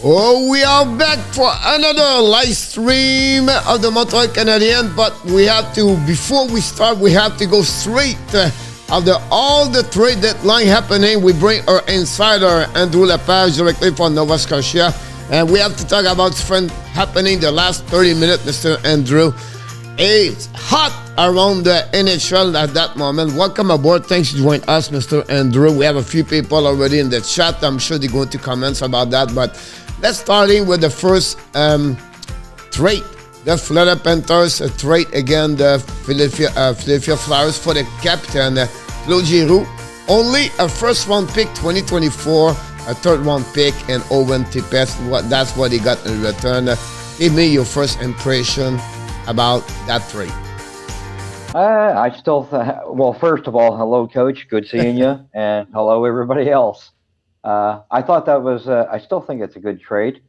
Oh, we are back for another live stream of the Montreal Canadiens, but before we start, we have to go straight after all the trade deadline happening. We bring our insider, Andrew Lepage, directly from Nova Scotia, and we have to talk about what's happening the last 30 minutes, Mr. Andrew. It's hot around the NHL at that moment. Welcome aboard. Thanks for joining us, Mr. Andrew. We have a few people already in the chat. I'm sure they're going to comment about that, but let's start in with the first trade. The Florida Panthers trade again the Philadelphia Flyers for the captain, Claude Giroux. Only a first-round pick 2024, a third-round pick, and Owen Tippett. That's what he got in return. Give me your first impression about that trade. Well, first of all, hello, Coach. Good seeing you. And hello, everybody else. I thought that was, I still think it's a good trade.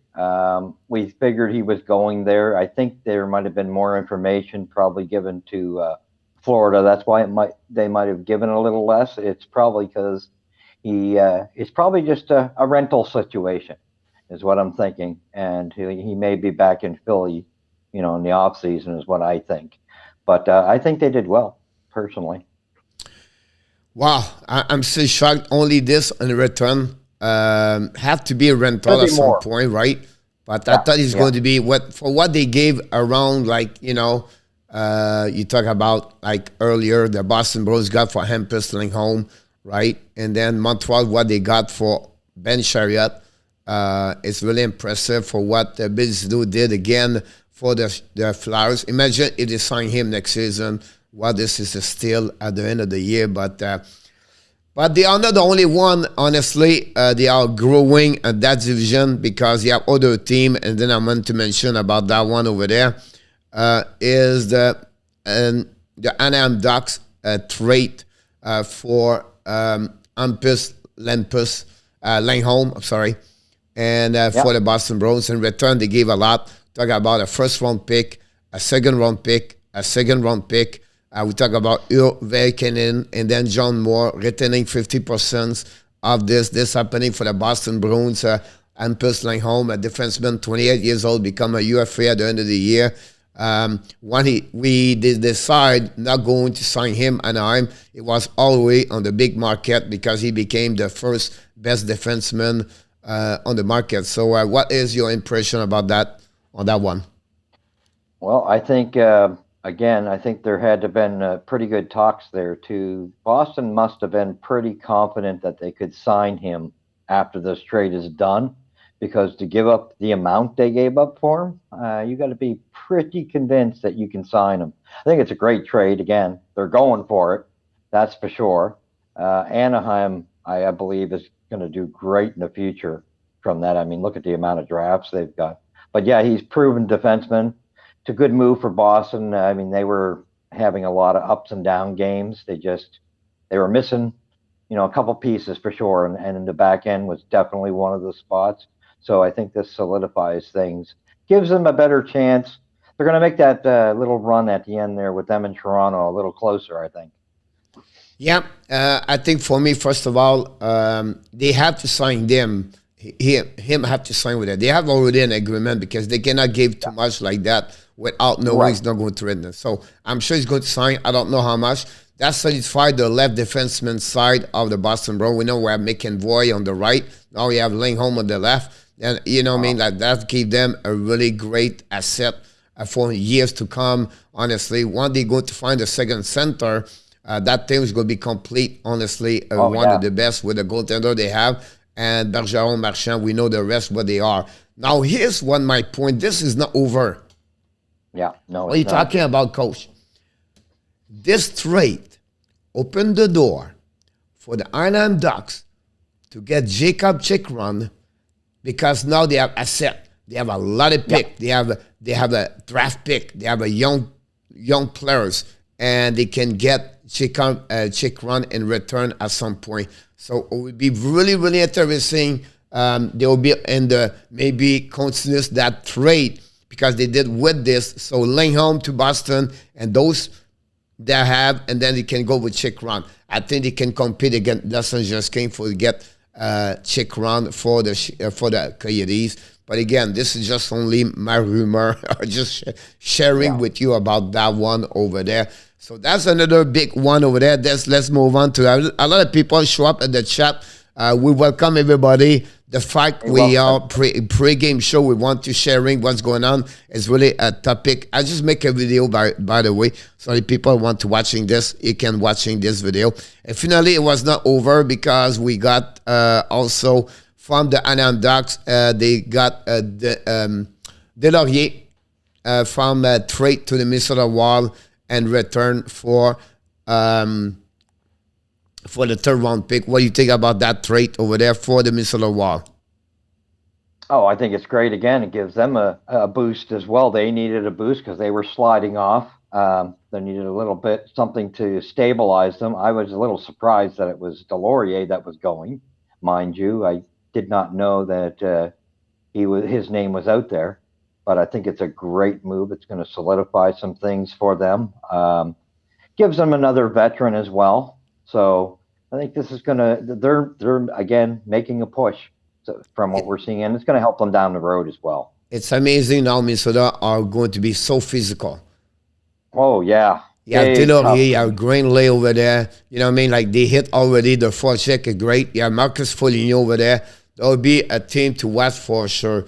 We figured he was going there. I think there might have been more information probably given to Florida. That's why they might have given a little less. It's probably because it's probably just a rental situation is what I'm thinking. And he may be back in Philly, in the off season is what I think. But I think they did well, personally. Wow, I'm still shocked. Only this in return. Have to be a rental at some point, right? But I thought it's going to be what they gave around, you talk about like earlier, the Boston Bruins got for Hampus Lindholm, right? And then Montreal, what they got for Ben Chariot. It's really impressive for what Bizdou did again for the Flyers. Imagine if they sign him next season. This is a steal at the end of the year, but they are not the only one, honestly. They are growing at that division because you have other team, and then I want to mention about that one over there, is the Anaheim Ducks trade for Hampus Lindholm, and for the Boston Bruins. In return, they gave a lot. Talk about a first-round pick, a second-round pick, a second-round pick. We talk about Urvekinen and then John Moore retaining 50% of this happening for the Boston Bruins. Hampus Lindholm, a defenseman, 28 years old, become a UFA at the end of the year. When we decide not going to sign him Anaheim, it was all the way on the big market because he became the first best defenseman on the market. So what is your impression about that on that one? Well, I think... Again, I think there had to have been pretty good talks there too. Boston must have been pretty confident that they could sign him after this trade is done, because to give up the amount they gave up for him, you got to be pretty convinced that you can sign him. I think it's a great trade. Again, they're going for it, that's for sure. Anaheim, I believe, is going to do great in the future from that. I mean, look at the amount of drafts they've got. But yeah, he's proven defenseman. It's a good move for Boston. I mean, they were having a lot of ups and down games. They were missing, a couple pieces for sure. And in the back end was definitely one of the spots. So I think this solidifies things, gives them a better chance. They're going to make that little run at the end there with them in Toronto a little closer, I think. Yeah, I think for me, first of all, they have to sign them. Him have to sign with it. They have already an agreement because they cannot give too much like that without knowing he's not going to trade them. So I'm sure he's going to sign. I don't know how much. That solidified the left defenseman side of the Boston Bruins. We know we have McEnvoy on the right. Now we have Lindholm on the left. And that gave them a really great asset for years to come. Honestly, when they go to find a second center, that team is going to be complete. Honestly, one of the best with the goaltender they have. And Bergeron, Marchand, we know the rest what they are. Now, here's my point. This is not over. Yeah, no. What are you talking about, Coach? This trade opened the door for the Anaheim Ducks to get Jacob Chikrin because now they have asset. They have a lot of pick. Yep. They have a draft pick. They have a young players, and they can get Chikrin in return at some point. So it would be really, really interesting. They will be in the maybe continuous that trade because they did with this. So Lindholm to Boston and those they have, and then they can go with Chikrin. I think they can compete against Los Angeles Kings for get Chikrin for the Coyotes. But again, this is just only my rumor, or just sharing with you about that one over there. So that's another big one over there. Let's move on to that. A lot of people show up at the chat. We welcome everybody. The fact we are pre-game show, we want to sharing what's going on is really a topic. I just make a video, by the way, so if people want to watching this, you can watching this video. And finally, it was not over because we got also from the Anaheim Ducks, they got Delorier from trade to the Minnesota Wild and return for the third round pick. What do you think about that trade over there for the Minnesota Wild? Oh, I think it's great. Again, it gives them a boost as well. They needed a boost because they were sliding off. They needed a little bit, something to stabilize them. I was a little surprised that it was Delorier that was going, mind you. I did not know that his name was out there, but I think it's a great move. It's going to solidify some things for them. Gives them another veteran as well. So I think this is going to, they're again making a push from what we're seeing, and it's going to help them down the road as well. It's amazing now Minnesota are going to be so physical. Oh, yeah. Yeah, Delorier, our grain lay over there. You know what I mean? Like they hit already. The forecheck is great. Yeah, Marcus Foligno over there. There'll be a team to watch for sure.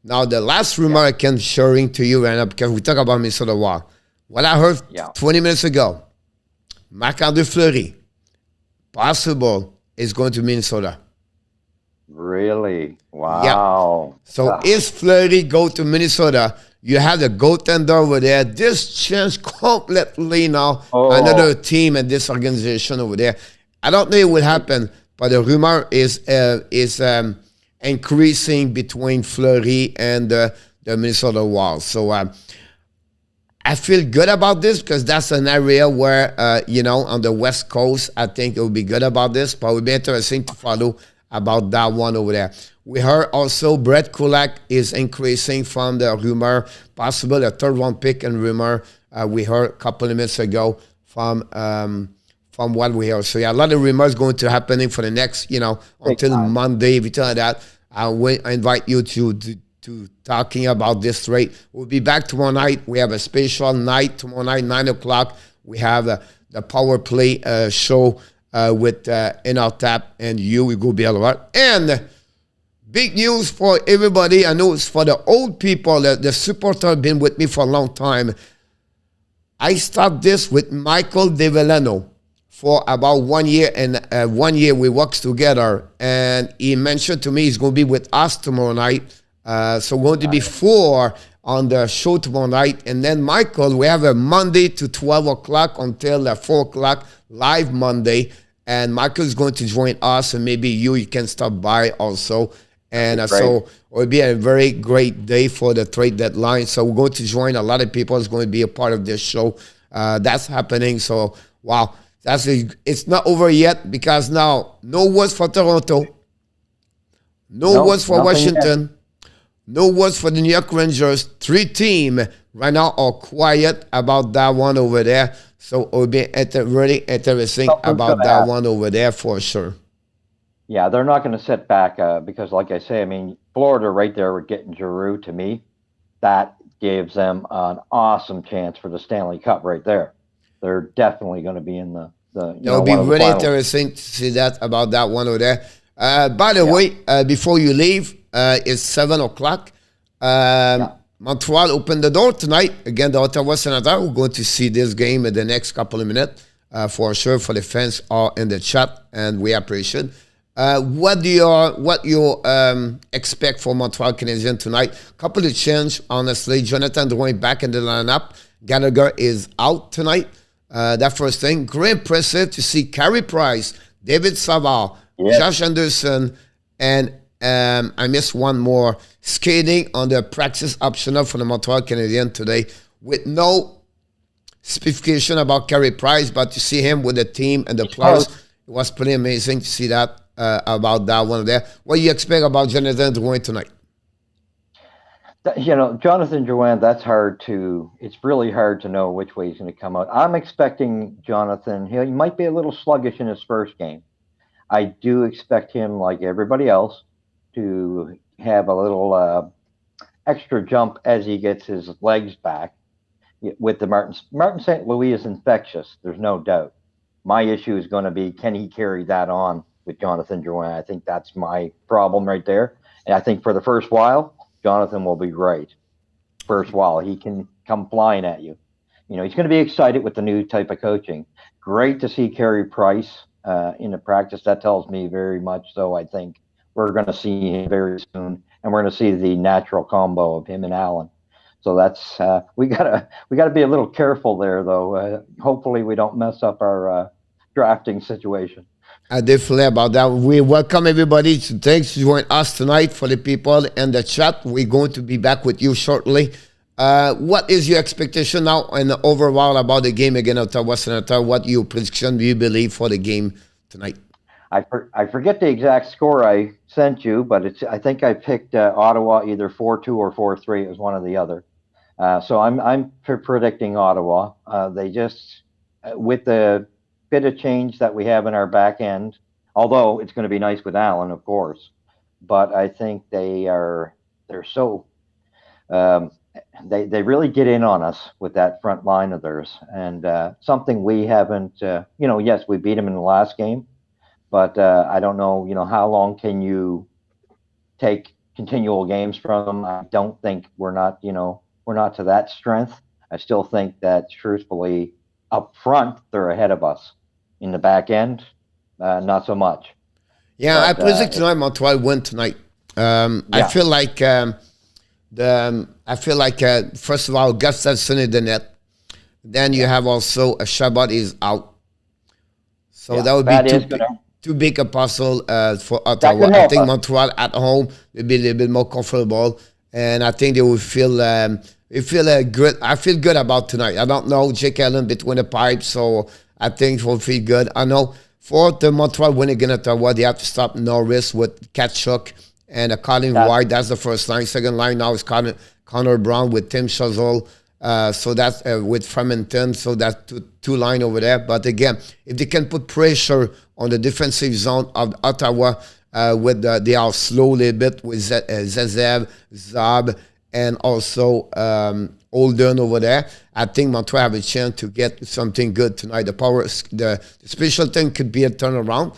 Now, the last rumor I can sharing to you right now, because we talk about Minnesota Wild. What I heard 20 minutes ago, Marc-André Fleury, possible, is going to Minnesota. Really? Wow. Yeah. So if Fleury go to Minnesota, you have the goaltender over there. This changed completely now another team and this organization over there. I don't know what will happen, but the rumor is increasing between Fleury and the Minnesota Wild. So I feel good about this because that's an area where, on the West Coast, I think it will be good about this, but it will be interesting to follow about that one over there. We heard also Brett Kulak is increasing from the rumor, possible a third round pick and rumor we heard a couple of minutes ago from what we heard. So yeah, a lot of rumors going to happening for the next, until Monday, everything like that. I invite you to talking about this trade. We'll be back tomorrow night. We have a special night tomorrow night, 9 o'clock. We have the Power Play show with In Our Tap and you. We go be all right. And big news for everybody. I know it's for the old people. The supporter have been with me for a long time. I started this with Michael DeVellano for about 1 year, and 1 year we worked together. And he mentioned to me he's going to be with us tomorrow night. So we're going to be 4 on the show tomorrow night. And then Michael, we have a Monday to 12 o'clock until 4 o'clock, live Monday. And Michael's going to join us, and maybe you can stop by also. And so it will be a very great day for the trade deadline. So we're going to join a lot of people. It's going to be a part of this show. That's happening. So, wow. It's not over yet because now no words for Toronto. No words for Washington. Yet. No words for the New York Rangers. 3 teams right now are quiet about that one over there. So it will be really interesting about that one over there for sure. Yeah, they're not going to sit back because, like I say, I mean, Florida right there with getting Giroux, to me, that gives them an awesome chance for the Stanley Cup right there. They're definitely going to be in the it'll be really interesting to see that about that one over there. By the way, before you leave, it's 7 o'clock. Montreal opened the door tonight. Again, the Ottawa Senators. We're going to see this game in the next couple of minutes for sure. For the fans are in the chat, and we appreciate. What you expect for Montreal Canadiens tonight? Couple of change, honestly. Jonathan Drouin back in the lineup. Gallagher is out tonight. That first thing. Great impressive to see Carey Price, David Savard, Josh Anderson, and I missed one more. Skating on the practice optional for the Montreal Canadiens today with no specification about Carey Price, but to see him with the team and the players, it was pretty amazing to see that about that one there. What do you expect about Jonathan Drouin tonight? Jonathan Drouin, it's really hard to know which way he's going to come out. I'm expecting Jonathan, he might be a little sluggish in his first game. I do expect him, like everybody else, to have a little extra jump as he gets his legs back with the Martin St. Louis is infectious. There's no doubt. My issue is going to be, can he carry that on with Jonathan Drouin? I think that's my problem right there. And I think for the first while, Jonathan will be great. First while, he can come flying at you. You know, he's going to be excited with the new type of coaching. Great to see Carey Price in the practice. That tells me very much so. I think we're going to see him very soon, and we're going to see the natural combo of him and Allen. So that's we gotta be a little careful there, though. Hopefully, we don't mess up our drafting situation. Definitely about that. We welcome everybody to join us tonight. For the people in the chat, we're going to be back with you shortly. What is your expectation now and overall about the game against Ottawa Senators? What your prediction do you believe for the game tonight? I forget the exact score I sent you, but I think I picked Ottawa either 4-2 or 4-3. It was one or the other. So I'm predicting Ottawa. They just, with the bit of change that we have in our back end, although it's going to be nice with Allen, of course, but I think they're so they really get in on us with that front line of theirs, and something we haven't. Yes, we beat them in the last game, but I don't know. How long can you take continual games from them? I don't think we're not to that strength. I still think that, truthfully, up front, they're ahead of us. In the back end, not so much. Yeah, but, I predict tonight Montreal win tonight. Yeah. I feel like first of all, Gustafsson in the net. Then you have also a Shabbat is out. So that would be too big a puzzle for Ottawa. I think Montreal at home will be a little bit more comfortable, and I think they will feel good. I feel good about tonight. I don't know Jake Allen between the pipes, so I think we'll feel good. I know for the Montreal winning against Ottawa, they have to stop Norris with Tkachuk and Colin White. That's the first line. Second line now is Connor Brown with Tim Chazelle. So that's with Framinton. So that's two line over there. But again, if they can put pressure on the defensive zone of Ottawa, they are slow a little bit with Zazev, Zab, and also Holden over there. I think Montreal have a chance to get something good tonight. The special thing could be a turnaround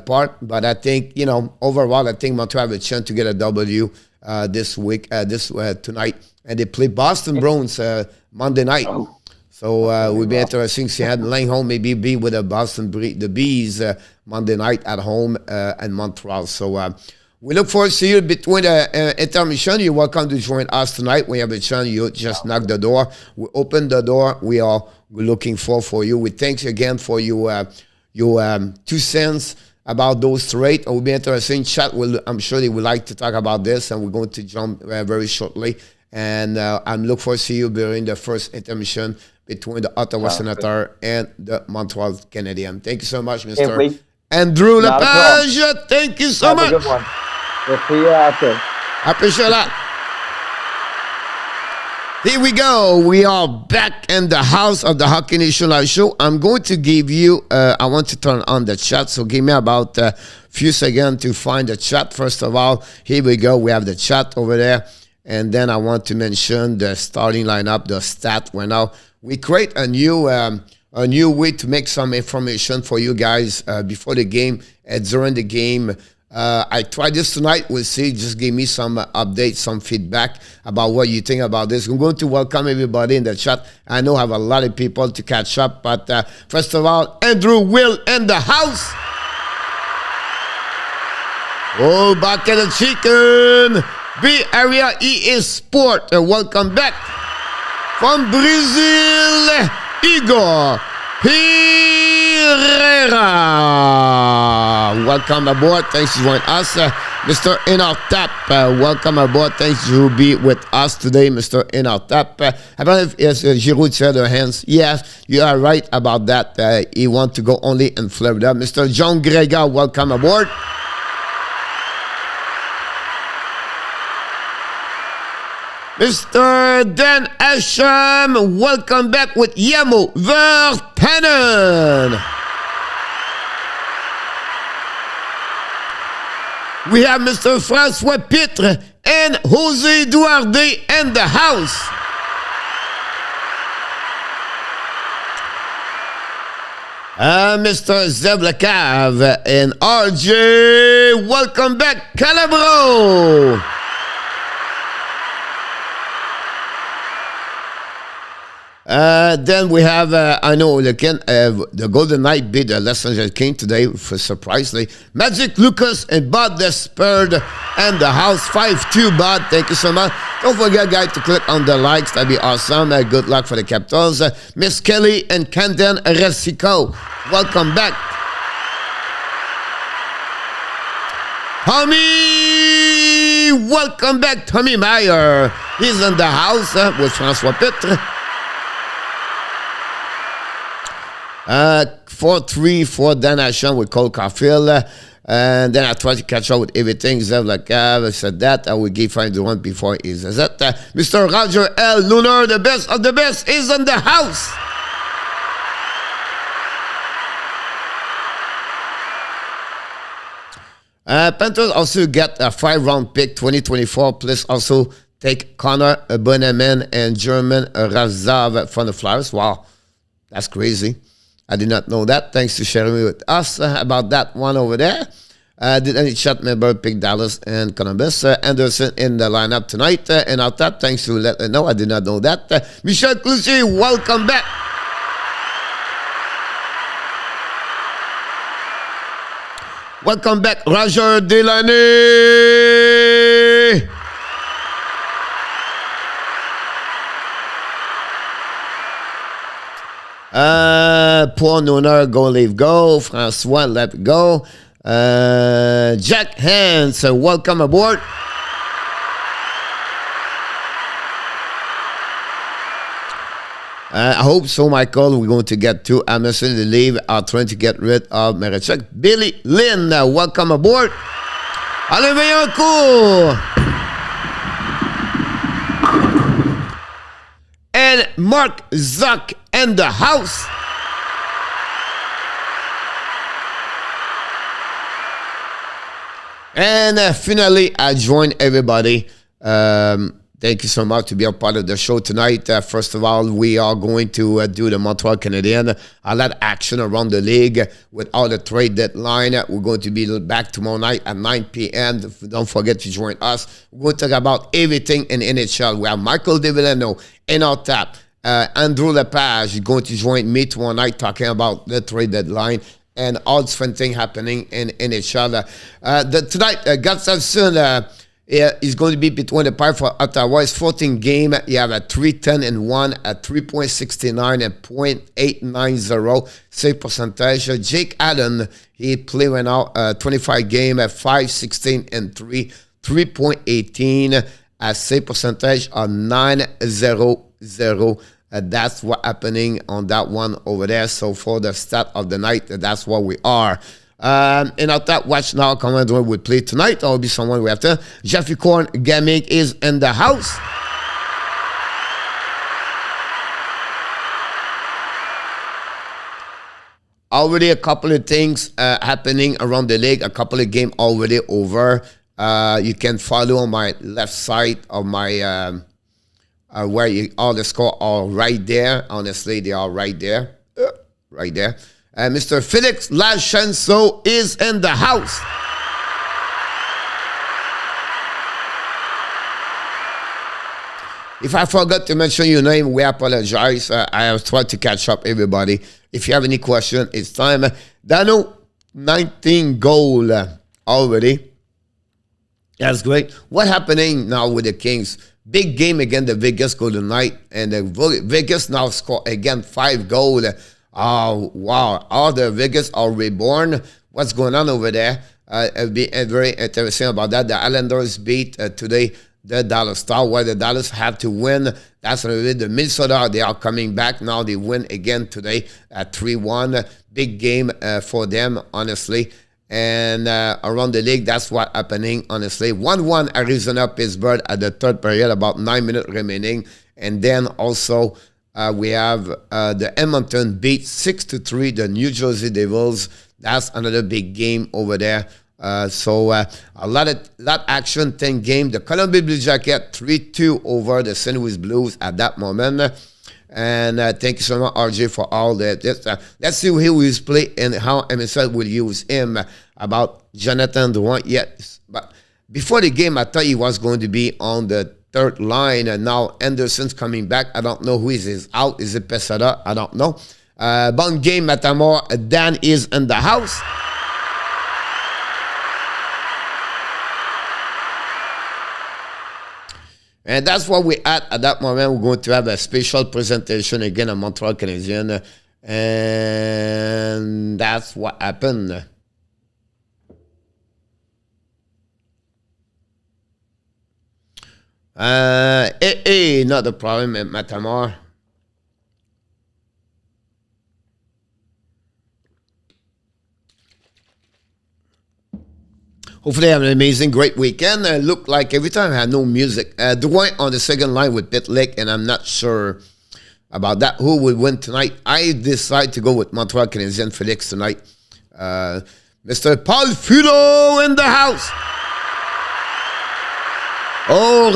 part, but I think overall, I think Montreal have a chance to get a W this week, tonight, and they play Boston Bruins Monday night. So it will be interesting. See how Langholm maybe be with the Bees Monday night at home in Montreal. So. We look forward to see you between the intermission. You're welcome to join us tonight. We have a chance. You just knock the door. We open the door. We're looking for you. We thank you again for your 2 cents about those trades. It will be interesting. Chat I'm sure they would like to talk about this, and we're going to jump very shortly. And I'm looking forward to see you during the first intermission between the Ottawa Senators and the Montreal Canadiens. Thank you so much, Mr. Andrew Lepage. Thank you so much. Have a good one. We'll see you after. I appreciate that. Here we go. We are back in the house of the Hockey Nation Live Show. I'm going to give you, I want to turn on the chat, so give me about a few seconds to find the chat. First of all, here we go. We have the chat over there. And then I want to mention the starting lineup, the stat right now. We create a new way to make some information for you guys before the game and during the game. I tried this tonight. We'll see. Just give me some updates, some feedback about what you think about this. I'm going to welcome everybody in the chat. I know I have a lot of people to catch up, but first of all, Andrew Will in the house. Oh, back at the chicken. Bay Area EA Sport. Welcome back from Brazil, Igor Pereira. Welcome aboard. Thanks for joining us. Mr. Inartap, welcome aboard. Thanks to be with us today, Mr. Inartap. I don't know if Giroud said their hands. Yes, you are right about that. He wants to go only in Florida. Mr. John Gregor, welcome aboard. Mr. Dan Asham, welcome back with Yamo Vertanen. We have Mr. François Pitre and Jose Duarte in the house. Mr. Zev Lecav and RJ, welcome back, Calabro. Then we have, I know the Golden Knight beat the Los Angeles Kings today, for surprisingly. Magic Lucas and Bud Despard and the house 5-2, Bud. Thank you so much. Don't forget, guys, to click on the likes. That'd be awesome. Good luck for the Capitals. Miss Kelly and Camden Resico, welcome back. Tommy, welcome back. Tommy Meyer, he's in the house with François Pitre. 4-3 for Dan Ashon with Cole Caufield. And then I tried to catch up with everything. Zev Lecav, I said that. I will give him the one before he says that. Mr. Roger L. Lunar, the best of the best, is in the house. Panthers also get a 5-round pick 2024. Plus also take Connor Bonneman and German Razzav from the Flyers. Wow, that's crazy. I did not know that. Thanks to sharing with us about that one over there. Did any chat member pick Dallas and Columbus? Anderson in the lineup tonight. And out that, thanks to let me know. I did not know that. Michel Cloutier, welcome back. Welcome back, Roger Delaney. Paul Nooner, go leave go. Francois, let go. Jack Hans, welcome aboard. I hope so, Michael. We're going to get to Emerson to leave. Are trying to get rid of Marichuk. Billy Lynn, welcome aboard. Alain Vaillancourt. And Mark Zuck in the house. And finally, I join everybody. Thank you so much to be a part of the show tonight. First of all, we are going to do the Montreal Canadiens. A lot of action around the league with all the trade deadline. We're going to be back tomorrow night at 9 p.m. Don't forget to join us. We're going to talk about everything in NHL. We have Michael DeVillano in our tap. Andrew Lepage is going to join me tomorrow night talking about the trade deadline and all different things happening in NHL. Tonight, Gustafsson is going to be between the pipe for Ottawa. It's 14 game. You have a 3-10-1, a 3.69 and 0.890 save percentage. Jake Allen, he played right now 25 game at 5-16 and 3.18, a save percentage of 900. That's what happening on that one over there. So for the start of the night, that's what we are. And I thought, watch now, Commander would play tonight. There will be someone we have to. Jeffrey Korn Gaming is in the house. Already a couple of things happening around the league. A couple of games already over. You can follow on my left side of my where all the score are right there. Honestly, they are right there. Right there. Mr. Felix Lachanso is in the house. If I forgot to mention your name, we apologize. I have tried to catch up everybody. If you have any question, it's time. Dano, 19 goal already. That's great. What happening now with the Kings? Big game against the Vegas Golden Knight, and the Vegas now score again 5 goals. Oh, wow. All the Vegas are reborn. What's going on over there? It'll be very interesting about that. The Islanders beat today the Dallas Stars, where the Dallas had to win. That's really the Minnesota. They are coming back now. They win again today at 3-1. Big game for them, honestly. And around the league, that's what's happening, honestly. 1-1 Arizona Pittsburgh at the third period, about 9 minutes remaining. And then also we have the Edmonton beat 6-3 the New Jersey Devils. That's another big game over there A lot action, 10 game. The Columbia Blue Jacket 3-2 over the St. Louis Blues at that moment. And thank you so much, RJ, for all that. Let's see who he will play and how MSL will use him. About Jonathan Drouin, yes. But before the game, I thought he was going to be on the third line. And now Anderson's coming back. I don't know who is out. Is it Pesada? I don't know. Bon game, Matamor. Dan is in the house. And that's what we're at that moment. We're going to have a special presentation again at Montreal Canadiens. And that's what happened. Not the problem at Matamor. Hopefully, have an amazing, great weekend. Look like every time I had no music. Drouin on the second line with Pitlick, and I'm not sure about that. Who will win tonight? I decide to go with Montreal Canadiens Felix tonight. Mr. Paul Fulo in the house. Oh,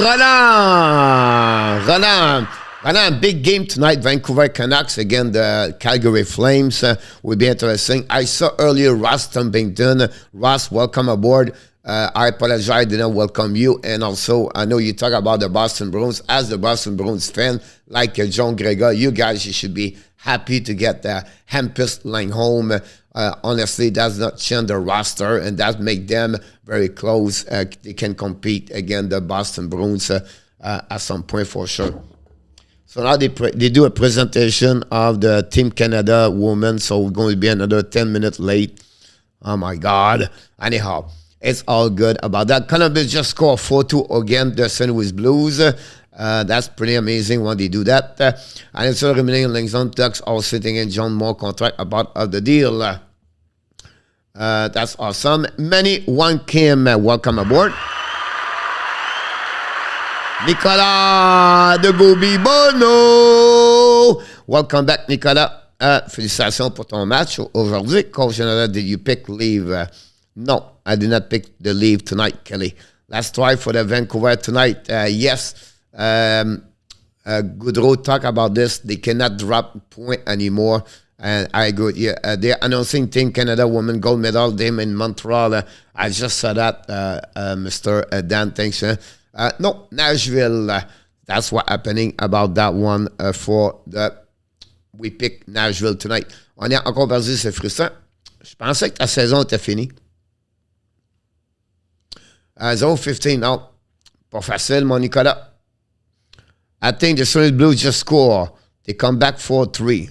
Roland, big game tonight. Vancouver Canucks against the Calgary Flames will be interesting. I saw earlier Ross Tumbington. Ross, welcome aboard. I apologize, I didn't welcome you. And also, I know you talk about the Boston Bruins. As the Boston Bruins fan, like John Gregor, you guys, you should be happy to get the Hampus line home. Honestly, that's not change the roster, and that make them very close. They can compete against the Boston Bruins at some point for sure. So now they do a presentation of the Team Canada women, so we're going to be another 10 minutes late. Oh, my God. Anyhow, it's all good about that. Columbus just scored 4-2 against the St. Louis Blues. That's pretty amazing when they do that. And it's all remaining Langston Ducks all sitting in John Moore contract about the deal. That's awesome. Many one came. Welcome aboard. Nicolas de Bono. Welcome back, Nicolas. Félicitations pour ton match aujourd'hui. Coach General, did you pick leave? No, I did not pick the leave tonight, Kelly. Let's try for the Vancouver tonight. Yes. Goodrow talk about this. They cannot drop point anymore. And I agree. Yeah, they're announcing Team Canada Women Gold Medal game in Montreal. I just saw that, Mr. Dan. Thanks. No, Nashville. That's what happening about that one for the. We pick Nashville tonight. On est encore perdu, c'est frustrant. Je pensais que ta saison était finie. 0-15, non. Pas facile, mon Nicolas. I think the St. Louis Blues just score. They come back 4-3.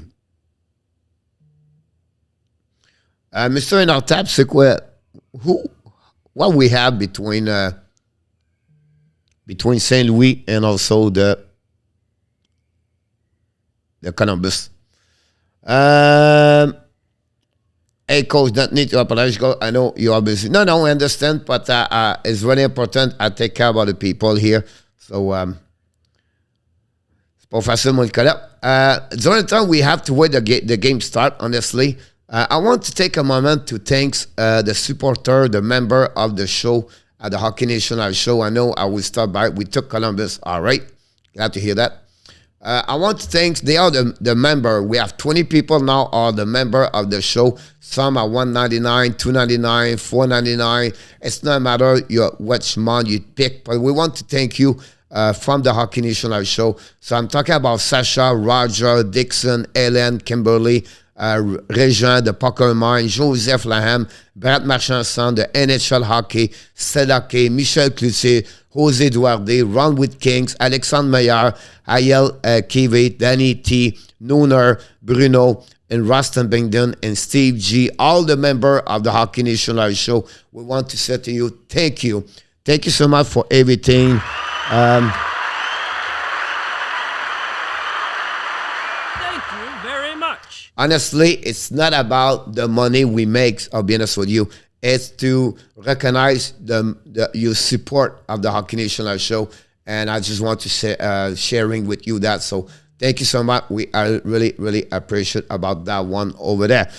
Mr. Inartap, c'est quoi? What we have between St. Louis and also the Columbus. Hey, coach, don't need to apologize. I know you are busy. No, I understand, but it's really important. I take care about the people here. So, c'est pas facile, mon Nicolas. During the time, we have to wait the game start, honestly. I want to take a moment to thank the supporter, the member of the show, at the Hockey Nation Live show. I know I will start by. We took Columbus. All right. Glad to hear that. I want to thank, they are the member. We have 20 people now are the member of the show. Some are $1.99, $2.99, $4.99. It's not a matter which month you pick, but we want to thank you from the Hockey Nation Live show. So I'm talking about Sasha, Roger, Dixon, Helen, Kimberly, Régent, the Pucker Mine, Joseph Laham, Brad Marchand, the NHL Hockey, Sedake, Michel Cloutier, Jose Duarte, Ron with Kings, Alexandre Meyer, Ayel Kive, Danny T, Nooner, Bruno, and Rustin Bingdon, and Steve G, all the members of the Hockey Nation Live show. We want to say to you, thank you. Thank you so much for everything. Honestly, it's not about the money we make, I'll be honest with you. It's to recognize your support of the Hockey Nation Live show. And I just want to say, sharing with you that. So Thank you so much. We are really, really appreciate about that one over there.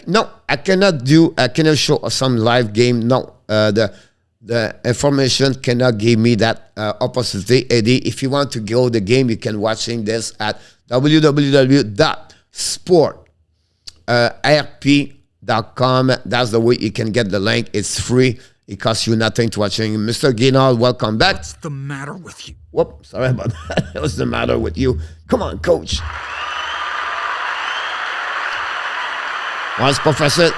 No, I cannot show some live game. No, the information cannot give me that opportunity. Eddie, if you want to go the game, you can watching this at www.sportrp.com. That's the way you can get the link. It's free. It costs you nothing to watching. Mr. Guinard, welcome back. What's the matter with you? Whoop, sorry about that. What's the matter with you? Come on, coach. Ouais, c'est pas facile.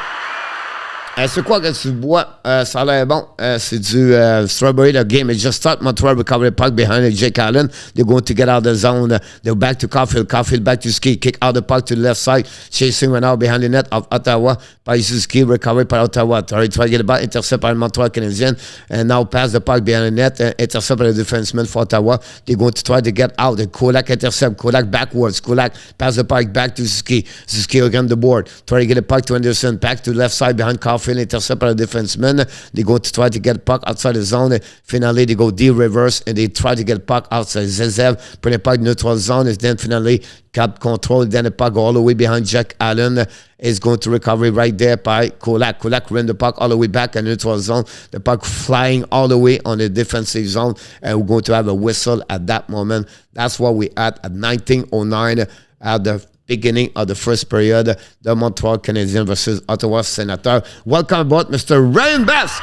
C'est quoi que tu bois? Ça a l'air bon. C'est du strawberry. The game is just start. Montreal recovery puck behind Jake Allen. They're going to get out of the zone. They're back to Caufield. Caufield back to Ski. Kick out the puck to the left side. Chasing right now behind the net of Ottawa. Par Ski. Recovery by Ottawa. Try to get the ball. Intercept by Montreal Canadiens. And now pass the puck behind the net. Intercept by the defenseman for Ottawa. They're going to try to get out. And Kolak intercept. Kolak backwards. Kolak pass the puck back to Ski. Ski again the board. Try to get the puck to Anderson. Back to the left side behind Caufield. Intercept by the defenseman. They go to try to get puck outside the zone. Finally, they go D-reverse and they try to get puck outside. Zezev bring the puck neutral zone. And then finally, cap control. Then the puck all the way behind Jack Allen. Is going to recovery right there by Kolak. Kolak ran the puck all the way back in neutral zone. The puck flying all the way on the defensive zone. And we're going to have a whistle at that moment. That's what we at 19:09 at the beginning of the first period, the Montreal Canadiens versus Ottawa Senators. Welcome aboard, Mr. Ryan Bass.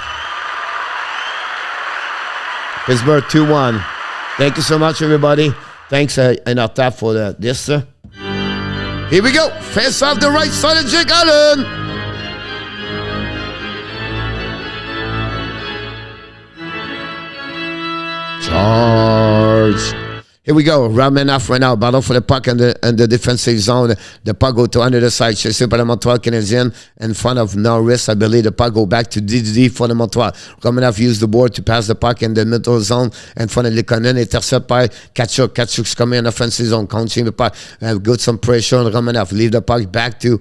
Pittsburgh 2-1. Thank you so much, everybody. Thanks in our tap for this. Here we go. Face off the right side of Jake Allen. Charge. Here we go. Ramenoff right now. Battle for the puck in the defensive zone. The puck go to under the side. Chasing by the Montreal Canadiens in front of Norris. I believe the puck go back to DDD for the Montreal. Ramenoff used the board to pass the puck in the middle zone in front of Likonen. Intercept by Kachuk. Kachuk's coming in the offensive zone. Counting the puck. Got some pressure on Ramenoff. Leave the puck back to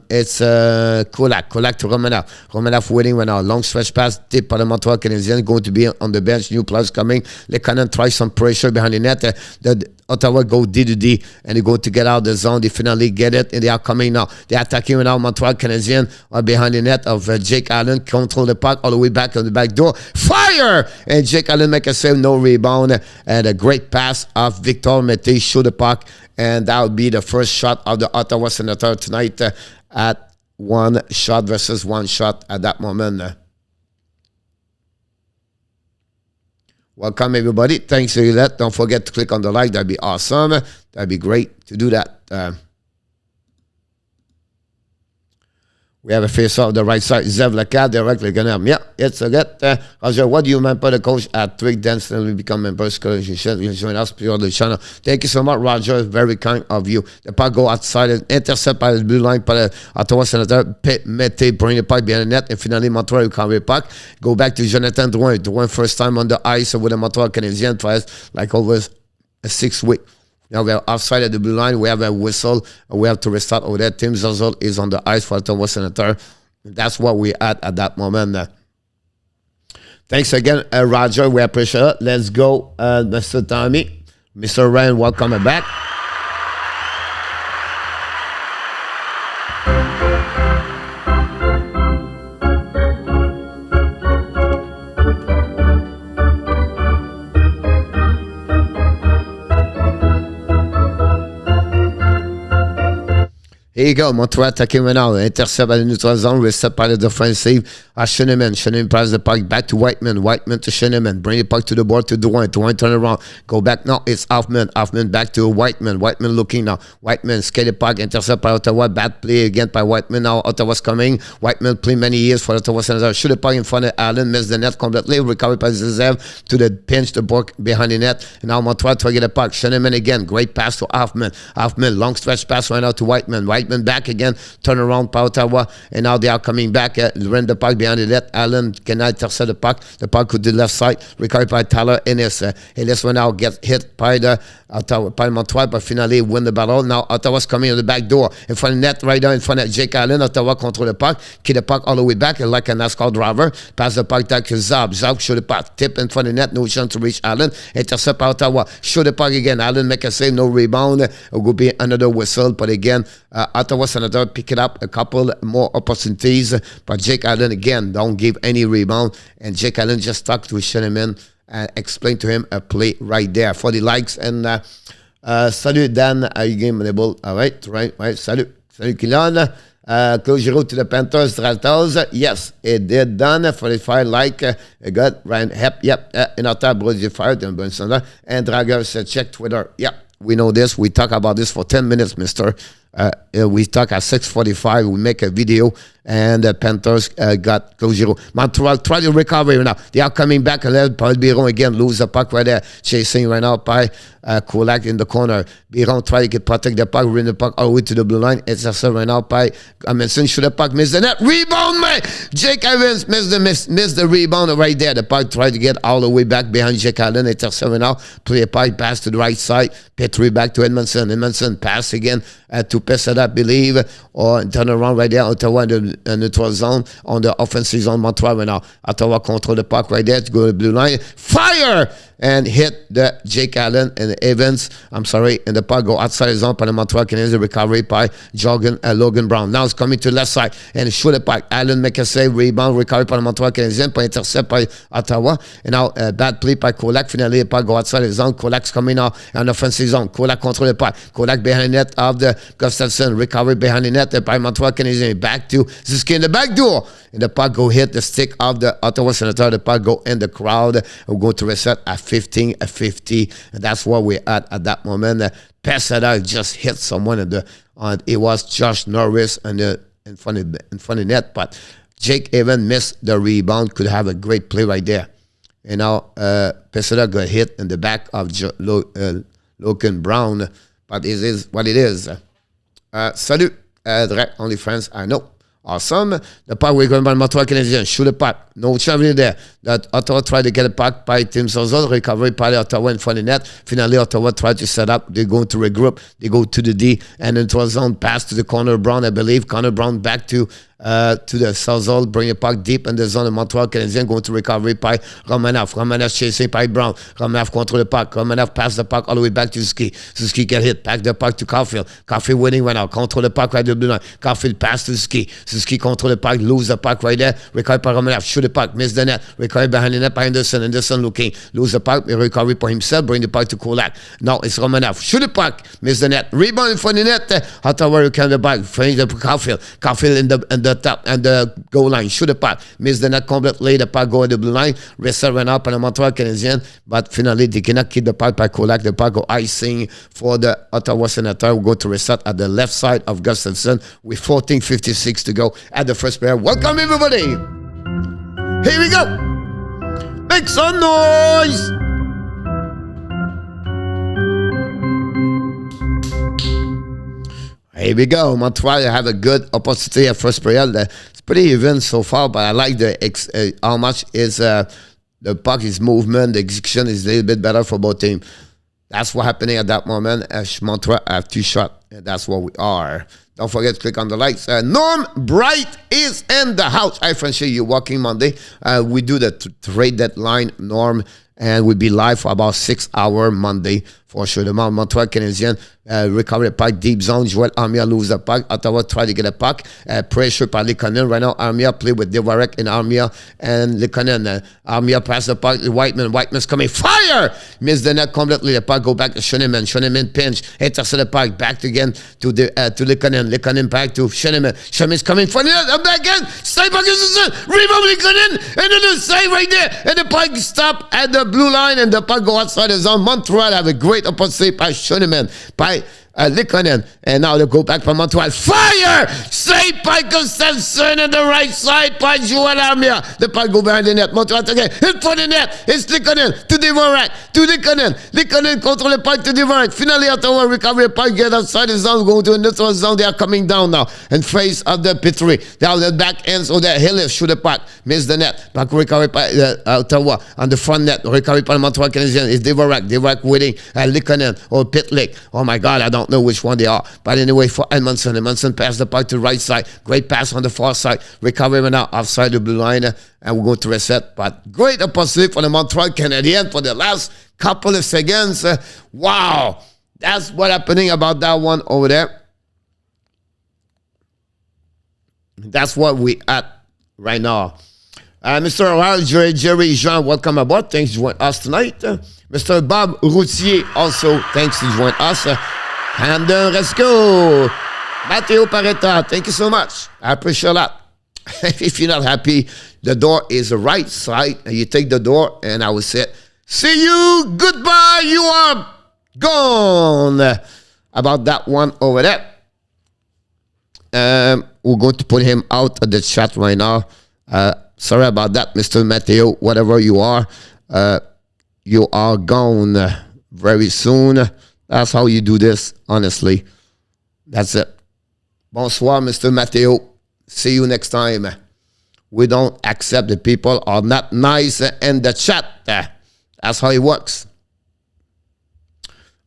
it's Kolak. Kolak to Romanov. Romanov waiting right now. Long stretch pass. Tip by the Montreal Canadiens. Going to be on the bench. New players coming. Lekanen try some pressure behind the net. The Ottawa go D to D and they go to get out of the zone. They finally get it and they are coming now. They're attacking right now. Montreal Canadiens are behind the net of Jake Allen. Control the puck all the way back on the back door. Fire! And Jake Allen make a save. No rebound. And a great pass of Victor Mété. Shoot the puck. And that would be the first shot of the Ottawa Senators tonight at one shot versus one shot at that moment. Welcome, everybody. Thanks for that. Don't forget to click on the like. That'd be awesome. That'd be great to do that. We have a face-off on the right side. Zev Lacat directly going to have. Yeah, it's a good. Roger, what do you remember the coach at Twig Dance? We become members. You join us on the channel. Thank you so much, Roger. Very kind of you. The puck go outside and intercept by the blue line by the Ottawa Senator. Mete bring the puck behind the net. And finally, Montreal recovery puck. Go back to Jonathan Drouin. Drouin first time on the ice with the Montreal Canadiens twice, like over a 6 week. Now we're outside of the blue line. We have a whistle. We have to restart over there. Tim Zazzle is on the ice for Ottawa Senator. That's what we're at that moment. Thanks again, Roger. We appreciate it. Let's go, Mr. Tommy. Mr. Ryan, welcome back. Here you go. Montreal attacking right now. Intercept by the neutral zone. Reset by the defensive. Scheneman. Scheneman passes the puck back to Whiteman. Whiteman to Scheneman. Bring the puck to the board to Drouin. Drouin turn around. Go back now. It's Hoffman. Hoffman back to Whiteman. Whiteman looking now. Whiteman skate the puck. Intercept by Ottawa. Bad play again by Whiteman. Now Ottawa's coming. Whiteman played many years for Ottawa Senators. Shoot the puck in front of Allen. Miss the net completely. Recovered by Zezev to the pinch. The puck behind the net. And now Montreal try to get the puck. Scheneman again. Great pass to Hoffman. Hoffman. Long stretch pass right now to Whiteman. Whiteman back again, turn around par Ottawa, and now they are coming back, run the puck behind the net. Allen cannot intercept the puck to the left side, recovered by Tyler Ennis. Ennis will now get hit by the Ottawa, by Montreal, but finally win the battle. Now Ottawa's coming on the back door, in front of the net, right there in front of Jake Allen. Ottawa control the puck, keep the puck all the way back, like a NASCAR driver, pass the puck back to Zab shoot the puck, tip in front of the net, no chance to reach Allen, intercept by Ottawa, shoot the puck again, Allen make a save, no rebound, it will be another whistle, but again, Ottawa Senators pick it up, a couple more opportunities, but Jake Allen again don't give any rebound, and Jake Allen just talked to Shannon and explain to him a play right there for the likes. And salut Dan, are you game enable? All right, salut Kylian. Closure to the Panthers, Stratos. Yes, it did done. 45 good. Ryan yep. In our tab, Brody fired and Bernson. And Drager said, check Twitter. Yeah, we know this. We talk about this for 10 minutes, mister. We talk at 6:45. We make a video, and the Panthers got closure. Montreal try to recover right now. They are coming back. Paul Byron again lose the puck right there, chasing right now by Kulak in the corner. Byron try to protect the puck, bring the puck all the way to the blue line. It's a right now by Amundsen, shoot the puck, miss the net, rebound, man. Jake Evans missed the rebound right there. The puck tried to get all the way back behind Jake Allen. It's a right now. Play a puck, pass to the right side. Petrie back to Edmondson. Edmondson pass again to Pesada, I believe, or turn around right there. Ottawa in the neutral zone on the offensive zone. Montreal right now. Ottawa control the puck right there to go to the blue line. Fire! And hit the Jake Allen and Evans. I'm sorry, and the puck go outside the zone. By the Montreal Canadiens, recovery by Logan Brown. Now it's coming to the left side and shoot the puck. Allen make a save, rebound, recovery by the Montreal Canadiens, by intercept by Ottawa. And now bad play by Kulak. Finally, the puck go outside the zone. Kulak's coming out on the offensive zone. Kulak control the puck. Kulak behind the net of the Gustafsson. Recovery behind the net by Montreal Canadiens. Back to Ziski in the back door. And the puck go hit the stick of the Ottawa Senators. The puck go in the crowd. We'll go to reset at 15-50. And that's where we're at that moment. Pesada just hit someone it was Josh Norris in front of net. But Jake Evans missed the rebound. Could have a great play right there. And now Pesada got hit in the back of Logan Brown. But it is what it is. Salut, direct only friends, I know. Awesome. The puck we're going by Montreal Canadiens. Shoot the puck. No chance there. That Ottawa tried to get a puck by Tim Sozol. Recovery by Ottawa in front of the net. Finally, Ottawa tried to set up. They're going to regroup. They go to the D. And into a zone pass to the Connor Brown, I believe. Connor Brown back to the Sozol. Bring the puck deep in the zone of Montreal Canadiens. Going to recovery by Romanov. Romanov chasing by Brown. Romanov control the puck. Romanov pass the puck all the way back to Suzuki. Suzuki get hit. Pack the puck to Caufield. Caufield winning right now. Control the puck right to the blue line. Caufield pass to Suzuki. Suzuki control the puck. Lose the puck right there. Recovery by Romanov. Shoot the puck. Miss the net. Recovery behind the net by Anderson. Anderson looking. Lose the puck. Recovery for himself. Bring the puck to Kulak. Now it's Romanov. Shoot the puck. Miss the net. Rebound in front of the net. Ottawa recover the puck. Frame the Caufield. Caufield in the top and the goal line. Shoot the puck. Miss the net completely. The puck go at the blue line. Wrestle ran up on the Montreal Canadiens. But finally they cannot keep the puck by Kulak. The puck go icing for the Ottawa Senators. We go to reset at the left side of Gustafsson with 14:56 to go at the first player. Welcome everybody. Here we go. Make some noise. Here we go. Montreal have a good opportunity at first period. It's pretty even so far, but I like how much is the puck is movement. The execution is a little bit better for both teams. That's what's happening at that moment. Montreal have 2 shots. That's what we are. Don't forget to click on the likes. Norm Bright is in the house. Hi, FRENCHY. You're working Monday. We do the trade deadline, Norm, and we'll be live for about 6 hours Monday for sure. The Montreal Canadiens recover the puck, deep zone. Joel Armia lose the puck. Ottawa try to get a puck. Pressure by Likonen. Right now, Armia play with Devarek and Armia and Likonen. Armia pass the puck to Whiteman. Whiteman's coming. Fire! Miss the net completely. The puck go back to Schoenemann. Schoenemann pinch. Intercept the puck. Back again to Likonen. Likonen back to Schoenemann. Schoenemann's coming for the net. Back again. Save puck. Rebound Likonen. And then the save right there. And the puck stop at the blue line. And the puck go outside the zone. Montreal have a great opportunity by Schoenemann. By Likonen. And now they go back from Montreal. Fire! Save by Gustafsson on the right side by Joel Armia. The puck go behind the net. Montreal again. In front of the net. It's Likonen to Dvorak. To Likonen. Likonen control the puck to Dvorak. Finally, Ottawa recovery puck. Get outside the zone. Going to a neutral zone. They are coming down now. And face of the Petrie. They are the back end. So that Hillis shoot the puck. Miss the net. Puck recovery by Ottawa. On the front net. Recovery by Montreal Canadiens. It's Dvorak. Dvorak waiting. Likonen or Pitlick. Oh my God, I don't know which one they are. But anyway, for Edmondson. Edmondson passed the puck to the right side. Great pass on the far side. Recovery now offside the blue line. And we're going to reset. But great opportunity for the Montreal Canadiens for the last couple of seconds. Wow. That's what happening about that one over there. That's what we at right now. Mr. Oral, Jerry Jean, welcome aboard. Thanks for joining us tonight. Mr. Bob Routier, also thanks to join us. And let's go. Matteo Paretta, thank you so much. I appreciate that. If you're not happy, the door is the right side. And you take the door, and I will say, see you, goodbye, you are gone. About that one over there. We're going to put him out of the chat right now. Sorry about that, Mr. Matteo. Whatever you are gone very soon. That's how you do this, honestly. That's it. Bonsoir, Mr. Matteo. See you next time. We don't accept the people are not nice in the chat. That's how it works.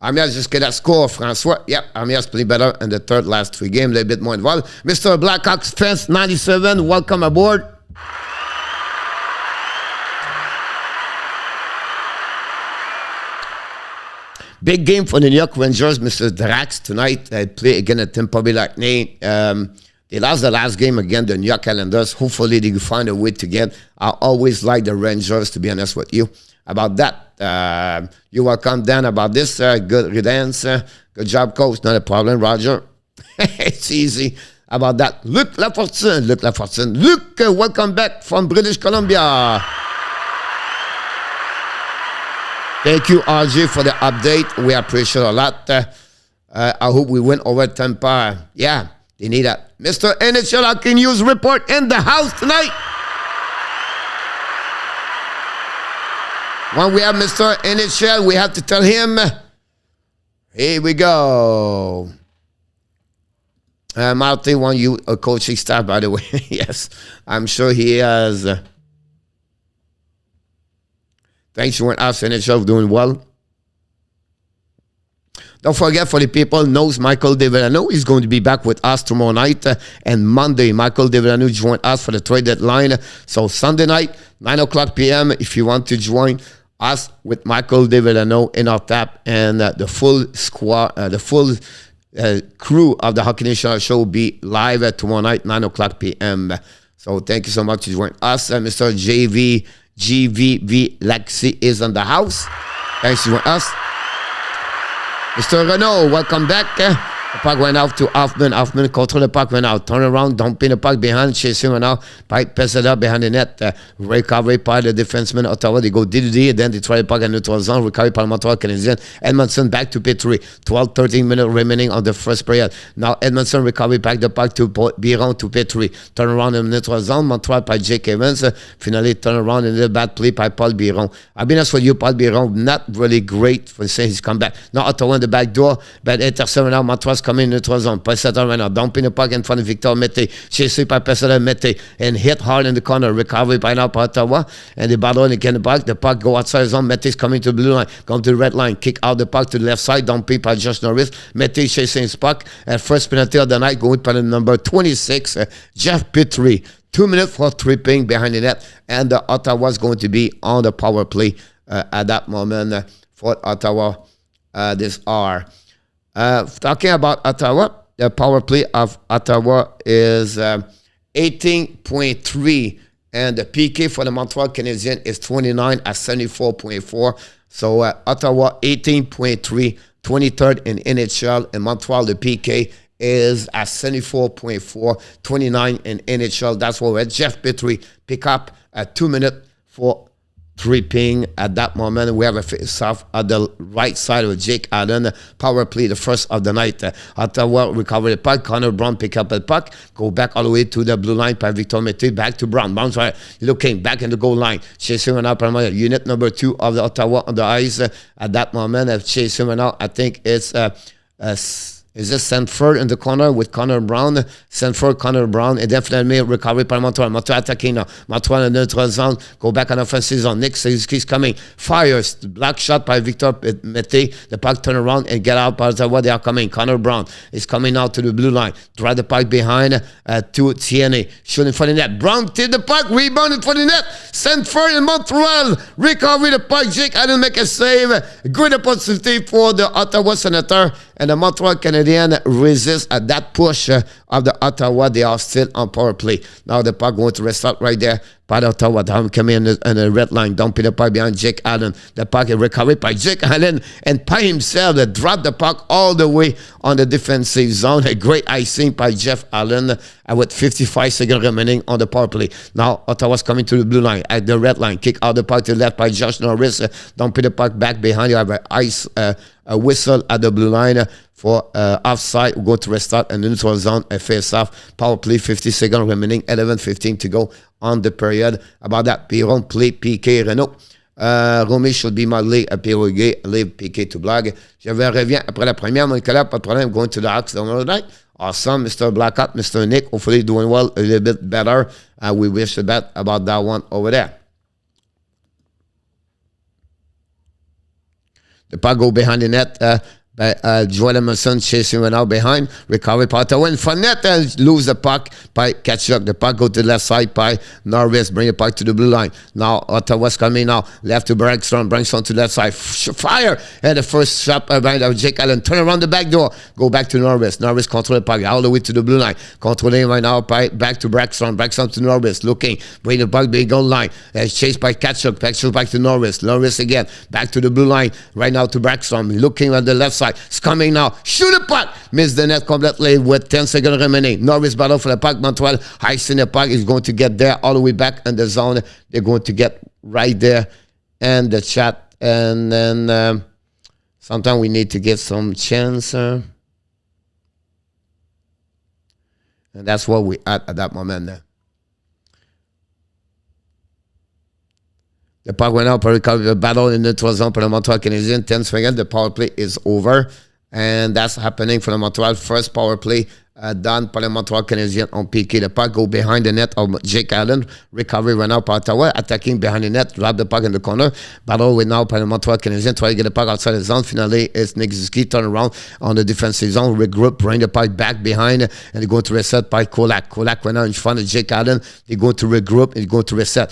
Amias just get that score, François. Yep, Amias play better in the third last 3 games, a little bit more involved. Mr. Blackhawks Fence 97, welcome aboard. Big game for the New York Rangers, Mr. Drax tonight. They play again at Tampa Bay Lightning. They lost the last game against the New York Islanders. Hopefully they can find a way to get. I always like the Rangers, to be honest with you. About that, you're welcome, Dan, about this. Good riddance. Good job, coach. Not a problem, Roger. It's easy. About that, Luc Lafortune. Luc, welcome back from British Columbia. Thank you, RJ, for the update. We appreciate a lot. I hope we win over Tampa. Yeah, they need that. Mr. NHL Hockey News report in the house tonight. When we have Mr. NHL, we have to tell him, here we go. Marty want you a coaching staff, by the way. Yes, I'm sure he has. Thanks for us, NHL, doing well. Don't forget, for the people knows Michael Deverano, he's going to be back with us tomorrow night and Monday. Michael Deverano joined us for the trade deadline. So Sunday night, 9 o'clock p.m., if you want to join us with Michael Deverano in our tap, and the full squad, the full crew of the Hockey Nation show will be live tomorrow night, 9 o'clock p.m. So thank you so much for joining us. Mr. GVV Lexi is on the house. Thanks for joining us. Mr. Renault, welcome back. The puck went out to Hoffman. Hoffman control the puck, went out. Turn around, dumping the puck behind, chasing right now. Pipe pass it up behind the net. Recovery by the defenseman, Ottawa. They go DDD, and then they try the puck in neutral zone. Recovery by Montreal Canadiens. Edmondson back to Petrie. 13 minutes remaining on the first period. Now Edmondson recovery back the puck to Byron to Petrie. Turn around in the neutral zone. Montreal by Jake Evans. Finally turn around in the bad play by Paul Byron. I'll be honest with you, Paul Byron, not really great for saying he's come back. Now Ottawa in the back door, but interception now. Montreal's coming in the neutral zone. Peseta right now, dumping the puck in front of Victor Mete. Chased by Peseta Mete and hit hard in the corner. Recovery by now by Ottawa. And the battle again the puck. The puck go outside the zone. Mete's coming to the blue line. Come to the red line. Kick out the puck to the left side. Dumping by Josh Norris. Mete chasing his puck. And first penalty of the night going by the number 26, Jeff Petrie. 2 minutes for tripping behind the net. And Ottawa's going to be on the power play at that moment for Ottawa this hour. Talking about Ottawa, the power play of Ottawa is 18.3, and the PK for the Montreal Canadiens is 29 at 74.4. So Ottawa 18.3, 23rd in NHL, and Montreal the PK is at 74.4, 29 in NHL. That's what we're at. Jeff Petrie pick up at 2 minutes for creeping at that moment. We have a face-off at the right side of Jake Allen. Power play, the first of the night. Ottawa recover the puck. Connor Brown pick up the puck. Go back all the way to the blue line by Victor Mété. Back to Brown. Brown's right, looking back in the goal line. Chasing one up. Unit number 2 of the Ottawa on the ice at that moment. Chasing one out. I think it's... is this Sanford in the corner with Connor Brown? Sanford, Connor Brown, et definitely recovery par Montreal. Montreal attacking now. Montreal in the neutral zone. Go back on offensive zone. Nick Suzuki's coming. Fires. Black shot by Victor Mété. The puck turn around and get out by Ottawa. They are coming. Connor Brown is coming out to the blue line. Drive the puck behind to TNA. Shooting for the net. Brown take the puck. Rebounded for the net. Sanford in Montreal. Recovery the puck. Jake Allen make a save. Good opportunity for the Ottawa Senators. And the Montreal Canadiens resist at that push of the Ottawa. They are still on power play. Now the puck going to restart right there by the Ottawa. Down coming in the red line. Dumping the puck behind Jake Allen. The puck is recovered by Jake Allen. And by himself, they drop the puck all the way on the defensive zone. A great icing by Jeff Allen with 55 seconds remaining on the power play. Now Ottawa's coming to the blue line at the red line. Kick out the puck to the left by Josh Norris. Dumping the puck back behind. You have a whistle at the blue line for offside. We'll go to restart and neutral zone, a face-off. Power play, 50 seconds remaining, 11:15 to go on the period. About that, Piron play Piqué Renault. Romy should be modelé à Pirogué, leave Piqué to blog. Je reviens après la première, mon collègue, pas de problème, going to the Hawks tomorrow night. Awesome, Mr. Blackout, Mr. Nick, hopefully doing well, a little bit better. We wish the best about that one over there. The puck go behind the net. Joel Emerson chasing one out behind. Recovery by Ottawa in front net and lose the puck by Ketchuk. The puck go to the left side by Norris. Bring the puck to the blue line. Now Ottawa's coming now. Left to Braxton. Braxton to the left side. Fire! And the first shot by Jake Allen. Turn around the back door. Go back to Norris. Norris control the puck all the way to the blue line. Controlling right now back to Braxton. Braxton to Norris. Looking. Bring the puck big goal line. Chased by Ketchuk. Ketchuk back to Norris. Norris again. Back to the blue line. Right now to Braxton. Looking at the left side. It's coming now. Shoot the puck. Miss the net completely with 10 seconds remaining. Norris battle for the puck. Montreal icing the puck is going to get there all the way back in the zone. They're going to get right there and the chat. And then sometimes we need to get some chance. And that's what we at that moment there. The puck went out for the battle in the neutral zone for the Montreal Canadiens. 10 seconds. The power play is over. And that's happening for the Montreal. First power play done by the Montreal Canadiens on Piqué. The puck go behind the net of Jake Allen. Recovery run out by Ottawa. Attacking behind the net. Drop the puck in the corner. Battle with now by the Montreal Canadiens. Try to get the puck outside the zone. Finally, it's Nick Suzuki turn around on the defensive zone. Regroup. Bring the puck back behind. And they go to reset by Kolak. Kolak went out in front of Jake Allen. They go to regroup. And go to reset.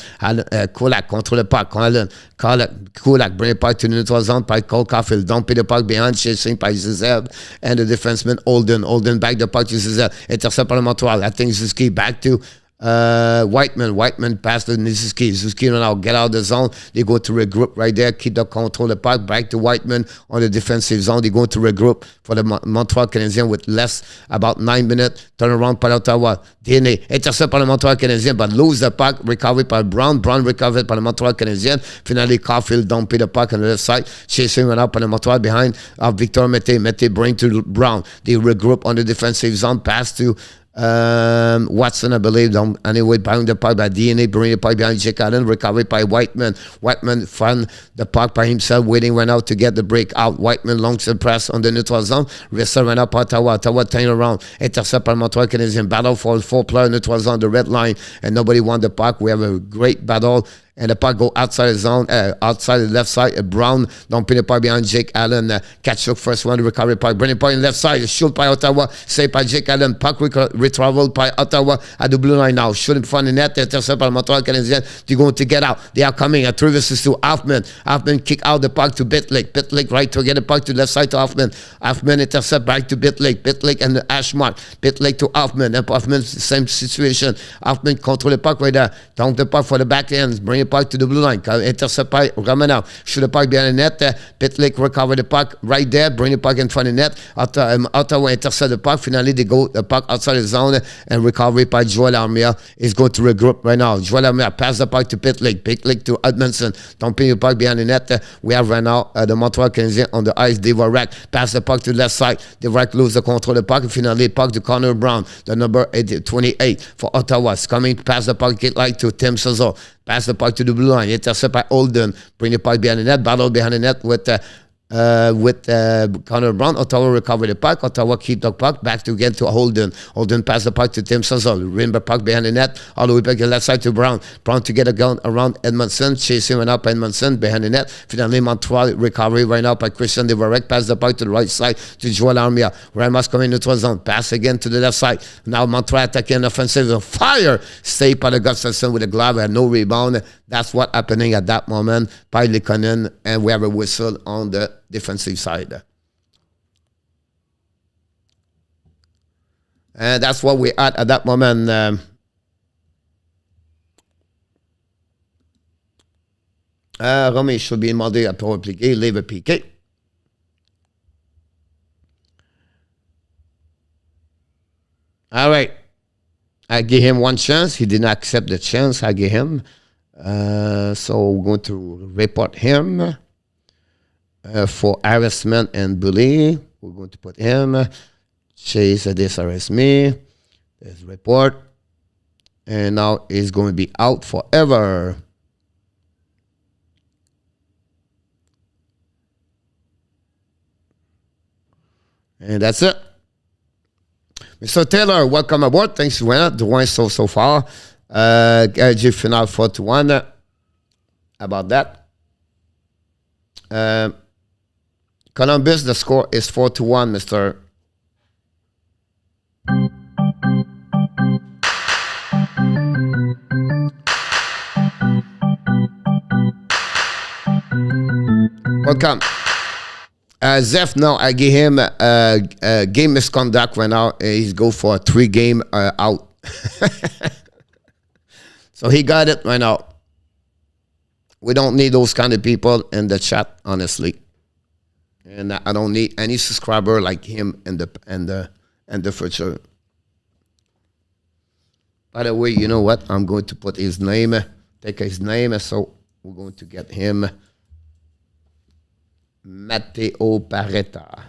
Kolak control the puck. Kolak bring the puck to the neutral zone by Cole Caufield. Dumping the puck behind. Chasing by Zizeb. And the defenseman Holden. Holden back the puck. Intercept par le Montreal. I think Suzuki back to Whiteman. Whiteman passed to Suzuki. Suzuki now get out of the zone. They go to regroup right there. Keep the control the puck. Back to Whiteman on the defensive zone. They go to regroup for the Montreal Canadiens with less about 9 minutes. Turn around by Ottawa. DNA. Intercept par le Montreal Canadiens but lose the puck. Recovered by Brown. Brown recovered by the Montreal Canadiens. Finally, Caufield dumping the puck on the left side. Chasing one up on the Montreal behind Victor Mété. Mété bring to Brown. They regroup on the defensive zone. Pass to Watson, I believe. Anyway, bound the puck by DNA, bring the puck behind Jake Allen, recovered by Whiteman. Whiteman found the puck by himself, waiting went out to get the break out. Whiteman launch and press on the neutral zone. Wrestle went up Ottawa. Ottawa turn around. Intercept by Montreal Canadiens. Battle for 4-player neutral zone, the red line, and nobody won the puck. We have a great battle. And the puck go outside the zone, outside the left side. Brown dumping the puck behind Jake Allen. Ketchuk first one to recover the puck. Bring the puck in left side. Shoot by Ottawa. Saved by Jake Allen. Puck retraveled by Ottawa at the blue line now. Shoot in front of the net. Intercept by Montreal Canadiens. They're going to get out. They are coming. A 3 versus 2. Hoffman. Hoffman kick out the puck to Bitlick. Bitlick right to get the puck to the left side to Hoffman. Hoffman intercept back to Bitlick. Bitlick and Ashmark. Bitlick to Hoffman. And Hoffman, same situation. Hoffman control the puck right there. Dump the puck for the back end. Bring bring the puck to the blue line. Intercept by Romanov. Shoot the puck behind the net. Pitlick recover the puck right there. Bring the puck in front of the net. Ottawa intercept the puck. Finally, they go the puck outside the zone and recovery by Joel Armia is going to regroup right now. Joel Armia pass the puck to Pitlick. Pitlick to Edmondson. Dumping the puck behind the net. We have right now the Montreal Canadiens on the ice. Dvorak pass the puck to the left side. Dvorak lose the control of the puck. And finally, puck to Connor Brown, the number 28 for Ottawa. It's coming past the puck, get like to Tim Cesar. Pass the puck to the blue line. Intercept by Olden. Bring the puck behind the net. Battle behind the net with Connor Brown. Ottawa recover the puck. Ottawa keep the puck back to again to Holden. Holden pass the puck to Tim Cesar. Rimber puck behind the net. All the way back to the left side to Brown. Brown to get a gun around Edmondson. Chasing right up Edmondson behind the net. Finally, Montreal recovery right now by Christian Dvorak. Pass the puck to the right side to Joel Armia. Ramos coming into the zone. Pass again to the left side. Now Montreal attacking offensive. Fire! Stay by the Gustafsson with a glove and no rebound. That's what happening at that moment by Likonen. And we have a whistle on the defensive side. And that's what we at that moment. Romy should be demandé à pour appliquer, leave piqué. All right. I give him one chance. He did not accept the chance I gave him. So we're going to report him. For harassment and bullying, we're going to put him. Chase disarrest me. There's report. And now he's going to be out forever. And that's it. Mr. Taylor, welcome aboard. Thanks for doing so far. LG final 4-1. About that. Columbus, the score is 4-1, Mr. Welcome. Zeph, now I give him a game misconduct right now. He's go for a 3-game out. So he got it right now. We don't need those kind of people in the chat, honestly. And I don't need any subscriber like him in the future. By the way, you know what? I'm going to put his name, take his name, so we're going to get him. Matteo Paretta.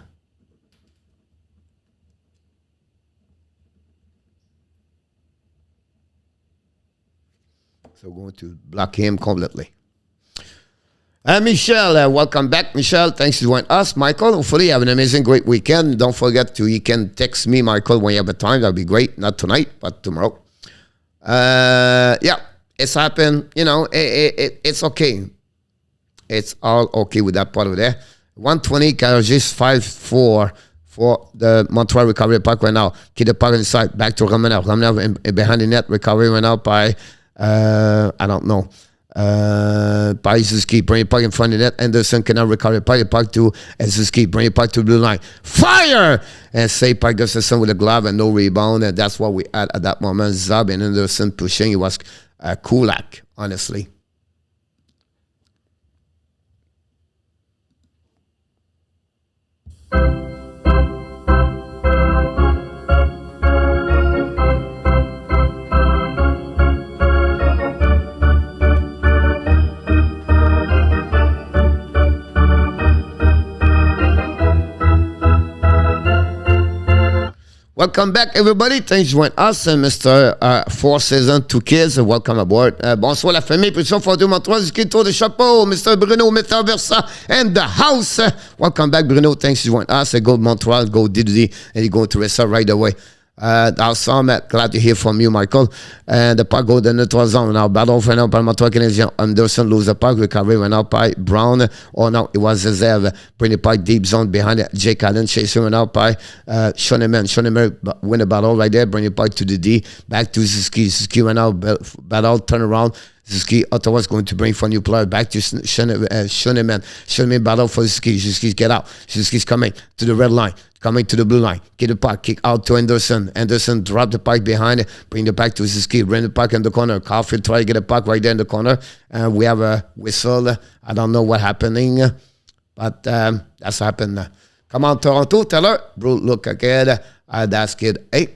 So we're going to block him completely. Michelle, welcome back. Michelle, thanks for joining us. Michael, hopefully you have an amazing, great weekend. Don't forget you can text me, Michael, when you have a time. That'll be great. Not tonight, but tomorrow. Yeah, it's happened. You know, it's okay. It's all okay with that part of there. 120, Carajis 5-4 for the Montreal recovery puck right now. Keep the puck inside. Back to Romanov. Romanov behind the net. Recovery right now by, I don't know. Suzuki, bring it puck in front of the net. Anderson cannot recover the puck to Suzuki, bring it puck to the blue line. Fire! And save puck Gustafsson with a glove and no rebound. And that's what we had at that moment. Zab and Anderson pushing. It was Kulak, honestly. Welcome back, everybody. Thanks for joining us, Mr. 4 Season 2 Kids. Welcome aboard. Bonsoir, la famille. Position Fondue Montreal, du tour de chapeau. Mr. Bruno Metaversa and the house. Welcome back, Bruno. Thanks for joining us. Go Montreal, go Diddy, and you're going to restart right away. Awesome. Glad to hear from you, Michael. And the puck goes in the 3 zone. Now, battle for now by Montreal Canadiens. Anderson lose the puck. Recovery went out by Brown. Oh, no, it was Zezev. Bring the puck deep zone behind it. Jake Allen chasing went out by Shoneman. Shoneman win the battle right there. Bring the puck to the D. Back to Suzuki. Suzuki went out. Battle, turn around. Suzuki, Ottawa's going to bring for a new player back to Schoenemann. Schoenemann battle for Suzuki. Suzuki's get out. Suzuki's coming to the red line. Coming to the blue line. Get the puck. Kick out to Anderson. Anderson drop the puck behind. Bring the puck to Suzuki. Bring the puck in the corner. Caufield try to get a puck right there in the corner. And we have a whistle. I don't know what's happening. But that's happened. Come on, Toronto. Teller. Bro, look again. That's kid 8.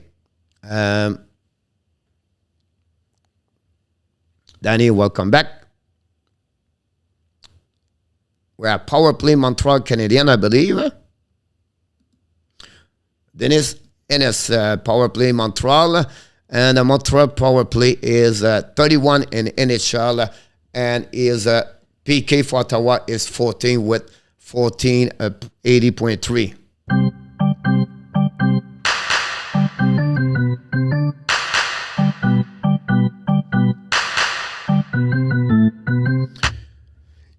Danny, welcome back. We're at power play Montreal Canadiens, I believe. Dennis Ennis, power play Montreal. And the Montreal power play is 31 in NHL. And is PK for Ottawa is 14 with 80.3.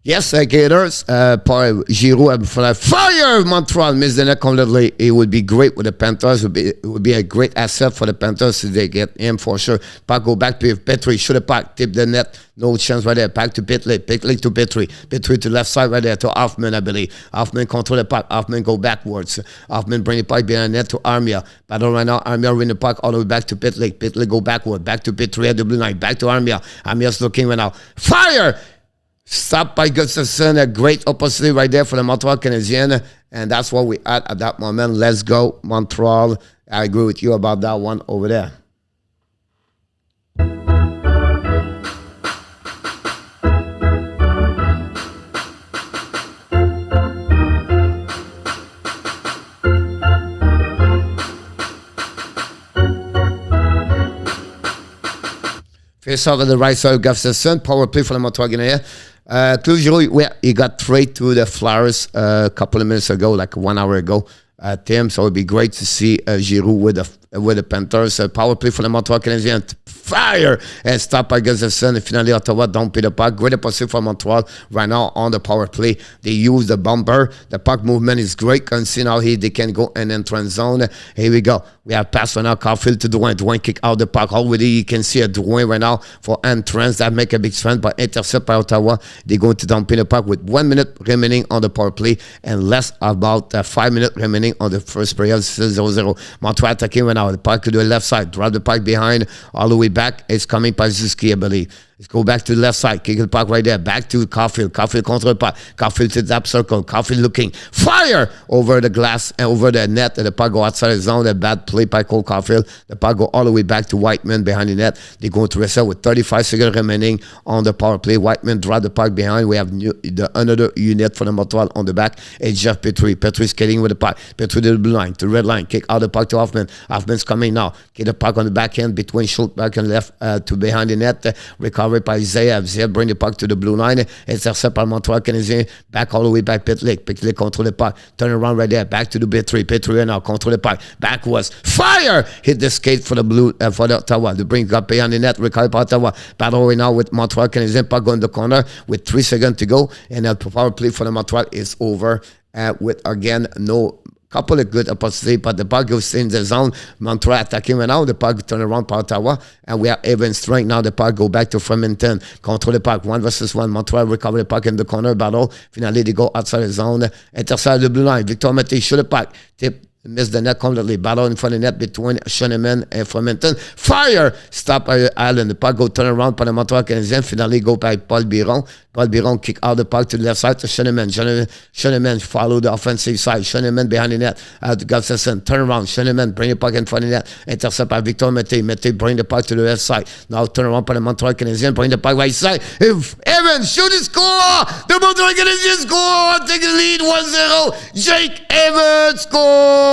Yes, Gators. Paul Giroux for the fire. Montreal missed the net completely. It would be great with the Panthers. It would be a great asset for the Panthers if they get him for sure. Puck go back to Petrie. Shoot a puck. Tip the net. No chance right there. Back to Pitley. Pitley to Petrie. Petrie to left side right there to Hoffman, I believe. Hoffman control the puck. Hoffman go backwards. Hoffman bring the puck behind the net to Armia. Battle right now. Armia win the puck all the way back to Pitley. Pitley go backward. Back to Petrie at the blue line. Back to Armia. Armia's looking right now. Fire! Stopped by Gustafsson, a great opportunity right there for the Montreal Canadiens, and that's what we had at that moment. Let's go, Montreal. I agree with you about that one over there. Face off on the right side of Gustafsson, power play for the Montreal Canadiens. Claude Giroux, he got traded to the Flyers a couple of minutes ago, like 1 hour ago. Tim, so it'd be great to see Giroux with the Panthers. Power play for the Montreal Canadiens. Fire! And stop by Gustafsson. And finally, Ottawa don't pay the puck. Great opportunity for Montreal right now on the power play. They use the bumper. The puck movement is great. Can see now they can go in entrance zone. Here we go. We have pass right now. Caufield to Drouin. Drouin kick out the puck. Already you can see a Drouin right now for entrance. That make a big difference. But intercept by Ottawa. They're going to dump in the puck with 1 minute remaining on the power play and less about 5 minutes remaining on the first period. 0-0. Montreal attacking right now. The puck to the left side. Drop the puck behind. All the way back. It's coming by Suzuki, I believe. Let's go back to the left side. Kick the puck right there. Back to Caufield. Caufield contra the puck. Caufield to the top circle. Caufield looking. Fire! Over the glass and over the net. And the puck go outside the zone. A bad play by Cole Caufield. The puck go all the way back to Whiteman behind the net. They're going to reset with 35 seconds remaining on the power play. Whiteman drop the puck behind. We have another unit for the Montreal on the back. It's Jeff Petrie. Petrie skating with the puck. Petrie to the blue line. To the red line. Kick out the puck to Hoffman. Hoffman's coming now. Get the puck on the back end between Schultz back and left to behind the net. Recovery by Zaya. Zaya bring the puck to the blue line. Intercept by Montreal Canadiens. Back all the way back Pitlick. Pitlick control the puck. Turn around right there. Back to the Petrie. Petrie now control the puck. Backwards. Fire! Hit the skate for the blue for the Ottawa. The bring up behind the net. Recovery by Ottawa. Battle right now with Montreal Canadiens. Puck going in the corner with 3 seconds to go. And the power play for the Montreal is over with again no couple of good opportunities, but the puck goes in the zone. Montreal attacking right now. The puck turn around for Ottawa, and we are even strength now. The puck go back to Fremantle. Control the puck 1 versus 1. Montreal recover the puck in the corner battle. Finally, they go outside the zone. Intercept the blue line. Victor Mété shoot the puck. Tip. Missed the net completely. Battle in front of the net between Schoenemann and Fremantle. Fire! Stop by Allen. The puck go turn around for the Montreal Canadiens. Finally go by Paul Byron. Paul Byron kick out the puck to the left side to Schoenemann. Schoenemann follow the offensive side. Schoenemann behind the net. To Gustafsson. Turn around. Schoenemann bring the puck in front of the net. Intercept by Victor Mété. Mété bring the puck to the left side. Now turn around for the Montreal Canadiens. Bring the puck right side. If Evans shoot and score! The Montreal Canadiens score! Take the lead 1-0. Jake Evans score!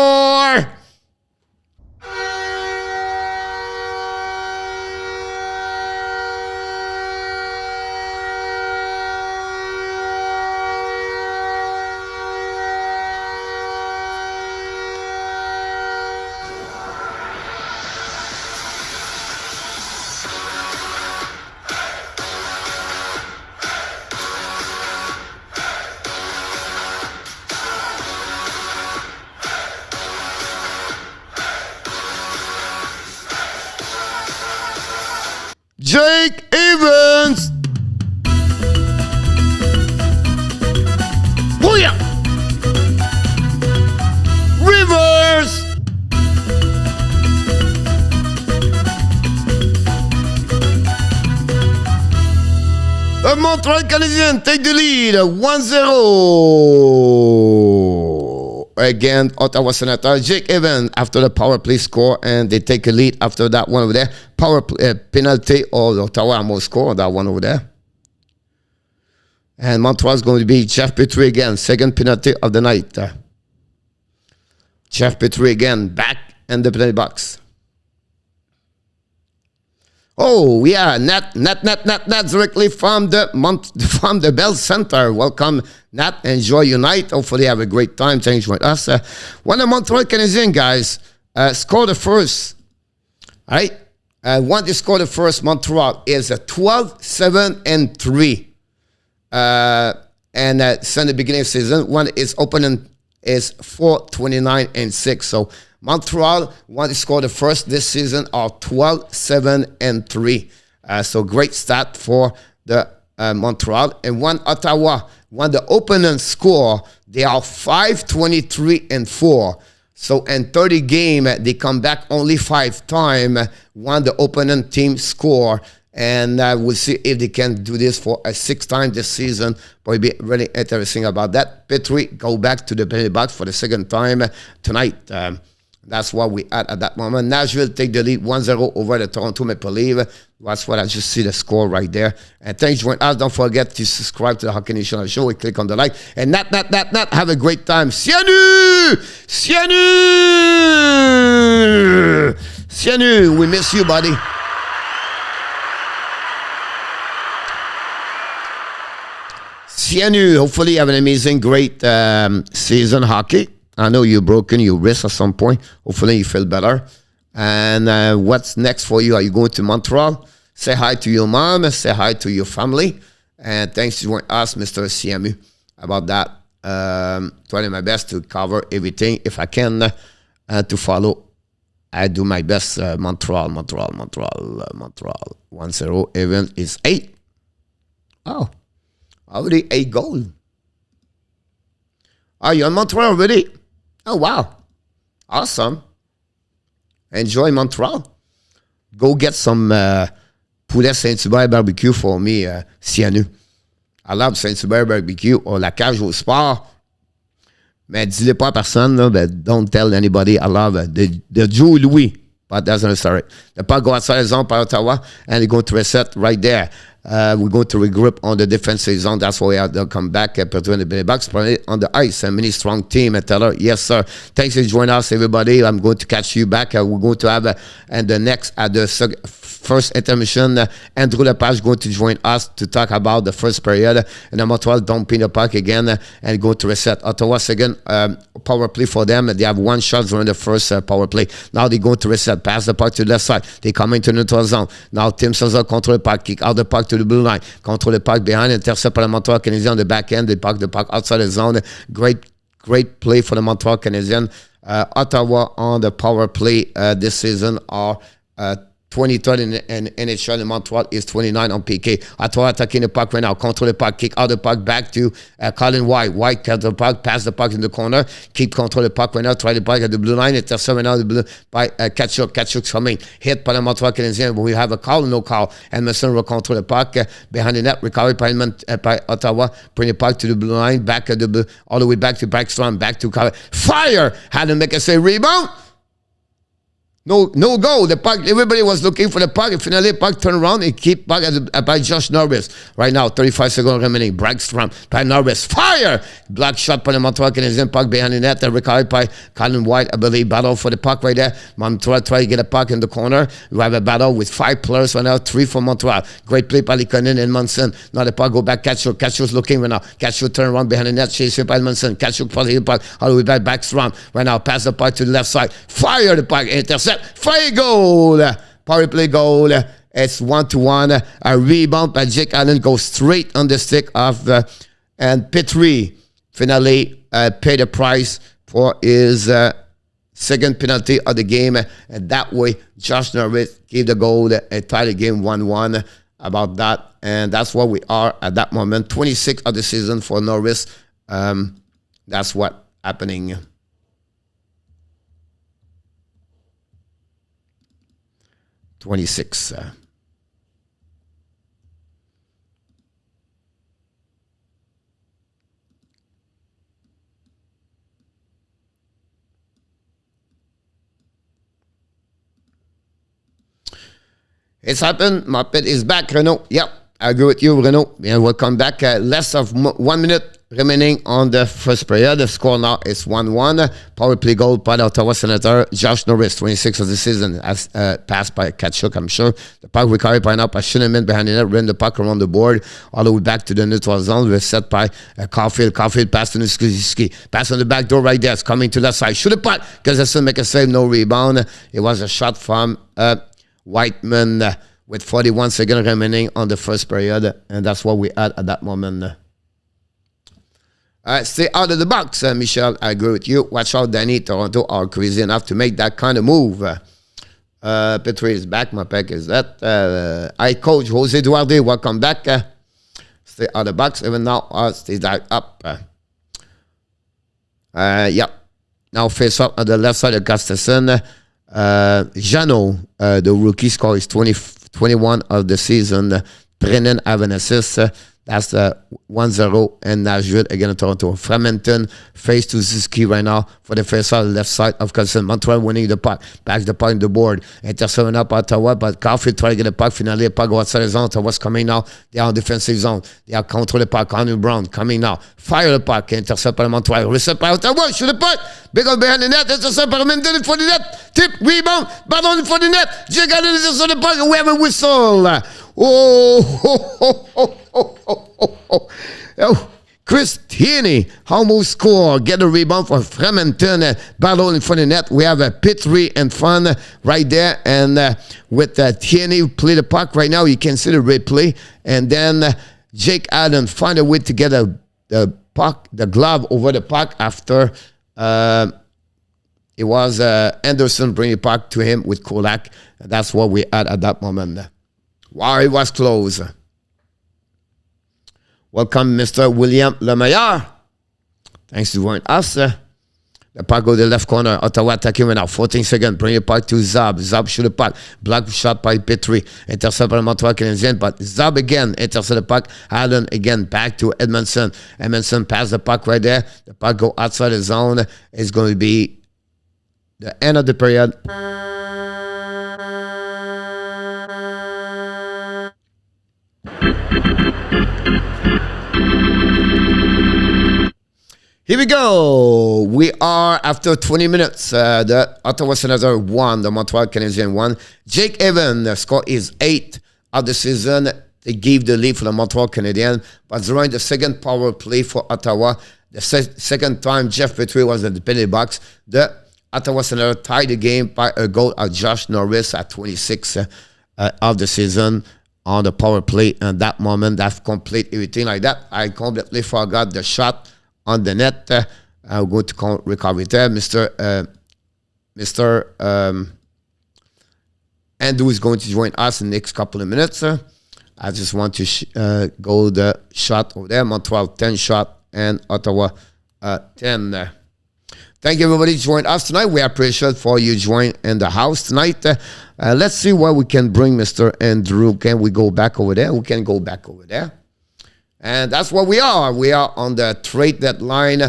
Montreal Canadiens take the lead 1-0 again. Ottawa Senators. Jake Evans after the power play score, and they take a lead after that one over there. Power play, penalty, or Ottawa almost score that one over there. And Montreal is going to be Jeff Petrie again. Second penalty of the night. Jeff Petrie again back in the penalty box. Oh, yeah, Nat, directly from the Bell Center. Welcome, Nat. Enjoy your night. Hopefully have a great time. Thanks for us. When the Montreal Canadiens, guys, score the first, all right? Once they score the first, Montreal is 12-7-3. And since the beginning of the season, one is opening is 4-29-6. So Montreal, once they score the first this season, are 12-7-3. So great start for the Montreal. And when Ottawa, when the opponent score, they are 5-23-4. So in 30 games, they come back only 5 times when the opponent team score. And we'll see if they can do this for a 6th time this season. But it'll be really interesting about that. Petrie go back to the penalty box for the 2nd time tonight. That's what we at that moment. Nashville take the lead 1-0 over the Toronto Maple Leafs. That's what I just see the score right there. And thanks for joining us. Don't forget to subscribe to the Hockey Nation Show. Click on the like. And not. Have a great time. Sianu! We miss you, buddy. Sianu, hopefully you have an amazing, great season hockey. I know you've broken your wrist at some point. Hopefully you feel better. And what's next for you? Are you going to Montreal? Say hi to your mom. Say hi to your family. And thanks to joining us, Mr. Siamu, about that. Trying my best to cover everything. If I can, to follow, I do my best. Montreal. 1-0. Even is 8. Oh. Already 8 goals. Are you in Montreal already? Oh, wow. Awesome. Enjoy Montreal. Go get some poulet Saint-Hubert barbecue for me, Sianu. I love Saint-Hubert barbecue or la cage au sport. Mais dis-le pas à personne, là, but don't tell anybody. I love the Joe Louis. But that's not sorry. The puck go outside the zone by Ottawa, and they go to reset right there. We're going to regroup on the defensive zone. That's why we have to come back. Petrie in the penalty box, on the ice. A mini strong team. And tell her, yes, sir. Thanks for joining us, everybody. I'm going to catch you back. We're going to have and the next at the first intermission. Andrew Lepage going to join us to talk about the first period. And the Montreal dumping the puck again and go to reset. Ottawa second power play for them. They have 1 shot during the first power play. Now they go to reset. Pass the puck to the left side. They come into the neutral zone. Now Tim Selzer control the puck. Kick out the puck to the blue line. Control the puck behind. Intercept by the Montreal Canadiens on the back end. They park the puck outside the zone. Great play for the Montreal Canadiens. Ottawa on the power play this season are 23rd in NHL, and Montreal is 29 on PK. Ottawa attacking the puck right now. Control the puck. Kick out the puck back to Colin White. White cut the puck. Pass the puck in the corner. Keep control the puck right now. Try the puck at the blue line. Intercept right now the blue by Kachuk. Kachuk's coming. Hit by the Montreal Canadiens. We have a call, no call. And Edmondson will control the puck behind the net. Recovery by Ottawa. Bring the puck to the blue line. Back at the blue, all the way back to Backstrom. Back to Colin. Fire! Had to make a say rebound. No goal. The puck, everybody was looking for the puck. And finally, the puck turned around and keep puck by Josh Norris. Right now, 35 seconds remaining. Bragstrom by Norris. Fire! Black shot by the Montreal Canadiens. Puck behind the net. Recovered by Colin White. I believe battle for the puck right there. Montreal try to get a puck in the corner. We have a battle with 5 players right now. 3 for Montreal. Great play by Likonen and Munson. Now the puck go back. Kachuk. Kachuk's looking right now. Kachuk turn around behind the net. Chased by Munson. Kachuk probably hit the puck all the way back. Backstrom right now. Pass the puck to the left side. Fire the puck. Intercept. Fire goal. Power play goal. It's 1-1. A rebound by Jake Allen goes straight on the stick of and Petrie finally paid the price for his second penalty of the game. And that way, Josh Norris gave the goal and tied the game 1-1 about that. And that's where we are at that moment. 26 of the season for Norris. That's what happening. 26. It's happened. Muppet is back, Renaud. Yep, I agree with you, Renaud. And we'll come back. Less of 1 minute remaining on the first period. The score now is 1-1. Power play goal by the Ottawa Senators. Josh Norris, 26 of the season, has passed by Kachuk, I'm sure. The puck recovered by now by Shinneman behind the net, ran the puck around the board, all the way back to the neutral zone. We're set by Caufield. Caufield pass to Niski. Pass on the back door right there. It's coming to that side. Shoot the puck because that's still make a save, no rebound. It was a shot from Whiteman with 41 seconds remaining on the first period, and that's what we had at that moment. Stay out of the box, Michel. I agree with you. Watch out, Danny. Toronto are crazy enough to make that kind of move. Petrie is back. My pack is that. I coach Jose Duarte. Welcome back. Stay out of the box. Even now, stay up. Yeah. Now face up on the left side of Gustafson. Jano, the rookie, score is 21 of the season. Brennan have an assist. That's 1-0 in Nashville against Toronto. Framinton face to Ziski right now for the face on the left side of Carson. Montreal winning the puck. Backs the puck in the board. Intercepting up Ottawa, but Caufield trying to get the puck. Finally, the puck go outside the zone. Ottawa's coming now. They are on defensive zone. They are control the puck. Andrew Brown coming now. Fire the puck. Intercept by Montreal. Reset by Ottawa. Shoot the puck. Big on behind the net. Intercept by Framinton for the net. Tip. Rebound. Ballon for the net. Jake Allen is on the puck. We have a whistle. Chris Tierney almost score. Get a rebound for Framinton. Battle in front of the net. We have a Petrie in front right there. And with Tierney play the puck right now, you can see the replay. And then Jake Allen find a way to get the puck, the glove over the puck after it was Anderson bring the puck to him with Kolak. That's what we had at that moment. Wow, it was close. Welcome, Mr. William Lemaire. Thanks for joining us. The puck go to the left corner. Ottawa attacking right now. 14 seconds. Bring the puck to Zab. Zab shoot the puck. Block shot by Petrie. Intercept by the Montreal Canadiens. But Zab again intercept the puck. Allen again back to Edmondson. Edmondson pass the puck right there. The puck go outside the zone. It's going to be the end of the period. Here we go. We are after 20 minutes. The Ottawa Senators won. The Montreal Canadiens won. Jake Evans, the score is 8 of the season. They gave the lead for the Montreal Canadiens. But during the second power play for Ottawa, the second time Jeff Petrie was in the penalty box, the Ottawa Senators tied the game by a goal of Josh Norris at 26 of the season on the power play. And that moment, that complete everything like that. I completely forgot the shot on the net. I'll go to recover it there. Mr. Andrew is going to join us in the next couple of minutes. I just want to go the shot over there. Montreal 10 shot and Ottawa 10. Thank you, everybody, to join us tonight. We appreciate for you join in the house tonight. Let's see what we can bring, Mr. Andrew. Can we go back over there? We can go back over there. And that's what we are. We are on the trade deadline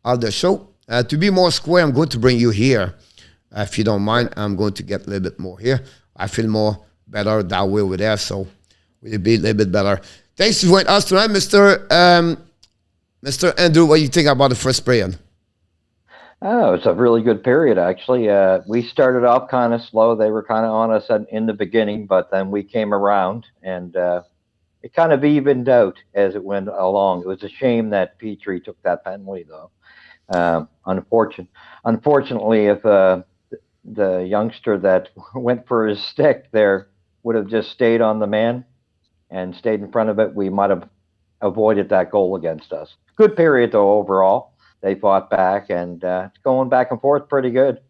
of the show. To be more square, I'm going to bring you here. If you don't mind, I'm going to get a little bit more here. I feel more better that way over there, so we'll be a little bit better. Thanks for joining us tonight, Mr. Andrew. What do you think about the first period? Oh, it's a really good period, actually. We started off kind of slow. They were kind of on us in the beginning, but then we came around, and it kind of evened out as it went along. It was a shame that Petrie took that penalty, though. Unfortunately, if the youngster that went for his stick there would have just stayed on the man and stayed in front of it, we might have avoided that goal against us. Good period, though, overall. They fought back, and it's going back and forth pretty good.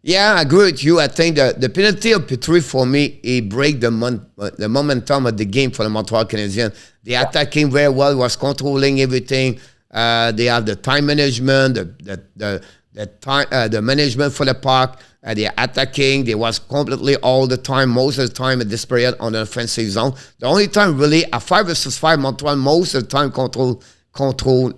Yeah, I agree with you. I think the penalty of Petrie, for me, it break the momentum of the game for the Montreal Canadiens. They attacking very well, was controlling everything. They have the time management, the management for the puck. They are attacking. They was completely all the time, most of the time at this period on the offensive zone. The only time really, a 5 versus 5, Montreal most of the time control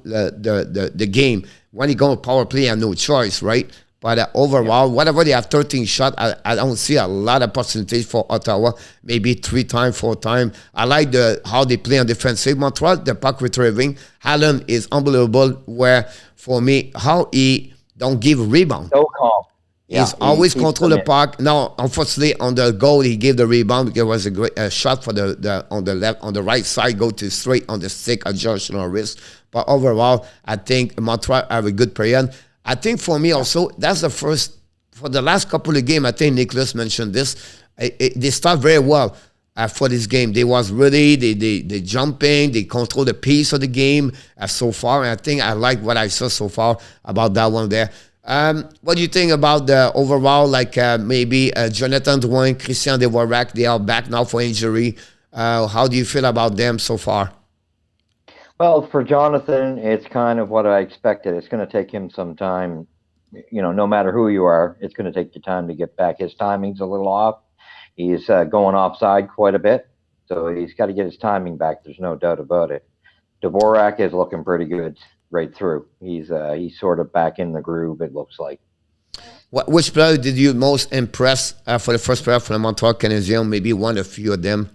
the game. When you go to power play, you have no choice, right? But overall, whatever they have 13 shots, I don't see a lot of percentage for Ottawa. Maybe 3 times, 4 times. I like how they play on defensive. Montreal, the puck retrieving. Allen is unbelievable. Where for me, how he don't give rebound. So calm. He's always control the puck. Now, unfortunately, on the goal, he gave the rebound because it was a great shot for on the right side, go to straight on the stick, adjust on wrist. But overall, I think Montreal have a good period. I think for me also, that's the first, for the last couple of games, I think Nicholas mentioned this, they start very well for this game. They was really, they jumping, they control the pace of the game so far. And I think I like what I saw so far about that one there. What do you think about the overall, like maybe Jonathan Drouin, Christian Dvorak, they are back now for injury. How do you feel about them so far? Well, for Jonathan, it's kind of what I expected. It's going to take him some time. No matter who you are, it's going to take you time to get back. His timing's a little off. He's going offside quite a bit, so he's got to get his timing back. There's no doubt about it. Dvorak is looking pretty good right through. He's sort of back in the groove, it looks like. Which player did you most impress for the first player for the Montreal Canadiens? Maybe one, a few of them.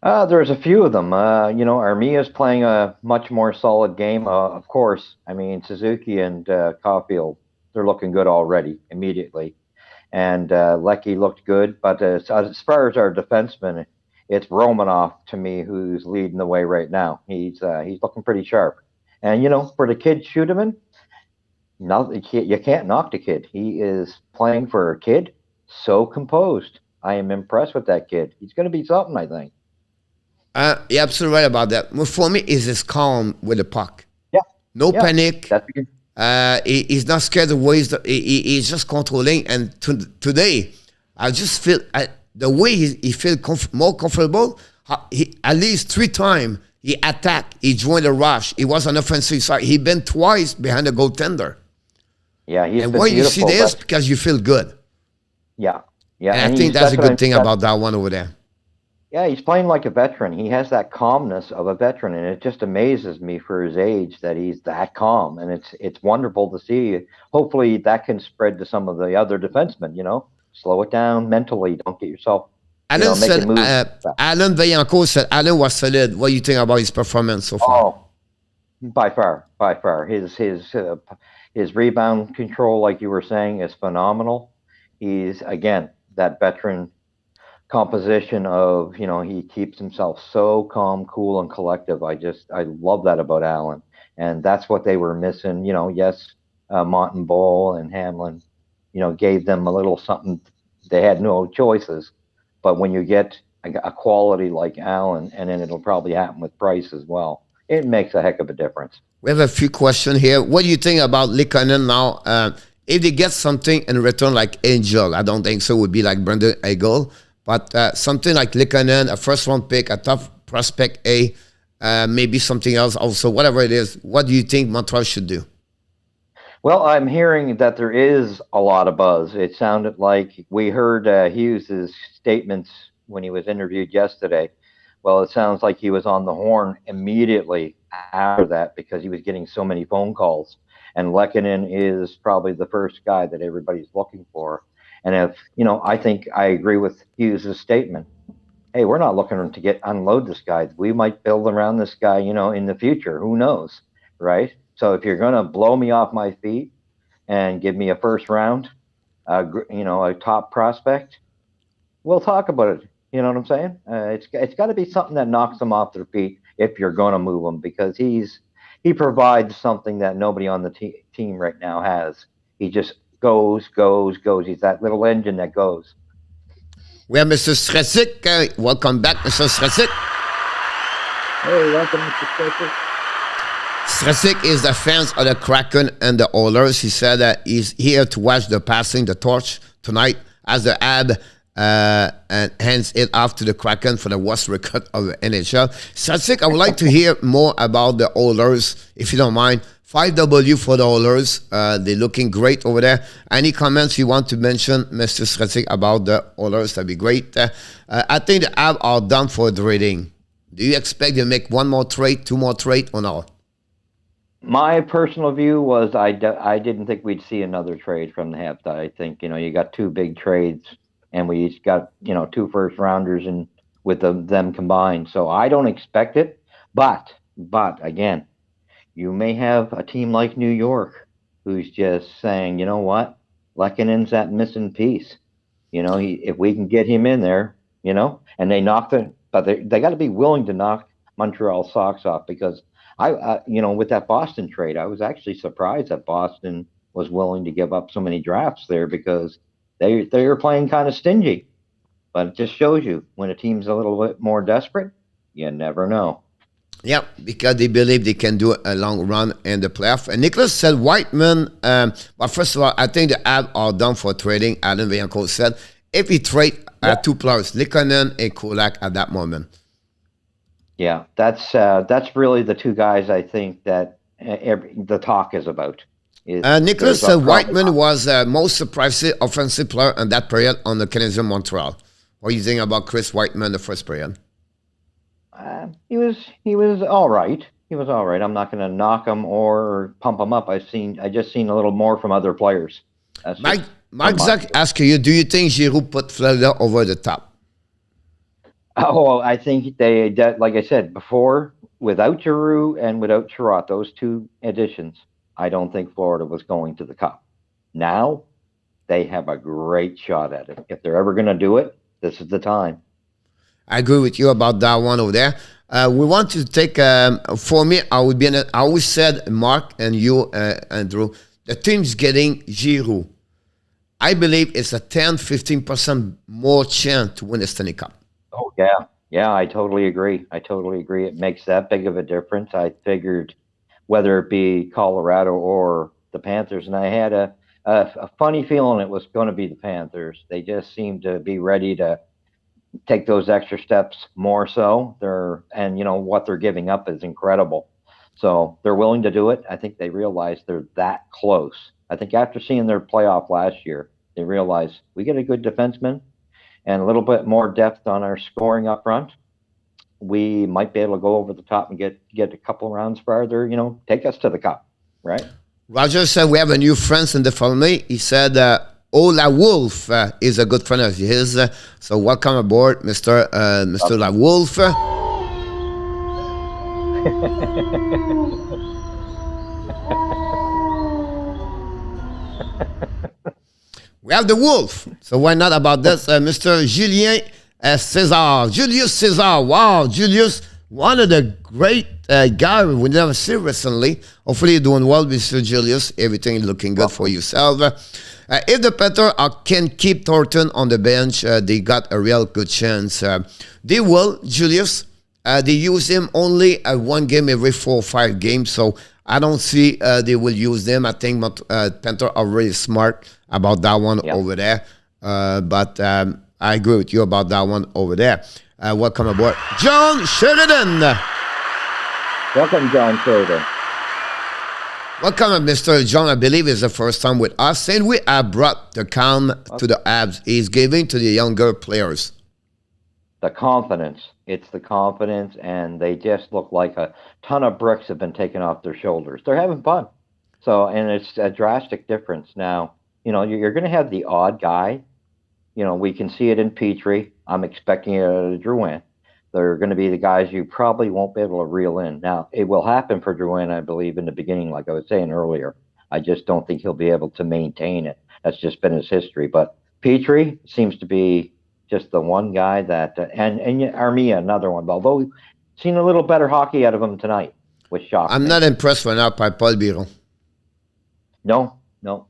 There's a few of them. Armia's playing a much more solid game. Of course, I mean, Suzuki and Caufield, they're looking good already, immediately. And Lecky looked good. But as far as our defenseman, it's Romanoff, to me, who's leading the way right now. He's looking pretty sharp. And, for the kid Schudeman, you can't knock the kid. He is playing for a kid, so composed. I am impressed with that kid. He's going to be something, I think. You're absolutely right about that. For me, is his calm with the puck. Yeah. No panic. That's good. He's not scared of ways. He's just controlling. And today, I just feel the way he feels more comfortable. At least 3 times he attacked. He joined the rush. He was on offensive side. He been twice behind the goaltender. Yeah, and why you see this, because you feel good. Yeah. And I think that's a good thing about that one over there. Yeah, he's playing like a veteran. He has that calmness of a veteran, and it just amazes me for his age that he's that calm. And it's wonderful to see. Hopefully, that can spread to some of the other defensemen. Slow it down mentally. Don't get yourself. Alan said. Alan Vaillancourt said Alan was solid. What do you think about his performance so far? Oh, by far. His rebound control, like you were saying, is phenomenal. He's again that veteran composition of, he keeps himself so calm, cool, and collective. I love that about Allen. And that's what they were missing. Yes, Montembeault and Hamlin, gave them a little something. They had no choices. But when you get a quality like Allen, and then it'll probably happen with Price as well, it makes a heck of a difference. We have a few questions here. What do you think about Lehkonen now? If they get something in return like Angel, I don't think so, it would be like Brendan Eagle. But something like Lehkonen, a first-round pick, a tough prospect maybe something else also, whatever it is, what do you think Montreal should do? Well, I'm hearing that there is a lot of buzz. It sounded like we heard Hughes' statements when he was interviewed yesterday. Well, it sounds like he was on the horn immediately after that because he was getting so many phone calls. And Lehkonen is probably the first guy that everybody's looking for. And if, I think I agree with Hughes' statement. Hey, we're not looking to unload this guy. We might build around this guy, in the future. Who knows, right? So if you're going to blow me off my feet and give me a first round, a top prospect, we'll talk about it. You know what I'm saying? It's got to be something that knocks them off their feet if you're going to move him, because he provides something that nobody on the team right now has. He just goes. He's that little engine that goes. We have Mr. Stresik. Welcome back, Mr. Stresik. Hey, welcome, Mr. Stresik. Stresik is the fans of the Kraken and the Oilers. He said that he's here to watch the passing the torch tonight as the Ab and hands it off to the Kraken for the worst record of the NHL. Stresik, I would like to hear more about the Oilers, if you don't mind. 5W for the Oilers. They're looking great over there. Any comments you want to mention, Mr. Stresik, about the Oilers? That'd be great. I think the Ab are done for trading. Do you expect to make one more trade, 2 more trade, or not? My personal view was I didn't think we'd see another trade from the Habs. I think, you got two big trades, and we each got, two first rounders and with them combined. So I don't expect it. But again, you may have a team like New York who's just saying, you know what, Lekkonen's that missing piece. If we can get him in there, and they knock but they got to be willing to knock Montreal socks off because with that Boston trade, I was actually surprised that Boston was willing to give up so many drafts there because they were playing kind of stingy. But it just shows you when a team's a little bit more desperate, you never know. Yeah, because they believe they can do a long run in the playoff. And Nicholas said Whiteman, but first of all, I think the ad are done for trading. Alan Vianco said if he trade two players, Lekkonen and Kulak at that moment. Yeah, that's really the two guys I think that the talk is about. Nicholas said Whiteman was most surprising offensive player in that period on the Canadiens Montreal. What do you think about Chris Whiteman the first period? He was all right. He was all right. I'm not going to knock him or pump him up. I just seen a little more from other players. Mike Zach asking you, do you think Giroux put Florida over the top? Oh, I think they, like I said before, without Giroux and without Chirot, those two additions, I don't think Florida was going to the Cup. Now, they have a great shot at it. If they're ever going to do it, this is the time. I agree with you about that one over there. We want to take, for me, I always said, Mark and you, Andrew, the team's getting Giroux. I believe it's a 10-15% more chance to win the Stanley Cup. Oh, yeah. Yeah, I totally agree. It makes that big of a difference. I figured whether it be Colorado or the Panthers, and I had a funny feeling it was going to be the Panthers. They just seemed to be ready to take those extra steps more so. What they're giving up is incredible. So they're willing to do it. I think they realize they're that close. I think after seeing their playoff last year, they realize we get a good defenseman and a little bit more depth on our scoring up front. We might be able to go over the top and get a couple rounds farther, take us to the Cup, right? Roger said we have a new friend in the family. He said La Wolf is a good friend of his. So welcome aboard, Mr. La Wolf. We have the Wolf. So why not about this? Mr. Julien César. Julius César. Wow, Julius, one of the great guys we never see recently. Hopefully you're doing well, Mr. Julius. Everything looking good for yourself. If the Panthers can keep Thornton on the bench, they got a real good chance. They will, Julius. They use him only one game every 4 or 5 games, so I don't see they will use them. I think Panthers are really smart about that one over there. But I agree with you about that one over there. Welcome aboard, John Sheridan. Welcome, John Sheridan. Welcome, Mr. John. I believe it's the first time with us, and we have brought the calm to the Habs. He's giving to the younger players. The confidence. It's the confidence, and they just look like a ton of bricks have been taken off their shoulders. They're having fun. So, and it's a drastic difference. Now, you're going to have the odd guy. We can see it in Petrie. I'm expecting it out of Drouin. They're going to be the guys you probably won't be able to reel in. Now, it will happen for Drouin, I believe, in the beginning, like I was saying earlier. I just don't think he'll be able to maintain it. That's just been his history. But Petrie seems to be just the one guy that, and Armia, another one. Although we've seen a little better hockey out of him tonight, which shocked me. I'm not impressed right now by Paul Byron. No,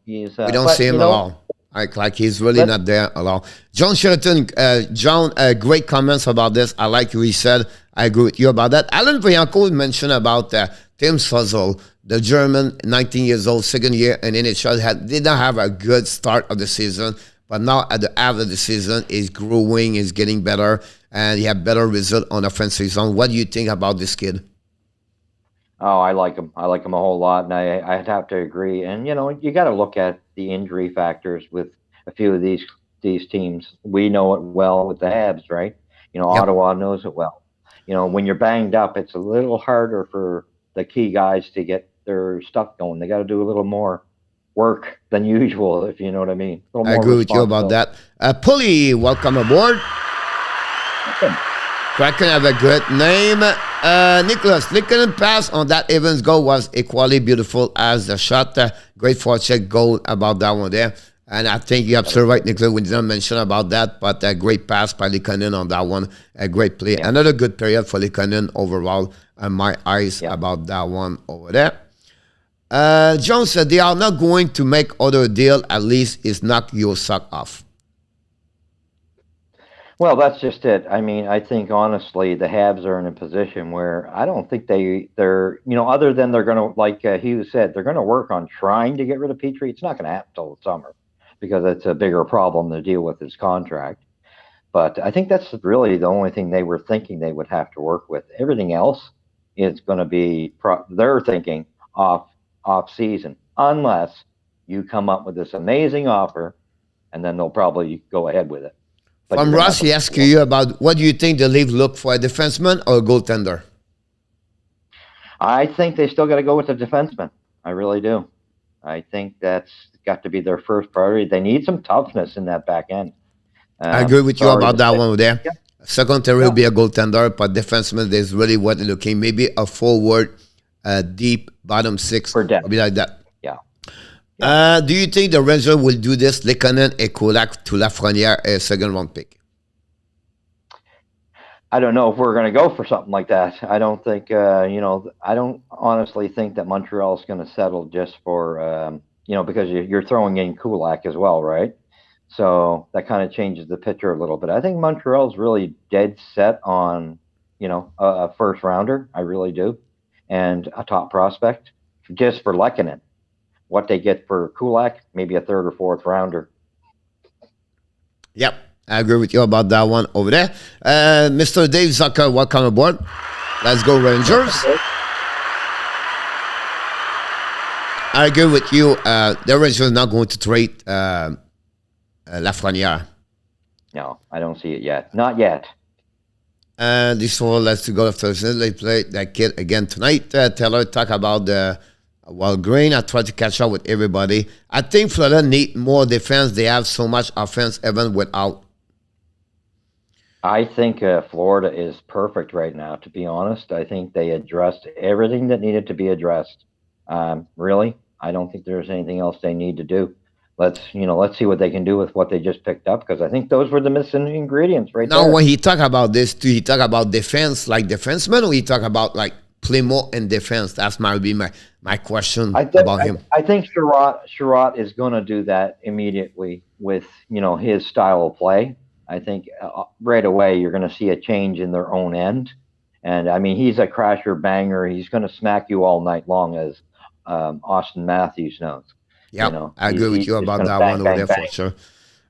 he's. We don't see him at all. Like he's really not there at all. John Sheraton, John, great comments about this. I like what he said. I agree with you about that. Alan Vianco mentioned about Tim Suzzle, the German, 19 years old, second year in NHL, did not have a good start of the season, but now at the end of the season, is growing, is getting better, and he had better result on offensive zone. What do you think about this kid? Oh, I like him. I like him a whole lot, and I'd have to agree. And you got to look at the injury factors with a few of these teams. We know it well with the Habs, right? Ottawa knows it well. When you're banged up, it's a little harder for the key guys to get their stuff going. They got to do a little more work than usual, if you know what I mean. I agree with you about that. Pulley, welcome aboard. Welcome. Kraken have a good name. Nicholas, Lincoln pass on that Evans goal was equally beautiful as the shot. Great forecheck goal about that one there. And I think you're absolutely right, Nicholas. We didn't mention about that, but a great pass by Likonen on that one. A great play. Yeah. Another good period for Likonen overall. My eyes about that one over there. John said they are not going to make other deal. At least it's knock your sock off. Well, that's just it. I mean, I think honestly, the Habs are in a position where I don't think they're other than they're going to, like Hughes said, they're going to work on trying to get rid of Petrie. It's not going to happen till the summer because it's a bigger problem to deal with his contract. But I think that's really the only thing they were thinking they would have to work with. Everything else is going to be they're thinking off season, unless you come up with this amazing offer, and then they'll probably go ahead with it. But From Ross, he asked you about what do you think the Leafs look for, a defenseman or a goaltender? I think they still got to go with the defenseman. I really do. I think that's got to be their first priority. They need some toughness in that back end. I agree with you about that one there. Yeah. Secondary will be a goaltender, but defenseman is really what they're looking. Maybe a forward, deep bottom six, or be like that. Yeah. Do you think the Rangers will do this? Likonen and Kulak to Lafrenière, a second-round pick. I don't know if we're going to go for something like that. I don't think, I don't honestly think that Montreal is going to settle just for, because you're throwing in Kulak as well, right? So that kind of changes the picture a little bit. I think Montreal's really dead set on, a first rounder. I really do, and a top prospect just for Lehkonen. What they get for Kulak, maybe a third or fourth rounder. Yep, I agree with you about that one over there. Mr. Dave Zucker, welcome aboard. Let's go Rangers. I agree with you. The Rangers are not going to trade Lafrenière. No, I don't see it yet. Not yet. This one, let's go to Thursday. They play that kid again tonight. Taylor talk about the Green. I try to catch up with everybody. I think Florida need more defense. They have so much offense even without. I think Florida is perfect right now, to be honest. I think they addressed everything that needed to be addressed. Really, I don't think there's anything else they need to do. Let's see what they can do with what they just picked up, because I think those were the missing ingredients right there. Now, when he talk about this, do he talk about defense like defenseman, or he talk about like play more in defense? That's my question about him. I think Sherratt is going to do that immediately with his style of play. I think right away you're going to see a change in their own end, and I mean he's a crasher banger. He's going to smack you all night long, as Austin Matthews knows. Yeah, I agree with you about that one over there for sure.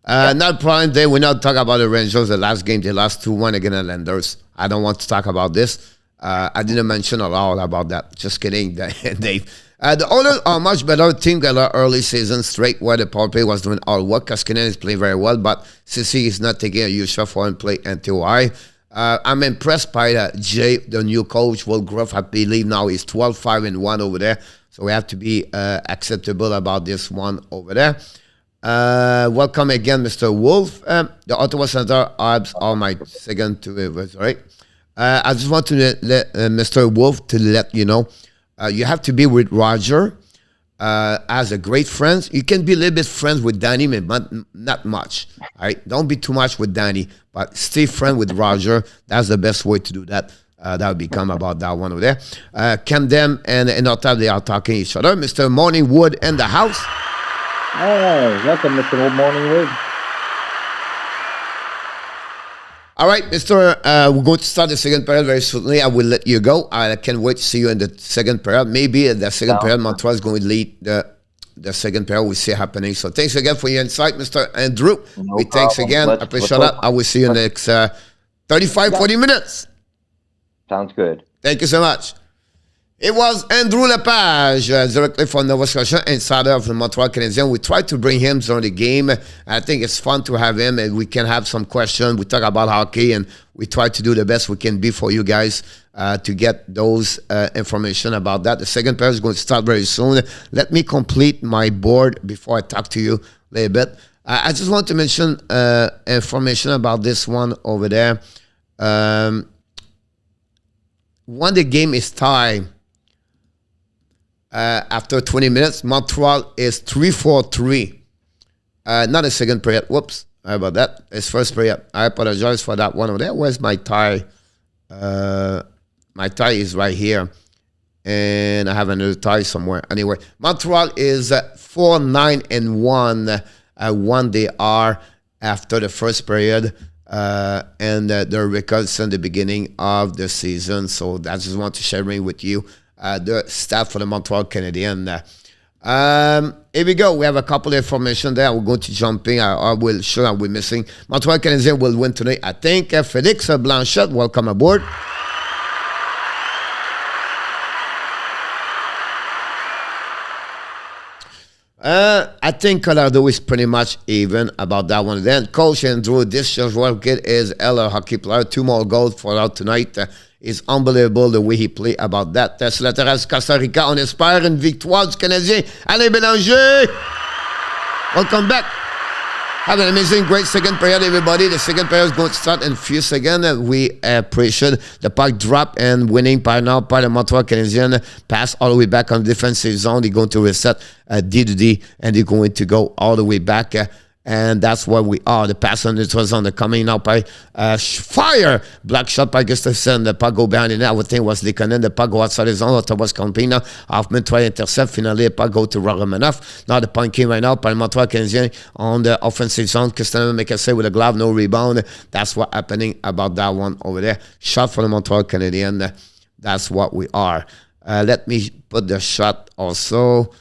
Not Prime Day. We're not talking about the Rangers. The last game, they lost 2-1 against the Landers. I don't want to talk about this. I didn't mention a lot about that. Just kidding, Dave. The Oilers are much better team got an early season straight where the power play was doing all work. Koskinen is playing very well, but Sissi is not taking a huge shot for him play until I'm impressed by Jay, the new coach, Will Gruff. I believe now he's 12-5-1 over there. So we have to be acceptable about this one over there. Welcome again, Mr. Wolf. The Ottawa Senators are my second to right? I just want to let Mr. Wolf to let you know, you have to be with Roger as a great friend. You can be a little bit friends with Danny, but not much. All right, don't be too much with Danny, but stay friend with Roger. That's the best way to do that. That would become about that one over there. Camden and Ottawa, they are talking each other. Mr. Morningwood in the house. Hey, welcome, Mr. Morningwood. All right, Mr. We're going to start the second period very shortly. I will let you go. I can't wait to see you in the second period. Maybe in the second period, Montreal is going to lead the second period. We see it happening. So thanks again for your insight, Mr. Andrew. Thanks again. I appreciate that. I will see you in the next 35, 40 minutes. Sounds good. Thank you so much. It was Andrew Lepage, directly from Nova Scotia, insider of the Montreal Canadiens. We tried to bring him during the game. I think it's fun to have him, and we can have some questions. We talk about hockey, and we try to do the best we can be for you guys to get those information about that. The second pair is going to start very soon. Let me complete my board before I talk to you a little bit. I just want to mention information about this one over there. When the game is tied, after 20 minutes, Montreal is 3-4-3. Not a second period. Whoops. How about that? It's first period. I apologize for that one over there. Where's my tie? My tie is right here. And I have another tie somewhere. Anyway, Montreal is 4-9-1 when they are after the first period. And their records in the beginning of the season. So I just want to share with you the stat for the Montreal Canadiens. Here we go. We have a couple of information there. We're going to jump in. I will show I'll be missing. Montreal Canadiens will win tonight. I think Felix Blanchette, welcome aboard. I think Colorado is pretty much even about that one. Then Coach Andrew, this just what kid is a hockey player. 2 more goals for out tonight. It's unbelievable the way he played about that. Sur la terrasse Costa Rica, on espère une victoire du Canadien. Alain Bélanger! Welcome back. Have an amazing, great second period, everybody. The second period is going to start in a few seconds. We appreciate the puck drop and winning by now by the Montreal Canadiens. Pass all the way back on the defensive zone. They're going to reset D to D, and they're going to go all the way back. And that's where we are. The pass on the zone, they're coming out by fire. Black shot by Gustafsson. The puck go behind the net. I would think was Lekonen. The puck go outside the zone. Ottawa's Campina. Hoffman try to intercept. Finally, the puck go to Romanov. Now the puck came right now by Montreal Canadiens on the offensive zone. Christian make a save with a glove, no rebound. That's what happening about that one over there. Shot for the Montreal Canadiens. That's what we are. Let me put the shot also.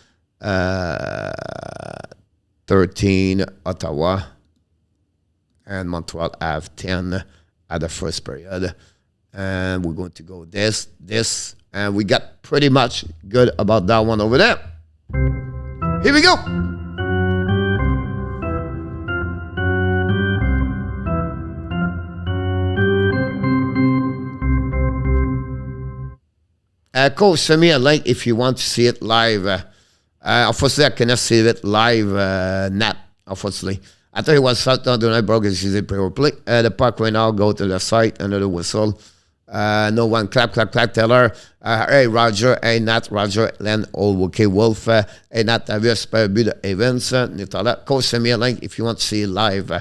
13 Ottawa, and Montreal have 10 at the first period. And we're going to go this, and we got pretty much good about that one over there. Here we go. Coach, send me a link if you want to see it live. Unfortunately, I cannot see it live, unfortunately. I thought it was Saturday night, broke his play. The puck right now, go to the side, another whistle. No one, clap, Taylor. Hey, Roger, hey, Nat, Roger, Len, okay, Wolf, hey, Nat, Avius, Buda, Evans, Nitala. Coach, send me a link if you want to see it live.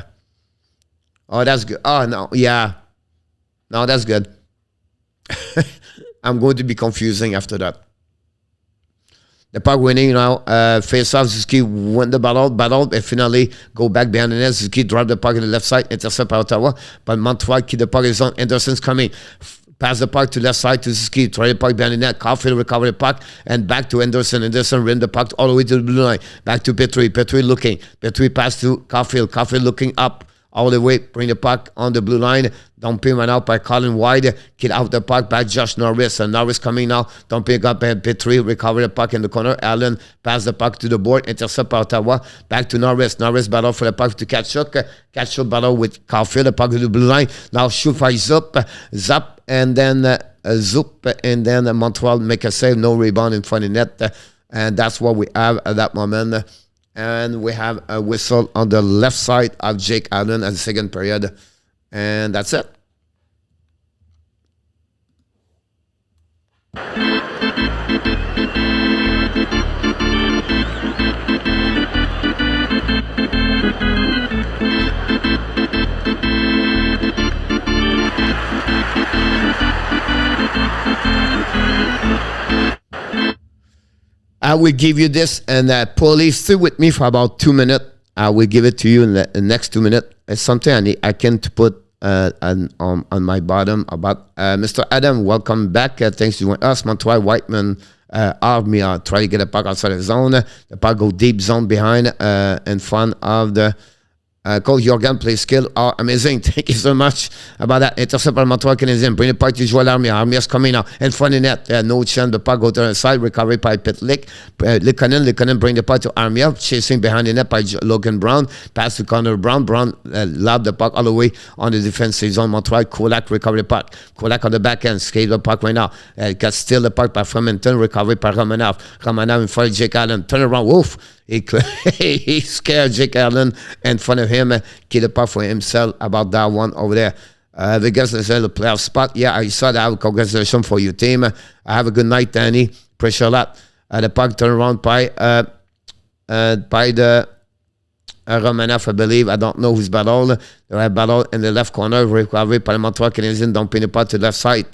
Oh, that's good. Oh, no, yeah. No, that's good. I'm going to be confusing after that. The puck winning now, face off, Suzuki win the battle, and finally go back behind the net. Suzuki drop the puck on the left side, intercept by Ottawa, but Montreal keep the puck is on. Anderson's coming. Pass the puck to left side to Suzuki, try the puck behind the net. Caufield recover the puck, and back to Anderson. Anderson ran the puck all the way to the blue line. Back to Petrie. Petrie looking. Petrie pass to Caufield. Caufield looking up all the way, bring the puck on the blue line. Dumping right out by Colin Wide. Get out the puck by Josh Norris. And Norris coming now. Dumping up by Petrie. Recover the puck in the corner. Allen pass the puck to the board. Intercept by Ottawa. Back to Norris. Norris battle for the puck to Tkachuk. Tkachuk battle with Caufield. The puck to the blue line. Now shoot by Zup. Zap. And then Zup. And then Montreal make a save. No rebound in front of the net. And that's what we have at that moment. And we have a whistle on the left side of Jake Allen at the second period. And that's it. I will give you this, and please stay with me for about 2 minutes. I will give it to you in the next 2 minutes. It's something I can put on my bottom about Mr. Adam. Welcome back. Thanks to us. Montreal Whiteman Army try to get a puck outside the zone. The puck go deep zone behind in front of the Coach Jorgen, play skill are amazing. Thank you so much about that. Intercept par Montreal Canadiens. Bring the puck to jouer à l'armée. Armier's coming out. In front of net. No chance. The puck go to the side. Recovery by Pitlick. Likonen bring the puck to Armia. Chasing behind the net by Logan Brown. Pass to Connor Brown. Brown lob the puck all the way on the defensive zone. Montreal. Kulak recover the puck. Kulak on the back end. Skate the puck right now. Got steal the puck by Frementon. Recovery by Romanov. Romanov in front of Jake Allen. Turn around. Woof. He scared Jake Allen in front of him. Get up for himself about that one over there. Vegas is in the playoff spot. Yeah, I saw that. Congratulations for your team. Have a good night, Danny. Appreciate a lot. The puck turn around by the Romanov, I believe. I don't know who's battle. They have battle in the left corner. Recovery by the Montreal Canadiens. Dumping the puck to the left side.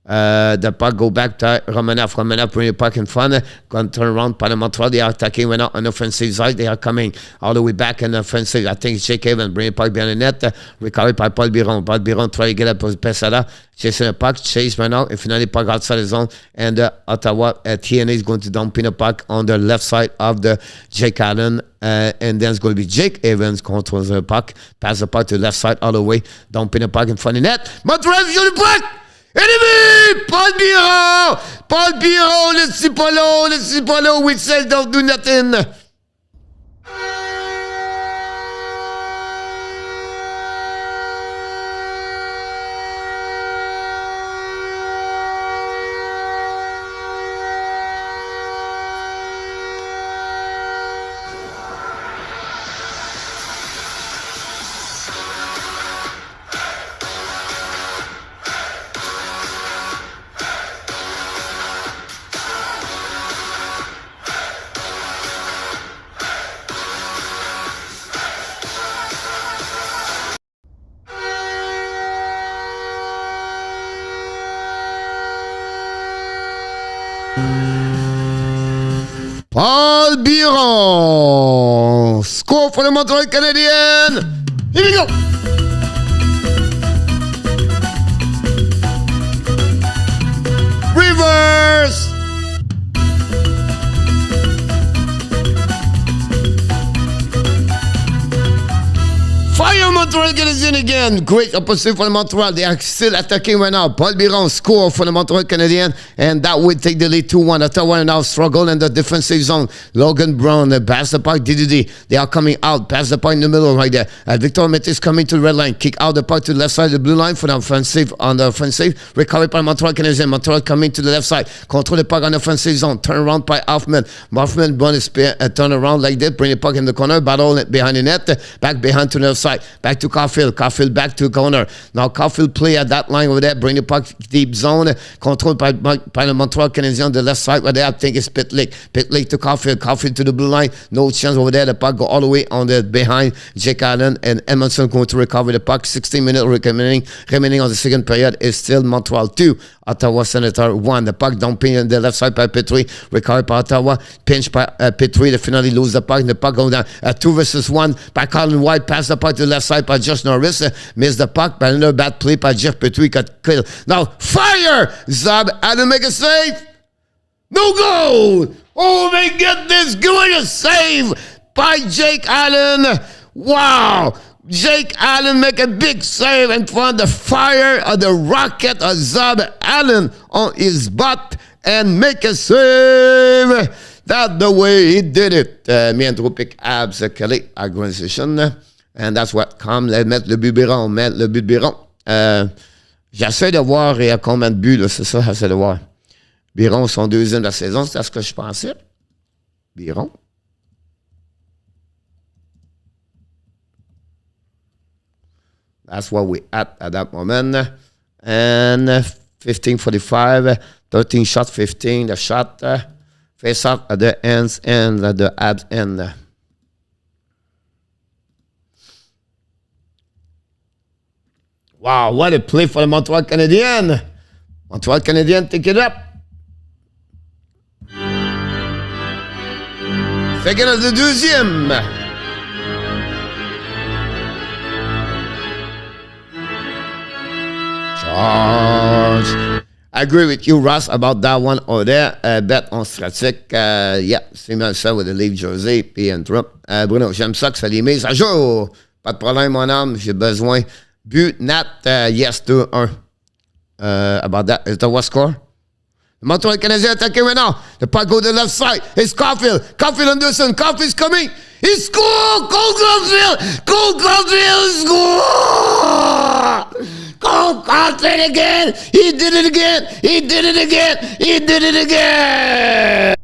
The puck go back to Romanov. Romanov bring the puck in front. Going to turn around by the Montreal. They are attacking right now on the offensive side. They are coming all the way back in the offensive. I think it's Jake Evans. Bring the puck behind the net. Recovered by Paul Byron. Paul Byron try to get up for Pesada. Chasing the puck. Chase right now. And finally puck outside the zone. And Ottawa TNA is going to dump in the puck on the left side of the Jake Allen. And then it's going to be Jake Evans controls the puck. Pass the puck to the left side all the way. Dumping the puck in front of the net. Montreal joue le puck! Enemy! Paul Byron! Paul Byron, let's see Polo, we say don't do nothing. Paul Byron! Score for the Montreal Canadiens! Here we go! Reverse! Fire Montreal Canadiens again. Great opportunity for the Montreal. They are still attacking right now. Paul Byron score for the Montreal Canadiens, and that would take the lead 2-1. Ottawa now struggle in the defensive zone. Logan Brown pass the puck. DDD. They are coming out. Pass the puck in the middle right there. Victor Métis coming to the red line. Kick out the puck to the left side of the blue line for the offensive. On the offensive, recovered by Montreal Canadiens. Montreal coming to the left side. Control the puck on the offensive zone. Turn around by Hoffman. Hoffman turn around like that. Bring the puck in the corner. Battle behind the net. Back behind to the left side. Back to Caufield. Caufield back to corner. Now Caufield play at that line over there. Bring the puck deep zone. Controlled by the Montreal Canadiens on the left side where they I think it's Pitlick. Pitlick to Caufield. Caufield to the blue line. No chance over there. The puck go all the way on the behind Jake Allen and Edmondson going to recover the puck. 16 minutes remaining on the second period is still Montreal 2. Ottawa Senators 1. The puck dumping on the left side by Petrie. Recovered by Ottawa. Pinch by Petrie. They finally lose the puck. The puck goes down. 2 versus 1 by Colin White. Pass the puck to the left side by Josh Norris. Missed the puck. But another bad play by Jeff Petrie. Got killed. Now fire! Zab Allen make a save. No goal! Oh my goodness! Going a save by Jake Allen. Wow! Jake Allen make a big save in front of the fire of the rocket of Zab Allen on his butt and make a save. That's the way he did it. Mianthropic abs Kelly organization. And that's what comes. Mettre le but Biron. Mettre le but Biron. J'essaie de voir à combien de buts, là, c'est ça, j'essaie de voir. Biron, son deuxième de la saison, c'est à ce que je pensais. Biron. That's what we at that moment. And 15:45, 13 shot, 15. The shot face off at the ends and the abs end. Wow, what a play for the Montreal Canadiens. Montreal Canadiens, take it up. Second of the deuxième. Charge. agree with you, Ross, about that one over there. Bet on stratégique. Yeah, c'est bien ça with the Leaf jersey. Puis un drop. Bruno, j'aime ça que ça les mise à jour. Pas de problème, mon homme. J'ai besoin. But, Nat, yes, 2-1. About that. Is that what score? The Montreal Canadiens attacking right now. The puck go to the left side. It's Caufield. Caufield Anderson. Caufield's coming. He scored! Cole Caufield! Cole Caufield score! Cole Caufield again! He did it again! He did it again! He did it again!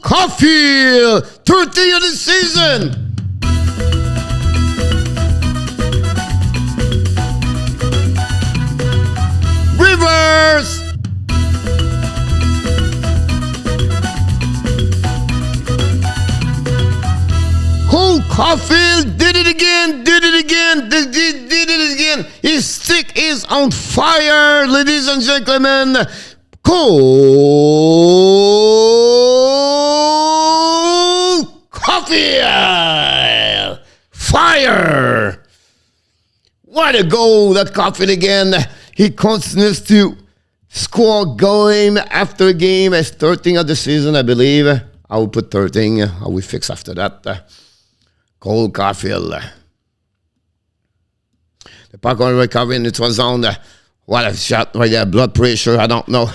Caufield, 13th of the season. Reverse. Cole Caufield did it again, did it again, did it again. His stick is on fire, ladies and gentlemen. Cole Caufield! Fire! What a goal that Caufield again. He continues to score game after game. It's 13th of the season, I believe. I will put 13. I will fix after that. Cole Caufield. The puck on recovery in the neutral zone. What a shot right there. Blood pressure, I don't know.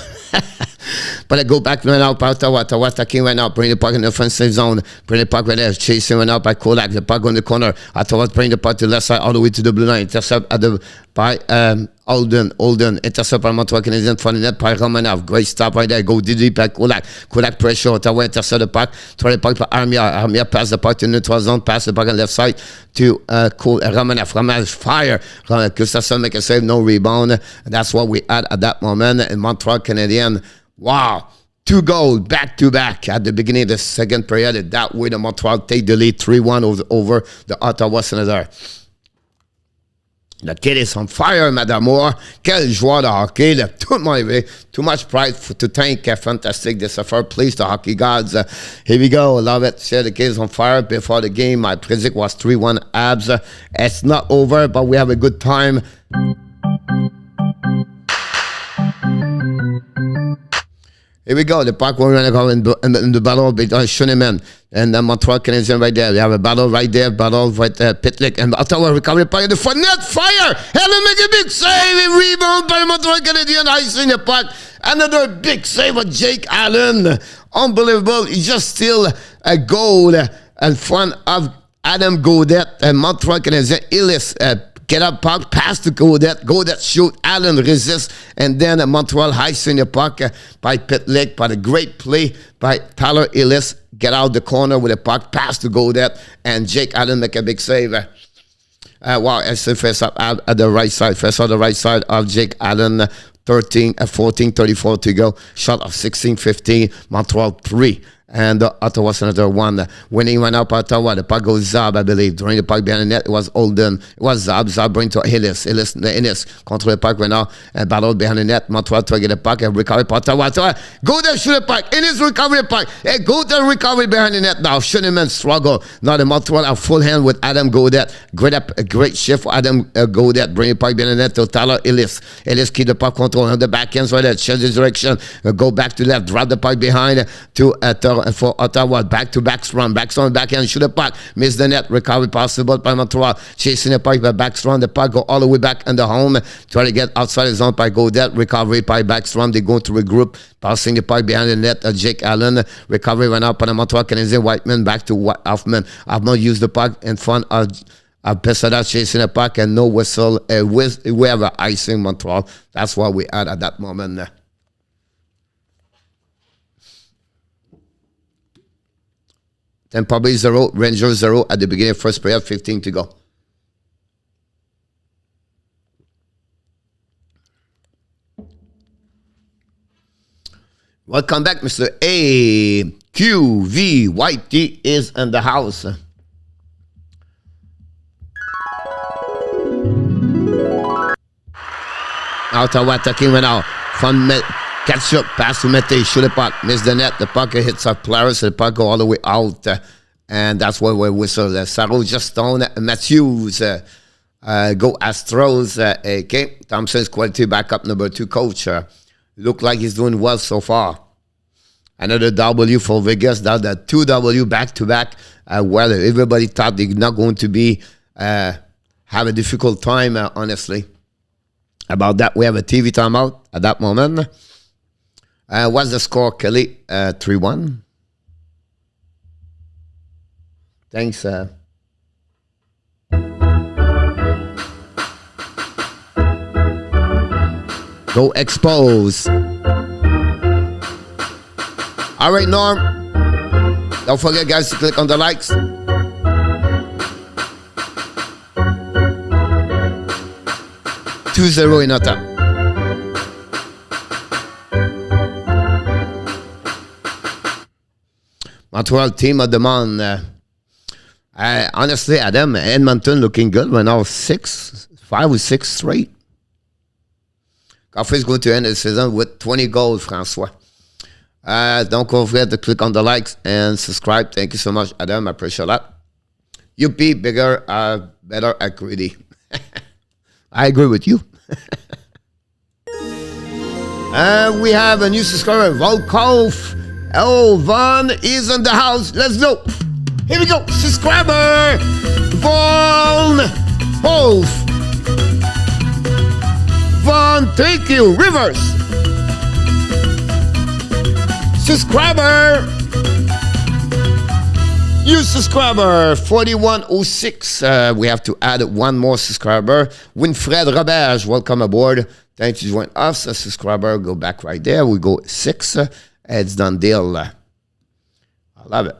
But I go back right now. Ottawa attacking right now. Bring the puck in the offensive zone. Bring the puck right there. Chasing right now by Kolak. The puck on the corner. Ottawa bring the puck to the left side all the way to the blue line. Intercept by Holden. Intercept by Montreal Canadiens. Front of net by Romanov. Great stop right there. Go deep by Kolak. Kolak pressure. Ottawa intercept the puck. Throw the puck for Armia. Armia pass the puck to the neutral zone. Pass the puck on the left side to Romanov. Romanov fire. Gustafsson make a save. No rebound. That's what we had at that moment in Montreal Canadiens. Wow. 2 goals back-to-back at the beginning of the second period. That way, the Montreal take the lead 3-1 over the Ottawa Senators. Le kid is on fire, Madame Moore. Quel joueur de hockey. Too much pride to thank. Fantastic. This is a fair place, the hockey gods. Here we go. Love it. See, the kid is on fire. Before the game, my predict was 3-1 Abs. It's not over, but we have a good time. Here we go. The puck will go in the battle between Schoenemann and the Montreal Canadiens right there. We have a battle right there. Battle right there. Pitlick and Ottawa recovery puck in the front net. Fire! Helen make a big save. Rebound by the Montreal Canadiens. Icing the puck. Another big save of Jake Allen. Unbelievable. He just steal a goal in front of Adam Gaudette and Montreal Canadiens. Illis get up puck, pass to Gaudette shoot, Allen resist, and then Montreal icing the puck by Pitlick, by the great play by Tyler Illis, get out the corner with a puck, pass to Gaudette, and Jake Allen make a big save. Wow, it's the first up at the right side, first on the right side of Jake Allen, 14:34 to go, shot of 16-15, Montreal 3. And the Ottawa Senators 1. Winning went up Ottawa. The puck goes Zab, I believe. During the puck behind the net, it was Holden. It was Zab. Zab bring to Hillis. Hillis control the puck right now. And battle behind the net. Montreal to get the puck and recover Ottawa. Go there, shoot the puck. Hillis recover the puck. Hey, go there, recovery behind the net now. Schoenemann struggle. Now the Montreal are full hand with Adam Gaudette. Great shift for Adam Gaudette. Bring the puck behind the net to Tyler Hillis. Hillis keep the puck control on the back end right there. Change the direction. Go back to left. Drop the puck behind to for Ottawa, back-to-back run, backhand, shoot the puck, miss the net, recovery possible by Montreal, chasing the puck by backstrand, the puck go all the way back in the home, try to get outside the zone by Gaudette, recovery by backstrand, they go to regroup, passing the puck behind the net, Jake Allen, recovery went up on the Montreal Canadiens, Whiteman back to Hoffman, Hoffman used the puck in front of Pesada chasing the puck and no whistle, we have icing Montreal, that's what we had at that moment. Tampa Bay 0, Rangers 0 at the beginning of first period, 15 to go. Welcome back, Mr. AQV. Whitey is in the house. Ottawa attacking right now. From catch up, pass to Mete, shoot the puck, miss the net. The puck hits our player, so the puck go all the way out. And that's why we whistle. Saro Justin Matthews go Astros. Okay, Thompson's quality backup number 2 coach. Look like he's doing well so far. Another W for Vegas. That's the 2 W back-to-back. Where everybody thought they're not going to be have a difficult time, honestly. About that, we have a TV timeout at that moment. What's the score, Kelly? 3-1. Thanks. Go expose. All right, Norm. Don't forget, guys, to click on the likes. Two-zero in Ottawa. Montreal team of the month. Honestly, Adam, Edmonton looking good. We're now 5 or 6 straight. Caufield is going to end the season with 20 goals, Francois. Don't forget to click on the likes and subscribe. Thank you so much, Adam. I appreciate that. You be bigger, better, greedy. I agree with you. We have a new subscriber, Volkov. Elvan is in the house. Let's go. Here we go. Subscriber, Volkov. Von, thank you. Rivers. Subscriber. New subscriber, 4106. We have to add one more subscriber. Winfred Roberge, welcome aboard. Thanks for joining us. A subscriber, go back right there. We go 6. It's done deal. I love it.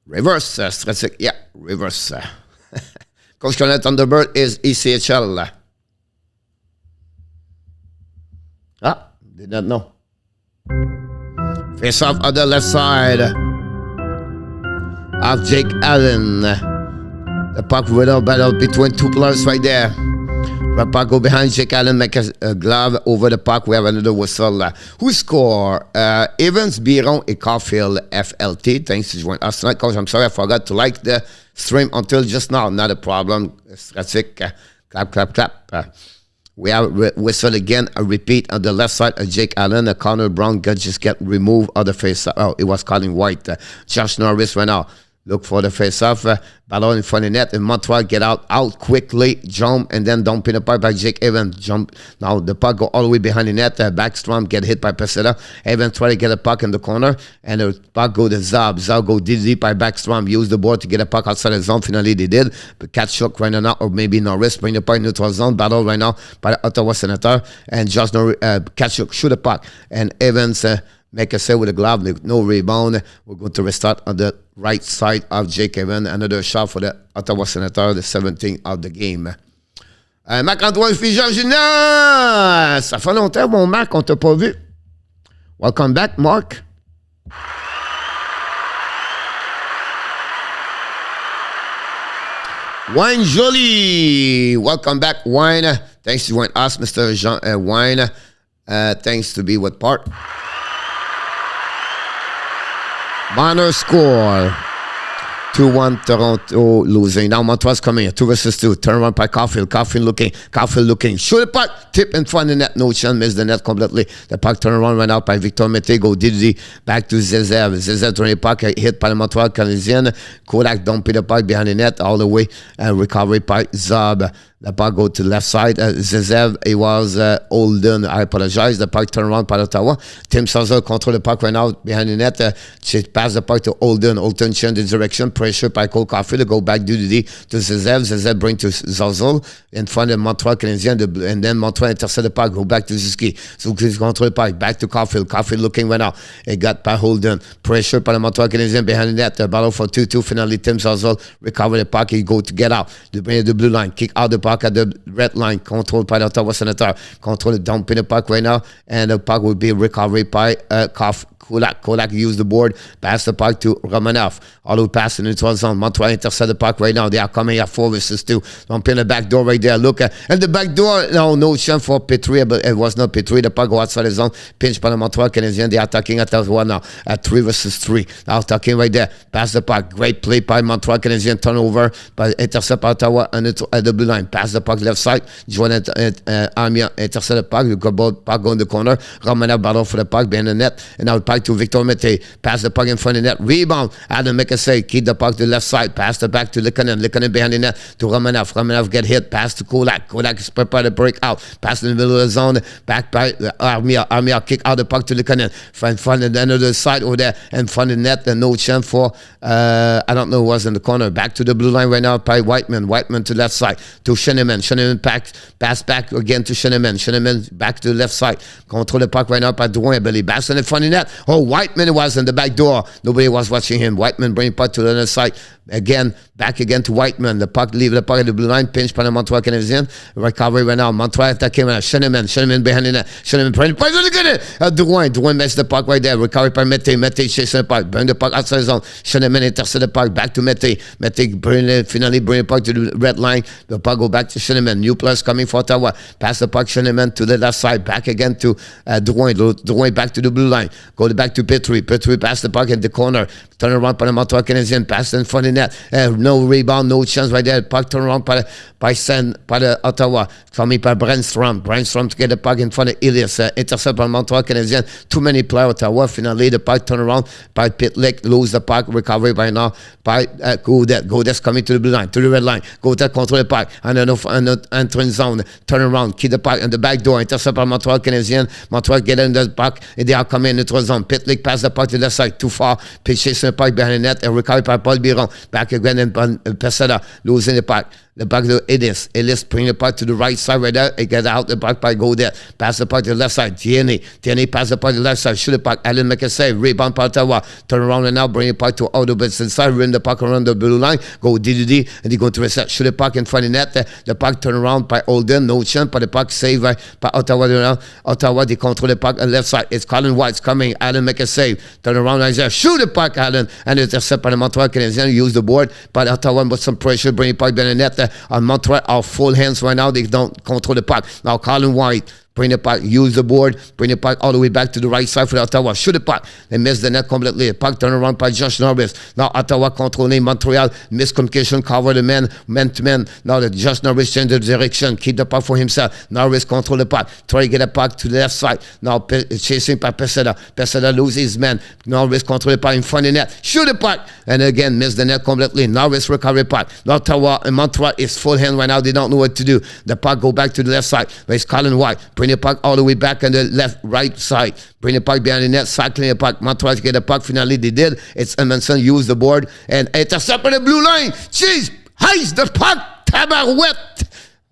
Reverse, Strategic. Yeah, reverse. Coach Connect Thunderbird is ECHL. Did not know. Face off on the left side of Jake Allen. The puck will battle between 2 players right there. The puck go behind Jake Allen, make a glove over the puck. We have another whistle. Who score? Evans, Byron, and Caufield, FLT. Thanks for joining us tonight, Coach. I'm sorry I forgot to like the stream until just now. Not a problem. Strategic. Clap, clap, clap. We have whistle again, a repeat on the left side of Jake Allen. Connor Brown just get removed of the face. Oh, it was Colin White. Josh Norris right now. Look for the face-off. Ballon in front of the net. And Montreal get out quickly, jump, and then dump in the puck by Jake Evans. Jump. Now the puck go all the way behind the net. Backstrom get hit by Peseta. Evans try to get a puck in the corner. And the puck go to Zab. Zab go deep by Backstrom. Use the board to get a puck outside the zone. Finally they did. But Katchuk right now, or maybe Norris, bring the puck in neutral zone. Battle right now by the Ottawa Senators. And just Katchuk shoot the puck. And Evans make a save with a glove, no rebound. We're going to restart on the right side of Jake Evans. Another shot for the Ottawa Senators, the 17th of the game. Marc-Antoine Figeac Junior! Ça fait longtemps, mon Marc, on t'a pas vu. Welcome back, Mark. Wayne Jolie. Welcome back, Wayne. Thanks to join us, Mr. Jean Wayne. Thanks to be with part. Bonner score. 2-1 Toronto losing. Now Montreal's coming here. 2 versus 2. Turn around by Caufield. Caufield looking. Shoot the puck. Tip in front of the net. No chance. Miss the net completely. The puck turn around right out by Victor Mete. Go Didi. Back to Zezev. Zezev turn the puck. Hit by the Montreal Canadiens. Kodak dumping the puck behind the net all the way. And recovery by Zab. The puck go to the left side. Zezev, he was Holden. I apologize. The puck turn around by Ottawa. Tim Sazel control the puck right now behind the net. Pass the puck to Holden. Holden change the direction. Pressure by Cole Caufield. Go back to Zezev. Zezev bring to Zazel in front of Montreal Canadiens. And then Montreal intercept the puck. Go back to Zuski. Zuski control the puck. Back to Caufield. Caufield looking right now. It got by Holden. Pressure by the Montreal Canadiens behind the net. The battle for 2-2. Finally, Tim Zazel recover the puck. He go to get out. The blue line. Kick out the puck. puck at the red line, controlled by the Ottawa Senators. Control dumping the puck right now, and the puck will be recovered by Kulak. Kulak used the board, pass the puck to Romanov. All who pass in the neutral zone. Montreal intercept the puck right now. They are coming at 4 versus 2. Dumping the back door right there. Look at, and the back door, no chance for Petrie, but it was not Petrie. The puck go outside the zone, pinched by the Montreal Canadiens. They are attacking at Ottawa now, at 3 versus 3. Now attacking right there, pass the puck. Great play by Montreal Canadiens, turnover, but intercept Ottawa at the blue line. Pass the puck left side. Join Armia, intercept the puck. You got puck go in the corner. Romanov battle for the puck behind the net, and now the puck to Victor Mete. Pass the puck in front of the net. Rebound. Adam make a save. Keep the puck to the left side. Pass the back to Likanen. Likanen behind the net to Romanov. Romanov get hit. Pass to Kulak. Kulak is prepared to break out. Pass in the middle of the zone. Back by Armia. Armia kick out the puck to Likanen. In front of the end of the side over there. In front of the net. And no chance for, I don't know who was in the corner. Back to the blue line right now by Whiteman. Whiteman to left side to Sheneman. Sheneman pass back again to Sheneman. Sheneman back to the left side. Control the puck right now by Drouin. Belly. Pass in the front of the net. Oh, Whiteman was in the back door. Nobody was watching him. Whiteman bring puck to the other side. Again, back again to Whiteman. The puck leave the puck at the blue line. Pinch by the Montreal Canadiens. Recovery right now. Montreal attacking right now. Sheneman behind the net. Sheneman bring the puck. Look at it. Drouin missed the puck right there. Recovery by Mete. Mete chasing the puck. Bring the puck outside the zone. Sheneman intercept the puck. Back to Mete. Mete finally bring the puck to the red line. The puck go back to Sheneman. New plus coming for Ottawa. Pass the puck Sheneman to the left side. Back again to Drouin. Drouin back to the blue line. Go back to Petrie. Petrie pass the puck in the corner. Turn around by the Montreal Canadiens. Pass in front of the net. No rebound, no chance right there. Puck turn around by the Ottawa. Coming by Brandstrom. Brandstrom to get the puck in front of Elias. Intercept by Montreal Canadiens. Too many players. Ottawa. Finally, the puck turn around by Pitlick. Lose the puck. Recovery by now by Godet. Godet's coming to the blue line, to the red line. Godet control the puck. And an entering zone. Turn around. Keep the puck in the back door. Intercept by Montreal Canadiens. Montreal get in the puck. And they are coming in the neutral zone. Pitlick pass the puck to the left side. Too far. Pitch chasing the puck behind the net. And recovery by Paul Byron. Back again and Pesada losing the puck. The puck to Ellis. Ellis bring the puck to the right side right there. It get out the puck by Godet. Pass the puck to the left side. Tierney pass the puck to the left side. Shoot the puck. Allen make a save. Rebound by Ottawa. Turn around and now bring the puck to Audubon inside. Rim the puck around the blue line. Go DDD and they go to reset. Shoot the puck in front of the net. The puck turn around by Olden. No chance. But the puck saved by Ottawa. Ottawa they control the puck on the left side. It's Colin White's coming. Allen make a save. Turn around and there. Shoot the puck Allen. And it's intercept by the Montreal Canadiens. Use the board. But Ottawa with some pressure. Bring the puck behind the net. On Montreal are full hands right now. They don't control the puck. Now Colin White bring the puck, use the board, bring the puck all the way back to the right side for the Ottawa. Shoot the puck. They miss the net completely. The puck turn around by Josh Norris. Now Ottawa controlling Montreal. Miscommunication, cover the man to man. Now the Josh Norris change the direction. Keep the puck for himself. Norris control the puck. Try to get the puck to the left side. Now chasing by Pesada. Pesada loses his man. Norris control the puck in front of the net. Shoot the puck. And again, miss the net completely. Norris recover the puck. Now Ottawa and Montreal is full hand right now. They don't know what to do. The puck go back to the left side. There's Colin White. Bring the puck all the way back on the right side. Bring the puck behind the net, cycling the puck. Montreal to get the puck. Finally, they did. It's Edmondson use the board and intercept on the blue line. Jeez, heist the puck. Tabarouette.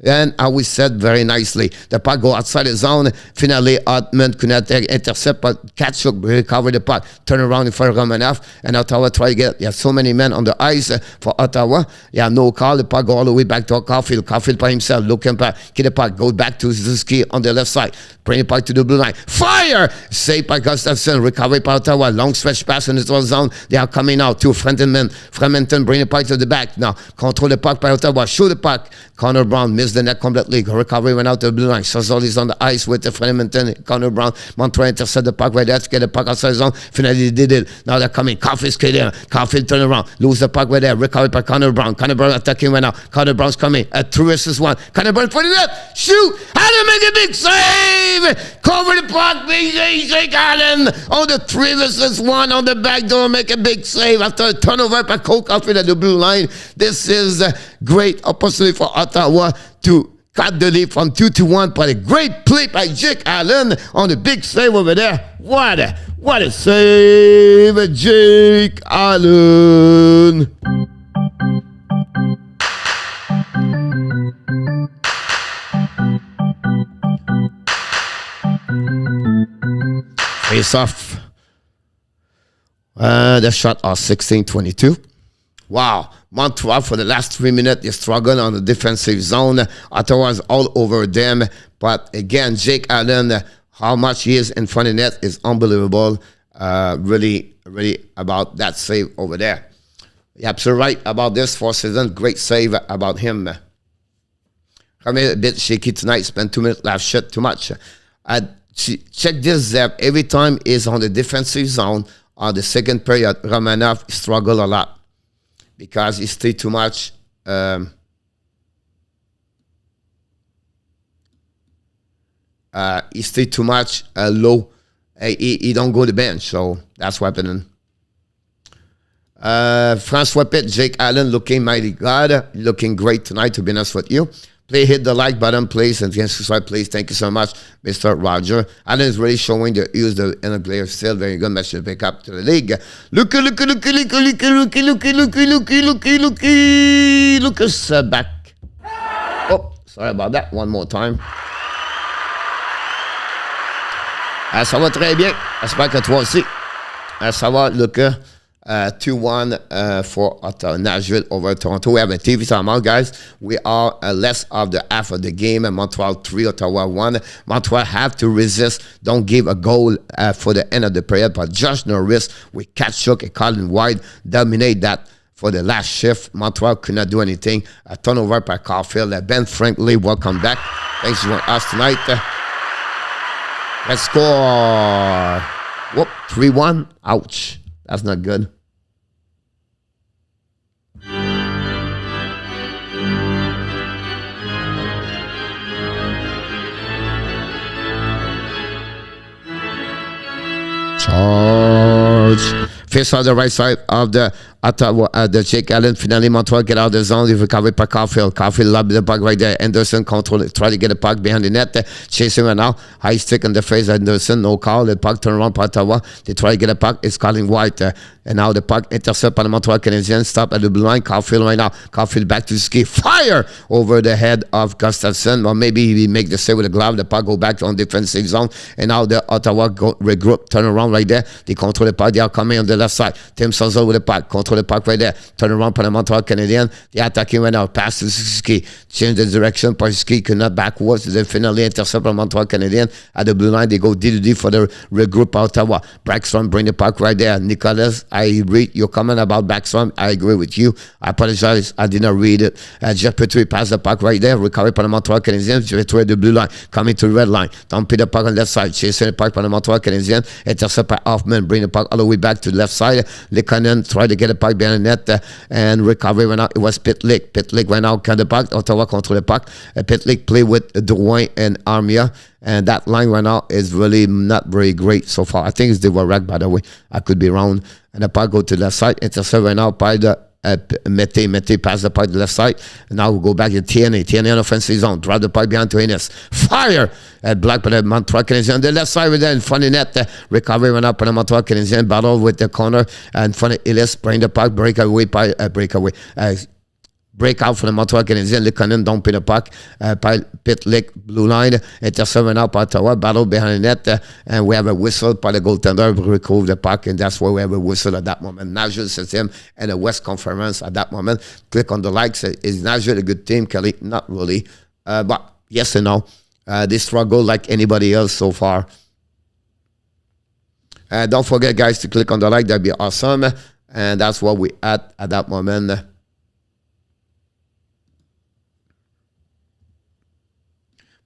And I was said very nicely. The puck go outside the zone. Finally, Hartman could not intercept, but Katsuk recovered the puck. Turn around in front of Romanov. And Ottawa try to get. You have so many men on the ice for Ottawa. You have no call. The puck go all the way back to Caufield. Caufield by himself. Looking back. Get the puck. Go back to Zuski on the left side. Bring the puck to the blue line. Fire! Saved by Gustafsson. Recovery by Ottawa. Long stretch pass in the neutral zone. They are coming out to Fremantle. Bring the puck to the back. Now, control the puck by Ottawa. Shoot the puck. Connor Brown missed the net completely. Recovery went out to the blue line. Sazol is on the ice with the Fremantle. Connor Brown. Montreal intercept the puck right there to get the puck outside the zone. Finally, they did it. Now they're coming. Caufield's there. Cauffield turn around. Lose the puck right there. Recovery by Connor Brown. Connor Brown attacking right now. Connor Brown's coming. At 2 versus 1. Connor Brown for the net. Shoot! Allen make a big save! Cover the puck. Jake Allen on the 3 versus 1 on the back door. Make a big save after a turnover by Cole Cauffield at the blue line. This is a great opportunity for Ottawa to cut the lead from 2-1, but a great play by Jake Allen on the big save over there. What a save, Jake Allen. Face off. The shot are 16-22. Wow. Montreal, for the last 3 minutes, they struggle on the defensive zone. Ottawa's all over them. But again, Jake Allen, how much he is in front of the net is unbelievable. Really about that save over there. You're absolutely right about this for season. Great save about him. I'm a bit shaky tonight. Spent 2 minutes last shot too much. Check this, Zeb. Every time he's on the defensive zone on the second period, Romanov struggle a lot because he stay too much. He stay too much low. He don't go to the bench, so that's what's happening. Francois Pitt, Jake Allen looking mighty good. Looking great tonight, to be honest with you. Please hit the like button, please, and subscribe, please. Thank you so much, Mr. Roger. Allen is really showing the use the inner player still very good. Match to pick up to the league. Looky, Lucas back. Oh, sorry about that. One more time. Ça va très bien. J'espère que toi aussi. Ça va, Lucas. 2-1 for Nashville over Toronto. We have a TV timeout, guys. We are less of the half of the game. Montreal 3, Ottawa 1. Montreal have to resist. Don't give a goal for the end of the period. But Josh Norris with Tkachuk and Colin White dominate that for the last shift. Montreal could not do anything. A turnover by Caufield. Ben Franklin, welcome back. Thanks for joining us tonight. Let's score. Whoop, 3-1. Ouch. That's not good. Charge. Face on the right side of the Ottawa, the Jake Allen. Finally, Montreal get out of the zone. He's recovered by Caufield. Caufield lobbed the puck right there. Anderson control it. Try to get the puck behind the net. Chasing right now. High stick on the face. Anderson, no call. The puck turn around by Ottawa. They try to get the puck. It's Colin White. And now the puck intercept by the Montreal Canadiens. Stop at the blue line. Caufield right now. Caufield back to the ski. Fire over the head of Gustafsson. Or maybe he make the save with the glove. The puck go back on defensive zone. And now the Ottawa regroup. Turn around right there. They control the puck. They are coming on the left side. Tim Suzzle with the puck. Control the puck right there. Turn around for the Montreal Canadiens. They attacking right now. Pass to Ski. Change the direction. Ski could not backwards. They finally intercept the Montreal Canadiens. At the blue line, they go D2D for the regroup Ottawa. Backstrom bring the puck right there. Nicholas, I read your comment about Backstrom. I agree with you. I apologize. I did not read it. Jeff Petrie pass the puck right there. Recovery for the Montreal Canadiens. Jeff Petrie the blue line. Coming to the red line. Don't put the puck on the left side. Chasing the puck for the Montreal Canadiens. Intercept by Hoffman. Bring the puck all the way back to the left side. Lekanen try to get the puck behind the net and recovery went out. It was Pitlick. Pitlick went out, cut the puck. Ottawa control the puck. Pitlick play with Drouin and Armia. And that line right now is really not very great so far. I think it's the Warrack, by the way. I could be wrong. And the puck go to the left side. Intercept right now by the Mete pass the puck to the left side. And now we go back to TNA. TNA on offensive zone. Drop the puck behind to Ennis. Fire! At Black by the Montreal Canadiens. On the left side with that in front of the net. Recovery went up on the Montreal Canadiens. Battle with the corner. And in front of Ellis. Bring the puck. Break out for the Montreal Canadiens. Lekanen don't pin the puck. Pitlick, blue line. Intercept went out by Ottawa. Battle behind the net. And we have a whistle by the goaltender. Recover the puck. And that's why we have a whistle at that moment. Nashville system and the West Conference at that moment. Click on the likes. Is Nashville a good team, Kelly? Not really. But yes and no. They struggle like anybody else so far. Don't forget, guys, to click on the like. That'd be awesome. And that's what we at that moment.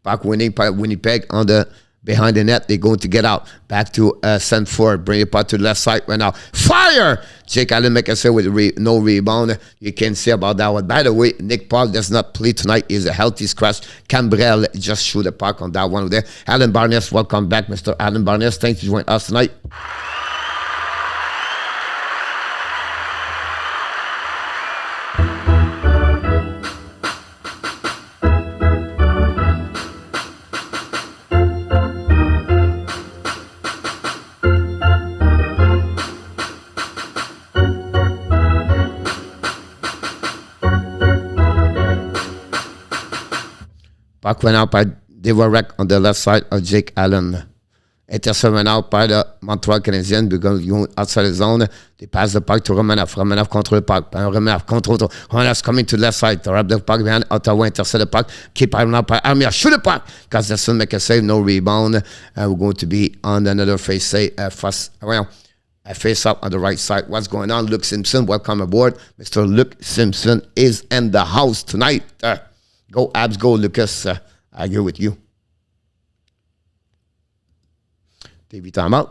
Puck winning by Winnipeg on the behind the net. They're going to get out. Back to Sanford. Bring it puck to the left side right now. Fire! Jake Allen make a save with no rebound. You can see about that one. By the way, Nick Paul does not play tonight. He's a healthy scratch. Cambrel just shoot a puck on that one there. Alan Barnes, welcome back, Mr. Alan Barnes. Thanks for joining us tonight. Puck went out by Devorek on the left side of Jake Allen. Intercepté maintenant par le Montreal Canadiens. Ils vont outside the zone. They pass the puck to Romanov. Romanov control the puck. Romanov control. Romanov's coming to the left side. They wrap the puck behind Ottawa. Intercept the puck. Keep out now by Armia. Shoot the puck. Because they still make a save. No rebound. We're going to be on another face face up on the right side. What's going on? Luke Simpson, welcome aboard. Mr. Luke Simpson is in the house tonight. Go Abs, go Lucas. I agree with you. TV timeout.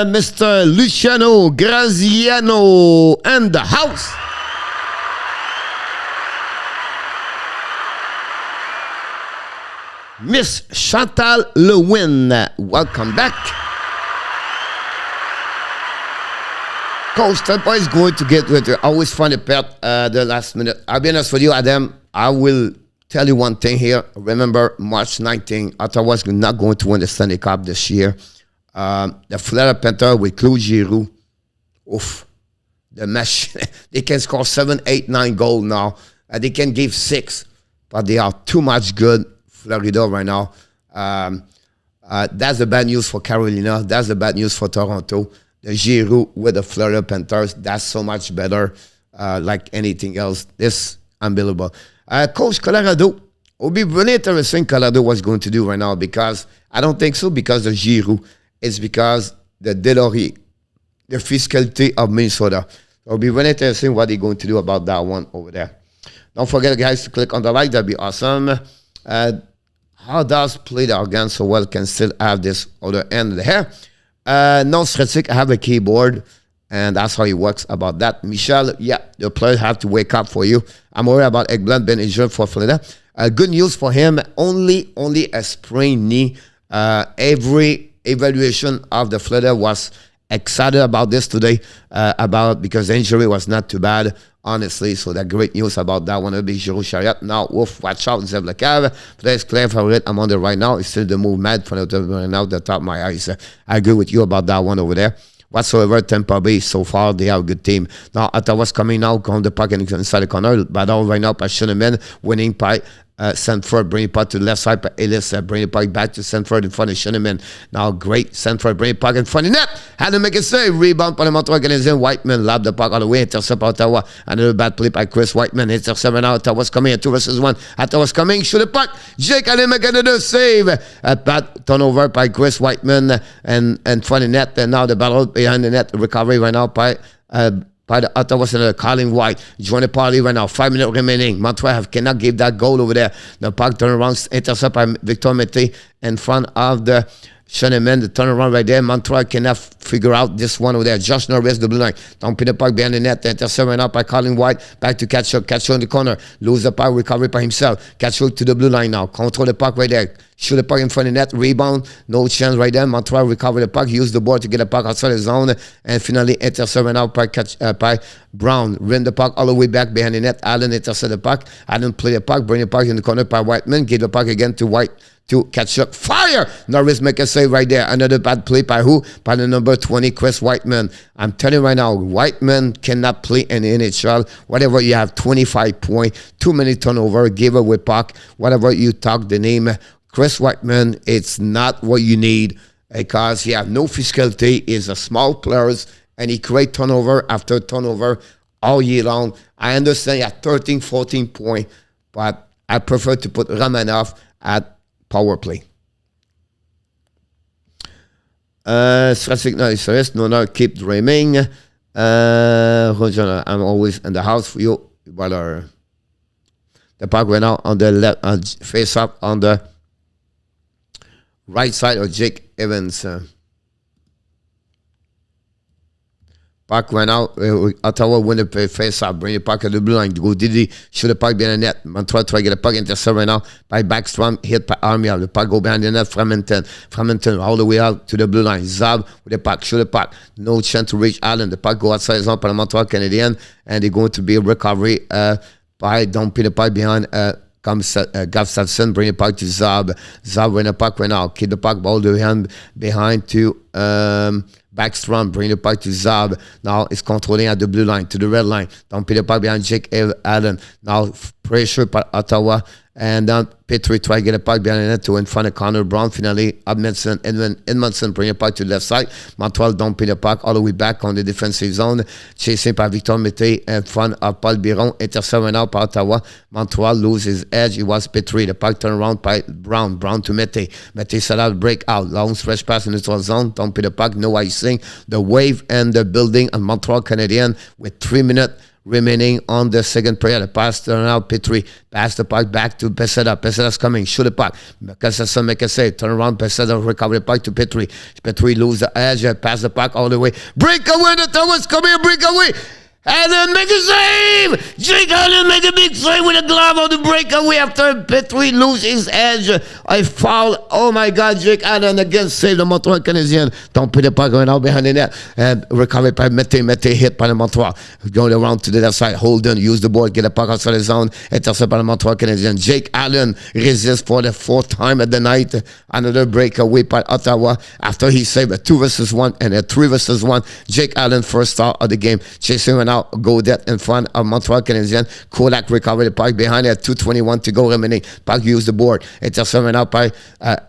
Mr. Luciano Graziano in the house. Miss Chantal Lewin, welcome back. Coach, Tampa is going to get with you. Always find a pet the last minute. I'll be honest with you, Adam. I will tell you one thing here. Remember, March 19th, Ottawa's not going to win the Stanley Cup this year. The Florida Panthers with Claude Giroux. Oof. The mesh. They can score 7, 8, 9 goals now. They can give 6. But they are too much good, Florida, right now. That's the bad news for Carolina. That's the bad news for Toronto. The Giroux with the Florida Panthers, that's so much better like anything else. This unbelievable. Coach, Colorado. It would be really interesting Colorado what's going to do right now because I don't think so because the Giroux. It's because the Delory, the fiscality of Minnesota. It'll be really interesting what they're going to do about that one over there. Don't forget, guys, to click on the like. That'd be awesome. How does play the organ so well can still have this other end of the hair? No, Stratic, I have a keyboard, and that's how it works about that. Michelle, yeah, the players have to wake up for you. I'm worried about Eggblad being injured for Florida. Good news for him, only a sprained knee. Every evaluation of the Florida was excited about this today because the injury was not too bad, honestly. So that great news about that one. It'll be Giroux Chariot. Now, woof, watch out, Zev Lecav. Today's clear favorite. I'm on there right now. It's still the move mad for the top of my eyes. I agree with you about that one over there. Whatsoever, Tampa Bay, so far, they have a good team. Now, Ottawa's coming now, on the puck inside the corner. Battle right now by Shinneman, winning by Sanford, bringing puck to the left side by Ellis, bringing puck back to Sanford in front of Shinneman. Now, great. Sanford bringing puck in front of net. Had to make a save. Rebound by the Montreal Canadiens. Whiteman lobbed the puck all the way. Intercept Ottawa. Another bad play by Chris Whiteman. Intercept now. Ottawa's coming in 2 versus 1. Ottawa's coming. Shoot the puck. Jake had to make another save. Bad turnover by Chris Whiteman and front of net. And now the battle behind the net. Recovery right now by the Ottawa Senators, Colin White. Join the party right now. 5 minutes remaining. Montreal cannot give that goal over there. The puck turnaround intercept by Victor Mete in front of the Shannon, the turnaround right there. Montreal cannot figure out this one over there. Josh Norris, the blue line. Don't put the puck behind the net. Intercept right now by Colin White. Back to Catchuk. Catchuk in the corner. Lose the puck. Recovery by himself. Catchuk to the blue line now. Control the puck right there. Shoot the puck in front of the net. Rebound. No chance right there. Montreal recover the puck. Use the board to get the puck outside the zone. And finally intercept right now by Brown. Ran the puck all the way back behind the net. Allen intercept the puck. Allen play the puck. Bring the puck in the corner by Whiteman. Give the puck again to White. To catch up. Fire! Norris make a save right there. Another bad play by who? By the number 20, Chris Whiteman. I'm telling you right now, Whiteman cannot play in the NHL. Whatever you have, 25 points, too many turnover, give away puck, whatever you talk the name. Chris Whiteman, it's not what you need because he has no physicality. He's a small player and he create turnover after turnover all year long. I understand he has 13, 14 points, but I prefer to put Ramanov at power play. No, keep dreaming. I'm always in the house for you. But the puck went out on the left, face up on the right side of Jake Evans. Puck went out. Ottawa win the face-off. Bring the puck at the blue line. Go Didi. Shoot the puck behind the net. Montreal try to get a puck intercept right now by Backstrom. Hit by Armia. The puck go behind the net. Framinton all the way out to the blue line. Zab with the puck. Shoot the puck. No chance to reach Allen. The puck go outside zone by the Montreal Canadiens. And they're going to be a recovery by dumping the puck behind Gustafsson. Bring the puck to Zab. Zab when the puck went out. Keep the puck all the way behind to Backstrom, bring the puck to Zab. Now it's controlling at the blue line, to the red line. Don't put the puck behind Jake Allen. Now pressure by Ottawa. And then Petrie try to get a puck behind the net to in front of Connor Brown. Finally, Edmondson bring a puck to the left side. Montreal don't put the puck all the way back on the defensive zone. Chasing by Victor Mété in front of Paul Byron. Intercept now by Ottawa. Montreal loses his edge. It was Petrie. The puck turned around by Brown. Brown to Mété. Mété set out break out. Long stretch pass in the neutral zone. Don't put the puck. No icing. The wave and the building on Montreal Canadiens with 3 minutes remaining on the second period. The pass turn out. Petrie pass the puck back to Peseda. Peseda's coming. Shoot the puck. Gustafsson make a save. Turn around. Peseda recover the puck to Petrie. Petrie lose the edge. Pass the puck all the way. Break away. The Towers come here. Break away. Allen make a save! Jake Allen make a big save with a glove on the breakaway after Petrie lose his edge. I foul. Oh my God, Jake Allen again save the Montreal Canadiens. Don't put the puck going out behind the net. And recovered by Mété. Mété hit by the Montreal. Going around to the left side. Holden use the board. Get the puck outside the zone. Intercept by the Montreal Canadiens. Jake Allen resists for the 4th time of the night. Another breakaway by Ottawa after he saved a 2 versus 1 and a 3 versus 1. Jake Allen first star of the game. Chasing went out. Go that in front of Montreal Canadiens. Kolak recovered the puck behind it. 2:21 to go remaining. Puck used the board. Intercept went out by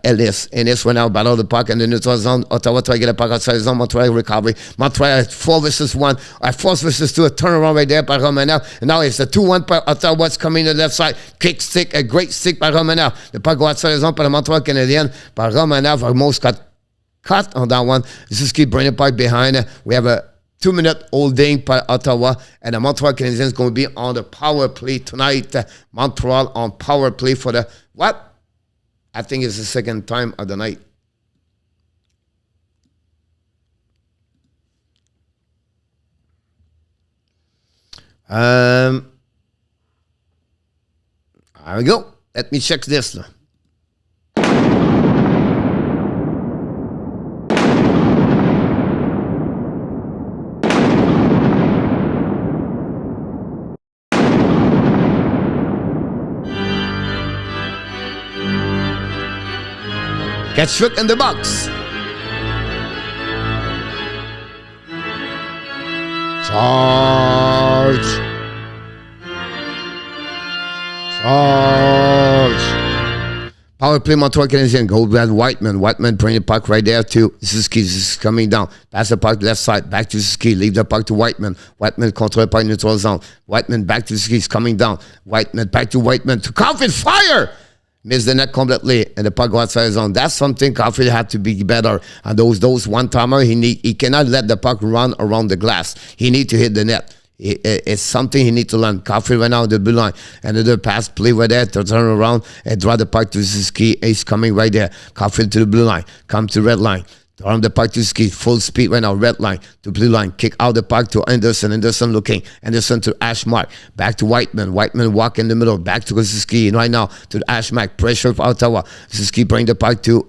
Ellis. Ellis went out, battled the puck in the neutral zone. Ottawa try to get a puck outside the zone. Montreal recovery. Montreal 4 versus 1. 4 versus 2. A turnaround right there by Romanov. And now it's a 2-1 by Ottawa. What's coming to the left side. Kick stick. A great stick by Romanov. The puck go outside the zone by the Montreal Canadiens. By Romanov almost got cut on that one. Just keep bringing the puck behind. We have a 2-minute holding by Ottawa, and the Montreal Canadiens is going to be on the power play tonight. Montreal on power play for the what? I think it's the second time of the night. There we go. Let me check this now. Gets shook in the box. Charge. Power play Montreal Canadiens. Go with Whiteman. Whiteman bring the puck right there to Suzuki. This is coming down. Pass the puck left side. Back to Suzuki. Leave the puck to Whiteman. Whiteman control the puck neutral zone. Whiteman back to Suzuki. He's coming down. Whiteman back to Whiteman. To Caufield. Fire! Miss the net completely, and the puck go outside zone. That's something Caufield had to be better. And those one-timer, he cannot let the puck run around the glass. He need to hit the net. It's something he need to learn. Caufield went out the blue line. Another pass play right there to turn around and draw the puck to Suzuki. He's coming right there. Caufield to the blue line. Come to red line. Turn the puck to Suzuki. Full speed right now. Red line to blue line. Kick out the puck to Anderson. Anderson looking. Anderson to Ashmark. Back to Whiteman. Whiteman walk in the middle. Back to Suzuki. And right now to Ashmark. Pressure for Ottawa. Suzuki bring the puck to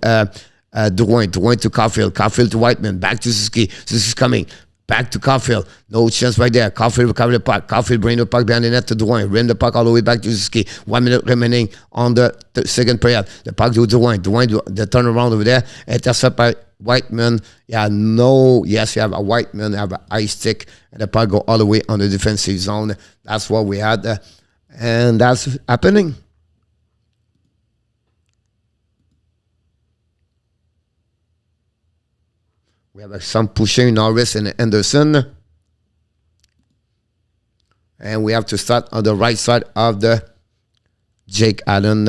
Drouin. Drouin to Caufield. Caufield to Whiteman. Back to Suzuki. Suzuki's coming. Back to Caufield. No chance right there. Caufield recover the puck. Caufield bring the puck behind the net to Drouin. Ran the puck all the way back to Suzuki. 1 minute remaining on the second period. The puck to Drouin. Drouin, the turnaround over there. Intercept by Whiteman. Yeah, no. Yes, you have a Whiteman. You have an ice stick. And the puck go all the way on the defensive zone. That's what we had. And that's happening. We have some pushing Norris and Anderson. And we have to start on the right side of the Jake Allen.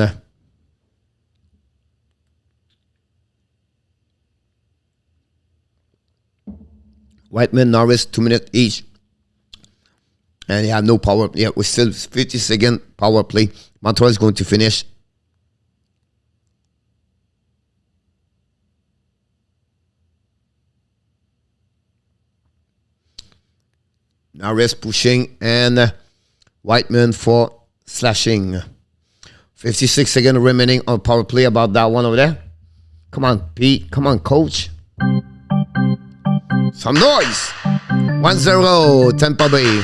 Whiteman, Norris, 2 minutes each. And you have no power. Yeah, we're still 50-second power play. Montreal is going to finish. Norris pushing and Whiteman for slashing. 56 seconds remaining on power play. About that one over there. Come on, Pete. Come on, coach. Some noise. 1-0 Tampa Bay.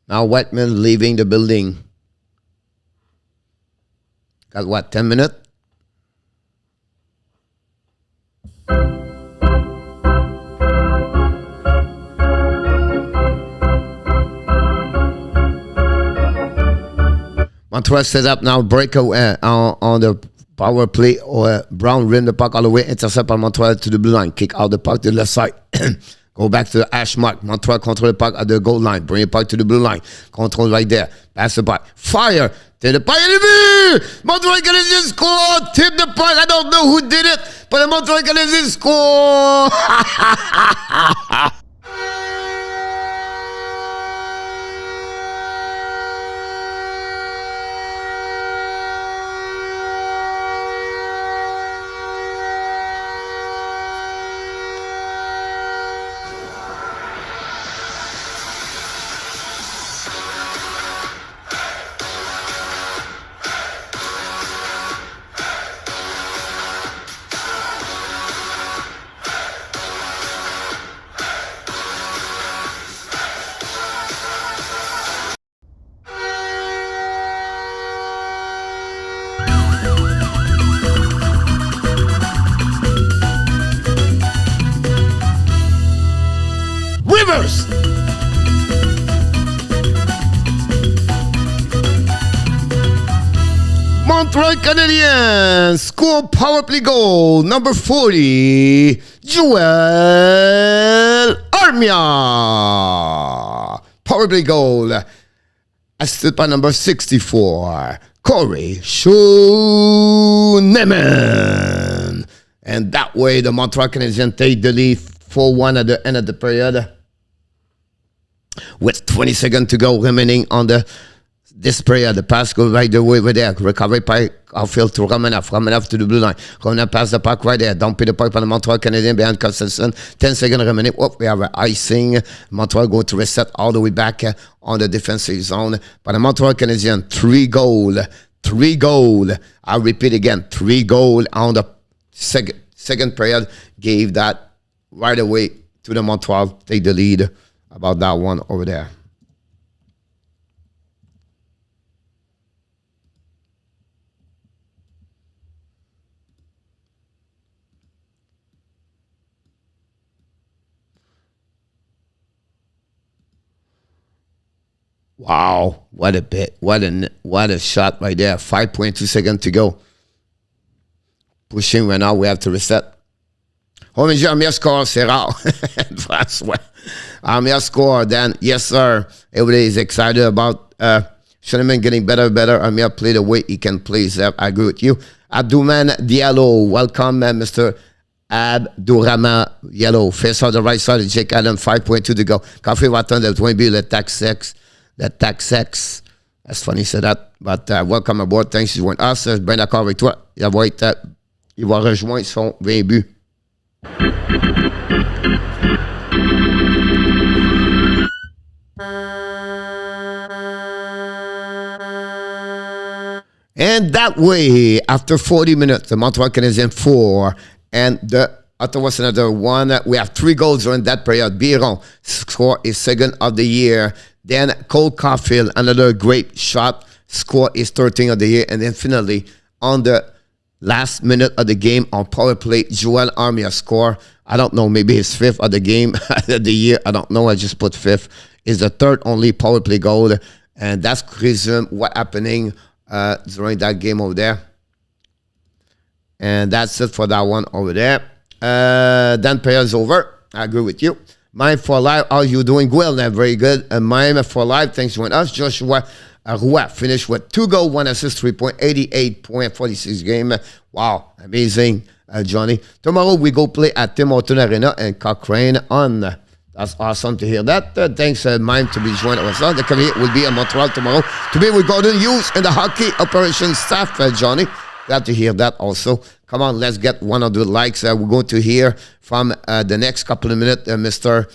Now Whiteman leaving the building. Got what, 10 minutes? Montreal set up now, breakaway on the power play. Brown rim the puck all the way, intercept by Montreal to the blue line, kick out the puck to the left side. Go back to the hash mark. Montreal control the puck at the goal line. Bring the puck to the blue line. Control right there. Pass the puck. Fire. Take the puck. Montreal Canadiens score. Tip the puck. I don't know who did it, but the Montreal Canadiens score. Rivers. Montreal Canadiens score power play goal number 40, Joel Armia. Power play goal assisted by number 64, Corey Schooneman. And that way the Montreal Canadiens take the lead 4-1 at the end of the period. With 20 seconds to go remaining on this period. The pass goes right the way over there. Recovery by Caufield to Romanov. Romanov to the blue line. Romanov pass the puck right there. Don't pay the puck by the Montreal Canadiens behind Caufield. 10 seconds remaining. Oh, we have icing. Montreal going to reset all the way back on the defensive zone. But the Montreal Canadiens, 3 goal. 3 goal. I'll repeat again. 3 goal on the second period. Gave that right away to the Montreal. Take the lead. About that one over there. Wow, what a bit. What a shot right there. 5.2 seconds to go. Pushing right now, we have to reset. Oh, mais Armia score, c'est rare. François. Armia score, then, yes, sir. Everybody is excited about Schooneman getting better and better. Armia play the way he can play. I agree with you. Abdouman Diallo, welcome, Mr. Abdourahman Diallo. Face on the right side of Jake Allen, 5.2 to go. Caufield va attendre le point B, le tax sex. That's funny, say that. But welcome aboard. Thanks for joining us. Je suis bien d'accord avec toi. Il va rejoindre son 20 buts. And that way, after 40 minutes, the Montreal Canadiens 4 and the Ottawa Senators 1. We have 3 goals during that period. Byron score his second of the year. Then Cole Caufield, another great shot, score his 13th of the year. And then finally, on the last minute of the game on power play, Joel Armia score. I don't know, maybe his 5th of the game of the year. I don't know. I just put 5th. Is the 3rd only power play goal. And that's crazy what happening during that game over there. And that's it for that one over there. Then period's over. I agree with you. Mime for life. How you doing? Well, very good. Mime for life. Thanks to us. Joshua Roy finished with 2 goals, 1 assist, 3 point, 88.46 game. Wow, amazing, Johnny. Tomorrow we go play at Tim Horton Arena and Cochrane on. That's awesome to hear that. Thanks, Mime, to be joined with us. The committee will be in Montreal tomorrow to be with Gordon Hughes and the hockey operations staff, Johnny. Glad to hear that also. Come on, let's get one of the likes. We're going to hear from the next couple of minutes, Mr.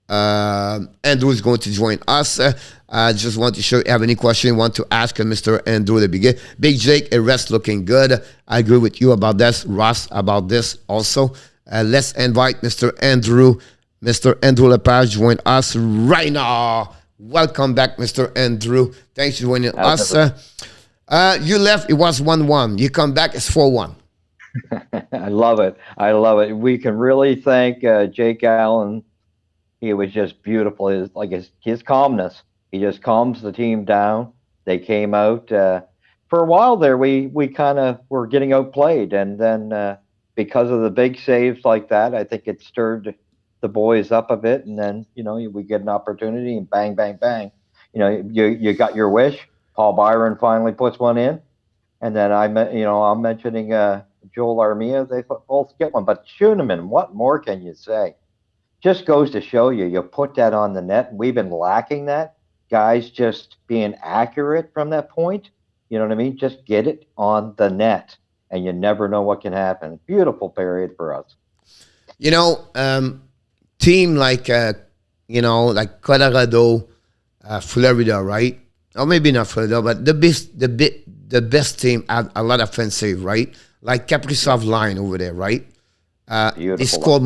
Andrew is going to join us. I just want to show you have any question you want to ask Mr. Andrew the begin. Big Jake, a rest looking good. I agree with you about this. Ross about this also. Let's invite Mr. Andrew. Mr. Andrew Lepage join us right now. Welcome back, Mr. Andrew. Thanks for joining us. You left, it was 1-1. You come back, it's 4-1. I love it. I love it. We can really thank Jake Allen. He was just beautiful. His calmness. He just calms the team down. They came out for a while there. We kind of were getting outplayed, and then because of the big saves like that, I think it stirred the boys up a bit. And then we get an opportunity, and bang, bang, bang. You got your wish. Paul Byron finally puts one in, and then I'm mentioning Joel Armia. They both get one, but Schooneman, what more can you say? Just goes to show you put that on the net. We've been lacking that. Guys just being accurate from that point. You know what I mean? Just get it on the net, and you never know what can happen. Beautiful period for us. Team like Colorado, Florida, right? Or maybe not Florida, but the best team had a lot of offensive, right? Like Kaprizov line over there, right? They scored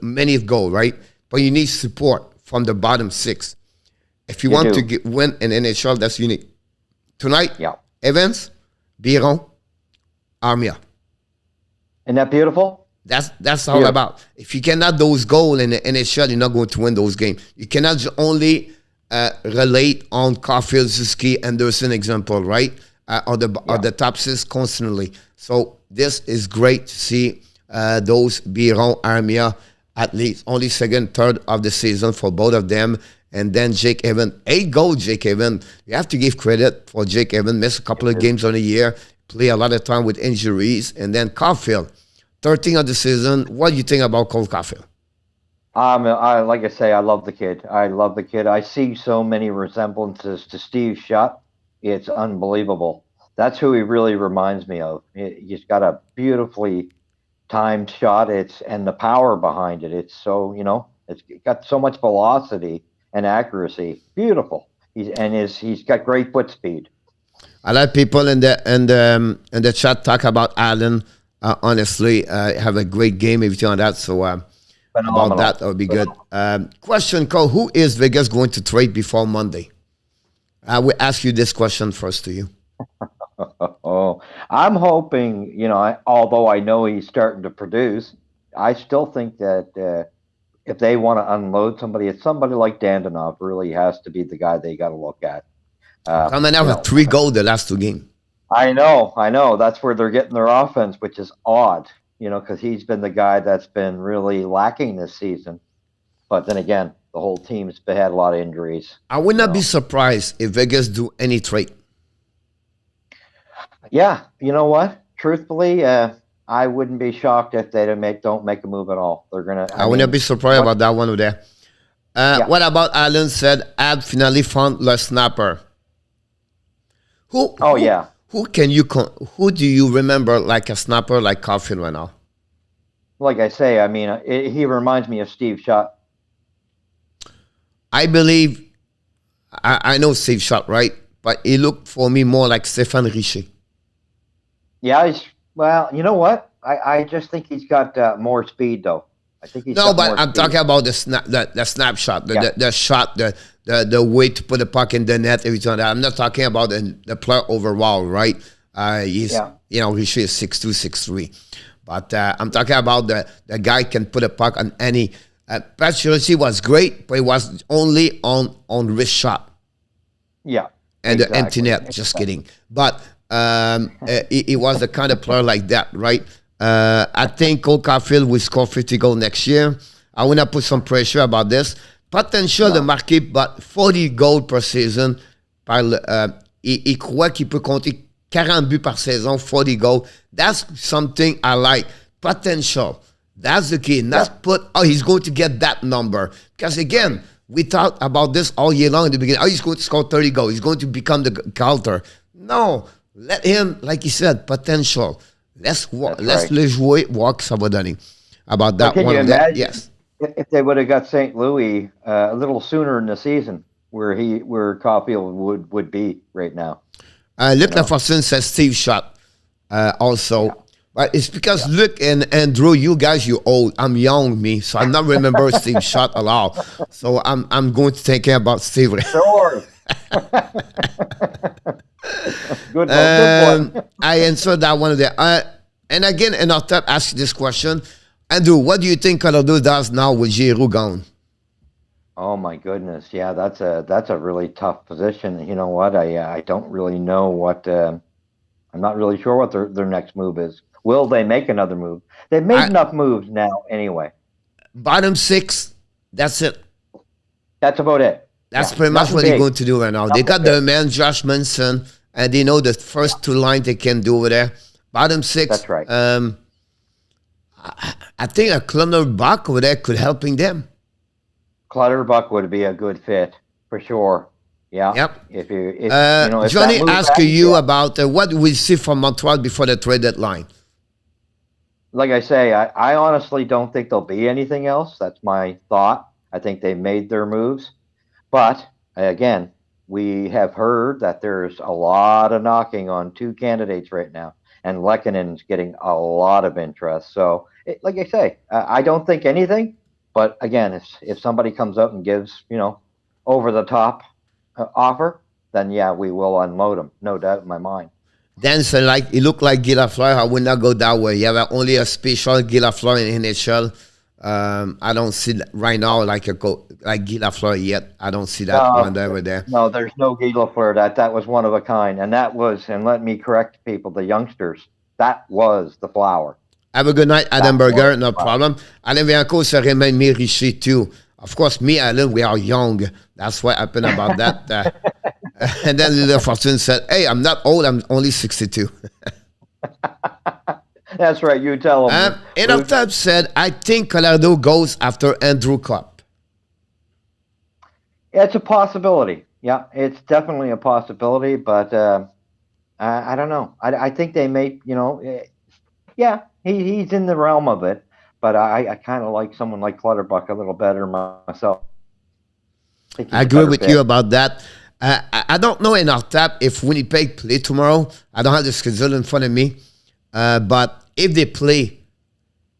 many goals, right? But you need support from the bottom six. If you want to win in NHL, that's unique. Tonight, Evans, Byron, Armia. Isn't that beautiful? That's all about. If you cannot those goals in the NHL, you're not going to win those games. You cannot only relate on Caufield, Suzuki, Anderson example, right? Or the top six constantly. So this is great to see those Byron, Armia, at least only second, third of the season for both of them. And then Jake Evans, 8 goals, Jake Evans. You have to give credit for Jake Evans. Missed a couple of games on a year, play a lot of time with injuries. And then Caufield, 13 of the season. What do you think about Cole Caufield? Like I say, I love the kid. I see so many resemblances to Steve Shutt. It's unbelievable. That's who he really reminds me of. He's got a beautifully timed shot. And the power behind it. It's so, it's got so much velocity and accuracy. Beautiful. He's got great foot speed. A lot of people in the chat talk about Allen. Honestly, have a great game, everything on that. So about that would be good. Question, Cole, who is Vegas going to trade before Monday? I will ask you this question first to you. I'm hoping, although I know he's starting to produce, I still think that if they want to unload somebody, it's somebody like Dandenov really has to be the guy they got to look at. Coming out with 3 goals the last 2 games. I know. That's where they're getting their offense, which is odd, because he's been the guy that's been really lacking this season. But then again, the whole team's had a lot of injuries. I would not be surprised if Vegas do any trade. Yeah, you know what? Truthfully, I wouldn't be shocked if they don't make a move at all. They're gonna. I would not be surprised about that one over there. What about Allen said? Ad finally found Le Snapper. Who do you remember like a snapper like Caufield right now? Like I say, he reminds me of Steve Shutt. I believe, I know Steve Shutt, right? But he looked for me more like Stéphane Richer. Yeah, well, you know what? I just think he's got more speed, though. I think he's got more speed. Talking about the snapshot, the shot, the way to put the puck in the net, everything like that. I'm not talking about the player overall, right? Richer is 6'2", 6'3". But I'm talking about the guy can put a puck on any. Patrick was great, but it was only on wrist shot. Yeah. And the empty net, just kidding. But he was the kind of player like that, right? I think Cole Caufield will score 50 goals next year. I want to put some pressure about this. Potential de marquer but 40 goals per season. Il croit qu'il peut compter 40 buts par saison, 40 goals. That's something I like. Potential. That's the key. Not he's going to get that number. Because again, we talked about this all year long in the beginning. He's going to score 30 goals. He's going to become the Calder. No. Let him, like you said, potential. That's Let's right. le jouer, voir que ça va donner. About But that can one you of that, imagine yes. if they would have got St. Louis a little sooner in the season, where Caufield would be right now? You Luc know? Lafortune says Steve shot Yeah, also. But it's because yeah. Luc and Andrew, you guys, you old. I'm young, me, so I not remember Steve shot a lot. So I'm going to take care about Steve. Sure. Good one. Good one. I answered that one of the. And again, and I'll ask you this question, Andrew. What do you think Colorado does now with Giroux gone? Oh my goodness. Yeah, that's a really tough position. You know what? I don't really know what I'm not really sure what their next move is. Will they make another move? They've made I enough moves now anyway. bottom six. That's it. That's about it. That's Yeah, pretty much nothing what they're big. going to do right now. They Nothing got big. their man Josh Manson, and they know the first two lines they can do over there. Bottom six. That's right. I think a Clunner Bach over there could helping them. Clutterbuck would be a good fit for sure. Yeah. Yep. If that Johnny move asked happens, you yeah. about what we see from Montreal before the trade deadline. Like I say, I honestly don't think there'll be anything else. That's my thought. I think they made their moves. But again, we have heard that there's a lot of knocking on two candidates right now, and Lekkonen's getting a lot of interest. So, like I say, I don't think anything. But again, if somebody comes up and gives over the top offer, then yeah, we will unload them, no doubt in my mind. Then so like it looked like Guy Lafleur. I would not go that way. You have only a special Guy Lafleur in NHL. I don't see that right now like like Guy Lafleur yet. I don't see that No, one over there. no, there's no Guy Lafleur. That was one of a kind, and that was, and let me correct people, the youngsters. That was the flower. Have a good night, Adam That was Burger. the No flower. problem. Alain Bianco serait même Richer too. Of course, me, Alan, we are young. That's what happened about that. And then Little Fortune said, "Hey, I'm not old. I'm only 62." That's right. You tell them. Inoptab said, "I think Colorado goes after Andrew Cup." It's a possibility. Yeah, it's definitely a possibility, but I don't know. I think they may, yeah, he's in the realm of it, but I kind of like someone like Clutterbuck a little better myself. I think I he's a agree better with you fit. about that. I don't know in our tap if Winnipeg play tomorrow. I don't have the schedule in front of me. But if they play,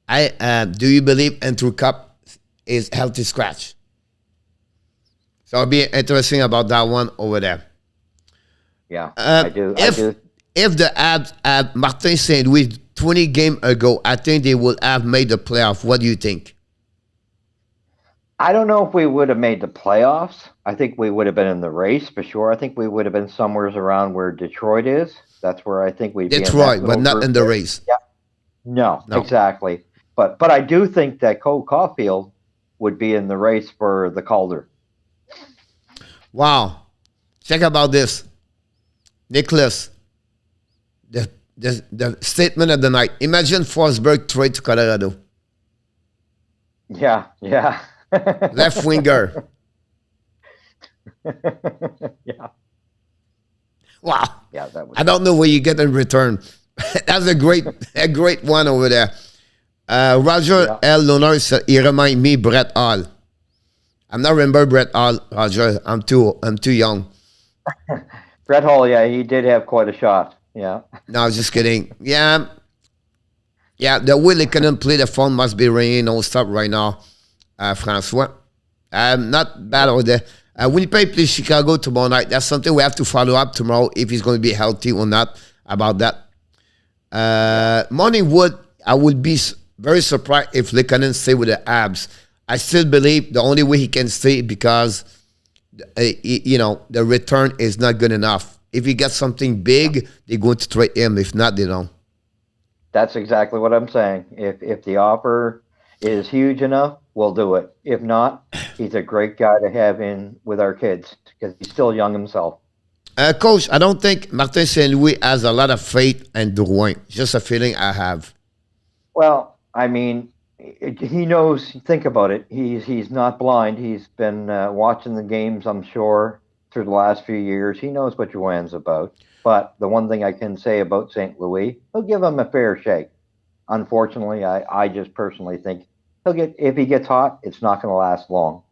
do you believe Andrew Cup is healthy scratch? So it'll be interesting about that one over there. Yeah, I do. I If do. if the Abs had Martin St. Louis 20 game ago, I think they would have made the playoff. What do you think? I don't know if we would have made the playoffs. I think we would have been in the race for sure. I think we would have been somewhere around where Detroit is. That's where I think we'd be in that Detroit, but little not group in the there. race. Yeah. No, No. exactly. But I do think that Cole Caulfield would be in the race for the Calder. Wow. Check about this. Nicholas, the statement of the night. Imagine Forsberg trade to Colorado. Yeah, yeah. Left winger. Yeah, Wow. yeah, that was I don't know what you get in return. That's a great one over there. Roger yeah. L. Loner said he remind me Brett Hall. I'm not remember Brett Hall, Roger. I'm too young. Brett Hall, yeah, he did have quite a shot. Yeah. No, I was just kidding. Yeah. Yeah, the way they couldn't play the phone must be ringing non-stop right now, Francois. Not bad over there. Winnipeg plays Chicago tomorrow night. That's something we have to follow up tomorrow if he's going to be healthy or not about that. Morning Wood, I would be very surprised if Lekanen stay with the Abs. I still believe the only way he can stay because, the return is not good enough. If he gets something big, they're going to trade him. If not, they don't. That's exactly what I'm saying. If the offer is huge enough, we'll do it. If not, he's a great guy to have in with our kids because he's still young himself. Coach, I don't think Martin St. Louis has a lot of faith in Drouin. Just a feeling I have. Well, I mean, he knows. Think about it. He's not blind. He's been watching the games, I'm sure. through the last few years. He knows what Joanne's about. But the one thing I can say about St. Louis, he'll give him a fair shake. Unfortunately, I just personally think if he gets hot, it's not going to last long.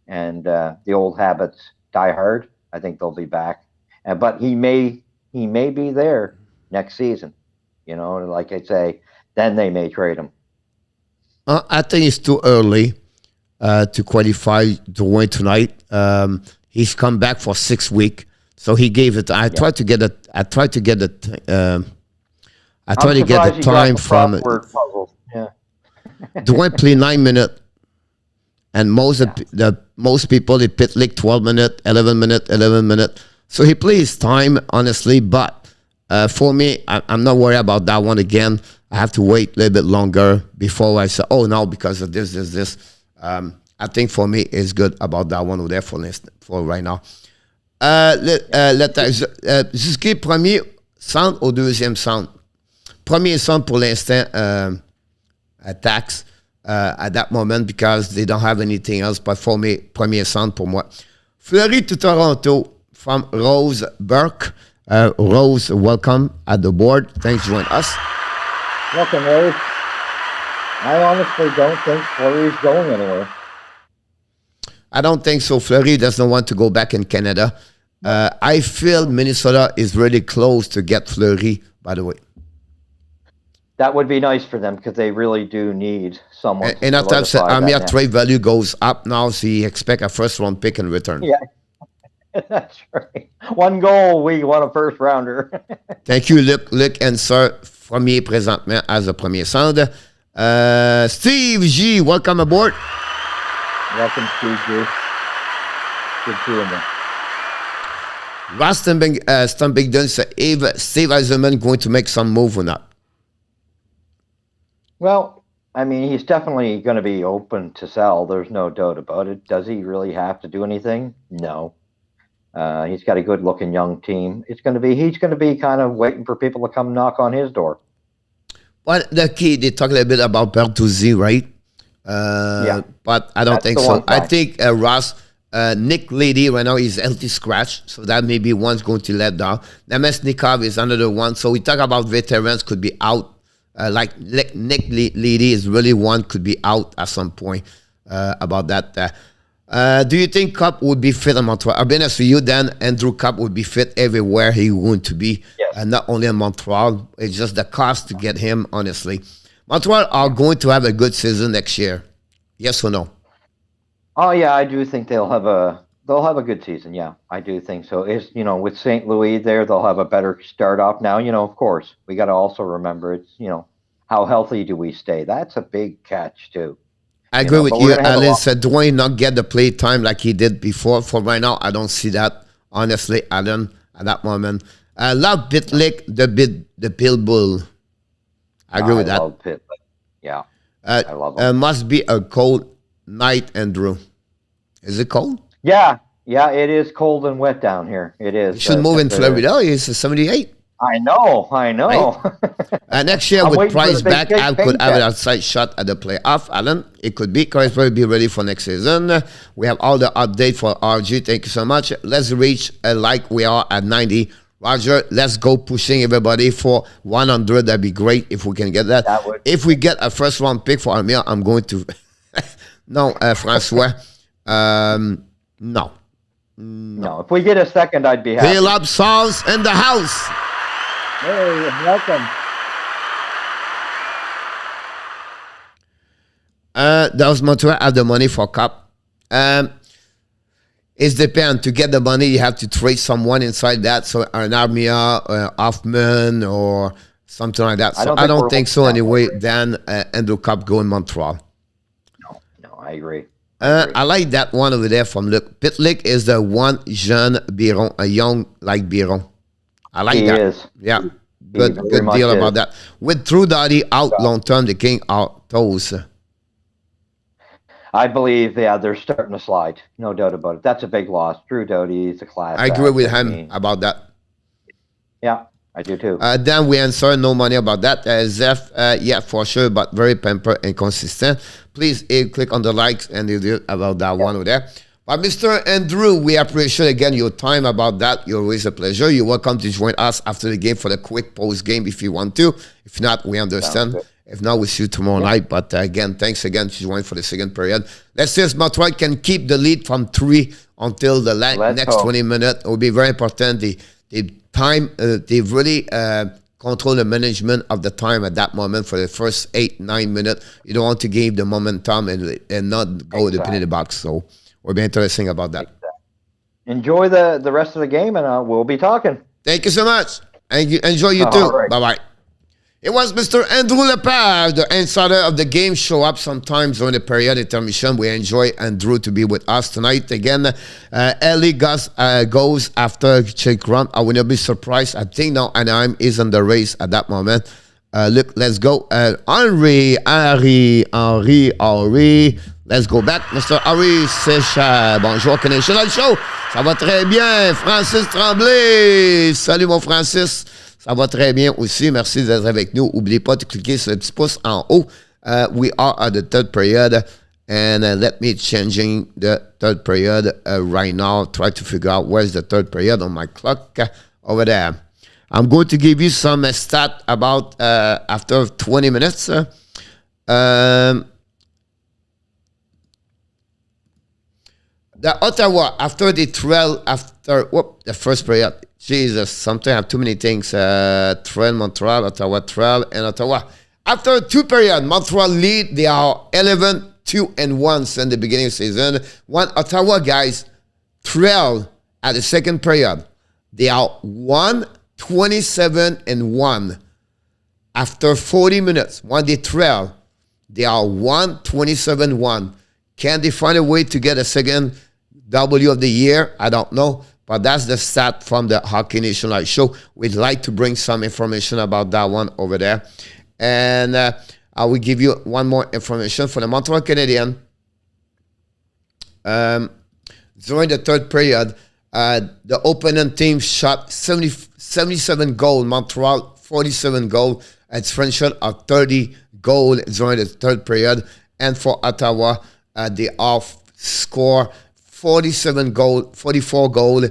And the old habits die hard. I think they'll be back. But he may be there next season. Like I say, then they may trade him. I think it's too early to qualify to win tonight. He's come back for 6 weeks, so he gave it. I tried to get it. I tried to get it. I tried to get the time from. Yeah. Dwayne played 9 minutes, and most people they pit like 12 minutes, 11 minutes. So he plays time honestly, but for me, I'm not worried about that one again. I have to wait a little bit longer before I say, oh no, because of this. I think for me, it's good about that one there for right now. Jusqu'à premier centre au deuxième centre. Premier centre pour l'instant, attacks at that moment because they don't have anything else. But for me, premier centre pour moi. Fleury to Toronto from Rose Burke. Rose, welcome at the board. Thanks for joining us. Welcome, Rose. I honestly don't think Fleury's going anywhere. I don't think so. Fleury doesn't want to go back in Canada. I feel Minnesota is really close to get Fleury, by the way. That would be nice for them because they really do need someone. And after Amir trade value goes up now, so you expect a first-round pick in return. Yeah, that's right. One goal, we want a first-rounder. Thank you, Luc and Sir, premier présentement as a premier centre. Steve G, welcome aboard. Welcome, Steve G. Good seeing you. Ross Stumbigdon said, Steve Eisenman going to make some move or not? Well, I mean, he's definitely going to be open to sell. There's no doubt about it. Does he really have to do anything? No. He's got a good-looking young team. He's going to be kind of waiting for people to come knock on his door. Well, the key, they talk a little bit about Bertuzzi, right? Yeah. But I don't think so. I think Ross, Nick Lady right now is healthy scratch, so that maybe one's going to let down. Nemesnikov is another one. So we talk about veterans could be out. Like Nick Lady is really one could be out at some point about that. Do you think Cup would be fit in Montreal? I'll be honest with you, then Andrew Cup would be fit everywhere he going to be, yes. Not only in Montreal. It's just the cost to get him, honestly. Montreal are going to have a good season next year. Yes or no? Oh yeah, I do think they'll have a good season. Yeah, I do think so. With St. Louis there, they'll have a better start off. Now, of course, we got to also remember it's how healthy do we stay? That's a big catch too. I agree with you, Alan. Said Dwayne not get the play time like he did before. For right now, I don't see that. Honestly, Alan, at that moment, I love Pitlick, the Pitbull. I agree with that. Love Pitlick. Yeah, I love him. Must be a cold night, Andrew. Is it cold? Yeah, it is cold and wet down here. It is. You should move in Florida. It's 78. I know. Right? Next year, with Price back, I could have an outside shot at the playoff. Alan, it could be. Price will be ready for next season. We have all the update for RG. Thank you so much. Let's reach like we are at 90. Roger, let's go pushing everybody for 100. That'd be great if we can get that. If we get a first-round pick for Amir, I'm going to... No, Francois. No. If we get a second, I'd be happy. Caleb Sauls in the house. Hey, welcome. Does Montreal have the money for Cup? It depends. To get the money, you have to trade someone inside that. So an Armia, Hoffman, or something like that. So I don't think so anyway. Then Andrew Cup go in Montreal. No, I agree. I like that one over there from Luc. Pitlick is the one jeune Biron, a young like Biron. I like that. Is. Yeah. Good deal about that. With Drew Doughty out long term, the King out toes. I believe, they're starting to slide. No doubt about it. That's a big loss. Drew Doughty is a class. I agree with him about that. Yeah, I do too. Then we answer no money about that. Zeph, yeah, for sure, but very pampered and consistent. Please click on the likes and you do about that one over there. But Mr. Andrew, we appreciate again your time about that. You're always a pleasure. You're welcome to join us after the game for the quick post-game if you want to. If not, we understand. If not, we'll see you tomorrow night. But again, thanks again to join for the second period. Let's see if Montreal can keep the lead from 3 until the next 20 minutes. It will be very important. The time, they've really control the management of the time at that moment for the first 8-9 minutes. You don't want to give the momentum and not go to the penalty box. So we'll be interesting about that. Enjoy the rest of the game, and we'll be talking. Thank you so much. And enjoy you too. Right. Bye-bye. It was Mr. Andrew Lepage, the insider of the game, show up sometimes during the period intermission. We enjoy Andrew to be with us tonight. Again, Ellie goes after check run. I will not be surprised. I think now Anaheim is in the race at that moment. Look, let's go. Henry. Let's go back. Mr. Henry Séchard. Bonjour, National Show. Ça va très bien. Francis Tremblay. Salut, mon Francis. Ça va très bien aussi. Merci d'être avec nous. N'oubliez pas de cliquer sur le petit pouce en haut. We are at the third period. And let me changing the third period right now. Try to figure out where's the third period on my clock over there. I'm going to give you some stat about after 20 minutes. The Ottawa, after the trail, the first period. Jesus, sometimes I have too many things. Trail, Montreal, Ottawa, Trail, and Ottawa. After 2 periods, Montreal lead. They are 11-2-1 since the beginning of the season. One Ottawa guys trail at the second period. They are 1-27-1. After 40 minutes, when they trail, they are 1-27-1. Can they find a way to get a second W of the year? I don't know. But that's the stat from the Hockey Nation Live show. We'd like to bring some information about that one over there. And I will give you one more information for the Montreal Canadiens. During the third period, the opponent team shot 77 goals. Montreal, 47 goals. It's FRENCHY of 30 goals during the third period. And for Ottawa, they off score 47 goals, 44 goals,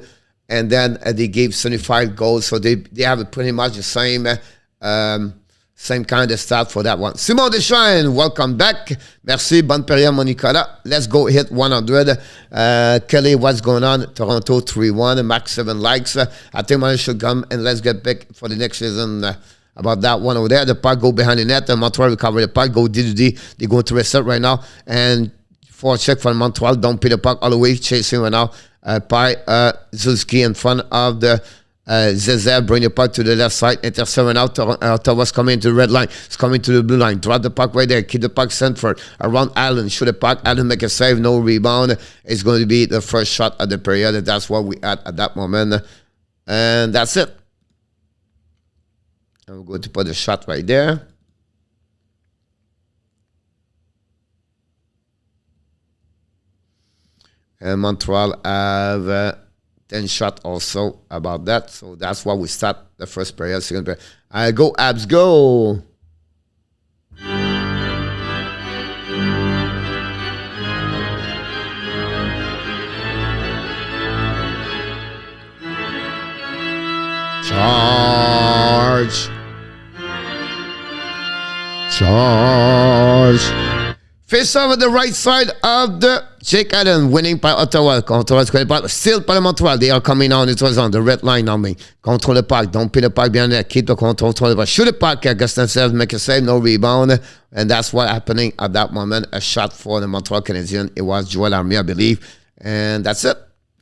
and then they gave 75 goals. So they have pretty much the same kind of stat for that one. Simon Deschênes, welcome back. Merci, bonne période, mon Nicolas. Let's go hit 100. Kelly, what's going on? Toronto 3-1, max 7 likes. I think I should come and let's get back for the next season. About that one over there. The puck go behind the net, and Montreal recover the puck. Go DDD. They're going to reset right now. And for a check from Montreal, don't pay the puck all the way, chasing right now. Zulski in front of the Zezé, bring the puck to the left side, intercept right now. Ottawa's coming to the red line. It's coming to the blue line. Drop the puck right there. Keep the puck centered around Allen. Shoot the puck. Allen make a save. No rebound. It's going to be the first shot of the period. That's what we at that moment. And that's it. I'm going to put the shot right there. And Montreal have 10 shots also about that. So that's why we start the first period, second period. Go, Abs, go! Charge! Face off at the right side of the Jake Allen, winning by Ottawa. Contrôle le puck. Still par le Montreal. They are coming on. It was on the red line on me. Contrôle le puck. Don't pin the puck behind there. Keep the control the puck. Shoot the puck. Augustin Sells make a save. No rebound. And that's what happening at that moment. A shot for the Montreal Canadiens. It was Joel Armia, I believe. And that's it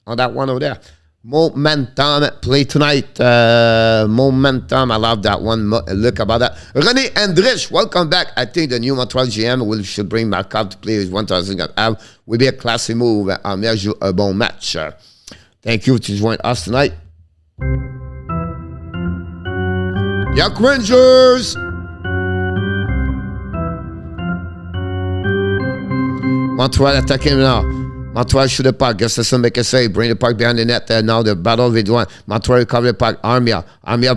on that one over there. Momentum play tonight. Momentum. I love that one. Look about that. René Andrich, welcome back. I think the new Montreal GM should bring Markov to play his 1,000 have. Will be a classy move. Armia joue un bon match. Thank you to join us tonight. Yak Rangers. Montreal attacking now. Montreal shoot the puck. Gustafson make a save. Bring the puck behind the net. Now the battle with one. Montreal recover the puck. Armia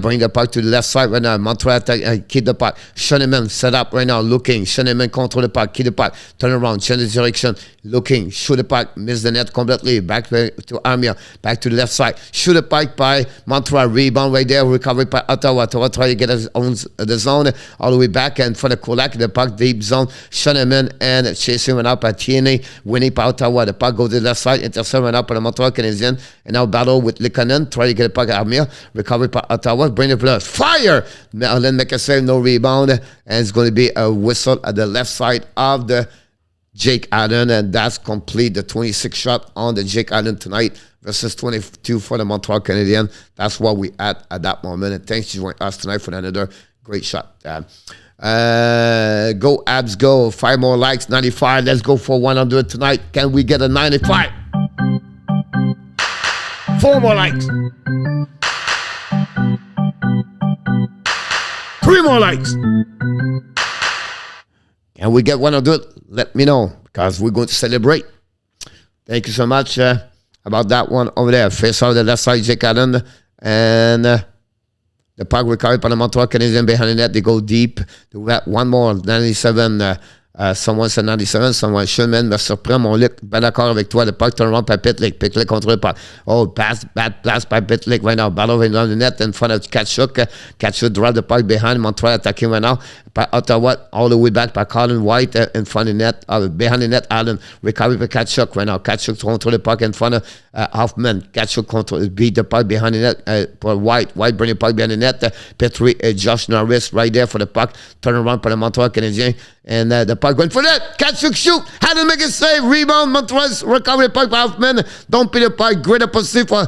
bring the puck to the left side right now. Montreal attack, keep the puck. Schoenemann set up right now. Looking. Schoenemann control the puck. Keep the puck. Turn around. Change the direction. Looking. Shoot the puck. Miss the net completely. Back to Armia. Back to the left side. Shoot the puck by Montreal. Rebound right there. Recovery by Ottawa. Ottawa try to get his own the zone all the way back. And for the Kulak, the puck deep zone. Schoenemann and chasing went up at Tierney. Winning by Ottawa. The puck go to the left side, intercept right now by the Montreal Canadiens, and now battle with Likanen, try to get a puck at Armia, recovery by Ottawa, bring the play, fire! Allen make a save, no rebound, and it's going to be a whistle at the left side of the Jake Allen, and that's complete, the 26 shot on the Jake Allen tonight versus 22 for the Montreal Canadiens. That's what we at that moment, and thanks for joining us tonight for another great shot. Go Abs go. 5 more likes. 95. Let's go for 100 tonight. Can we get a 95? 4 more likes. 3 more likes. Can we get 100? Let me know, because we're going to celebrate. Thank you so much about that one over there. Face out the left side, Jake Allen, and the puck recovered by the Montreal Canadiens behind the net. They go deep. They got one more. 97. Someone said 97. Someone Schoenemann me surprend. Mon Luc, ben d'accord avec toi. Le puck turn around by Pitlick. Pitlick contre le puck. Oh, bad pass by Pitlick right now. Battle right down the net in front of Tkachuk. Tkachuk drive the puck behind. Montreal attacking right now. By Ottawa all the way back by Colin White in front of the net. Behind the net, Allen. Recovery by Tkachuk right now. Tkachuk control the puck in front of Hoffman. Tkachuk beat the puck behind the net for White. White bring the puck behind the net. Petrie Josh Norris right there for the puck. Turn around by the Montreal Canadiens. And the puck going for that. Tkachuk shoot. Had to make a save. Rebound. Montreal's recovery puck by Hoffman. Don't pay the puck. Great opportunity for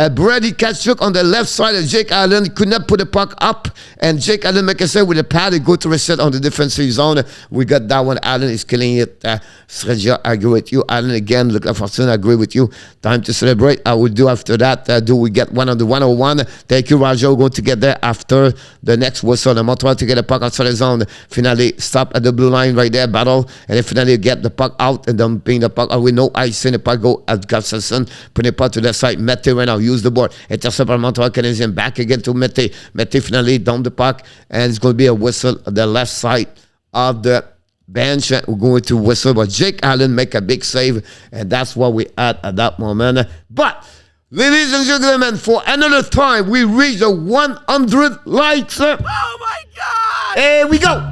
Brady Tkachuk on the left side of Jake Allen. Could not put the puck up. And Jake Allen make a save with a pad. He go to reset on the defensive zone. We got that one. Allen is killing it. Sregia, I agree with you. Allen again. Look like Fortune, I agree with you. Time to celebrate. I will do after that. Do we get one on the 101? Thank you, Raja. We're going to get there after the next whistle. The Montreal to get the puck outside the zone. Finally, stop at the blue line right there. Battle. And then finally get the puck out. And then bring the puck out with no ice in the puck. Go at Gustafson. Put the puck to the side. Mette right now. Use the board. Intercept by Montreal Canadiens. Back again to Mette. Mette finally down the puck. And it's going to be a whistle at the left side of the bench. We're going to whistle. But Jake Allen make a big save. And that's what we at that moment. But, ladies and gentlemen, for another time, we reached the 100 likes. Oh my God! Here we go.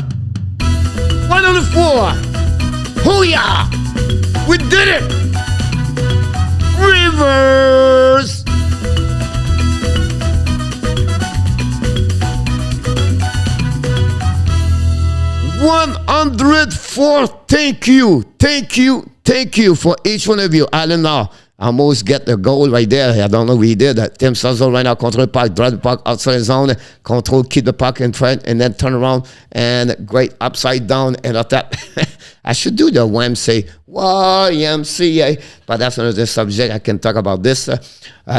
104. Hoo-yah! We did it! Reverse! 104. Thank you for each one of you. Allen now almost get the goal right there. I don't know what he did. Tim Suzzle right now control the puck, drive the puck outside the zone, control, keep the puck in front, and then turn around and great upside down and attack. I should do the YMCA, but that's another subject. I can talk about this.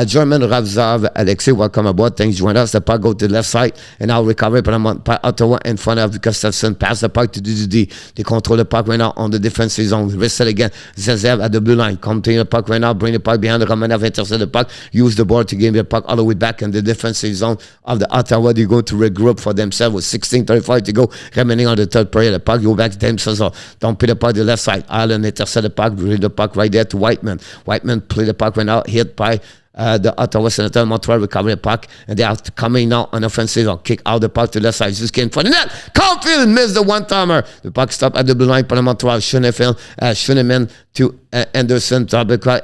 German Ravzav, Alexei, welcome aboard. Thanks for joining us. The puck go to the left side, and now recovery by Ottawa in front of Gustafson. Pass the puck to DDD. They control the puck right now on the defensive zone. Reset again. Zezev at the blue line. Continue the puck right now. Bring the puck behind the Romanov. Intercept the puck. Use the board to give the puck all the way back in the defensive zone of the Ottawa. They're going to regroup for themselves with 16:35 to go. Remaining on the third period. The puck go back to Tim Suzzle. Don't play the puck to the left side. Allen intercept the puck. Bring the puck right there to Whiteman. Whiteman play the puck right now. Hit by the Ottawa Senators. Montreal recovery the puck, and they are coming now on offensive or kick out the puck to the left side. Just came for the net. Caufield missed the one-timer. The puck stopped at the blue line for Montreal. Schoenemann to Anderson.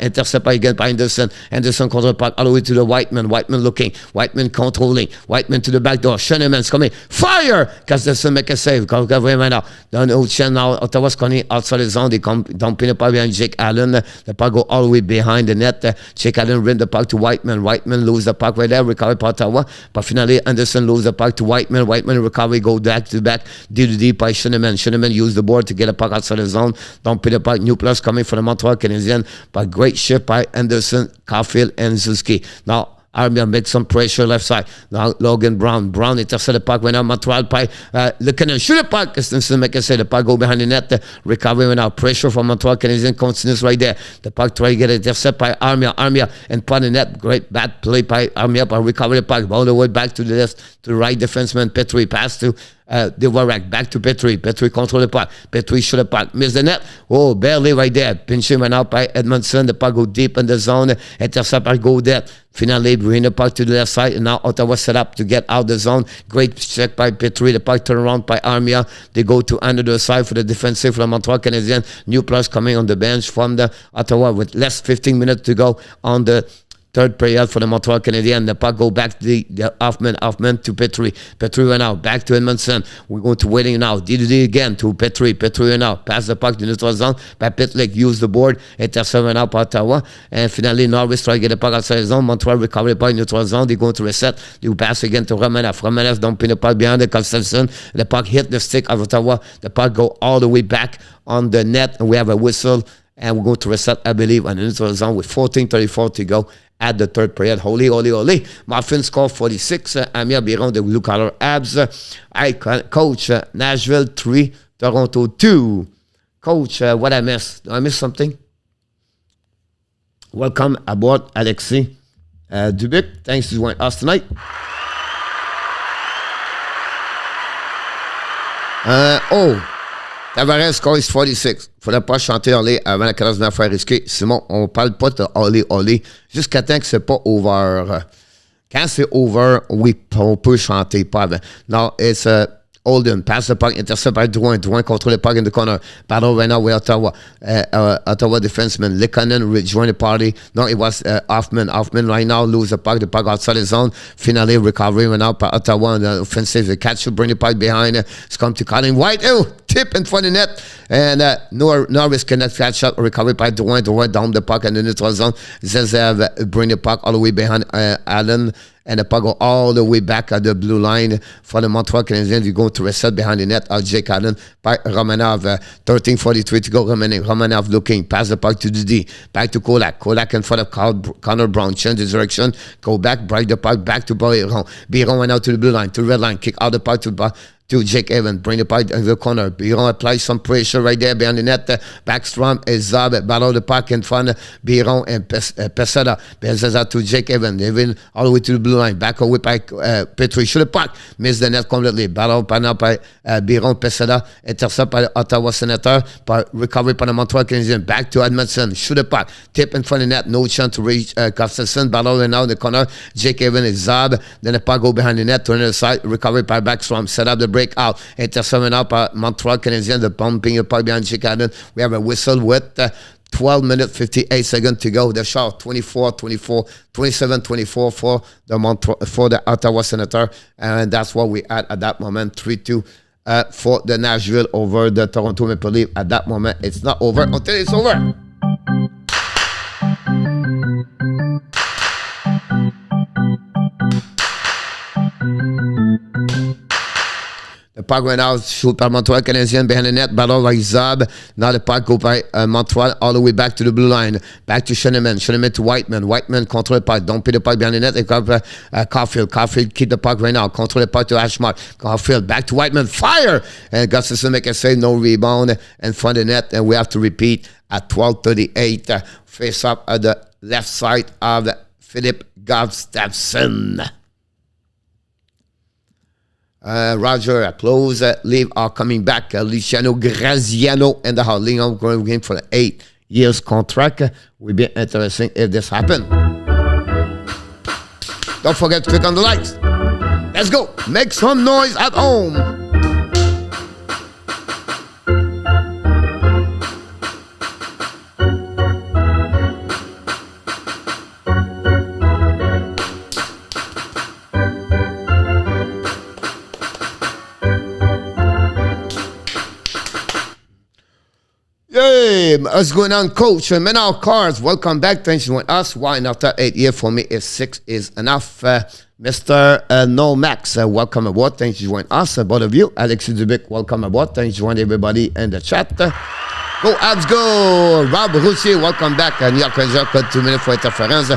Intercept again by Anderson. Anderson control the puck all the way to the Whiteman. Whiteman looking. Whiteman controlling. Whiteman to the back door. Schoenemann's coming. Fire! Gustafson make a save. Recovery right now. Down the ocean now. Ottawa's coming outside the zone. They come dumping the puck behind Jake Allen. The puck go all the way behind the net. Jake Allen ran the puck to Whiteman. Whiteman lose the puck right there. Recovery by Ottawa. But finally, Anderson lose the puck to Whiteman. Whiteman recovery go back to back. Deep by Schoenemann. Schoenemann use the board to get the puck outside the zone. Don't pay the puck. New plus coming from the Montreal Canadiens. But great shift by Anderson, Caufield, and Zuski. Now, Armia make some pressure left side. Now Logan Brown. Brown intercept the puck right now. Montreal by Le Canadiens. Shoot the puck. Christensen make a say the puck go behind the net. Recovery right now. Pressure from Montreal Canadiens continues right there. The puck try to get intercept by Armia. Armia and put the net. Great bad play by Armia. But recover the puck all the way back to the left to the right defenseman. Petrie pass to Dvorak. Back to Petrie. Petrie control the puck. Petrie shoot the puck. Miss the net. Oh, barely right there. Pinching went out by Edmondson. The puck go deep in the zone. Intercept by go there. Finally, bring the puck to the left side, and now Ottawa set up to get out the zone. Great check by Petrie. The puck turn around by Armia. They go to another side for the defensive for the Montreal Canadiens. New plus coming on the bench from the Ottawa with less 15 minutes to go on the third period for the Montreal Canadiens. The puck go back to the Hoffman to Petrie. Petrie went out. Back to Edmondson. We're going to waiting now. DDD again to Petrie. Petrie went out. Pass the puck to neutral zone. By Pitlick. Use the board. Intercept went out by Ottawa. And finally, Norris try to get the puck outside the zone. Montreal recover the puck in neutral zone. They're going to reset. They pass again to Romanov. Romanov dumping the puck behind the Constellation. The puck hit the stick of Ottawa. The puck go all the way back on the net. And we have a whistle. And we're going to reset, I believe, on the neutral zone with 14:34 to go at the third period. Holy. Muffin score 46. Amir Biron, the blue collar abs. Coach, Nashville 3, Toronto 2. Coach, what I missed? Did I miss something? Welcome aboard, Alexis Dubic. Thanks for joining us tonight. Tavares score is 46. Faudrait pas chanter Olé avant la cadence d'un affaire risquée. Simon, on parle pas de Olé jusqu'à temps que c'est pas over. Quand c'est over, oui, on peut chanter, pas avant. No, it's Holden, pass the puck, intercept by Drouin. Drouin control the puck in the corner. Battle right now with Ottawa. Ottawa defenseman. Likanen rejoin the party. No, it was Hoffman. Hoffman right now lose the puck outside the zone. Finally, recovery right now by Ottawa on the offensive. The catch will bring the puck behind. It's come to Colin White. Oh, tip in front of the net. And Norris cannot catch up. Recovery by Drouin. Drouin down the puck in the neutral zone. Zezev bring the puck all the way behind Allen. And the puck go all the way back at the blue line for the Montreal Canadiens. You're going to reset behind the net of Jake Allen by Romanov. 13:43 to go. Romanov looking. Pass the puck to Didi. Back to Kolak. Kolak in front of Connor Brown. Change the direction. Go back. Break the puck back to Byron. Byron went out to the blue line. To the red line. Kick out the puck to Jake Evans. Bring the puck in the corner. Byron applies some pressure right there behind the net. Backstrom is Zab. Battle the puck in front of Byron and Pesada. Pesada to Jake Evans. Even all the way to the blue line. Back away by Petrie. Shoot the puck. Miss the net completely. Battle by Byron Pesada. Intercept by the Ottawa Senators. But recovery by the Montreal Canadiens. Back to Edmondson. Shoot the puck. Tip in front of the net. No chance to reach Caufield. Battle right now in the corner. Jake Evans is Zab. Then the puck go behind the net. Turn to the side. Recovery by Backstrom. Set up the breakout. Intercept up by Montreal Canadiens. The bumping the puck behind Jake Allen. We have a whistle with 12 minutes, 58 seconds to go. The shot 27-24 for the Ottawa Senators. And that's what we had at that moment. 3-2 for the Nashville over the Toronto Maple Leafs. At that moment, it's not over until it's over. The puck went out, shoot by Montreal Canadiens behind the net, battle by Zab. Now the puck go by Montreal all the way back to the blue line. Back to Sheneman. Sheneman to Whiteman. Whiteman control the puck. Don't put the puck behind the net. They got Caufield. Caufield keep the puck right now. Control the puck to Ashmark. Caufield back to Whiteman. Fire! And Gustafson make a save. No rebound in front of the net. And we have to repeat at 12:38. Face up at the left side of Philip Gustafson. Roger, close, leave are coming back. Luciano Graziano and the Harling going game for an 8 years contract. Will be interesting if this happens. Don't forget to click on the likes. Let's go. Make some noise at home. Hey, what's going on, Coach? Menal Cars, welcome back. Thanks for joining us. Why not? 8 years for me is 6 is enough. Mr. No Max, welcome aboard. Thanks for joining us. Both of you. Alexis Dubic, welcome aboard. Thanks for joining everybody in the chat. Go, Abs, go. Rob Roussier, welcome back. New York Rangers, code 2 minutes for interference.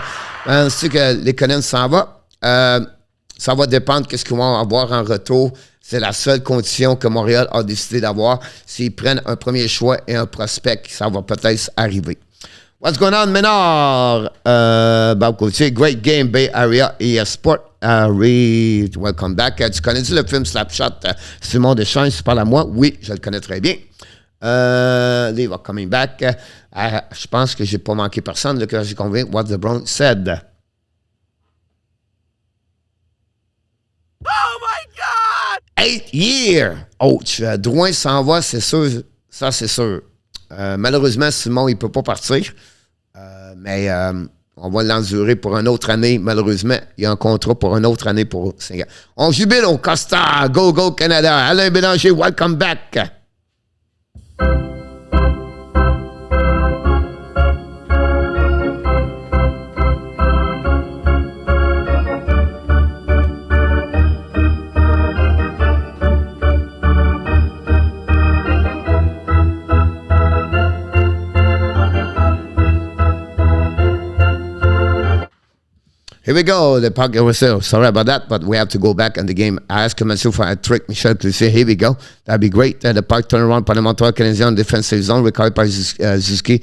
C'est que les Canadiens s'en va. Ça va dépendre de ce qu'ils vont avoir en retour. C'est la seule condition que Montréal a décidé d'avoir. S'ils prennent un premier choix et un prospect, ça va peut-être arriver. What's going on, Ménard? Bob Gauthier, great game, Bay Area et Sport. Welcome back. Tu connais-tu le film Slapshot? Simon Deschamps, tu parles à moi? Oui, je le connais très bien. Leave are coming back. Je pense que j'ai pas manqué personne. Là, j'ai convaincu what the Brown said. Oh my God! 8 years! Ouch! Drouin s'en va, c'est sûr. Ça, c'est sûr. Malheureusement, Simon, il ne peut pas partir. Mais on va l'endurer pour une autre année. Malheureusement, il y a un contrat pour une autre année pour 5 ans. On jubile au Costa. Go, go, Canada. Alain Bélanger, welcome back. Here we go. The puck was sorry about that, but we have to go back in the game. I asked Mathieu for a trick. Michel Cloutier. Here we go. That'd be great. The puck turn around par le Montreal Canadiens defensive zone. Recovered by Zuski.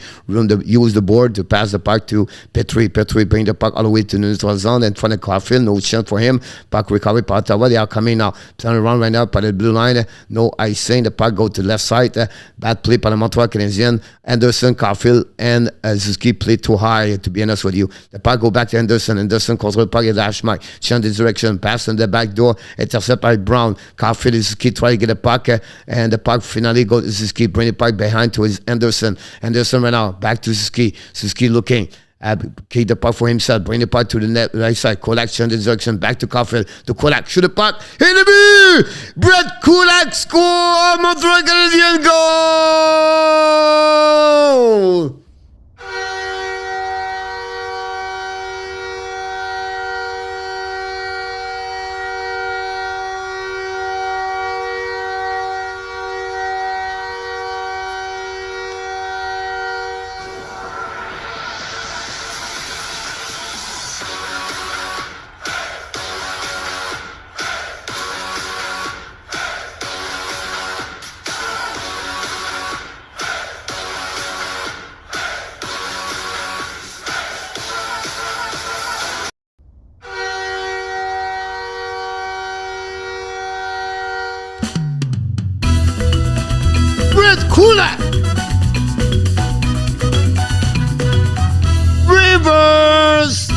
Use the board to pass the puck to Petrie. Petrie bring the puck all the way to the neutral zone in front of Caufield. No chance for him. Puck recovered by Ottawa. They are coming now. Turn around right now by the blue line. No icing. The puck go to the left side. Bad play by the Montreal Canadiens. Anderson, Caufield, and Zuski play too high, to be honest with you. The puck go back to Anderson. Anderson control the puck at dash mark. Change the direction. Pass in the back door. Intercept by Brown. Caufield is Zuski try to get the puck. And the puck finally goes to Zuski. Bring the puck behind to his Anderson. Anderson right now. Back to Zuski. Zuski looking. Keep the puck for himself. Bring the puck to the net right side. Kulak change the direction. Back to Caufield. To Kulak. Shoot the puck. Hit the ball! Brett Kulak score! Montreal Canadiens goal! Kulak! Rivers!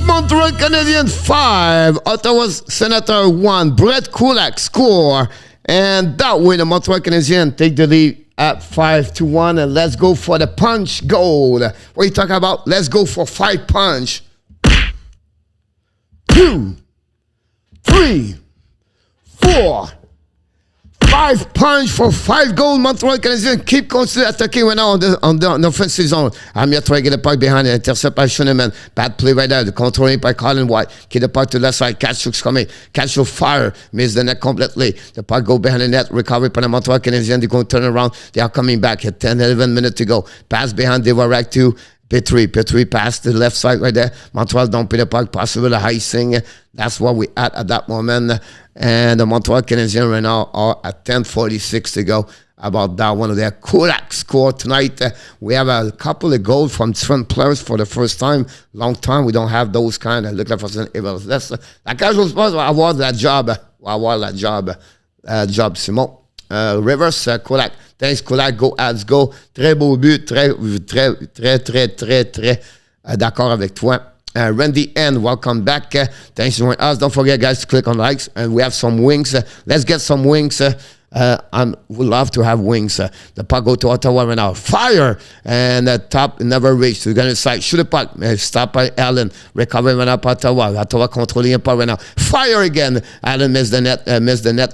Montreal Canadiens 5, Ottawa Senators 1. Brett Kulak score. And that way the Montreal Canadiens take the lead at 5-1. And let's go for the punch goal. What are you talking about? Let's go for 5 punch. 2, 3, 4, 5 punch for 5 goals. Montreal Canadiens keep constantly attacking right now on the offensive zone. I'm here trying to get the puck behind it. Intercept by Schoenemann. Bad play right there. The controlling by Colin White. Get the puck to the left side. Kachuk's coming. Kachuk fire. Miss the net completely. The puck go behind the net. Recovery by the Montreal Canadiens. They're going to turn around. They are coming back. 10-11 minutes to go. Pass behind Devarak to Petrie passed to the left side right there. Montreal don't pay the puck. Possible a icing. That's what we at that moment. And the Montreal Canadiens right now are at 10:46 to go. About that one of their Kulak score tonight. We have a couple of goals from different players for the first time. Long time we don't have those kind of look like for some evils. That's la cage je pense avoir la job. Avoir la job. Job Simon. Rivers, Kulak. Thanks, Kulak. Go, ads, go. Très beau but. Très d'accord avec toi. Randy N, welcome back. Thanks for joining us. Don't forget, guys, to click on likes. And we have some wings. Let's get some wings. Would love to have wings. The puck go to Ottawa right now. Fire! And the top never reached. We're going to side. Shoot the puck. Stop by Allen. Recovery right up Ottawa. Ottawa controlling the puck right now. Fire again. Allen missed the net.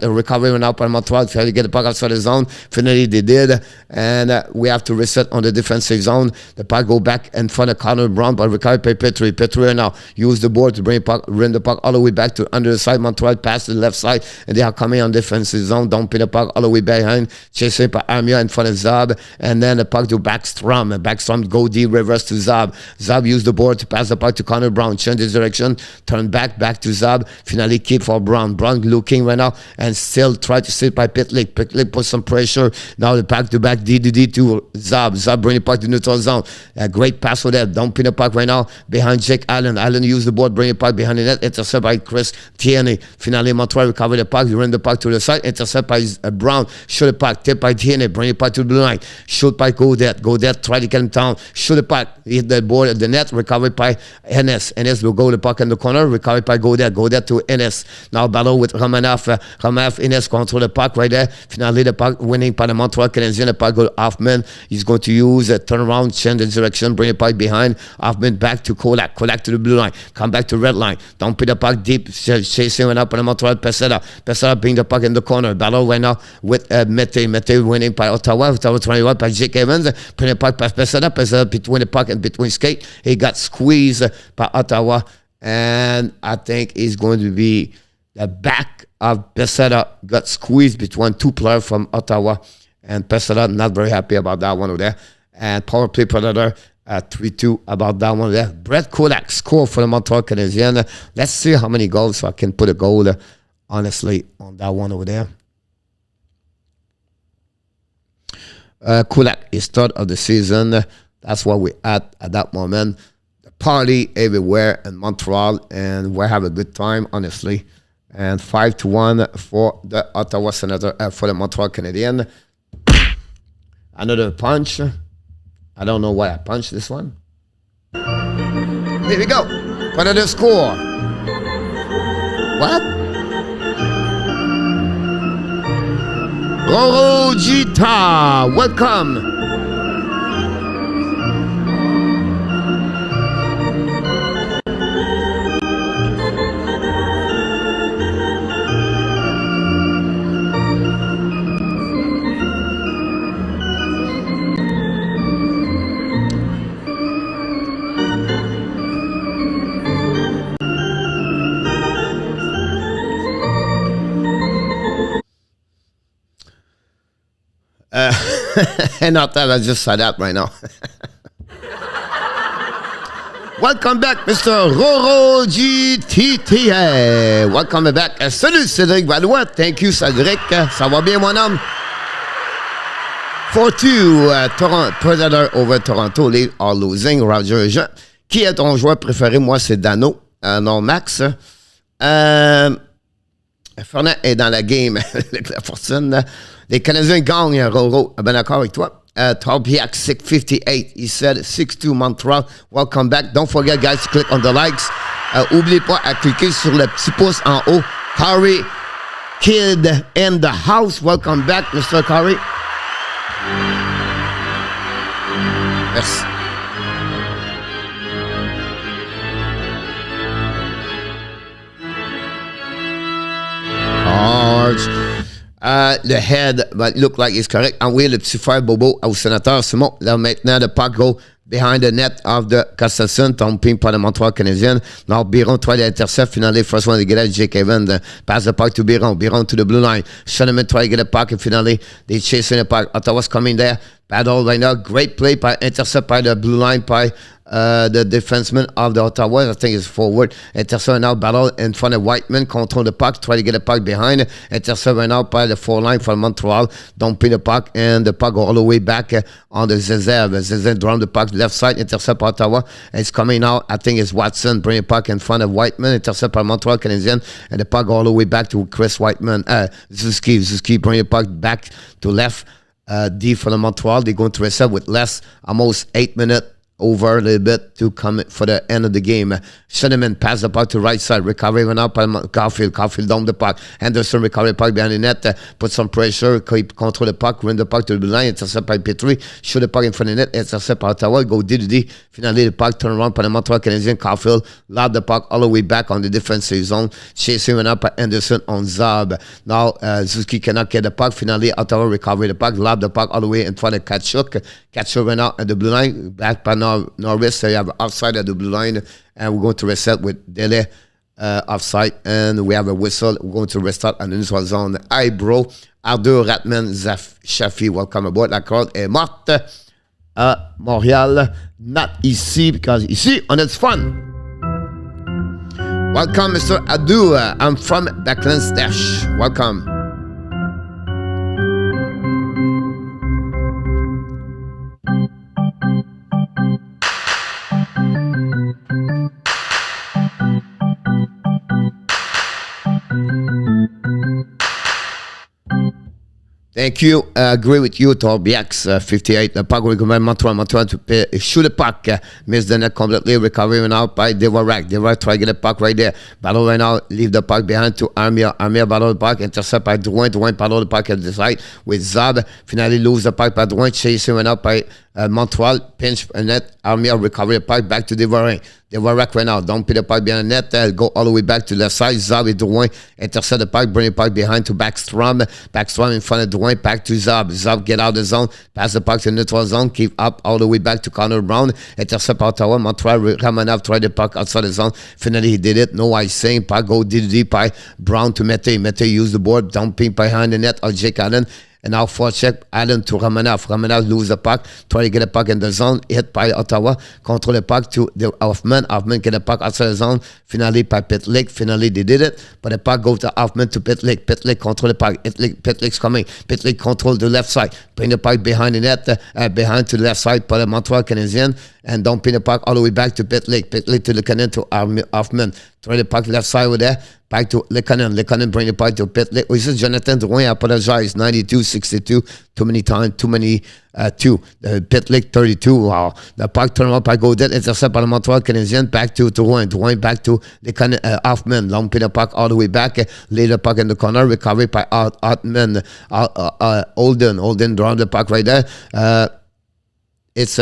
Recovery right up by Montreal. Trying to get the puck outside the zone. Finally, they did. And we have to reset on the defensive zone. The puck go back in front of Connor Brown, but recovery by Petrie. Petrie right now use the board to bring the puck all the way back to under the side. Montreal pass to the left side. And they are coming on defensive zone. Don't pin the puck all the way behind, chasing by Armia in front of Zab, and then the puck to Backstrom. And Backstrom go deep, reverse to Zab. Zab used the board to pass the puck to Connor Brown, change the direction, turn back to Zab, finally keep for Brown. Brown looking right now, and still try to sit by Pitlick. Pitlick put some pressure. Now the back-to-back DDD to Zab. Zab bring the puck to neutral zone. A great pass for that. Dumping the puck right now behind Jake Allen. Allen used the board, bring the puck behind the net. Intercept by Chris Tierney. Finally, Montreal recover the puck. He run the puck to the side. Intercept by Brown. Shoot the puck. Tip by Tierney. Bring the puck to the blue line. Shoot by Godet. Try to get him down. Shoot the puck. Hit the board at the net. Recovered by Ennis. Ennis will go the puck in the corner. Recovered by Godet to Ennis. Now battle with Romanoff. Romanoff, Ennis control the puck right there. Finally, the puck winning by the Montreal Canadiens. The puck go to Hoffman. He's going to use a turnaround, change the direction, bring the puck behind. Hoffman back to Kolak. Kolak to the blue line. Come back to red line. Don't put the puck deep. Chasing went up on the Montreal Peseta. Peseta bring the puck in the corner. Battle right now with Mete. Mete winning by Ottawa. Ottawa 21 by Jake Evans. Bring the puck past Peseta. Peseta between the puck and between skate. He got squeezed by Ottawa. And I think he's going to be the back of Peseta got squeezed between two players from Ottawa. And Peseta not very happy about that one over there. And power play predator 3-2 about that one there. Brett Kolak score for the Montreal Canadiens. Let's see how many goals so I can put a goal, honestly, on that one over there. Kolak is start of the season. That's what we at that moment. The party everywhere in Montreal, and we have a good time, honestly. And 5-1 for the Ottawa Senators, for the Montreal Canadiens. Another punch. I don't know why I punched this one. Here we go. Another score. What? Roro Gita, welcome. And not that I just said that right now. Welcome back, Mr. Roro GTTA. Welcome back. Salut Cédric Valois. Thank you, Cédric. Ça va bien, mon homme? 4-2, Toronto, Predator over Toronto. Lead are losing. Roger Jean. Qui est ton joueur préféré? Moi, c'est Dano. Non, Max. Fernand est dans la game avec la fortune. Les Canadiens gagnent, Roro. Ben d'accord avec toi. Torbiak 658, he said 6-2 Montreal. Welcome back. Don't forget, guys, to click on the likes. N'oubliez pas à cliquer sur le petit pouce en haut. Curry Kid in the house. Welcome back, Mr. Curry. Merci. Cards. Le head look like it's correct. Envoyez le petit frère Bobo au sénateur Simon. Là, maintenant, le puck go behind the net of the Castleton. Tombing par le Montreal Canadiens. Now, Biron try to intercept. Finally, first one to get at Jake Evans. Pass the puck to Biron. Biron to the blue line. Shuneman try to get a puck. And finally, they chasing the puck. Ottawa's coming there. Battle right now. Great play by intercept by the blue line by the defenseman of the Ottawa. I think it's forward. Intercept now. Battle in front of Whiteman. Control the puck. Try to get the puck behind. Intercept right now by the four-line from Montreal. Dumping the puck. And the puck all the way back on the Zezev. Zezev drum the puck left side. Intercept Ottawa. It's coming out. I think it's Watson. Bring the puck in front of Whiteman. Intercept by Montreal Canadiens. And the puck all the way back to Chris Whiteman. Zuski. Zuski bring the puck back to left. D for the Montreal. They're going to reset with less, almost 8 minutes over a little bit to come for the end of the game. Shuneman pass the puck to right side. Recovery went up by Caufield. Caufield down the puck. Henderson recovery the puck behind the net. Put some pressure. Keep control the puck. Run the puck to the line. Intercept by Petrie. Shoot the puck in front of the net. Intercept by Ottawa. Go D. Finally, the puck turn around by the Montreal Canadiens. Caufield lob the puck all the way back on the defensive zone. Chasing went up by Henderson on Zab. Now, Zuski cannot get the puck. Finally, Ottawa recovery the puck. Lob the puck all the way in front of Kachuk. Kachuk went out at the blue line. Back by Norris. So you have outside of the blue line. And we're going to reset with Dele offside, and we have a whistle. We're going to restart on the neutral zone. Hi, bro. Arthur Ratman Shafi, welcome aboard. La crowd est morte à Montréal. Not ici, because ici, on a fun. Welcome, Mr. Adu. I'm from Backlands Dash. Welcome. Thank you. Agree with you, Torbiax, 58. The puck will come in Montreal to shoot the puck. Miss the net completely. Recovering out by Devorak. Devorak try to get the puck right there. Battle right now. Leave the puck behind to Armia. Armia battle the puck. Intercept by Drouin. Drouin battle the puck at the side with Zab. Finally lose the puck by Drouin. Chasing went up by Montreal. Pinch net. Armia recover the puck back to Devorak. Devorak right now. Don't put the puck behind the net. Go all the way back to the side. Zab with Drouin. Intercept the puck. Bring the puck behind to Backstrom. Backstrom in front of Drouin. Back to Zab. Zab get out of the zone. Pass the puck to the neutral zone. Keep up all the way back to Connor Brown. Intercept Ottawa. Montreal. Ramanov tried the puck outside the zone. Finally he did it. No icing. Puck go DD by Brown to Mete. Mete used the board. Dumping behind the net of Jake Allen. And now forecheck Allen to Ramanov. Ramanov lose the puck. Try to get the puck in the zone. Hit by Ottawa. Control the puck to the Hoffman. Hoffman get the puck outside the zone. Finally by Pitlick. Finally they did it. But the puck goes to Hoffman to Pitlick. Pitlick control the puck. Pitlick's coming. Pitlick control the left side. Bring the puck behind the net. Behind to the left side for the Montreal Canadiens. And don't pin the puck all the way back to Pitlick. Pitlick to the cannon to Hoffman. Try the puck left side over there. Back to Lekanen. Lekanen bring the puck to Pitlick. This is Jonathan Drouin. I apologize. 92-62. Too many times. Too many. Two. Pitlick 32. Wow. The puck turn up. I go dead. Intercept by the Montreal Canadiens. Back to Drouin. Drouin back to Lekanen. Hoffman. Long pin the puck all the way back. Lay the puck in the corner. Recovery by Hoffman. Holden. Holden draw the puck right there. It's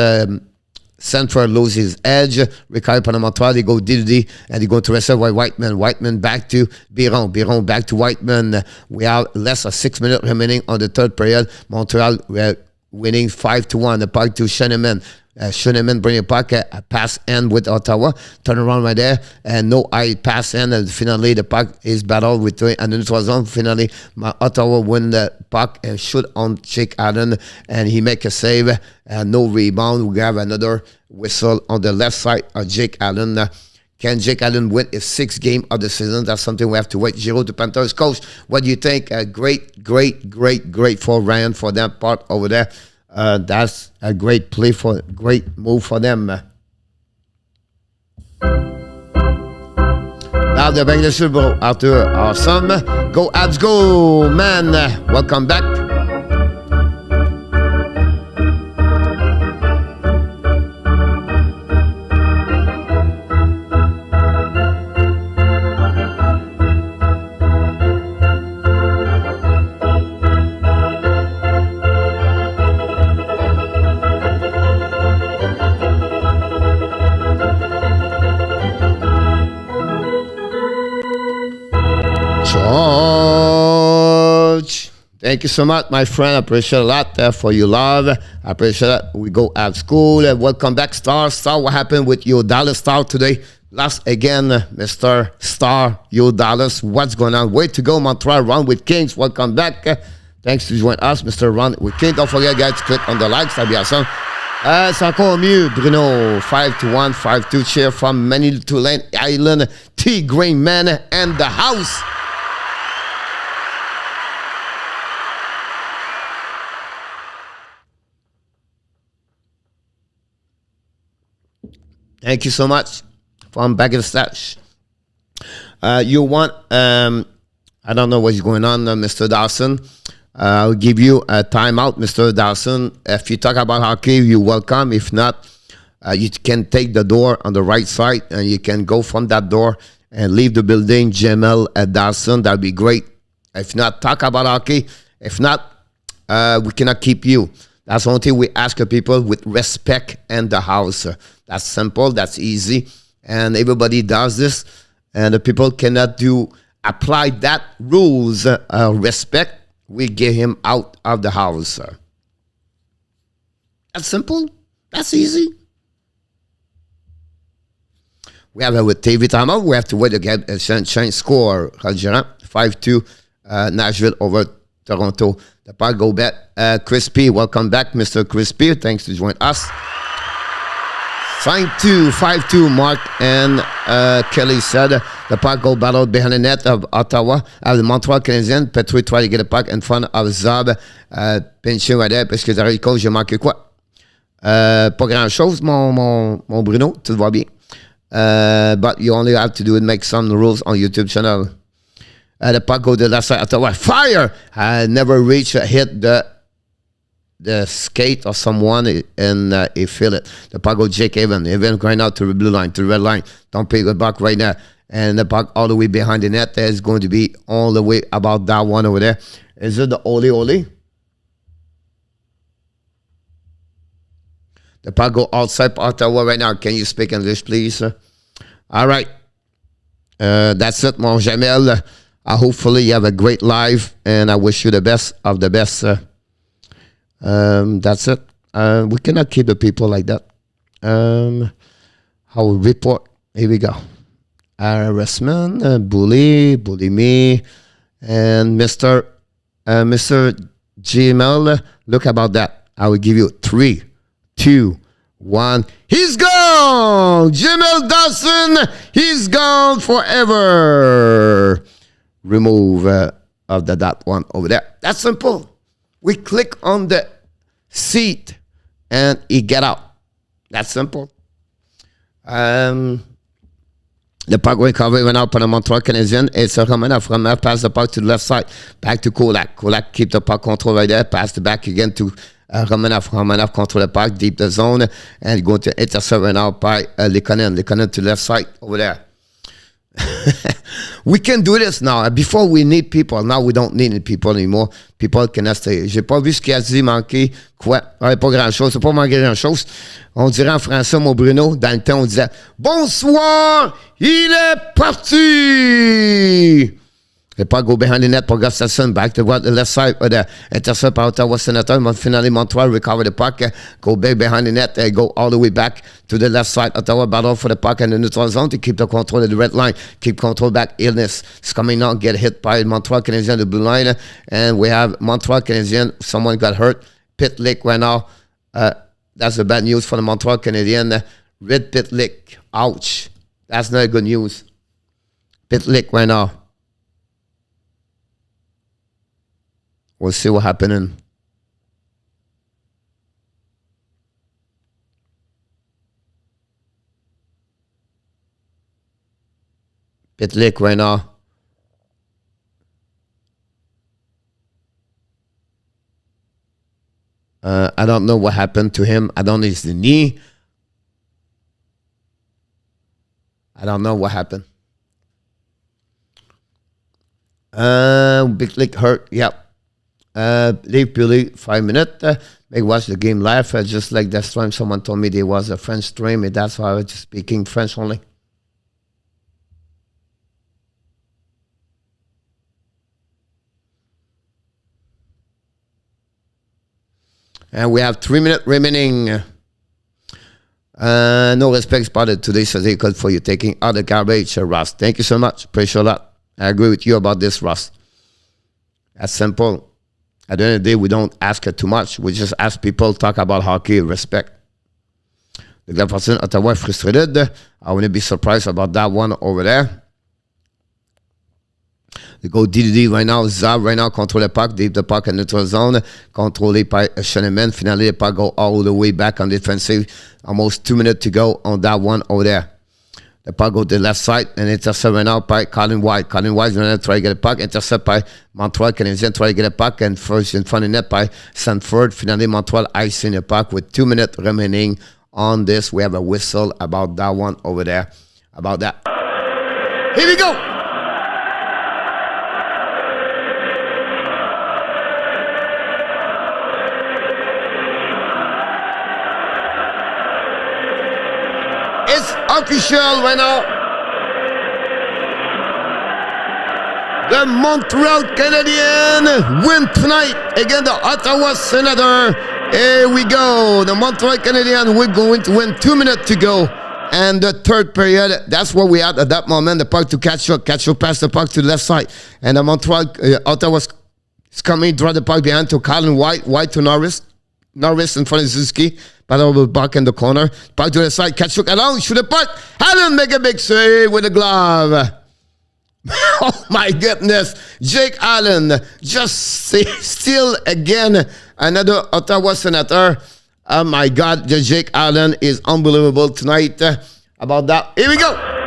Central loses edge. Recovery by Montreal. They go DD and they go to receive by Whiteman. Whiteman back to Biron. Biron back to Whiteman. We have less than 6 minutes remaining on the third period. Montreal winning 5-1. The puck to Schoenemann. Schoenemann bring a puck, a pass end with Ottawa. Turn around right there. And no eye pass end. And finally the puck is battled with the neutral zone. Finally Ottawa win the puck and shoot on Jake Allen. And he make a save. No rebound. We have another whistle on the left side of Jake Allen. Can Jake Allen win his 6th game of the season? That's something we have to wait. Giro to Panthers. Coach, what do you think? Great for Ryan for that part over there. That's a great move for them. Now the back the Super Bowl after awesome. Go Abs, go man. Welcome back. Thank you so much, my friend. I appreciate a lot for your love. I appreciate it. We go at school. Welcome back, Star. Star, what happened with your Dallas Star today? Last again, Mr. Star, your Dallas. What's going on? Way to go, Montreal. Run with Kings. Welcome back. Thanks to join us, Mr. Run with Kings. Don't forget, guys, to click on the likes. Ça bien ça. C'est encore mieux, Bruno. 5-1, 5-2 cheer from Manny to Lane Island. T. Green Man and the house. Thank you so much from back in the stash. You want, I don't know what's going on, Mr. Dawson. I'll give you a timeout, Mr. Dawson. If you talk about hockey, you're welcome. If not, you can take the door on the right side and you can go from that door and leave the building. Jamel at Dawson, that'd be great. If not, talk about hockey. If not, we cannot keep you. That's the only thing we ask people with respect and the house. That's simple. That's easy. And everybody does this. And the people cannot apply that rules. Respect. We get him out of the house. That's simple. That's easy. We have a TV timeout. We have to wait to get a change score. 5-2 Nashville over Toronto. The puck go back. Crispy, welcome back, Mr. Crispy. Thanks to join us. 5-2, Mark and Kelly said the puck go battled behind the net of Ottawa. The Montreal Canadiens, Petrie try to get a puck in front of Zab. Pinché right there, parce que j'arrive coach, j'ai manqué quoi? Pas grand-chose, mon Bruno, tout va bien. But you only have to do it, make some rules on YouTube channel. The puck go to the left side, Ottawa. Fire! Never reach, hit the skate of someone and he feel it. The puck go Jake Evan. Evan going out to the blue line, to the red line. Don't pick the puck right now. And the puck all the way behind the net. That is going to be all the way about that one over there. Is it the Ole? The puck go outside Ottawa right now. Can you speak English, please? All right. That's it, mon Jamel. Hopefully you have a great life, and I wish you the best of the best. That's it. We cannot keep the people like that. How we report. Here we go. Harassment, bully me, and Mr. Gmail. Look about that. I will give you 3, 2, 1. He's gone. Gmail Dawson. He's gone forever. Remove of that one over there. That's simple. We click on the seat and he get out. That's simple. The puck recovery went out for the Montreal Canadiens. It's a Romanov. Pass the puck to the left side. Back to Kulak. Kulak keep the puck control right there. Pass the back again to Romanov. Romanov control the puck deep the zone and going to intercept right now by Likonen. Likonen to the left side over there. We can do this now. Before we need people. Now we don't need people anymore. People cannot stay. J'ai pas vu ce qu'il a dit manquer. Quoi? Ouais, pas grand-chose. C'est pas manquer grand-chose. On dirait en français, mon Bruno, dans le temps, on disait « Bonsoir, il est parti! » The puck go behind the net for Gustafsson. Back to the left side of the intercept by Ottawa Senators. Finally, Montreal recover the puck. Go back behind the net. Go all the way back to the left side. Ottawa battle for the puck in the neutral zone to keep the control of the red line. Keep control back. Illness is coming out. Get hit by Montreal Canadiens, the blue line. And we have Montreal Canadiens. Someone got hurt. Pitlick right now. That's the bad news for the Montreal Canadiens. Red Pitlick. Ouch. That's not good news. Pitlick right now. We'll see what happening. Pitlick right now. I don't know what happened to him. I don't know his knee. I don't know what happened. Big Lick hurt. Yep. Leave Billy 5 minutes. Make watch the game live. Just like that stream, someone told me there was a French stream, and that's why I was just speaking French only. And we have 3 minutes remaining. No respect spotted today, so they called for you taking out the garbage, Ross. Thank you so much. Appreciate that. I agree with you about this, Ross. That's simple. At the end of the day, we don't ask too much. We just ask people talk about hockey, respect. The Glad person, Ottawa frustrated. I wouldn't be surprised about that one over there. They go DDD right now. Zab right now control the puck, deep the puck in neutral zone. Controlé by Sheneman. Finally, the puck go all the way back on defensive. Almost 2 minutes to go on that one over there. The puck go to the left side and intercept right now by Colin White. Colin White is going to try to get a puck. Intercept by Montreal Canadiens. Try to get a puck and first in front of net by Sanford. Finally, Montreal icing the puck with 2 minutes remaining on this. We have a whistle about that one over there. About that. Here we go. It's official right now. The Montreal Canadiens win tonight against the Ottawa Senators. Here we go. The Montreal Canadiens, we're going to win 2 minutes to go. And the third period, that's where we at that moment. The puck to Caufield. Caufield pass the puck to the left side. And the Montreal, Ottawa is coming, draw the puck behind to Colin White. White to Norris. Norris in front of Suzuki. Battle with puck in the corner. Puck to the side. Caufield along. Shoot the puck. Allen make a big save with the glove. Oh my goodness. Jake Allen just steal again another Ottawa Senator. Oh my God, Jake Allen is unbelievable tonight. About that, here we go.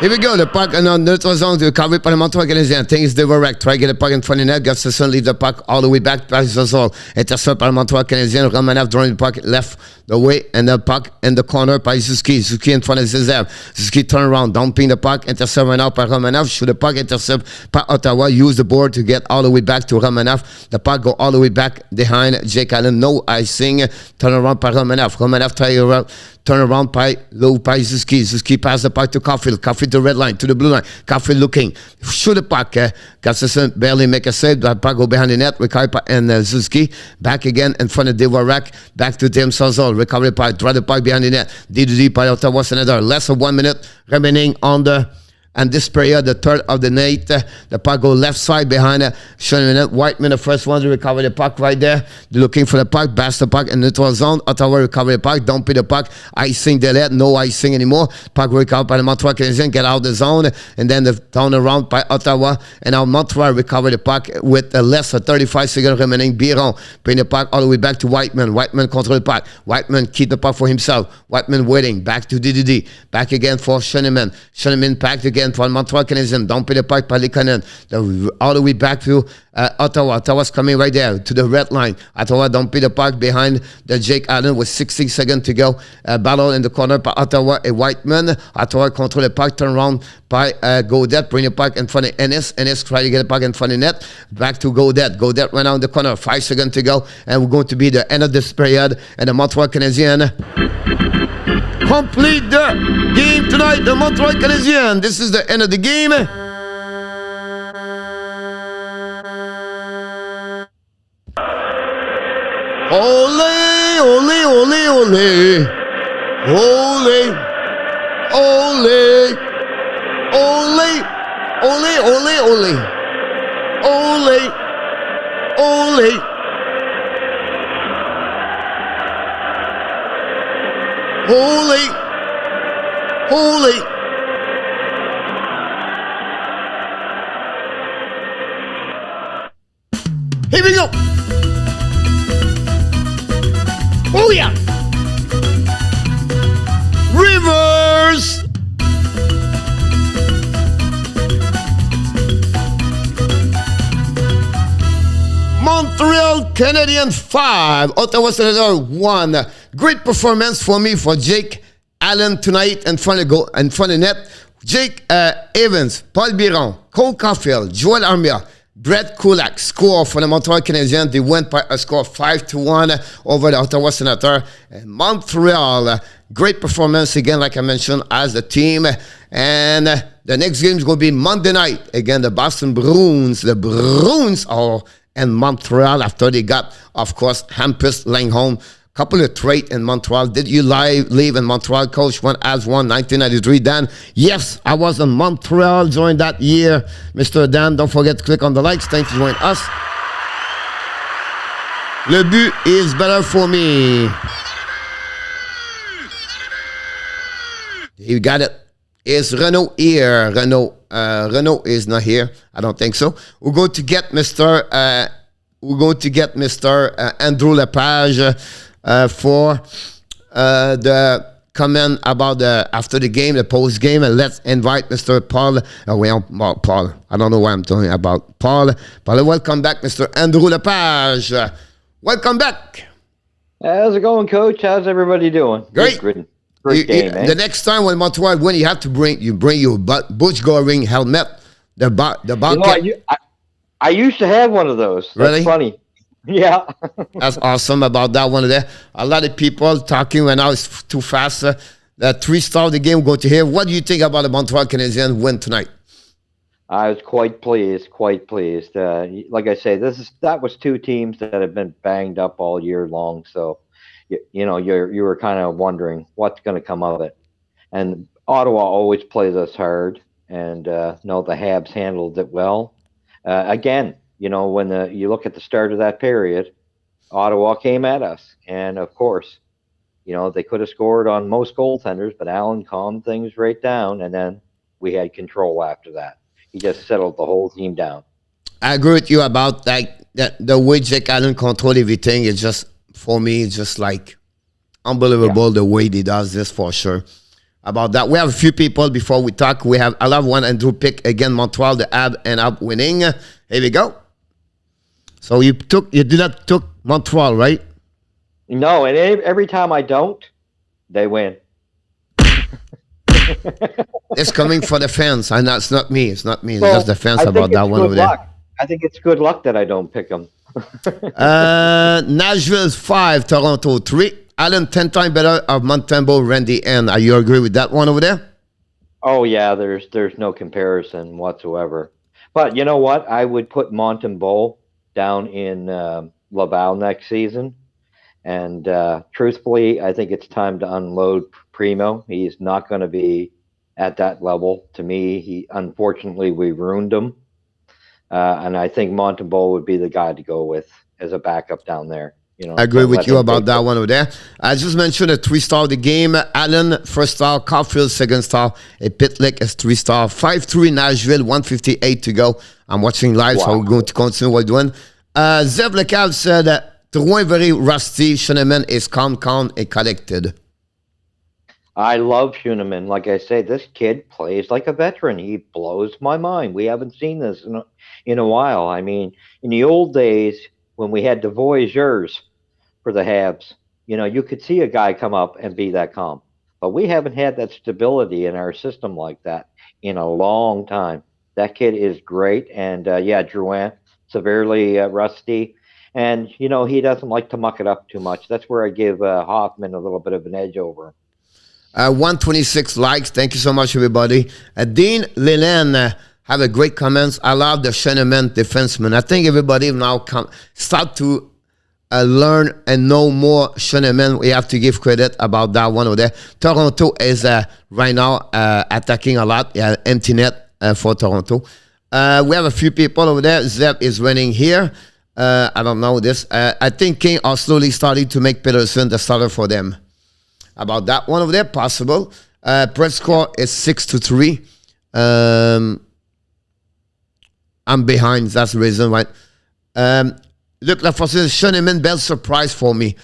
Here we go, the puck in the neutral zone to recover par le Montreal Canadiens. Things they were wrecked. Try to get the puck in front of the net. Gustafsson leave the puck all the way back past the zone. Intercept par le Montreal Canadiens. Romanov drawing the puck left the way and the puck in the corner by Suzuki. Suzuki in front of Cesar. Suzuki turn around, dumping the puck. Intercept right now by Romanov. Shoot the puck, intercept by Ottawa. Use the board to get all the way back to Romanov. The puck go all the way back behind Jake Allen. No icing. Turn around by Romanov. Romanov try around. Turn around by low by Suzuki. Suzuki pass the puck to Caufield. Caufield to red line, to the blue line. Caufield looking. Shoot the puck. Gustafsson barely make a save. The puck go behind the net. Recovery and Suzuki. Back again in front of Devorak. Back to Tim Sazol. Recovery puck. Draw the puck behind the net. D2D by Ottawa Senator. Less than 1 minute remaining on the... And this period, the third of the night, the puck go left side behind Whiteman, the first one to recover the puck right there. They're looking for the puck, pass the puck in the neutral zone. Ottawa recover the puck, don't pay the puck. Icing the net, no icing anymore. Puck recovered by the Montreal Canadiens, get out the zone. And then the down around by Ottawa. And now Montreal recover the puck with less than 35 seconds remaining. Byron bring the puck all the way back to Whiteman. Whiteman control the puck. Whiteman keep the puck for himself. Whiteman waiting, back to DDD. Back again for Schoenemann. Schoenemann back again for Montreal Canadiens. Don't pay the puck by Likanen. All the way back to Ottawa. Ottawa's coming right there to the red line. Ottawa don't pay the puck behind the Jake Allen with 60 seconds to go. Battle in the corner by Ottawa. A Whiteman. Ottawa control the puck. Turn around by Godet. Bring the puck in front of Ennis. Ennis try to get the puck in front of net. Back to Godet. Godet went out in the corner. 5 seconds to go. And we're going to be the end of this period. And the Montreal Canadiens complete the game tonight. The Montreal Canadiens. This is the end of the game. Ole, ole, ole, ole. Ole. Ole. Ole. Ole, ole, ole. Ole. Ole. Holy, holy. Here we go. Oh yeah. Rivers. Montreal Canadiens 5, Ottawa Senators 1. Great performance for me for Jake Allen tonight in front of net. Jake Evans, Paul Byron, Cole Caufield, Joel Armia, Brett Kulak score for the Montreal Canadiens. They went by a score 5-1 over the Ottawa Senators. And Montreal, great performance again, like I mentioned, as a team. And the next game is going to be Monday night. Again, the Boston Bruins. The Bruins are in Montreal after they got, of course, Hampus Langholm. Couple of trade in Montreal. Did you live in Montreal, Coach? 1993, Dan? Yes, I was in Montreal during that year. Mr. Dan, don't forget to click on the likes. Thanks for joining us. Le but is better for me. You got it. Is Renault here? Renault is not here. I don't think so. We're going to get Mr. Andrew Lepage for the comment about the after the game, the post game, and let's invite Mr. Paul. Paul. I don't know why I'm talking about Paul. But welcome back, Mr. Andrew Lepage. Welcome back. How's it going, Coach? How's everybody doing? Great. Great game, The next time when Montreal win, you have to bring your Butch Goring helmet The You know, bucket. I used to have one of those. That's Really? funny. Yeah. That's awesome about that one there. A lot of people talking right now. It's too fast. The 3-star of the game going to hear. What do you think about the Montreal Canadiens win tonight? I was quite pleased, quite pleased. Like I say, that was two teams that have been banged up all year long. So, you know, you were kind of wondering what's going to come of it. And Ottawa always plays us hard, and no, the Habs handled it well. Again, you know, when you look at the start of that period, Ottawa came at us, and of course, you know, they could have scored on most goaltenders, but Allen calmed things right down, and then we had control after that. He just settled the whole team down. I agree with you about that the way Jake Allen control everything is just, for me, it's just like unbelievable the way he does this, for sure. About that, we have a few people before we talk. We have, I love one Andrew pick again, Montreal, the Ab and up winning. Here we go. So you did not took Montreal, right? No, and every time I don't, they win. It's coming for the fans. I know it's not me. It's not me. It's just the fans about that one over luck. there. I think it's good luck that I don't pick them. Nashville's 5, Toronto 3. Allen 10 times better of Montembeault, Randy N. Are you agree with that one over there? Oh yeah, there's no comparison whatsoever. But you know what? I would put Montembeault down in Laval next season. And truthfully, I think it's time to unload Primo. He's not going to be at that level. To me, unfortunately, we ruined him. And I think Montembeault would be the guy to go with as a backup down there. You know, I agree with you about that one over there. I just mentioned a 3-star of the game. Allen, first star. Caufield, second star. A Pitlick is 3-star. 5-3 Nashville, 158 to go. I'm watching live, so we're going to continue what we're doing. Zev Lecal said, Drouin very rusty. Schoenemann is calm and collected. I love Schoenemann. Like I say, this kid plays like a veteran. He blows my mind. We haven't seen this in a while. I mean, in the old days when we had the Voyageurs for the Habs, you know, you could see a guy come up and be that calm. But we haven't had that stability in our system like that in a long time. That kid is great. And, Drouin, severely rusty. And, you know, he doesn't like to muck it up too much. That's where I give Hoffman a little bit of an edge over him. 126 likes. Thank you so much, everybody. Dean Leland have a great comments. I love the Schoenemann defenseman. I think everybody now start to learn and know more Schoenemann. We have to give credit about that one over there. Toronto is right now attacking a lot. Yeah, empty net for Toronto. We have a few people over there. Zeb is running here. I don't know this. I think King are slowly starting to make Peterson the starter for them. About that one over there, possible. Press score is 6-3. I'm behind. That's the reason, right? Look, Lafosse, Schoenemann, best surprise for me.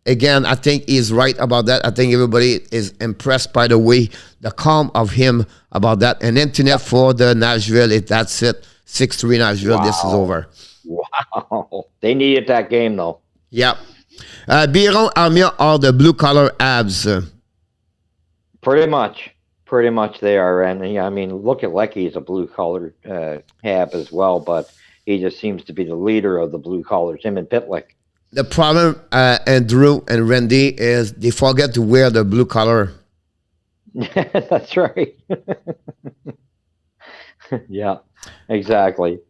Again, I think he's right about that. I think everybody is impressed by the way, the calm of him about that. And empty net for the Nashville. That's it. 6-3 Nashville. Wow. This is over. Wow. They needed that game, though. Yeah. Byron, Armia are the blue-collar abs. Pretty much they are. And, yeah, I mean, look at Lecky. He's a blue-collar Hab as well, but he just seems to be the leader of the blue-collars, him and Pitlick. The problem, Andrew and Randy, is they forget to wear the blue collar. That's right. Yeah, exactly.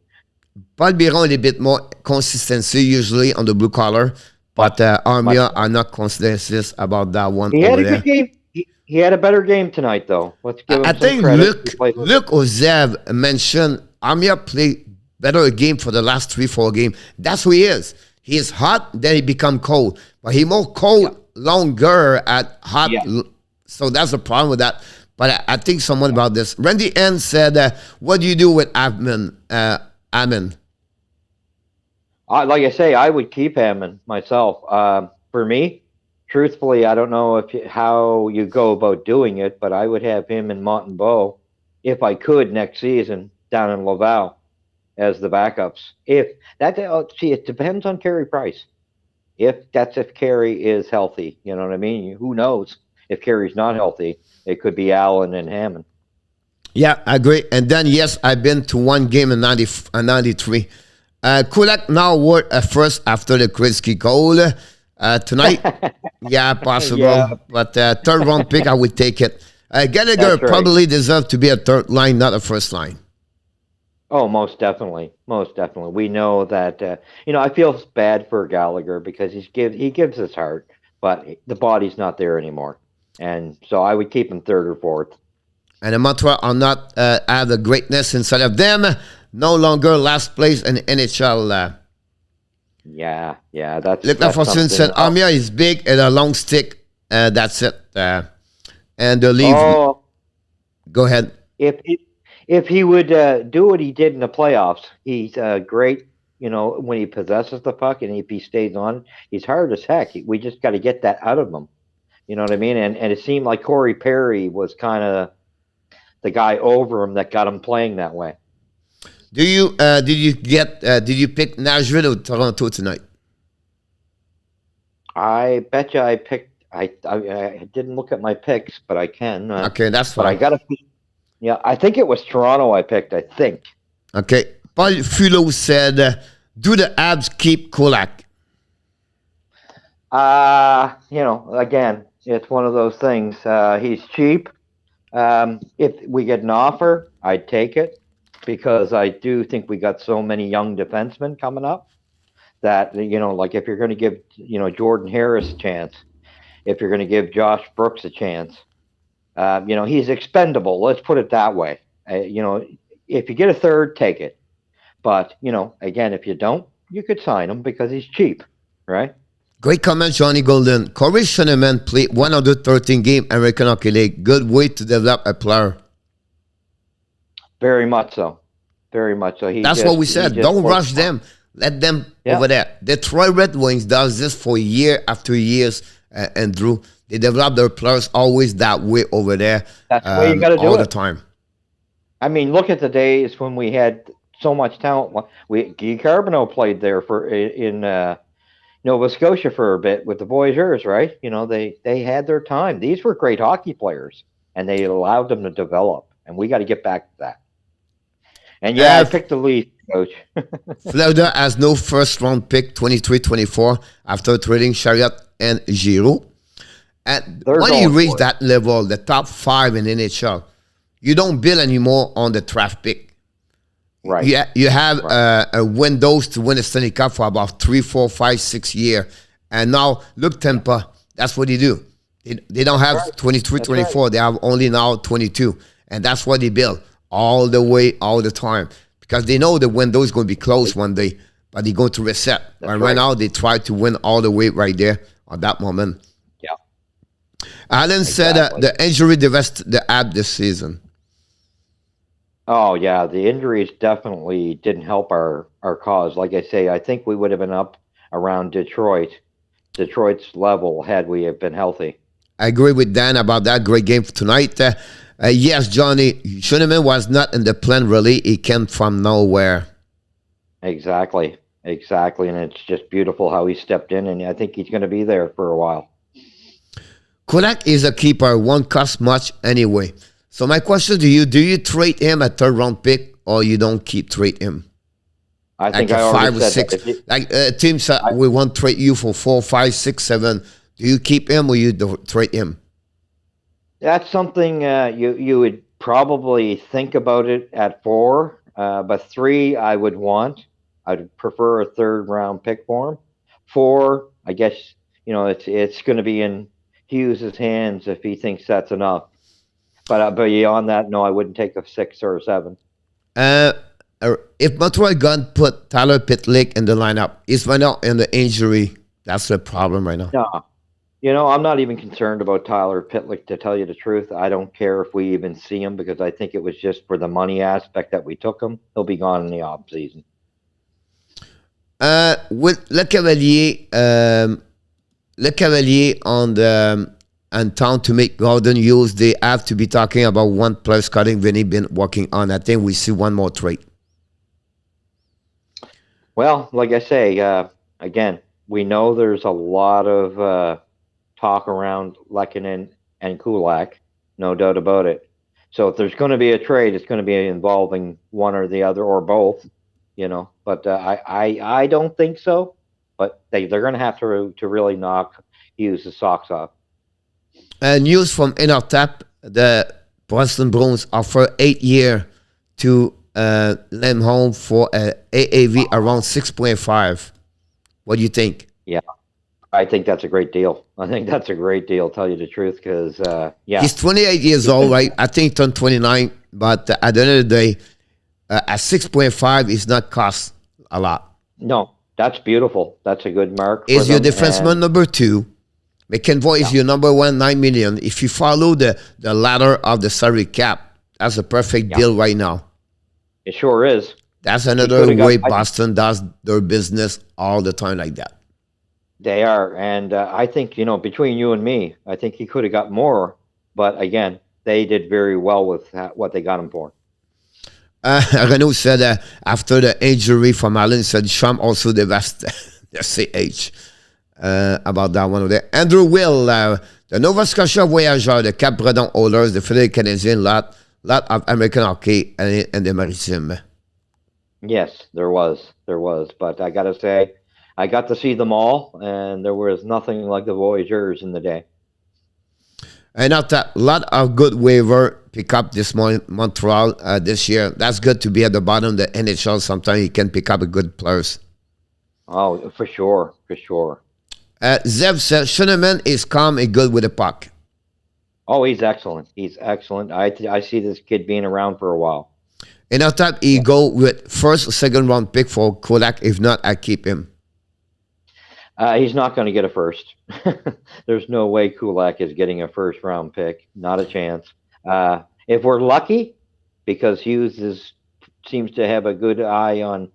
Paul Byron a bit more consistency usually on the blue collar, but Armia are not consistent about that one. He had a good game. He had a better game tonight, though. Let's give him some credit. Luke Ozev mentioned Armia played better game for the last 3-4 games. That's who he is. He is hot, then he become cold. But he more cold longer at hot. Yeah. So that's the problem with that. But I think someone about this. Randy N said, what do you do with Ammon? Like I say, I would keep Hammond myself. For me, truthfully, I don't know how you go about doing it, but I would have him and Montembeault, if I could, next season down in Laval as the backups. It depends on Carey Price. If Carey is healthy, you know what I mean? Who knows? If Carey's not healthy, it could be Allen and Hammond. Yeah, I agree. And then, yes, I've been to one game in 93. Kulak now worked at first after the Gretzky goal. Tonight, yeah, possible. Yeah, But third round pick, I would take it. Gallagher that's right. probably deserved to be a third line, not a first line. Oh, most definitely, most definitely. We know that. I feel bad for Gallagher because he gives his heart, but the body's not there anymore, and so I would keep him third or fourth. And the Montreal are not have the greatness inside of them. No longer last place in NHL. Yeah, that's Luc Lafontaine something. said, Armia is big and a long stick. That's it. And the leave. Oh, Go ahead. if he would do what he did in the playoffs, he's great. When he possesses the puck and if he stays on, he's hard as heck. We just got to get that out of him. You know what I mean? And it seemed like Corey Perry was kind of the guy over him that got him playing that way. Did you pick Nashville or Toronto tonight? I bet you I picked. I didn't look at my picks, but I can. Okay, that's But I fine. got to. Yeah, I think it was Toronto I picked. I think. Okay. Paul Fulo said, do the abs keep Kulak? Again, it's one of those things. He's cheap. If we get an offer, I'd take it because I do think we got so many young defensemen coming up that like if you're going to give Jordan Harris a chance, if you're going to give Josh Brooks a chance, he's expendable. Let's put it that way. If you get a third, take it. But again, if you don't, you could sign him because he's cheap, right? Great comment, Johnny Golden. Corey Schoenemann played 113 game American Hockey League. Good way to develop a player. Very much so. Very much so. That's what we said. Don't rush them. Let them over there. Detroit Red Wings does this for year after years, and Drew. They develop their players always that way over there. That's the way you got to do all it. the time. I mean, look at the days when we had so much talent. Guy Carbonneau played there in Nova Scotia for a bit with the Voyageurs, right? They had their time. These were great hockey players, and they allowed them to develop. And we got to get back to that. And I picked the Leafs, coach. Florida has no first round pick 23-24 after trading Chariot and Giroux. And when you reach that level, the top 5 in NHL, you don't build anymore on the draft pick. Right. You have a windows to win a Stanley Cup for about 3, 4, 5, 6 years. And now, look, Tampa, that's what they do. They don't have 23-24. Right. They have only now 22. And that's what they build all the way, all the time. Because they know the window is going to be closed one day, but they're going to reset. And right now, they try to win all the way right there at that moment. Yeah. Allen said the injury devastated the app this season. Oh, yeah. The injuries definitely didn't help our cause. Like I say, I think we would have been up around Detroit's level had we have been healthy. I agree with Dan about that. Great game for tonight. Yes, Johnny, Schoenemann was not in the plan really. He came from nowhere. Exactly. And it's just beautiful how he stepped in, and I think he's going to be there for a while. Kulak is a keeper. Won't cost much anyway. So my question to you, do you trade him a third round pick or you don't trade him? I think I already 5 or 6. Teams said we won't trade you for 4, 5, 6, 7. Do you keep him or you don't trade him? That's something you would probably think about it at 4, but 3 I would want. I'd prefer a third round pick for him. 4, I guess it's going to be in Hughes' hands if he thinks that's enough. But beyond that, no, I wouldn't take a 6 or a 7. If Montreal gun put Tyler Pitlick in the lineup, he's right now in the injury. That's the problem right now. No. I'm not even concerned about Tyler Pitlick, to tell you the truth. I don't care if we even see him because I think it was just for the money aspect that we took him. He'll be gone in the off season. With Le Cavalier on the town to make Gordon use, they have to be talking about one plus cutting Vinny been working on. I think we see one more trade. Well, like I say, again, we know there's a lot of talk around Lehkonen and Kulak, no doubt about it. So if there's going to be a trade, it's going to be involving one or the other or both, you know. But I don't think so. But they're going to have to really knock Hughes the socks off. News from Intertap: the Boston Bruins offer 8 year to Lemholm for a AAV around 6.5. What do you think? Yeah, I think that's a great deal. I think that's a great deal. Tell you the truth, because yeah, he's 28 years old, right? I think he turned 29, but at the end of the day, at 6.5, it's not cost a lot. No, that's beautiful. That's a good mark. Is your defenseman number 2? McEnroy is your number 1, 9 million. If you follow the ladder of the salary cap, that's a perfect deal right now. It sure is. That's another way Boston does their business all the time like that. They are, and I think, between you and me, I think he could have got more, but again, they did very well with what they got him for. Renaud said after the injury from Allen, said Schramm also devastated the CH about that one over there. Andrew Will, the Nova Scotia Voyageurs, the Cap-Breton Oilers, the Montreal Canadiens, lot of American hockey and the Maritime. Yes, there was, but I got to say, I got to see them all, and there was nothing like the Voyageurs in the day. And a lot of good waiver pick up this morning, Montreal this year. That's good to be at the bottom of the NHL. Sometimes you can pick up a good players. Oh, for sure. Zev says Schoenemann is calm and good with the puck. Oh, he's excellent. I see this kid being around for a while. And on top, he go with first or second round pick for Kulak. If not, I keep him. He's not going to get a first. There's no way Kulak is getting a first round pick. Not a chance. If we're lucky, because Hughes seems to have a good eye on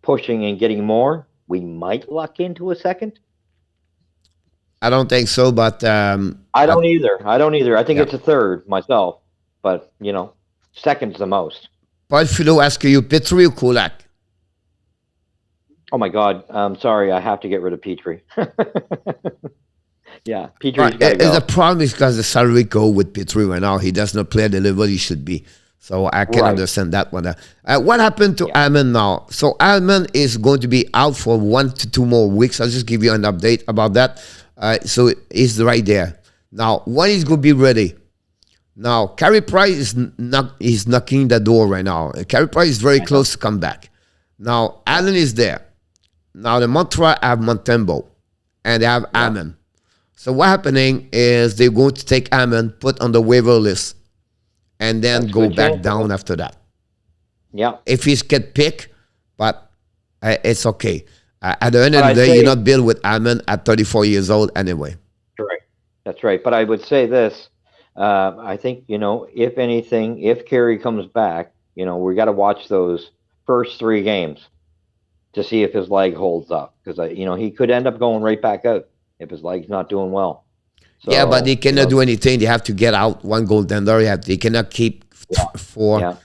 pushing and getting more, we might luck into a second. I don't think so, but I don't either. I think it's a third myself, but second's the most. Paul Philo asking you, Petrie or Kulak? Oh my God! I'm sorry, I have to get rid of Petrie. Yeah, Petrie's got to go. The problem is because the salary go with Petrie right now. He does not play at the level he should be. So I can understand that one. What happened to Alman now? So Alman is going to be out for 1 to 2 more weeks. I'll just give you an update about that. So he's right there. Now, when he's going to be ready? Now, Carey Price is knocking the door right now. Carey Price is very close to come back. Now, Allen is there. Now, the Montreal have Montembeault, and they have Alman. So what happening is they're going to take Alman, put on the waiver list, and then go back down after that. Yeah. If he's get picked, but it's okay. At the end of the day, you're not built with Alman at 34 years old anyway. Right. That's right. But I would say this. I think, if anything, if Carey comes back, we got to watch those first 3 games to see if his leg holds up. Because, he could end up going right back out if his leg's not doing well. So, yeah, but they cannot do anything. They have to get out 1 goaltender. They cannot keep for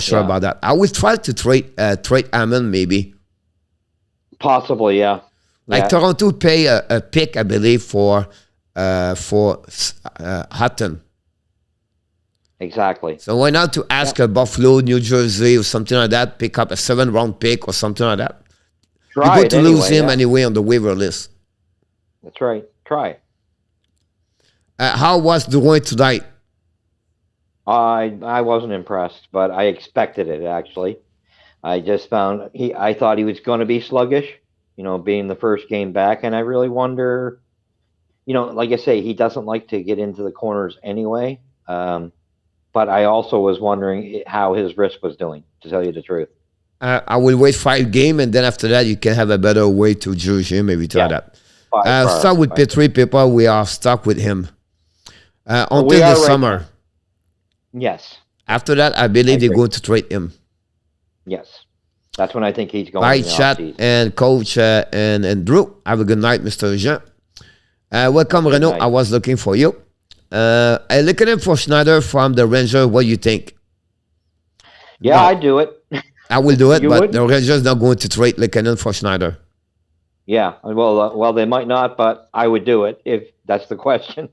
sure about that. I would try to trade Alman maybe. Possibly, yeah. Like Toronto pay a pick, I believe, for Hutton. Exactly. So why not to ask Buffalo, New Jersey, or something like that, pick up a 7th-round pick or something like that? You're going to lose him anyway on the waiver list. That's right. Try. How was Drouin tonight? I wasn't impressed, but I expected it, actually. I just found I thought he was going to be sluggish, being the first game back, and I really wonder, like I say, he doesn't like to get into the corners anyway. But I also was wondering how his wrist was doing, to tell you the truth. I will wait 5 games, and then after that, you can have a better way to judge him. Maybe try that. Start with Petrie, people. We are stuck with him until the summer. Yes. After that, I believe they're going to trade him. Yes. That's when I think he's going. Bye, chat and coach and Drew. Have a good night, Mr. Jean. Welcome, Renaud. I was looking for you. I looking for Schneider from the Rangers. What do you think? Yeah, I'd do it. I will do it, but the Rangers not going to trade Lekanen for Schneider. Yeah, well, they might not, but I would do it if that's the question.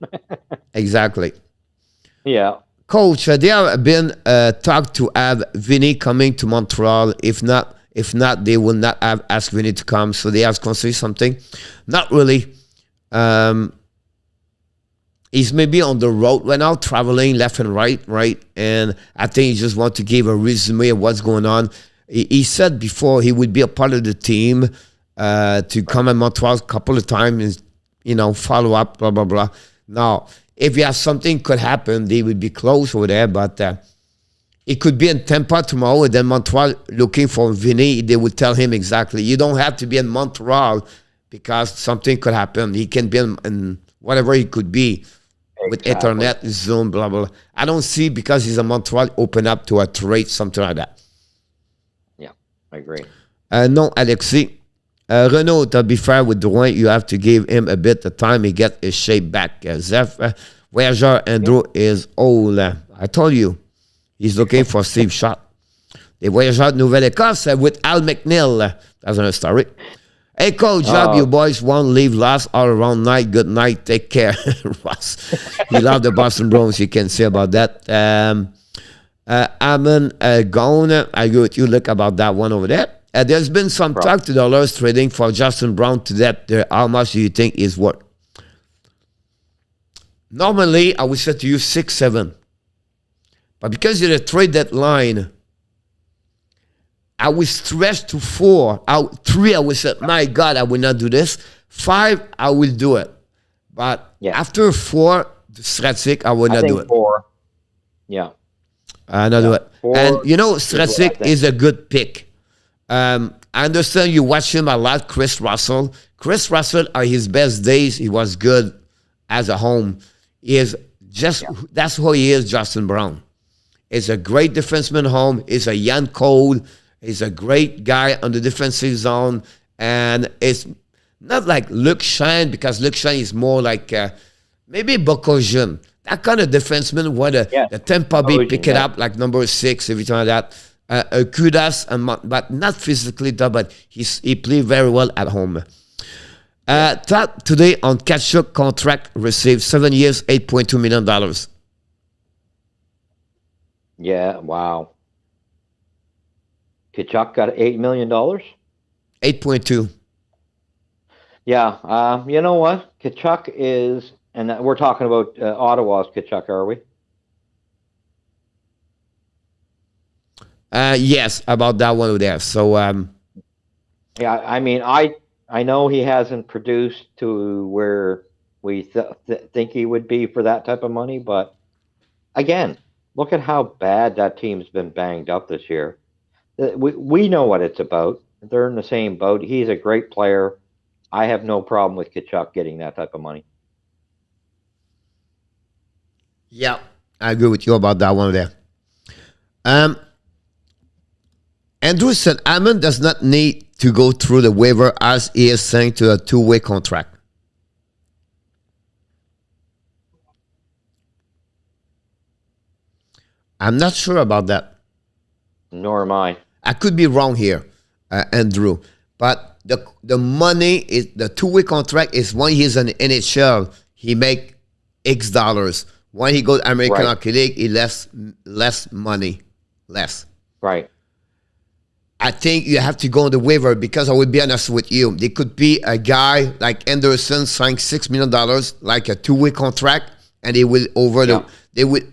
Exactly. Yeah. Coach, they have been talked to have Vinny coming to Montreal. If not, they will not have asked Vinny to come. So they have considered something. Not really. He's maybe on the road right now, traveling left and right. And I think he just wants to give a resume of what's going on. He said before he would be a part of the team to come in Montreal a couple of times, follow up, blah, blah, blah. Now, if you have something could happen, they would be close over there, but it could be in Tampa tomorrow, and then Montreal looking for Vinny. They would tell him exactly, you don't have to be in Montreal because something could happen. He can be in whatever he could be with internet, Zoom, blah, blah, blah. I don't see, because he's in Montreal, open up to a trade, something like that. Yeah, I agree. No, Alexis. Renaud, to be fair with Drouin, you have to give him a bit of time. He get his shape back. Zeph, Voyageur, Andrew is old. I told you, he's looking for Steve Shot. Les Voyageurs de Nouvelle-Écosse with Al McNeil. That's another story. Hey, coach, job, you boys won't leave last all around night. Good night. Take care. Ross. You love the Boston Bruins. You can say about that. Amon Gone. I agree with you. Look about that one over there. There's been some talk to the Oilers trading for Justin Brown to that. How much do you think is worth? Normally, I would say to you 6, 7. But because you're a trade deadline, I would stretch to 4. 3, I would say, my God, I will not do this. 5, I will do it. But after 4, Stratic, I will not do it. 4. Yeah. I not do it. 4, and Stratic is a good pick. I understand you watch him a lot, Chris Russell. Chris Russell, are his best days, he was good as a home. He is just, that's who he is, Justin Brown. He's a great defenseman home. He's a young Cole. He's a great guy on the defensive zone. And it's not like Luke Shine, because Luke Shine is more like maybe Bokosian. That kind of defenseman where the Tampa Bay pick it up like number 6, everything like that. Kudas, but not physically, but he played very well at home. Thought today on Tkachuk contract received 7 years, $8.2 million. Yeah, wow. Tkachuk got $8 million? 8.2. Yeah, you know what? Tkachuk is, and we're talking about Ottawa's Tkachuk, are we? Yes, about that one over there. So, yeah, I mean, I know he hasn't produced to where we think he would be for that type of money, but again, look at how bad that team's been banged up this year. We know what it's about. They're in the same boat. He's a great player. I have no problem with Tkachuk getting that type of money. Yeah, I agree with you about that one there. Andrew said Almond does not need to go through the waiver as he is signed to a 2-way contract. I'm not sure about that. Nor am I. I could be wrong here, Andrew. But the money is the 2-way contract is when he's in the NHL, he make X dollars. When he goes American Hockey League, he less money. Less. Right. I think you have to go on the waiver, because I would be honest with you. There could be a guy like Anderson signed $6 million, like a 2-way contract, and they will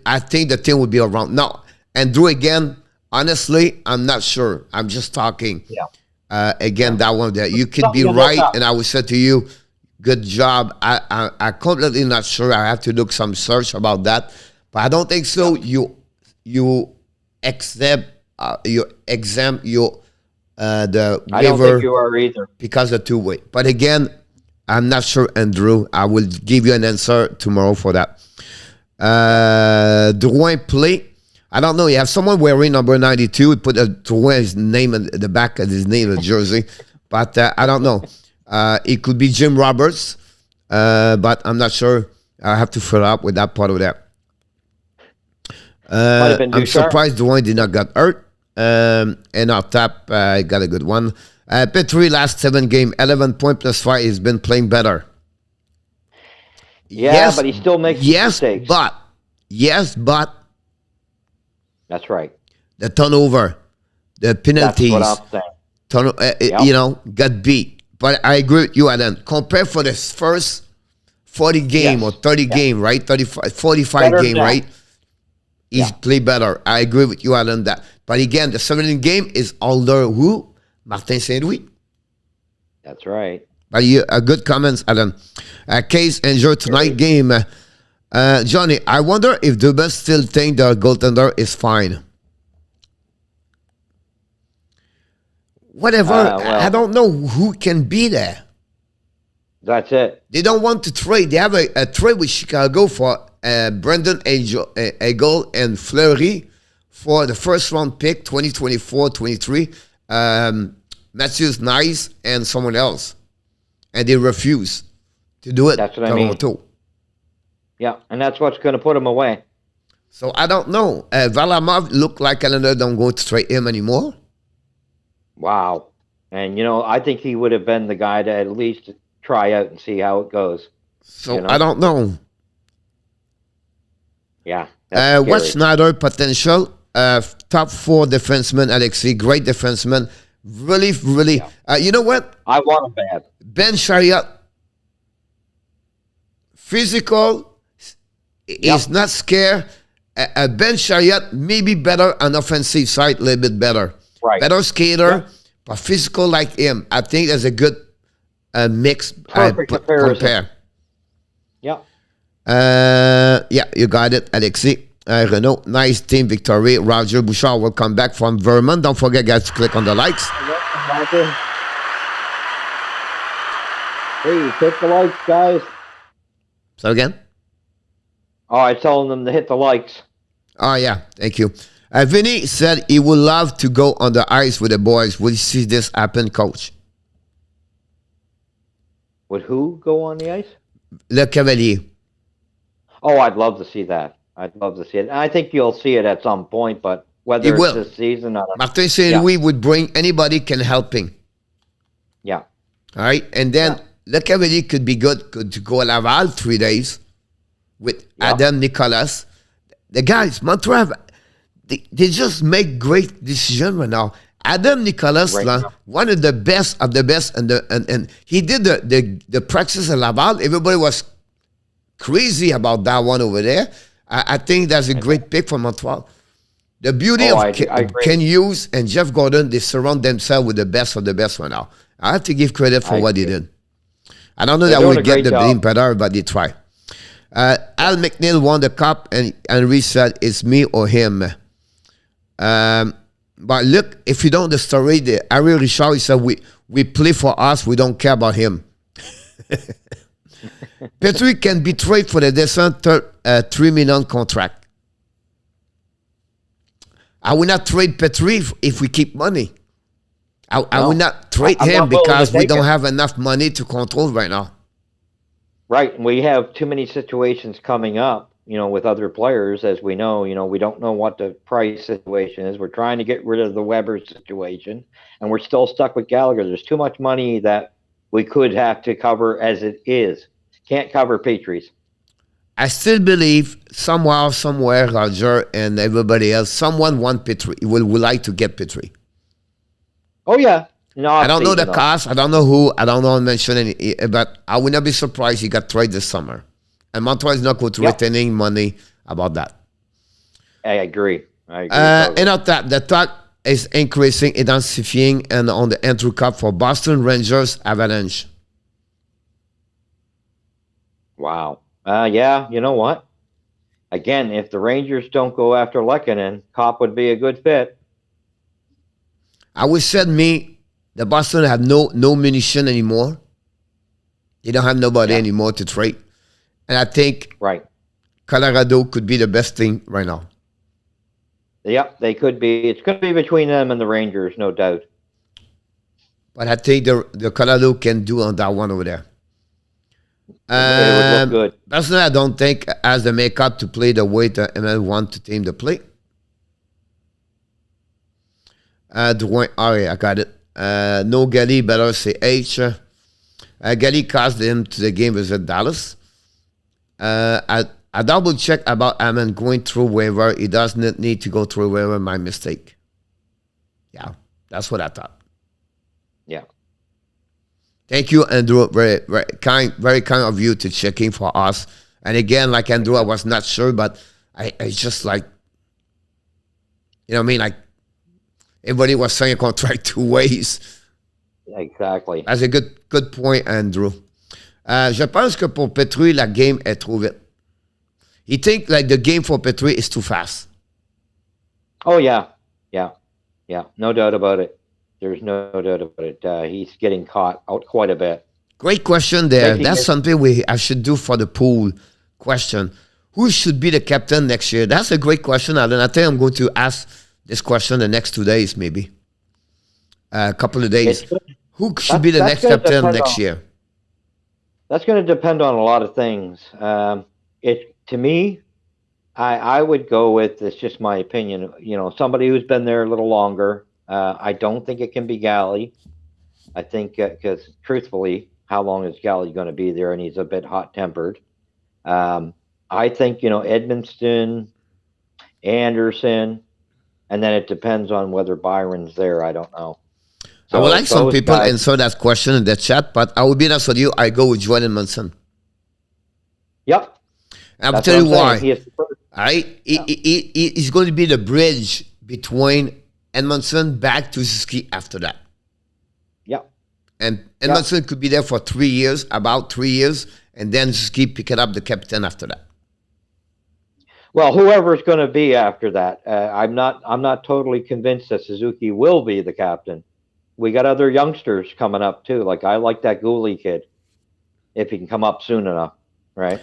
I think the thing would be around. Now, Andrew, again, honestly, I'm not sure. I'm just talking. Yeah. That one there. You could be right, and I would say to you, good job. I completely not sure. I have to look some search about that. But I don't think so. You exempt the waiver. I don't think you are either, because of 2-way. But again, I'm not sure, Andrew. I will give you an answer tomorrow for that. Drouin play. I don't know. You have someone wearing number 92. We put Drouin's name in the back of his name, the jersey. But I don't know. It could be Jim Roberts. But I'm not sure. I have to fill up with that part of that. I'm surprised Drouin did not get hurt. And our top got a good one. Petrie last 7 game, 11 point plus 5. He's been playing better. Yeah, yes, but he still makes mistakes. But That's right. The turnover, the penalties, That's what I'm saying. you know, got beat. But I agree with you, Alan. Compare for the first 40 game or 30 game, right? 35, 45 better game, right? He's played better. I agree with you, Alan, that. But again, the 17 game is older who? Martin Saint-Louis. That's right. But you, good comments, Alan. Case enjoy tonight game. Johnny, I wonder if Dubas still think the goaltender is fine. Whatever. I don't know who can be there. That's it. They don't want to trade. They have a trade with Chicago for Brendan Eagle and Fleury for the first round pick 2024-23. Matthews Nice and someone else. And they refuse to do it. That's what I mean. Yeah, and that's what's going to put him away. So I don't know. Varlamov looked like Canada don't go to trade him anymore. Wow. And, you know, I think he would have been the guy to at least try out and see how it goes. So you know? I don't know. Yeah. What's Schneider potential? Top 4 defenseman, Alexei. Great defenseman. Really, really. Yeah. You know what? I want him bad. Ben Chariot. Physical. He's not scared. Ben Chariot maybe better on offensive side, a little bit better. Right. Better skater, but physical like him. I think there's a good mix. Perfect comparison. Yeah. Yeah, you got it, Alexis. Renault, nice team victory. Roger Bouchard will come back from Vermont. Don't forget, guys, to click on the likes. Hey, hit the likes, guys. So again? Oh, I told them to hit the likes. Oh, yeah. Thank you. Vinny said he would love to go on the ice with the boys. Will you see this happen, Coach? Would who go on the ice? Le Cavalier. Oh, I'd love to see that. I'd love to see it. I think you'll see it at some point, but whether it's this season or not. Martin Saint-Louis would bring anybody can help him. Yeah. All right. And then Le Cavalier could be good to go à Laval 3 days with Adam Nicolas. The guys, Montreal, they just make great decisions right now. Adam Nicolas, one of the best, and he did the practice at Laval. Everybody was crazy about that one over there. I think that's a great pick for Montreal. The beauty of Ken Hughes and Jeff Gordon, they surround themselves with the best of the best right now. I have to give credit for what they did. I don't know that we get the being better, but they try. Al McNeil won the cup, and Henry said, it's me or him. But look, if you don't know the story, Ariel Richard, he said, we play for us, we don't care about him. Petrie can be traded for the decent $3 million contract. I will not trade Petrie if we keep money. I will not trade him because we don't have enough money to control right now. Right. We have too many situations coming up, you know, with other players, as we know. You know, we don't know what the price situation is. We're trying to get rid of the Weber situation, and we're still stuck with Gallagher. There's too much money that we could have to cover as it is. Can't cover Patriots. I still believe somewhere, Roger and everybody else, someone want Petrie. Would like to get Petrie. Oh, yeah. No, I don't know the cost. I don't know who. I don't know mention any. But I would not be surprised he got traded this summer. And Montreal is not going to retaining money about that. I agree. And the talk is increasing, intensifying, and on the Andrew Cup for Boston Rangers Avalanche. Wow. Yeah, you know what? Again, if the Rangers don't go after Lehkonen, Cop would be a good fit. I would said the Boston have no munition anymore. They don't have nobody anymore to trade. And I think Colorado could be the best thing right now. Yep, they could be. It's going to be between them and the Rangers, no doubt. But I think the Colorado can do on that one over there. It would look good. Personally, I don't think has the makeup to play the way the ML want to team to play. Dwayne, I got it. No Gally, better say H. Gally cost him to the game visit Dallas. I double check about Aman going through waiver. He doesn't need to go through waiver. My mistake. Yeah, that's what I thought. Yeah. Thank you, Andrew. Very kind of you to check in for us. And again, like Andrew, I was not sure, but I just like, you know what I mean? Like, everybody was signing a contract 2 ways. Exactly. That's a good point, Andrew. Je pense que pour Petrie, la game est trop vite. He think like the game for Petrie is too fast. Oh, yeah. No doubt about it. There's no doubt about it. He's getting caught out quite a bit. Great question there. That's something I should do for the pool question. Who should be the captain next year? That's a great question, Alan. I think I'm going to ask this question the next 2 days, maybe. A couple of days. Who should be the next captain next year? That's going to depend on a lot of things. To me, I would go with, it's just my opinion, somebody who's been there a little longer. I don't think it can be Galley. I think because truthfully, how long is Galley going to be there? And he's a bit hot-tempered. I think, Edmonston, Anderson, and then it depends on whether Byron's there. I don't know. So I would like some people answer that question in the chat, but I will be honest with you. I go with Joel Edmondson. Yep. I'll tell you why. He's going to be the bridge between Edmondson back to Suzuki after that. Yep. And Edmondson could be there for 3 years, about 3 years, and then Suzuki picking up the captain after that. Well, whoever's going to be after that, I'm not totally convinced that Suzuki will be the captain. We got other youngsters coming up too. Like I like that goalie kid, if he can come up soon enough, right?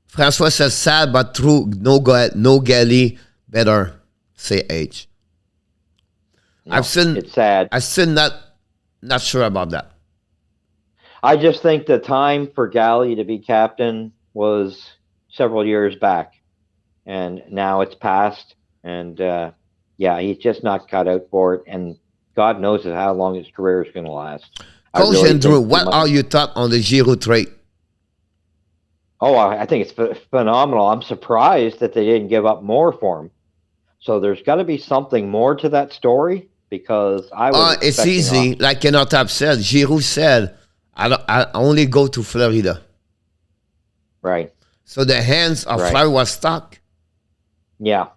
François says sad but true. No Galley, better say age. No, it's sad. I'm still not sure about that. I just think the time for Galley to be captain was several years back, and now it's past. And he's just not cut out for it. And God knows how long his career is going to last. Coach Andrew, what are your thoughts on the Giroux trade? Oh, I think it's phenomenal. I'm surprised that they didn't give up more for him. So there's got to be something more to that story, because I was it's easy. Like Kenotap said, Giroux said, I only go to Florida. Right. So the hands of Florida was stuck. Yeah.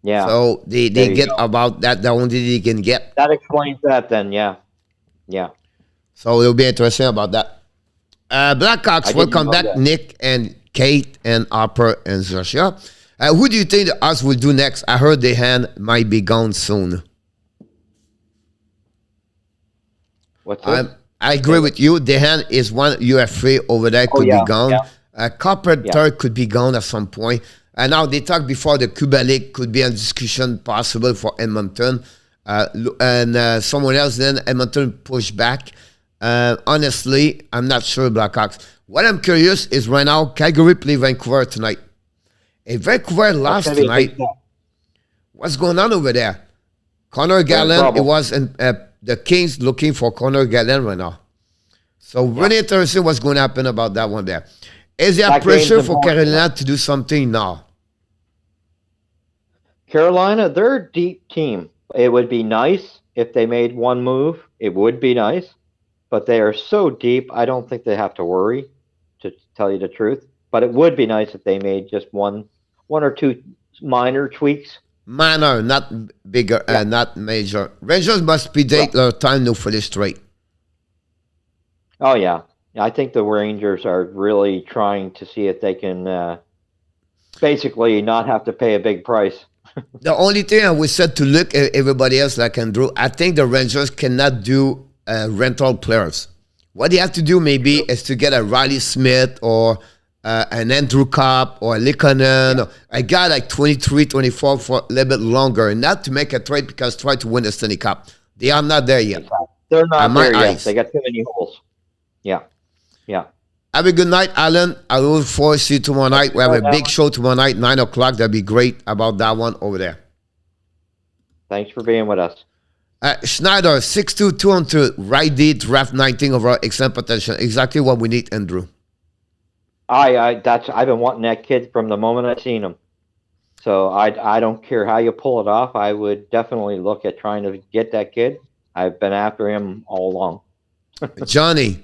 So they get about that, the only they can get. That explains that then, yeah. So it'll be interesting about that. Blackhawks, welcome back, that. Nick and Kate and Harper and Joshua. Who do you think the Hawks will do next? I heard the hand might be gone soon. What's this? I agree with you. The hand is one UFA over there could be gone. Carpenter could be gone at some point. And now they talked before the Kubalik could be a discussion possible for Edmonton. And someone else, then Edmonton pushed back. Honestly, I'm not sure, Blackhawks. What I'm curious is right now, Calgary play Vancouver tonight. If Vancouver lost tonight, what's going on over there? Connor Gallen, it was the Kings looking for Connor Gallen right now. So really interesting what's going to happen about that one there. Is there pressure for Carolina to do something now? Carolina, they're a deep team. It would be nice if they made one move. It would be nice. But they are so deep, I don't think they have to worry, to tell you the truth. But it would be nice if they made just one or two minor tweaks. Minor, not bigger, not major. Rangers must predate their time now for this trade. Oh, yeah. I think the Rangers are really trying to see if they can basically not have to pay a big price. The only thing I would say to look at everybody else like Andrew, I think the Rangers cannot do rental players. What they have to do maybe is to get a Riley Smith or an Andrew Copp or a Likonen, or a guy like 23, 24 for a little bit longer, and not to make a trade because try to win the Stanley Cup. They are not there yet. They're not there yet. They got too many holes. Yeah. Have a good night, Alan. I look forward to see you tomorrow night. We have a big show tomorrow night, 9 o'clock. That'd be great about that one over there. Thanks for being with us. Schneider, 6'2", 200, right D, draft 19 overall, excellent potential. Exactly what we need, Andrew. I've been wanting that kid from the moment I seen him. So I don't care how you pull it off. I would definitely look at trying to get that kid. I've been after him all along. Johnny,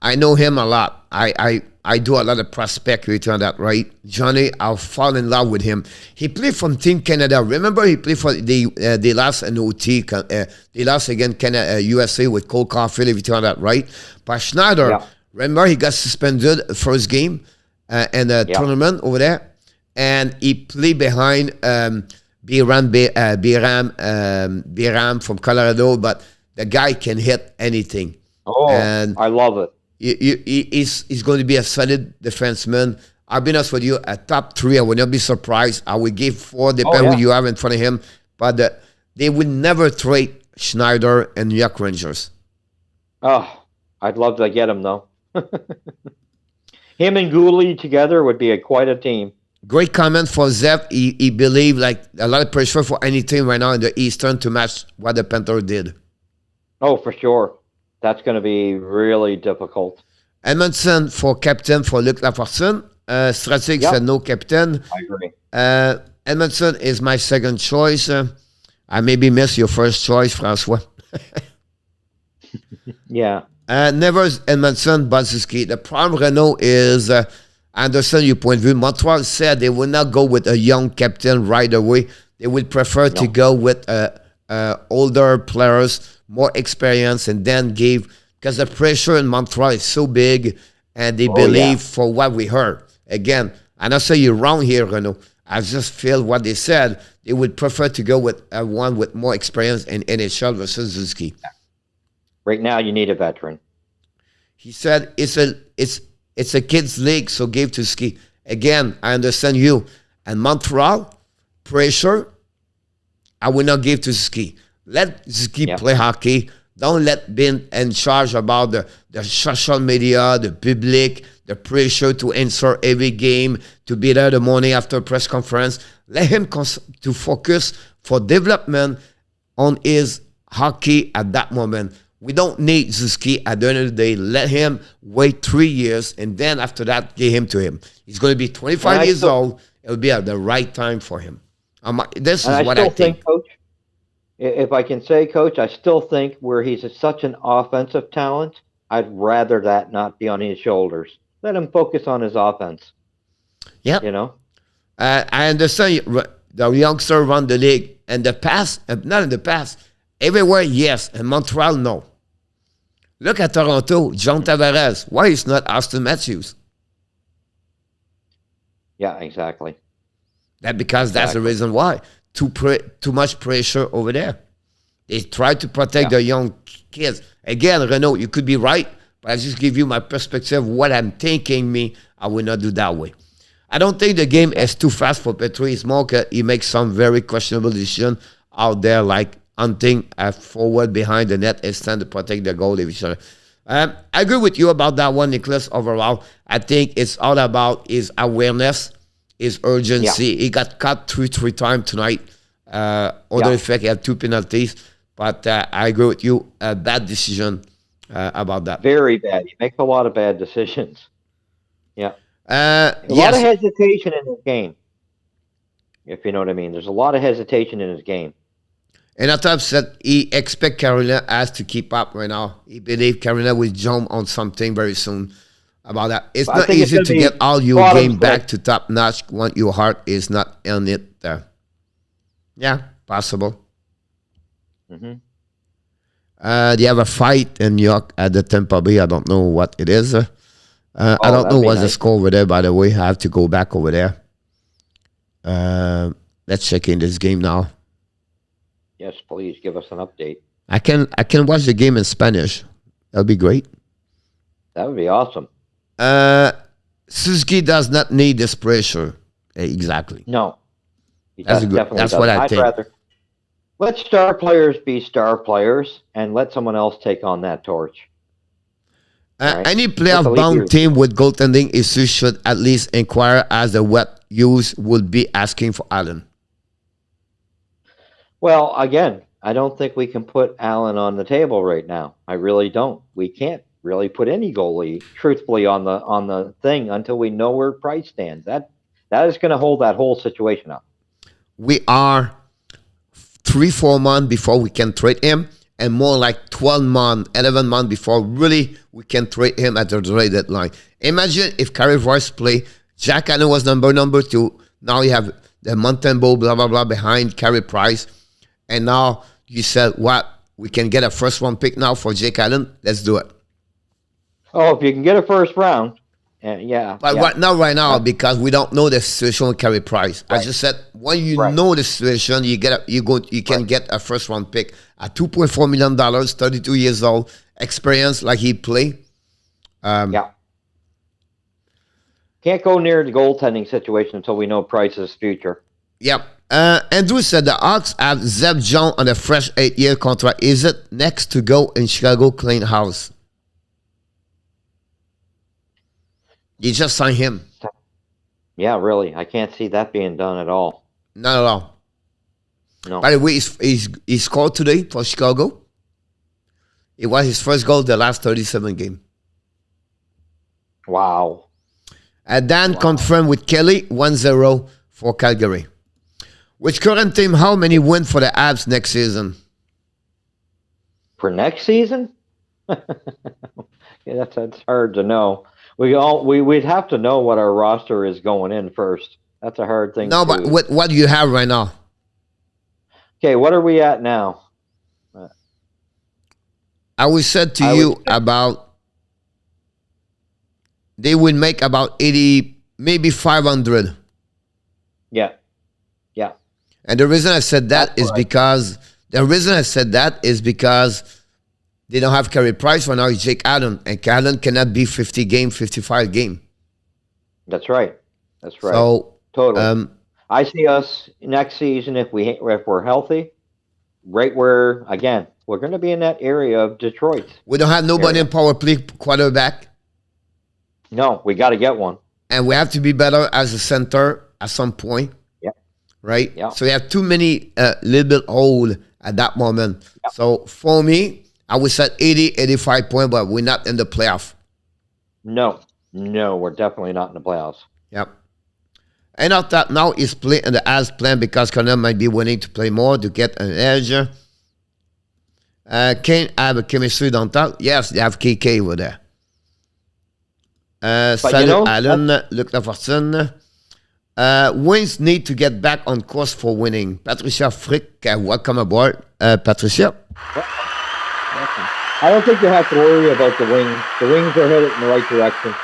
I know him a lot. I do a lot of prospect return on that, right? Johnny, I'll fall in love with him. He played from Team Canada. Remember, he played for they lost an OT. They lost again Canada, USA with Cole Caufield, if you turn that, right? But Schneider, Yeah. remember, he got suspended first game in the tournament over there, and he played behind Biram from Colorado, but the guy can hit anything. Oh, And I love it. he's going to be a solid defenseman. I'll be honest with you, a top 3, I would not be surprised. I would give 4, depending who you have in front of him. But they would never trade Schneider and New York Rangers. Oh, I'd love to get him though. Him and Gooley together would be quite a team. Great comment for Zep. He believed like a lot of pressure for any team right now in the Eastern to match what the Panthers did. Oh, for sure. That's going to be really difficult. Edmondson for captain for Luc Lafortune. Stratic said no captain. I agree. Edmondson is my second choice. I maybe missed your first choice, Francois. Yeah. Never Edmondson, Balsuski. The problem, Renault, is I understand your point of view. Montreal said they would not go with a young captain right away. They would prefer to go with older players, more experience, and then give, because the pressure in Montreal is so big, and they believe, for what we heard. Again, I don't say you're wrong here, Renault. I just feel what they said. They would prefer to go with one with more experience in NHL versus Zuski. Right now, you need a veteran. He said it's a kids' league, so give to Ski. Again, I understand you. And Montreal, pressure, I will not give to Ski. Let Ski play hockey. Don't let be in charge about the social media, the public, the pressure to answer every game, to be there the morning after press conference. Let him to focus for development on his hockey at that moment. We don't need Zuski at the end of the day. Let him wait 3 years, and then after that, give him to him. He's going to be 25 years old. It'll be at the right time for him. This is what I think. Coach, if I can say, Coach, I still think where he's such an offensive talent, I'd rather that not be on his shoulders. Let him focus on his offense. Yeah. You know? I understand the youngster run the league. In the past, not in the past, everywhere, yes. In Montreal, no. Look at Toronto, John Tavares. Why is not Austin Matthews? Yeah, exactly. Because that's the reason why. Too much pressure over there. They try to protect the young kids. Again, Renaud, you could be right, but I just give you my perspective, what I'm thinking. I will not do that way. I don't think the game is too fast for Petrie. It's more he makes some very questionable decisions out there, like hunting forward behind the net and stand to protect the goal of each other. I agree with you about that one, Nicholas. Overall, I think it's all about his awareness, his urgency. Yeah. He got cut three times tonight. Other effect, he had 2 penalties. But I agree with you. A bad decision about that. Very bad. He makes a lot of bad decisions. Yeah. A lot of hesitation in his game, if you know what I mean. There's a lot of hesitation in his game. And on top said he expect Carolina has to keep up right now. He believe Carolina will jump on something very soon about that. It's not easy to get all your game back to top notch when your heart is not in it there. Yeah, possible. Mm-hmm. They have a fight in New York at the Tampa Bay. I don't know what it is. I don't know what's the score over there, by the way. I have to go back over there. Let's check in this game now. Yes, please give us an update. I can watch the game in Spanish. That'll be great. That would be awesome. Suzuki does not need this pressure. Exactly. No. That's what I think. Let star players be star players and let someone else take on that torch. Right? Any playoff-bound team with goaltending issues should at least inquire as to what use would be asking for Allen. Well, again, I don't think we can put Allen on the table right now. I really don't. We can't really put any goalie truthfully on the thing until we know where Price stands. That is going to hold that whole situation up. We are 3-4 months before we can trade him, and more like 12 months, 11 months before really we can trade him at the trade deadline. Imagine if Carey Price play, Jack Allen was number 2. Now you have the Mountain Bowl, blah, blah, blah, behind Carey Price. And now you said, what? We can get a first-round pick now for Jake Allen? Let's do it. Oh, if you can get a first round, yeah. But right now, because we don't know the situation with Carey Price. Right. I just said, when you know the situation, you can get a first-round pick at $2.4 million, 32 years old, experience like he played. Yeah. Can't go near the goaltending situation until we know Price's future. Yep. Andrew said the Hawks have Zeb Jones on a fresh 8-year contract. Is it next to go in Chicago clean house? You just signed him. Yeah, really. I can't see that being done at all. Not at all. No. By the way, he scored today for Chicago. It was his first goal the last 37 games. Wow. Dan confirmed with Kelly 1-0 for Calgary. Which current team, how many win for the Habs next season? For next season? Yeah, that's hard to know. We'd have to know what our roster is going in first. That's a hard thing. No, but what do you have right now? Okay, what are we at now? I would said to you about they would make about 80, maybe 500. Yeah. And the reason I said that is because they don't have Carey Price for now. It's Jake Allen, and Allen cannot be 50 game, 55 game. That's right. So totally. I see us next season if we're healthy, right where again we're going to be in that area of Detroit. We don't have nobody in power play quarterback. No, we got to get one, and we have to be better as a center at some point. Right? Yeah. So you have too many little bit old at that moment. Yeah. So for me, I would say 80, 85 points, but we're not in the playoff. No, we're definitely not in the playoffs. Yep. And after that, now he's playing in the as plan because Connor might be willing to play more to get an edge. Can have a chemistry down top? Yes, they have KK over there. Salut Alan, Luc Lafortune. Wings need to get back on course for winning. Patricia Frick, welcome aboard. Patricia. I don't think you have to worry about the Wings. The Wings are headed in the right direction.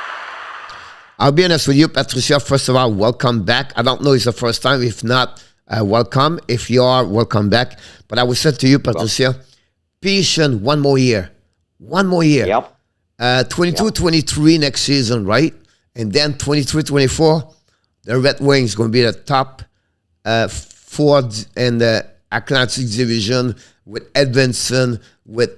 I'll be honest with you, Patricia. First of all, welcome back. I don't know if it's the first time. If not, welcome. If you are, welcome back. But I will say to you, Patricia, patient one more year. One more year. Yep. 22-23 next season, right? And then 23-24. The Red Wings going to be the top 4 in the Atlantic Division with Edmondson, with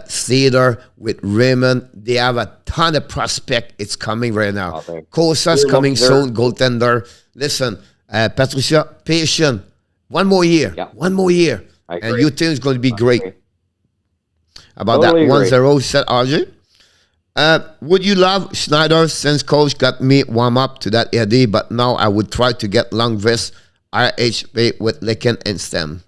Cedar, with Raymond. They have a ton of prospect. It's coming right now. Kosa's coming soon, goaltender. Listen, Patricia, patient. One more year. Yeah. One more year. And your team is going to be great. About totally that 1-0, said RJ. Would you love Schneider since coach got me warm up to that idea, but now I would try to get Lundqvist RHP with Licken and Stem.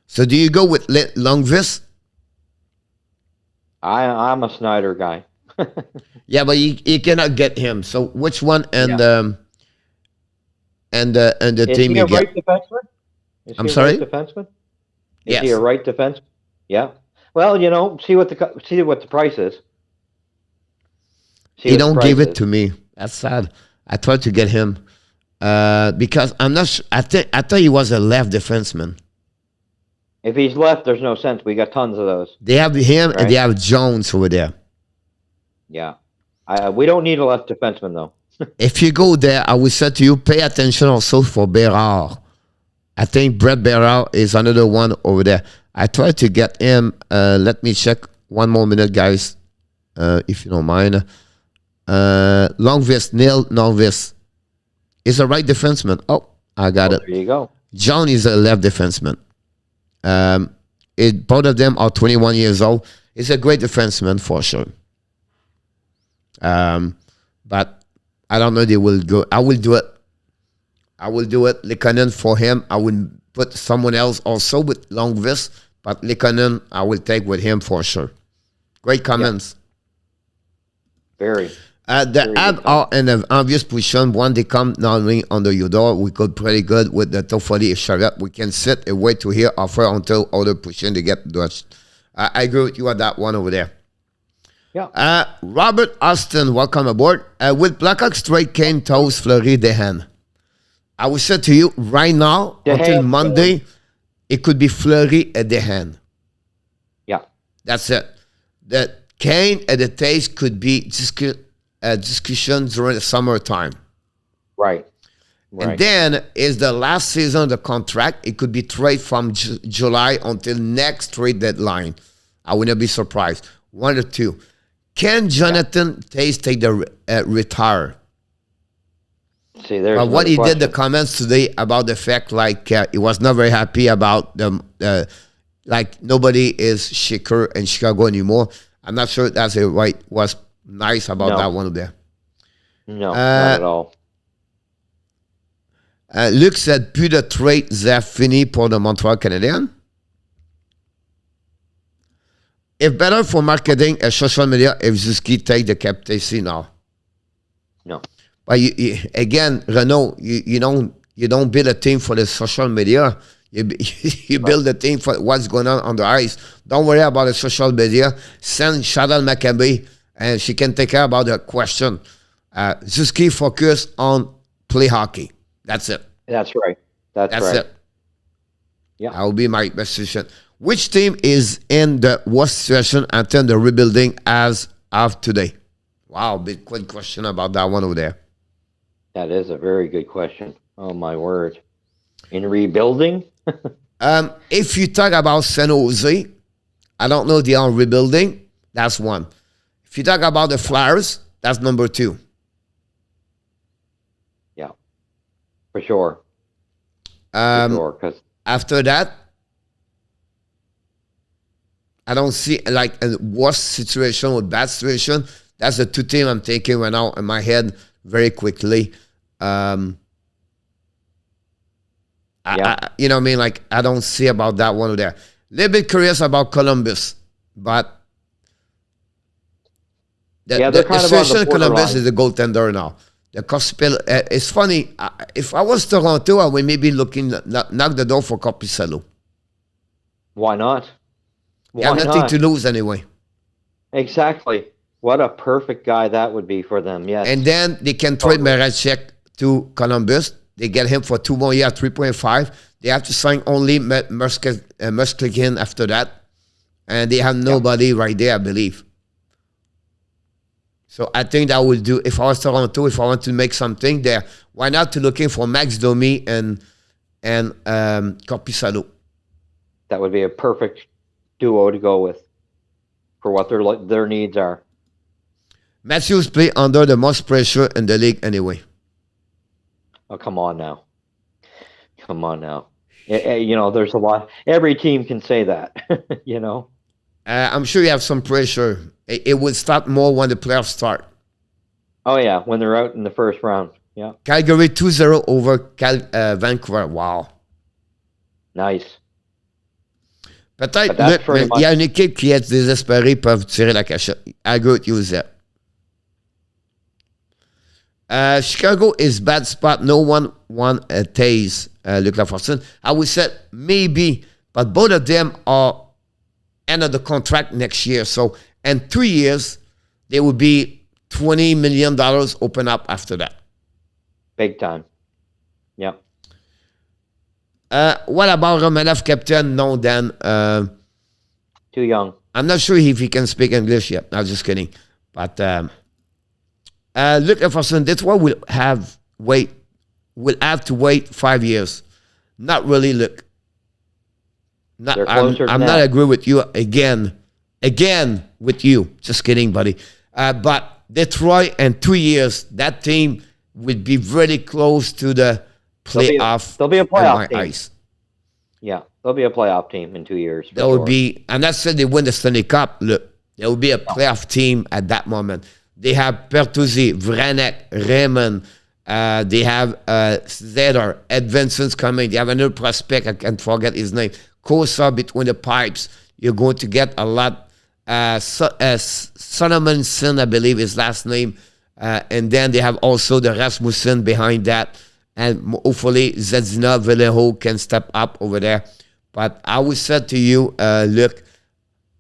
So do you go with Lundqvist? I'm a Schneider guy. Yeah, but you cannot get him. So which one and the team you get? Right defenseman? I'm sorry? Right defenseman? Yes. Is he a right defenseman? Yeah. Well, see what the price is. He don't give it to me. That's sad. I tried to get him because I'm not sure. I thought he was a left defenseman. If he's left, there's no sense. We got tons of those. They have him and they have Jones over there. Yeah. We don't need a left defenseman, though. If you go there, I will say to you, pay attention also for Berard. I think Brett Berard is another one over there. I tried to get him. Let me check one more minute, guys, if you don't mind. Lundqvist, Neil Lundqvist is a right defenseman. Oh, I got it. There you go. John is a left defenseman. Both of them are 21 years old. He's a great defenseman for sure. But I don't know they will go. I will do it. Lekanen for him. I will put someone else also with Longvis, but Lekanen I will take with him for sure. Great comments. Very. The ad are in an obvious position. One, they come knocking under your door. We got pretty good with the Toffoli Charlotte. We can sit and wait to hear offer until other position to get Dutch. I agree with you on that one over there. Yeah. Robert Austin, welcome aboard. With Blackhawks straight Kane, Toes, Fleury, Dehan. I will say to you right now, until Monday, it could be Fleury and Dehan. Yeah. That's it. The Kane and the Tays could be discussion during the summertime. Right. And then is the last season of the contract. It could be trade from July until next trade deadline. I would not be surprised. One or two. Can Jonathan Tays take the retire? See, there's what he did, the comments today about the fact he was not very happy about them, like nobody is Shaker in Chicago anymore. I'm not sure that's was nice about that one there. No, not at all. Luc said, plus de trade, c'est fini pour le Montreal Canadiens. It's better for marketing and social media if Zuski take the captaincy now. No. But again, Renaud, you don't build a team for the social media. You build a team for what's going on the ice. Don't worry about the social media. Send Chantal Maccabi, and she can take care about the question. Zuski focus on play hockey. That's it. That's right. That's right. It. Yeah. That will be my best decision. Which team is in the worst situation after the rebuilding as of today? Wow, big quick question about that one over there. That is a very good question. Oh, my word. In rebuilding? If you talk about San Jose, I don't know they are rebuilding. That's one. If you talk about the Flyers, that's number two. Yeah, for sure. After that, I don't see like a worse situation or bad situation. That's the two teams I'm taking right now in my head very quickly. You know what I mean? Like, I don't see about that one over there. A little bit curious about Columbus, but the situation in Columbus is the goaltender now. The Caufield, it's funny. If I was Toronto, I would maybe looking knock the door for Caufield. Why not? You have nothing to lose anyway. Exactly. What a perfect guy that would be for them, yes. And then they can trade Marachek to Columbus. They get him for 2 more years, 3.5. They have to sign only Musklikin after that. And they have nobody right there, I believe. So I think that would do, if I was Toronto, if I want to make something there, why not to looking for Max Domi and Korpisalo? That would be a perfect duo to go with for what their needs are. Matthews play under the most pressure in the league anyway. Oh, come on now. Come on now. You know, there's a lot. Every team can say that, you know. I'm sure you have some pressure. It would start more when the playoffs start. Oh, yeah, when they're out in the first round. Yeah. Calgary 2-0 over Vancouver. Wow. Nice. Peut-être, il y a une équipe qui est désespérée peuvent tirer la cachette. I agree with you there. Chicago is bad spot. No one won a Taze, Luc Lafortune. I would say maybe, but both of them are end of the contract next year. So in 3 years, there will be $20 million open up after that. Big time. Yeah. What about Romanov captain? No, Dan. Too young. I'm not sure if he can speak English yet. I'm just kidding. But Luc Lafortune, that's why we'll have to wait 5 years. Not really, Luc. I'm not agree with you again with you. Just kidding, buddy. But Detroit in 2 years, that team would be very close to the playoff. They'll be a playoff team. Ice. Yeah, they'll be a playoff team in 2 years. That would be, and that's said they win the Stanley Cup. Look, They will be a playoff team at that moment. They have Pertuzzi, Vranek, Raymond. They have Zeder, Ed Vincent's coming. They have another prospect. I can't forget his name. Kosa between the pipes. You're going to get a lot. Solomonson, I believe his last name. And then they have also the Rasmussen behind that. And hopefully Zedzina Vallejo can step up over there. But I would say to you, look,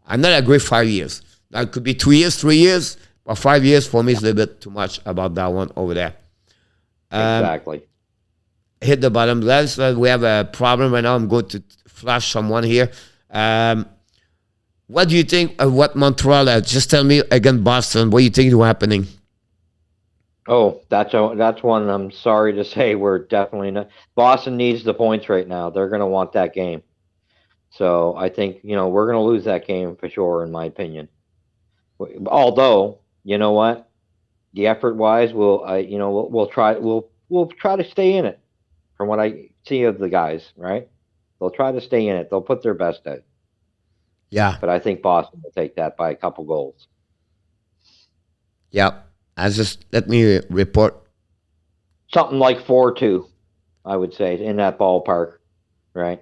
I'm not agree 5 years. Now, it could be 2 years, 3 years. But 5 years for me is a little bit too much about that one over there. Exactly. Hit the bottom. We have a problem right now. I'm going to flash someone here. What do you think of what Montreal? Just tell me again, Boston. What do you think is happening? Oh, that's one. I'm sorry to say we're definitely not. Boston needs the points right now. They're going to want that game. So I think we're going to lose that game for sure, in my opinion. Although, you know what, the effort wise, we'll try to stay in it. From what I see of the guys, right? They'll try to stay in it. They'll put their best out. Yeah. But I think Boston will take that by a couple goals. Yeah. Let me report. Something like 4-2, I would say, in that ballpark, right?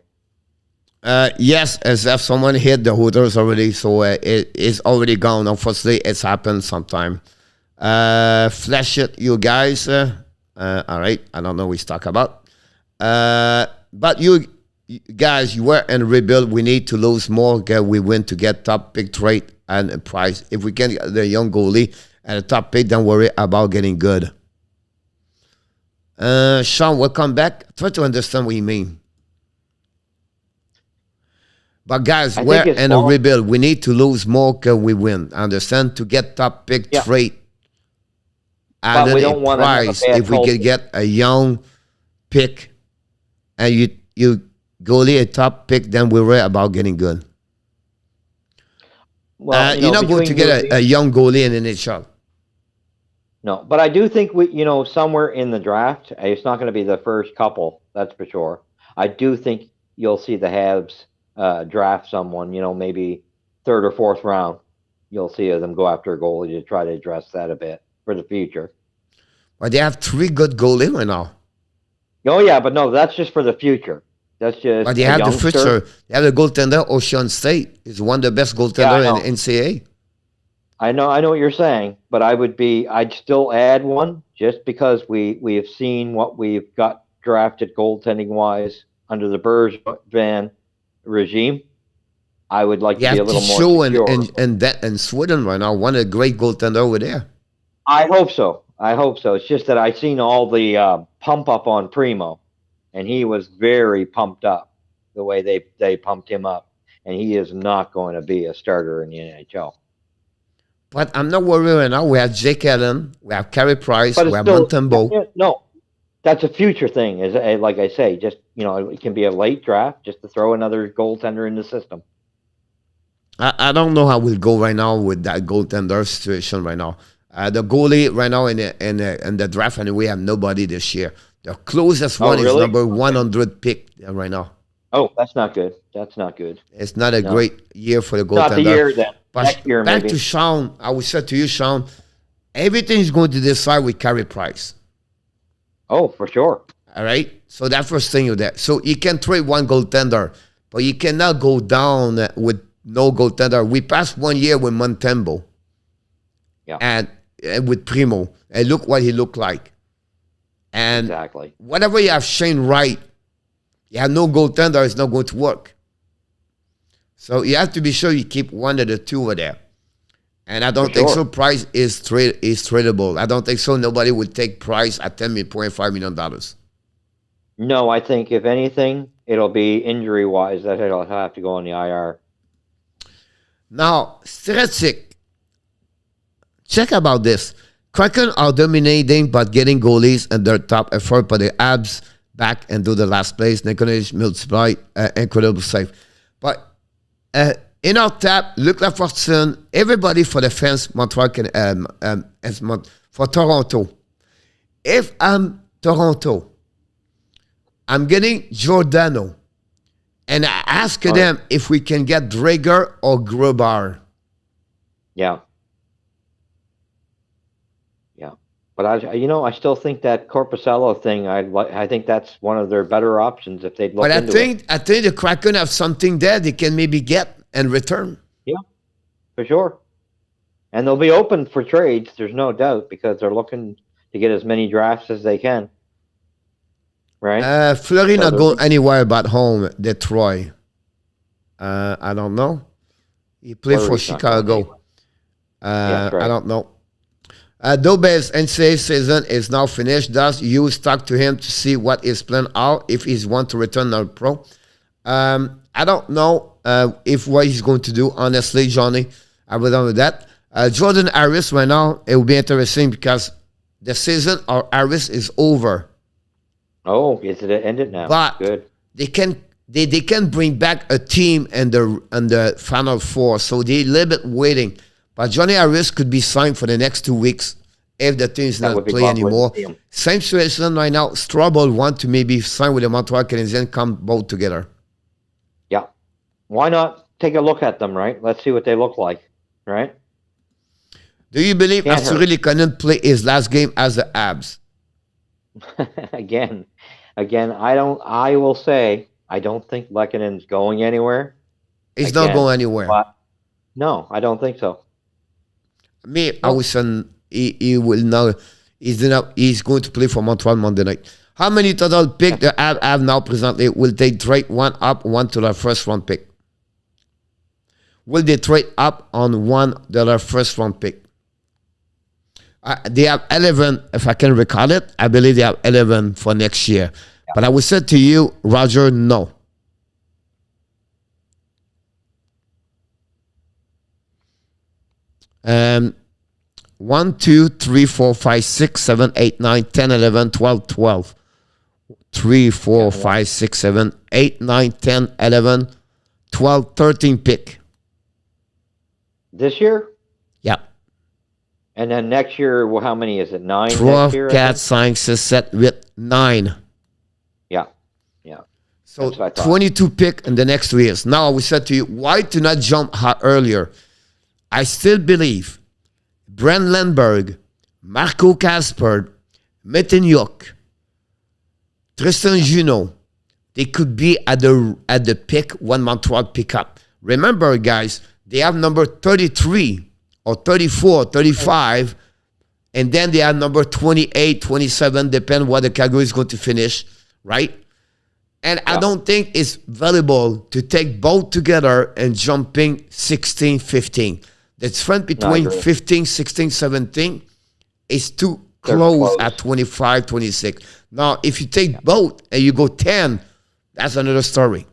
Yes, as if someone hit the Hooters already, so it is already gone. Unfortunately, it's happened sometime. Flash it, you guys. All right, I don't know what we talk about. But you guys, you were in rebuild. We need to lose more. We win to get top pick trade and a price. If we can get the young goalie and a top pick, don't worry about getting good. Sean, welcome back. Try to understand what you mean. But guys, we're in a rebuild. We need to lose more because we win. Understand? To get top pick trade. And then a price if we can get a young pick and you goalie a top pick, then we're right about getting good. Well, you're not going to get a young goalie in the NHL. No, but I do think somewhere in the draft, it's not going to be the first couple, that's for sure. I do think you'll see the Habs draft someone, maybe third or fourth round. You'll see them go after a goalie to try to address that a bit for the future. Well, they have 3 good goalies right now. Oh, yeah, but no, that's just for the future. That's just. But they have the future. They have the goaltender, Ocean State. Is one of the best goaltender in NCAA. I know what you're saying, but I'd still add one just because we have seen what we've got drafted goaltending wise under the Bergevin regime. I would like to be a little more secure. In Sweden right now, one of the great goaltender over there. I hope so. It's just that I've seen all the pump up on Primo, and he was very pumped up the way they pumped him up, and he is not going to be a starter in the NHL. But I'm not worried right now. We have Jake Allen, we have Carey Price, we have Montembeault. No, that's a future thing. Is like I say, just it can be a late draft just to throw another goaltender in the system. I don't know how we'll go right now with that goaltender situation right now. The goalie right now in the draft, and we have nobody this year. The closest one is number 100 pick right now. Oh, that's not good. That's not good. It's not a great year for the goaltender. Not the year then. But next year, back maybe. To Sean, I would say to you, Sean, everything is going to decide with Carey Price. Oh, for sure. All right? So that first thing you're there. So you can trade one goaltender, but you cannot go down with no goaltender. We passed 1 year with Montembeault. Yeah. And with Primo. And look what he looked like. And exactly. Whatever you have Shane Wright, you have no goaltender, it's not going to work. So you have to be sure you keep one of the two over there. And I don't think so. Price is tradable. I don't think so. Nobody would take Price at $10.5 million. No, I think if anything, it'll be injury-wise that it'll have to go on the IR. Now, Stretsik, check about this. Kraken are dominating but getting goalies and their top effort, but the Abs back and do the last place. Nicolas multiply, incredible save. But in our tap, Luc Lafortune, everybody for the fans, Montreal for Toronto. If I'm Toronto, I'm getting Giordano, and I ask them if we can get Drager or Grubauer. Yeah. Yeah. But I still think that Corpusalo thing, I think that's one of their better options if they'd look into it. I think the Kraken have something there they can maybe get and return. Yeah, for sure. And they'll be open for trades, there's no doubt, because they're looking to get as many drafts as they can. Right? Fleury not going anywhere but home, Detroit. I don't know. He played for Chicago. Right. I don't know. Dobes NCAA season is now finished. Thus, you talk to him to see what his plan are if he's want to return to pro. I don't know if what he's going to do. Honestly, Johnny, I will done with that. Jordan Harris right now, it will be interesting because the season of Harris is over. Oh, is it ended now? But good. They can bring back a team in the Final Four, so they're a little bit waiting. But Johnny Harris could be signed for the next 2 weeks if the team is not playing anymore. Same situation right now. Strobel want to maybe sign with the Montreal Canadiens, come both together. Yeah. Why not take a look at them, right? Let's see what they look like, right? Do you believe Arturi Lekonen play his last game as the Abs? Again, I will say, I don't think Lekonen's going anywhere. He's not going anywhere. No, I don't think so. Me, I was saying he will now. He's going to play for Montreal Monday night. How many total pick the Avs have now presently? Will they trade one up, one to their first round pick? Will they trade up on one to their first round pick? They have 11, if I can recall it. I believe they have 11 for next year. Yeah. But I would say to you, Roger, no. Um, 1, 2, 3, 4, 5, 6, 7, 8, 9, 10, 11, 12, 12. 3, 4, 5, 6, 7, 8, 9, 10, 11, 12, 13 pick. This year? Yeah. And then next year, well, how many is it? 9 12 4, 5, 6, 7, 8, 9. Yeah. Yeah. So 22 pick in the next 2 years. Now, we said to you, why to not jump earlier? I still believe Brent Lindbergh, Marco Kasper, Metenyuk, Tristan Junot, they could be at the pick when Montreal pick up. Remember, guys, they have number 33 or 34, 35, and then they have number 28, 27, depending what the Calgary is going to finish, right? And I don't think it's valuable to take both together and jumping 16, 15. The difference between 15, 16, 17 is too close at 25, 26. Now, if you take both and you go 10, that's another story.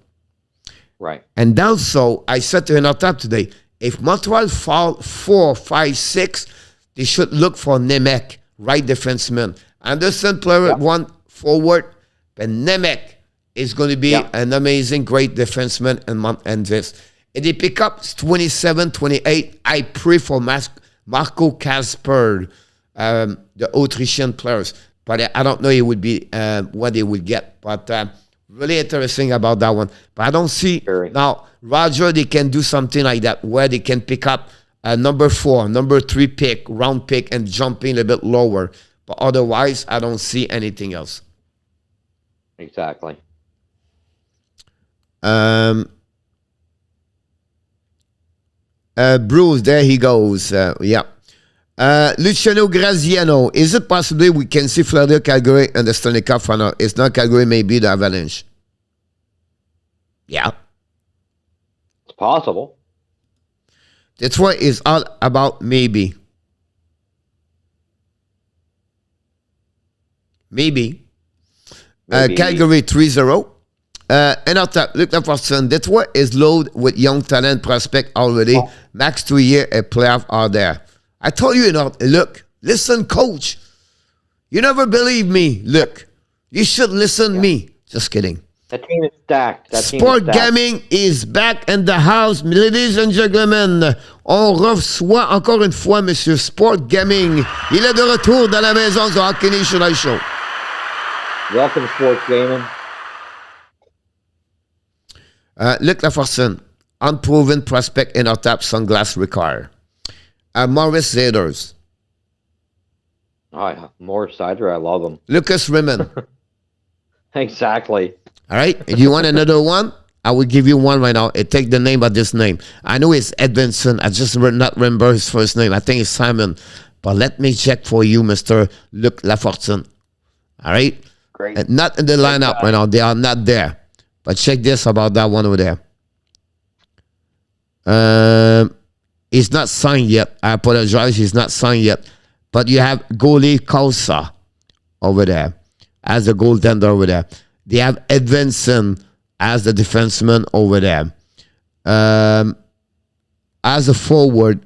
Right. And also, I said to him on top today, if Montreal fall 4, 5, 6, they should look for Nemec, right defenseman. Anderson player one forward, but Nemec is going to be an amazing, great defenseman and this. If they pick up 27, 28, I pray for Marco Kasper, the Autrichian players. But I don't know it would be what they would get. But really interesting about that one. But I don't see now, Roger, they can do something like that where they can pick up number 4, number 3 pick, round pick, and jumping a bit lower. But otherwise, I don't see anything else. Exactly. Bruce, there he goes. Luciano Graziano, is it possible we can see Florida Calgary and the Stanley Cup final? It's not Calgary, maybe the Avalanche. Yeah. It's possible. That's what it's all about, maybe. Maybe. Calgary 3-0. And after, look at Boston. Detroit is loaded with young talent prospect already. Max 2 year a playoff are there. I told you, look, listen, coach. You never believe me. Look, you should listen me. Just kidding. That team is stacked. Sport Gaming is back in the house. Ladies and gentlemen, on reçoit encore une fois Monsieur Sport Gaming. Il est de retour dans la maison du Hockey Nation Live Show. Welcome, Sport Gaming. Luc Laforcine, unproven prospect in our top sunglass require. Morris Zaders. Oh, more cider. I love them. Lucas Raymond. Exactly. All right. If you want another one, I will give you one right now. Take the name of this name. I know it's Edvinson. I just not remember his first name. I think it's Simon. But let me check for you, Mr. Luc Lafortune. All right? Great. And not in the lineup right now. They are not there. But check this about that one over there. He's not signed yet. I apologize. He's not signed yet. But you have goalie Kausa over there as a goaltender over there. They have Edvinson as the defenseman over there. As a forward,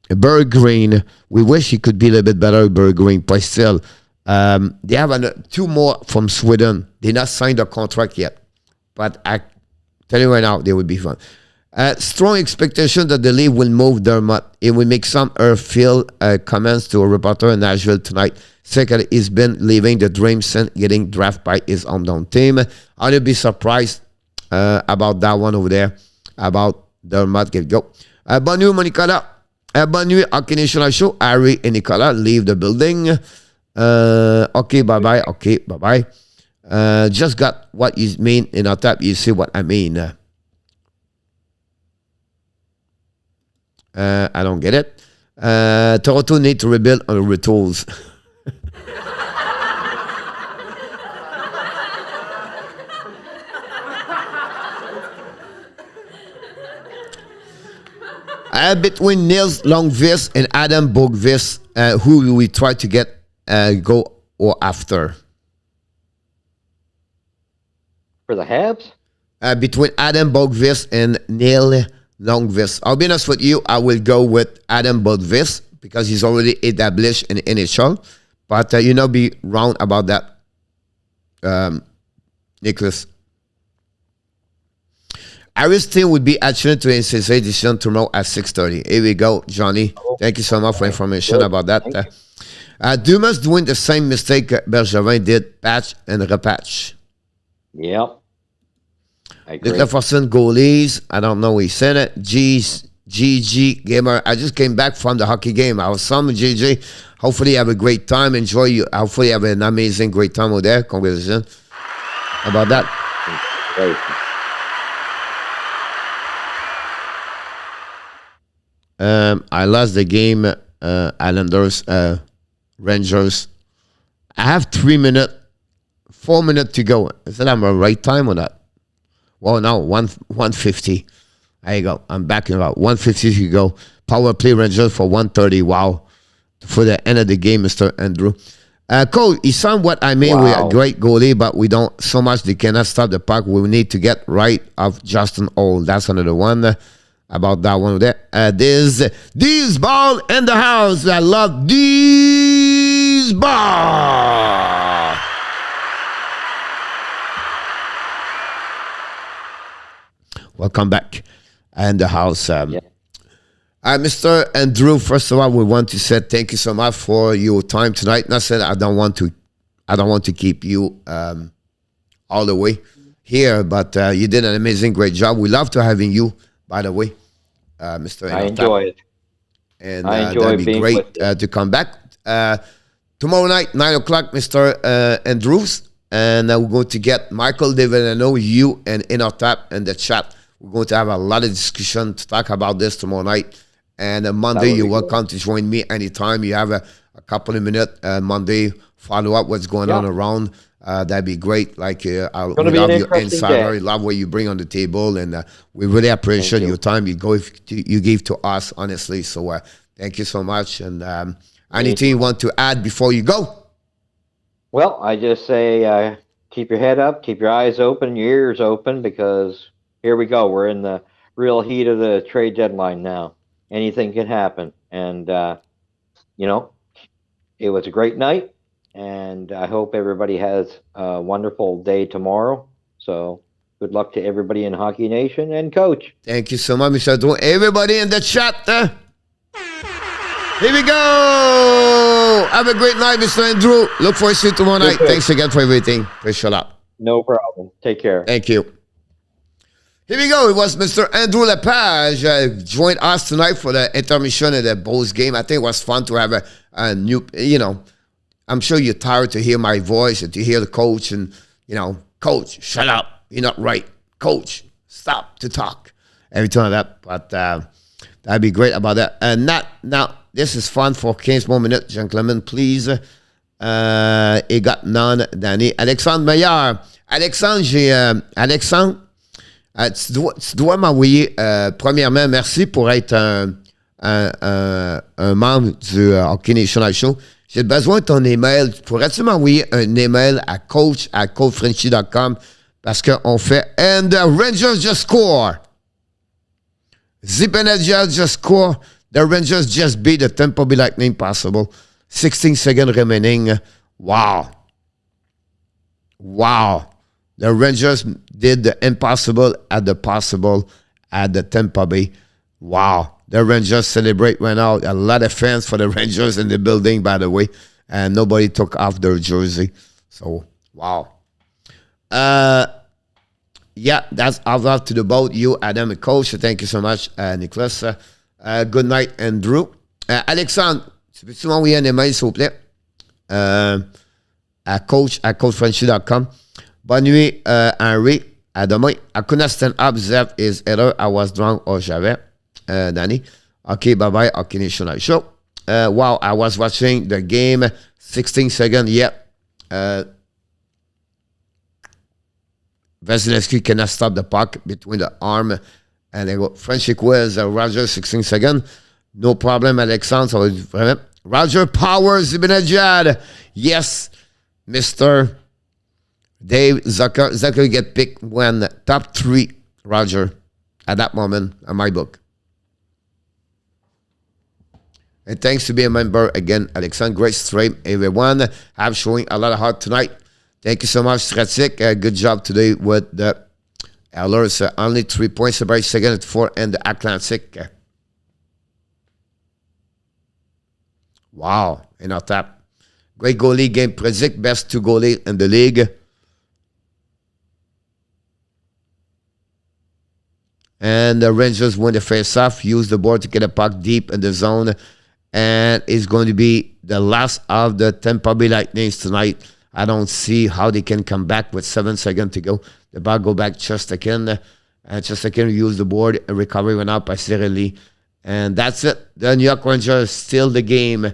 Berggren, we wish he could be a little bit better, Berggren, but still, they have two more from Sweden. They not signed a contract yet, but I tell you right now, they would be fun. Strong expectation that the league will move Dermott. It will make some field comments to a reporter in Nashville tonight. Second, he's been living the dream since getting drafted by his hometown team. I'll be surprised about that one over there, about Dermott. Get go. Bonne nuit, Nicolas. Bonne nuit, Hockey National Show. Harry and Nicolas leave the building. Okay, bye-bye. Okay, bye-bye. Just got what you mean in our tap. You see what I mean. I don't get it. Toronto need to rebuild on the retools. Between Nils Longvis and Adam Bogvis, who will we try to get go or after? For the Habs? Between Adam Bogvis and Neil Longvis. I'll be honest with you, I will go with Adam Bogvis because he's already established in NHL. But, be wrong about that, Nicholas. Harry's team would be attuned to NCAA edition tomorrow at 6:30. Here we go, Johnny. Thank you so much for information about that. Dumas doing the same mistake Bergevin did, patch and repatch. Yep. I agree. The first goalies, I don't know, he said it. GG Gamer. I just came back from the hockey game. I was some GG. Hopefully you have a great time. Enjoy you. Hopefully you have an amazing, great time over there. Congratulations about that. Great. I lost the game, Islanders, Rangers. I have 4 minutes to go. Is that I'm a right time or not? Well, no, 150. There you go. I'm back in about 150 to go. Power play Rangers for 130. Wow. For the end of the game, Mr. Andrew. Cole, he sound what I mean. Wow. We're a great goalie, but we don't so much they cannot stop the puck. We need to get right of Justin Old. That's another one. About that one there. These ball in the house. I love these ball. Welcome back in the house. Mr. Andrew, first of all, we want to say thank you so much for your time tonight. Not said I don't want to keep you all the way here, but you did an amazing, great job. We love to having you, by the way. Mr. I enjoy it. And that'd be great to come back. Tomorrow night, 9 o'clock, Mr. Andrews. And we're going to get Michael, David, I know you, and in our tap in the chat. We're going to have a lot of discussion to talk about this tomorrow night. And Monday, you're welcome to join me anytime. You have a couple of minutes Monday, follow up what's going on around. That'd be great. Like, we love your insider. We love what you bring on the table. And we really appreciate your time you give to us, honestly. So thank you so much. And anything you want to add before you go? Well, I just say keep your head up, keep your eyes open, your ears open, because here we go. We're in the real heat of the trade deadline now. Anything can happen. And, it was a great night. And I hope everybody has a wonderful day tomorrow. So good luck to everybody in Hockey Nation and Coach. Thank you so much, Mr. Drew. Everybody in the chat. Here we go. Have a great night, Mr. Andrew. Look forward to you tomorrow night. Thanks again for everything. Appreciate a lot. No problem. Take care. Thank you. Here we go. It was Mr. Andrew Lepage joined us tonight for the intermission of the Bulls game. I think it was fun to have a new, I'm sure you're tired to hear my voice and to hear the coach and, coach, shut up. You're not right. Coach, stop to talk. Everything like that. But that'd be great about that. Now, this is fun for 15 more minutes, gentlemen, please. Et got none d'année. Alexandre Meilleur. Alexandre, tu dois m'envoyer, premièrement, merci pour être un membre du Hockey National Show. J'ai besoin de ton email. Pourrais-tu m'envoyer un email à coach@FRENCHY.com parce qu'on fait « And the Rangers just score ». Zibanejad just score. The Rangers just beat the Tampa Bay Lightning possible. 16 seconds remaining. Wow. The Rangers did the impossible at the possible at the Tampa Bay. Wow. The Rangers celebrate right now. A lot of fans for the Rangers in the building, by the way. And nobody took off their jersey. So, wow. Yeah, that's all to the boat. You, Adam, and Coach. Thank you so much, Nicholas. Good night, Andrew. Alexandre, tu peux-tu m'envoyer un email, s'il vous plaît? À coach@FRENCHY.com. Bonne nuit, Henry. À demain. I could not stand up. Zeph is either I was drunk or j'avais. Danny. Okay, bye-bye. Okay, National Show. Wow, I was watching the game. 16 seconds. Yeah. Vasilevsky cannot stop the puck between the arm and they go. Frenchy quiz. Roger, 16 seconds. No problem, Alexandre. Roger Powers, Zibanejad. Yes, Mr. Dave Zucker. Zucker get picked when top 3, Roger, at that moment in my book. And thanks to be a member again, Alexandre. Great stream, everyone. I'm showing a lot of heart tonight. Thank you so much, Stratic. Good job today with the Oilers. Only 3 points by second at 4 and the Atlantic. Wow, in our tap. Great goalie game. Predict best 2 goalie in the league. And the Rangers win the face-off. Use the board to get a puck deep in the zone. And it's going to be the last of the Tampa Bay Lightning tonight. I don't see how they can come back with 7 seconds to go. The puck go back Chesterkin. And Chesterkin use the board. A recovery went out by Cirelli. And that's it. The New York Rangers steal the game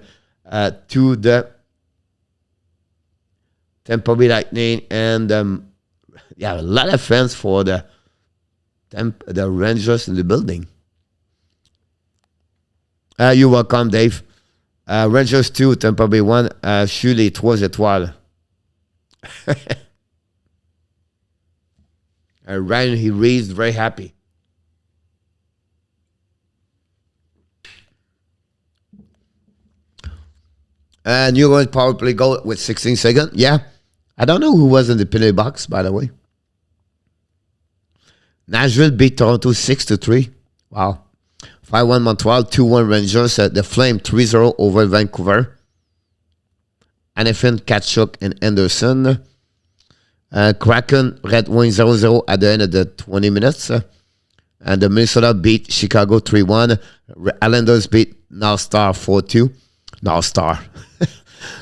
to the Tampa Bay Lightning. And a lot of fans for the Rangers in the building. You're welcome, Dave. Rangers 2, Tampa Bay 1. Surely 3 étoiles. Ryan, he reads very happy. And you're going to power play goal with 16 seconds. Yeah. I don't know who was in the penalty box, by the way. Nashville beat Toronto 6-3. Wow. 5-1 Montreal, 2-1 Rangers. The Flame 3-0 over Vancouver. Hanifin, Tkachuk, and Anderson. Kraken, Red Wings 0-0 at the end of the 20 minutes. And the Minnesota beat Chicago 3-1. Islanders beat North Star 4-2. North Star.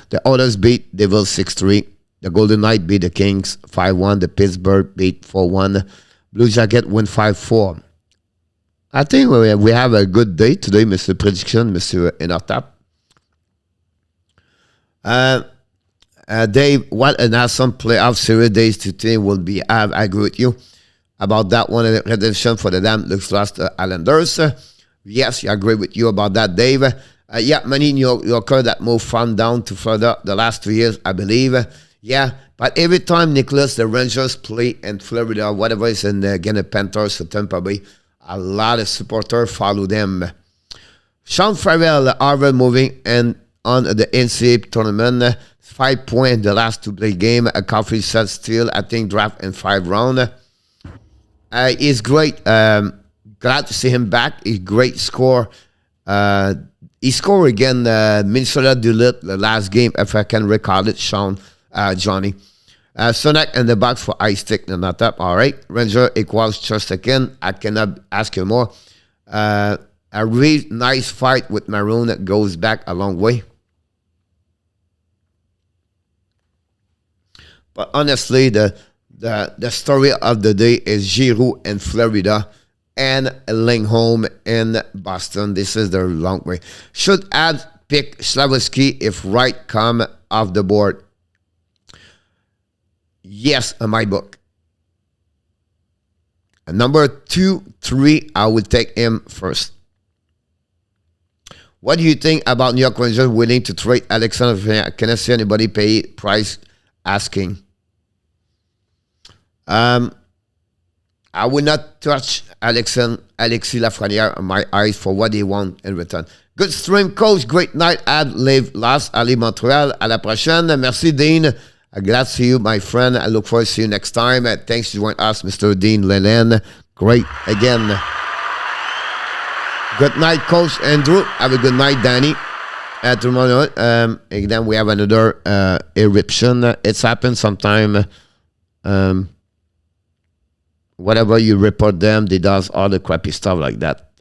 The Oilers beat Devils 6-3. The Golden Knights beat the Kings 5-1. The Pittsburgh beat 4-1. Blue Jacket win 5-4. I think we have a good day today, Mr. Prediction, Mr. Inartap. Dave, what an awesome playoff series days today will be. I agree with you about that one. Redemption for the damn looks lost Islanders. Yes, I agree with you about that, Dave. Many New Yorker that moved from down to further the last 2 years, I believe. But every time, Nicholas, the Rangers play in Florida, whatever is in again, the Panthers or Tampa Bay, a lot of supporters follow them. Sean Farrell, Harvard moving and on the NCAA tournament. 5 points in the last 2 play game. A Caufield set still, I think, draft in 5 rounds. He's great. Glad to see him back. He's great score. He scored again Minnesota Duluth the last game, if I can recall it, Sean, Johnny. Sunak in the box for ice stick, no, not up. All right. Ranger equals just again. I cannot ask you more. A really nice fight with Maroon that goes back a long way. But honestly, the story of the day is Giroux in Florida and Lingholm in Boston. This is the long way. Should add pick Slavkovsky if Wright come off the board. Yes, in my book. And number 2, 3, I would take him first. What do you think about New York Rangers willing to trade Alexander? Can I see anybody pay price asking? I would not touch Alexis Lafrenière on my eyes for what they want in return. Good stream, coach. Great night. Ad live last. Ali Montreal. À la prochaine. Merci, Dean. Glad to see you, my friend. I look forward to see you next time. Thanks for joining us, Mr. Dean Lennon. Great again. Good night, Coach Andrew. Have a good night, Danny. Tomorrow, and then we have another eruption. It's happened sometime. Whatever you report them, they does all the crappy stuff like that.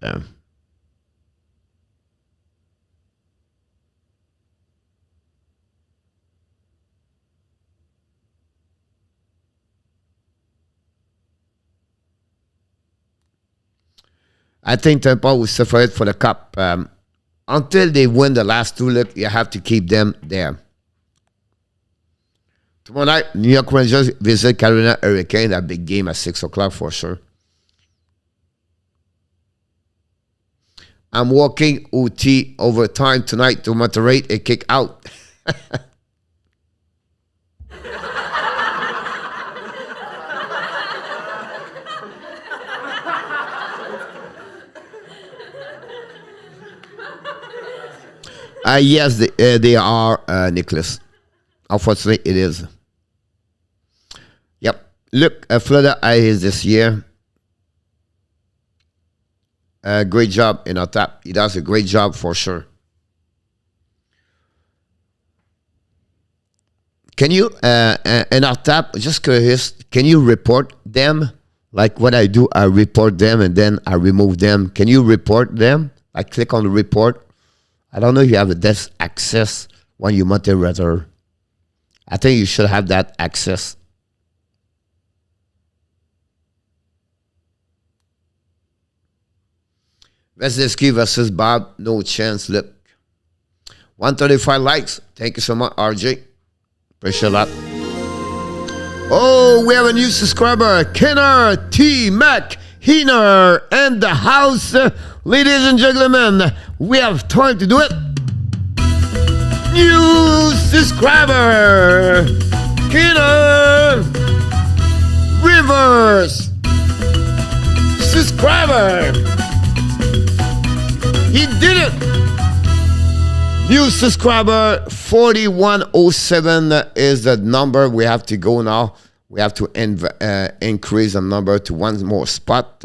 I think Tampa will suffer for the cup. Until they win the last 2, look, you have to keep them there. Tomorrow night, New York Rangers visit Carolina Hurricanes. That big game at 6 o'clock for sure. I'm walking OT overtime tonight to moderate a kick out. Yes, they are, Nicholas. Unfortunately, it is. Yep. Look, Florida is this year. Great job in our tap. He does a great job for sure. Can you, in our tap, just curious, can you report them? Like what I do, I report them and then I remove them. Can you report them? I click on the report. I don't know if you have this access when you monitor. I think you should have that access. Veselski versus Bob, no chance. Look, 135 likes. Thank you so much, RJ. Appreciate that. Oh, we have a new subscriber, Kenner T. Mac Heener, and the house. Ladies and gentlemen, we have time to do it. New subscriber, Kenner Rivers. Subscriber. He did it. New subscriber 4107 is the number. We have to go now. We have to increase the number to one more spot.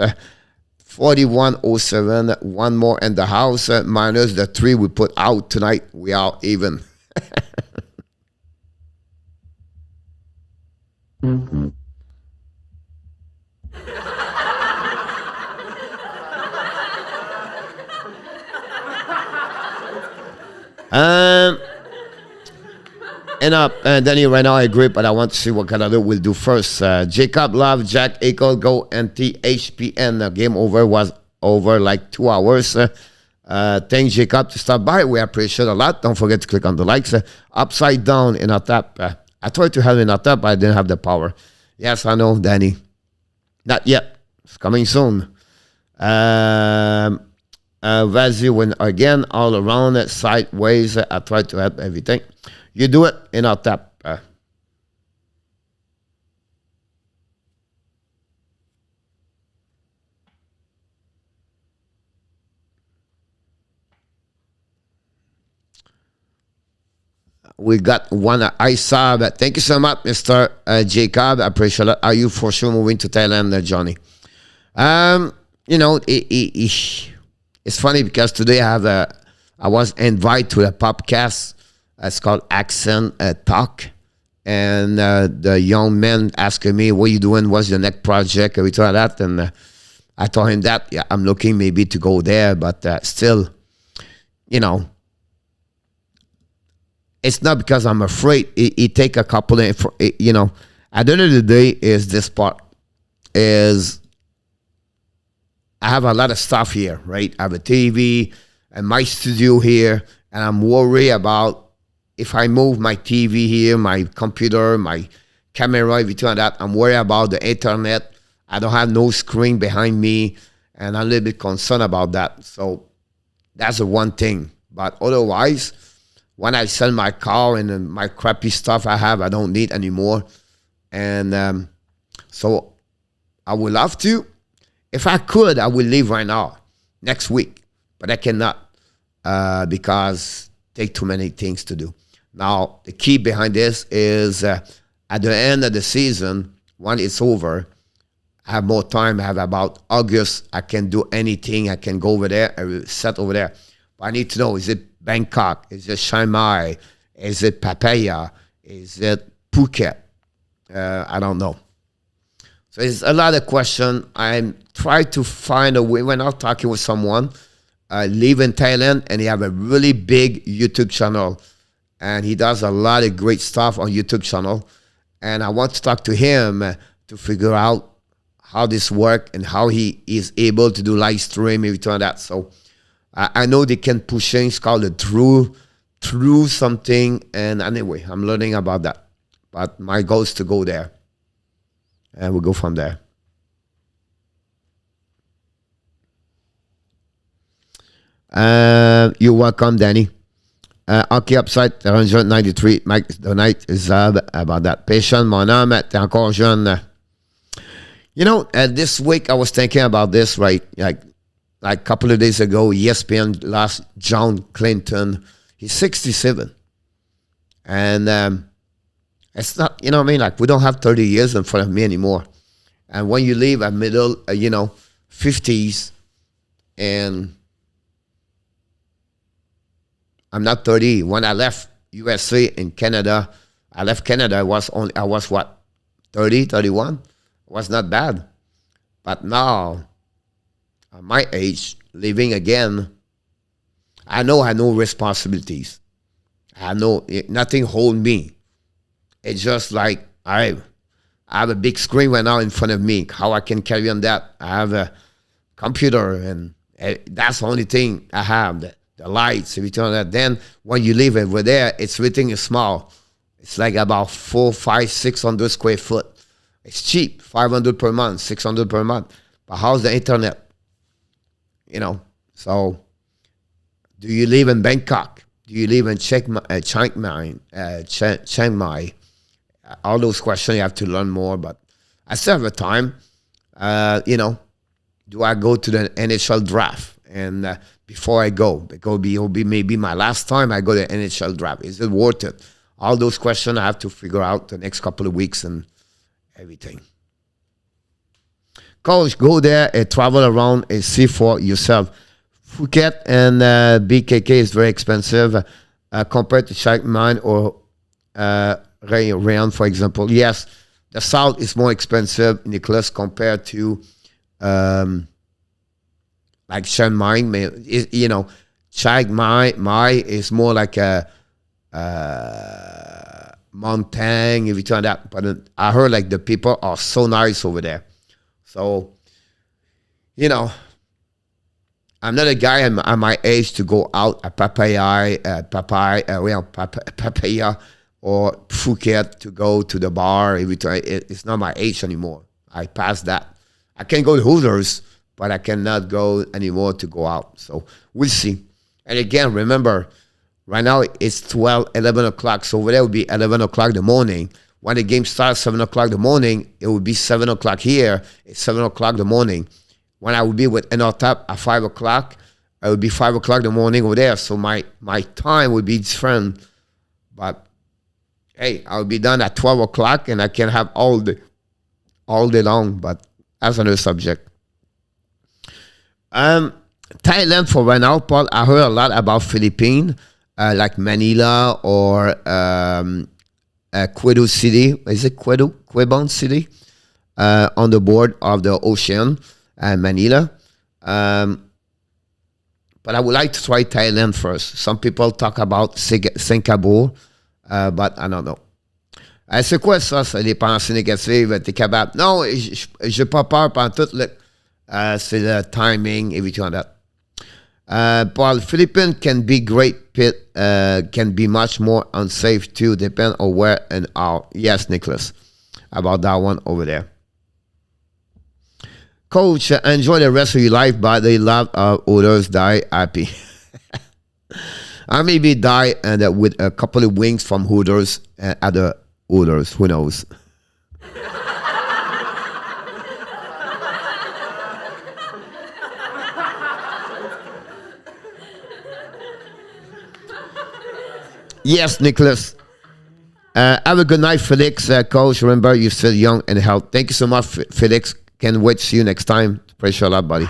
4107, one more in the house, minus the 3 we put out tonight. We are even. Danny, right now I agree, but I want to see what Canada will do first. Jacob Love, Jack Eichel, go NTHPN. Game over was over like 2 hours. Thanks, Jacob, to stop by. We appreciate a lot. Don't forget to click on the likes. Upside down in our tap. I tried to have it in our tap, but I didn't have the power. Yes, I know, Danny. Not yet. It's coming soon. Vazi went again all around it, sideways. I tried to help everything. You do it in our tap. We got one I saw, but thank you so much, Mr. Jacob. I appreciate it. Are you for sure moving to Thailand, Johnny? You know, it's funny because today I was invited to a podcast. It's called Accent Talk, And the young man asking me, what are you doing? What's your next project? Everything like that. And I told him that, yeah, I'm looking maybe to go there, but still, you know, it's not because I'm afraid. It take a couple of, you know, at the end of the day is this part is I have a lot of stuff here, right? I have a TV and my studio here, and I'm worried about if I move my TV here, my computer, my camera, everything like that, I'm worried about the internet. I don't have no screen behind me, and I'm a little bit concerned about that. So that's the one thing. But otherwise, when I sell my car and my crappy stuff I have, I don't need anymore. And so I would love to. If I could, I would leave right now, next week. But I cannot because take too many things to do. Now, the key behind this is at the end of the season, when it's over, I have more time. I have about August. I can do anything. I can go over there. I will set over there. But I need to know, is it Bangkok? Is it Chiang Mai? Is it Pattaya? Is it Phuket? I don't know. So it's a lot of questions. I'm trying to find a way. When I'm talking with someone, live in Thailand, and he have a really big YouTube channel. And he does a lot of great stuff on YouTube channel. And I want to talk to him to figure out how this works and how he is able to do live stream, everything like that. So I know they can push things called a through something. And anyway, I'm learning about that. But my goal is to go there. And we'll go from there. You're welcome, Danny. Hockey Upside, 193. Mike, the night is about that. Patient, mon homme, t'es encore jeune. You know, this week I was thinking about this, right? Like a couple of days ago, ESPN lost John Clinton. He's 67. And it's not, you know what I mean? Like, we don't have 30 years in front of me anymore. And when you leave at middle, 50s, and I'm not 30. When I left USA in Canada, I left Canada, I was what, 30, 31? It was not bad. But now, at my age, living again, I know I have no responsibilities. I know nothing hold me. It's just like I have a big screen right now in front of me. How I can carry on that? I have a computer, and that's the only thing I have. The lights, everything like that. Then when you live over there, everything is small. It's like about 400, 500, 600 square foot. It's cheap, 500 per month, 600 per month. But how's the internet? So do you live in Bangkok? Do you live in Chiang Mai? All those questions you have to learn more. But I still have a time. Do I go to the NHL draft? And before I go, because it'll be maybe my last time I go to the NHL draft. Is it worth it? All those questions I have to figure out the next couple of weeks and everything. Coach, go there and travel around and see for yourself. Phuket and BKK is very expensive compared to Chiang Mai or Rayon, for example. Yes, the south is more expensive, Nicholas, compared to like Chiang Mai. Chiang Mai is more like a mountain, everything like that. But I heard like the people are so nice over there. So, I'm not a guy at my age to go out at Pattaya or Phuket to go to the bar every time. It's not my age anymore. I passed that. I can go to Hooters, but I cannot go anymore to go out. So we'll see. And again, remember, right now it's 12, 11 o'clock. So over there will be 11 o'clock in the morning. When the game starts 7 o'clock in the morning, it will be 7 o'clock here. It's 7 o'clock in the morning. When I will be with NRTAP at 5 o'clock, it will be 5 o'clock in the morning over there. So my time will be different. But hey, I'll be done at 12 o'clock and I can have all day long. But that's another subject. Thailand for right now, Paul. I heard a lot about Philippines, like Manila or Quedo City. Is it Quedo? Quebon City? On the board of the ocean, Manila. But I would like to try Thailand first. Some people talk about Singapore, but I don't know. C'est quoi ça, les pensées négatives? T'es capable? Non, j'ai pas peur pendant tout. C'est le timing, everything like that. Paul, Philippines can be great, pit can be much more unsafe too, depend on where and how. Yes, Nicholas, about that one over there. Coach, enjoy the rest of your life, but they love others die happy. I maybe die and with a couple of wings from Hooters and other Hooters. Who knows? Yes, Nicholas. Have a good night, Felix. Coach, remember, you're still young and healthy. Thank you so much, Felix. Can't wait to see you next time. Appreciate a lot, buddy.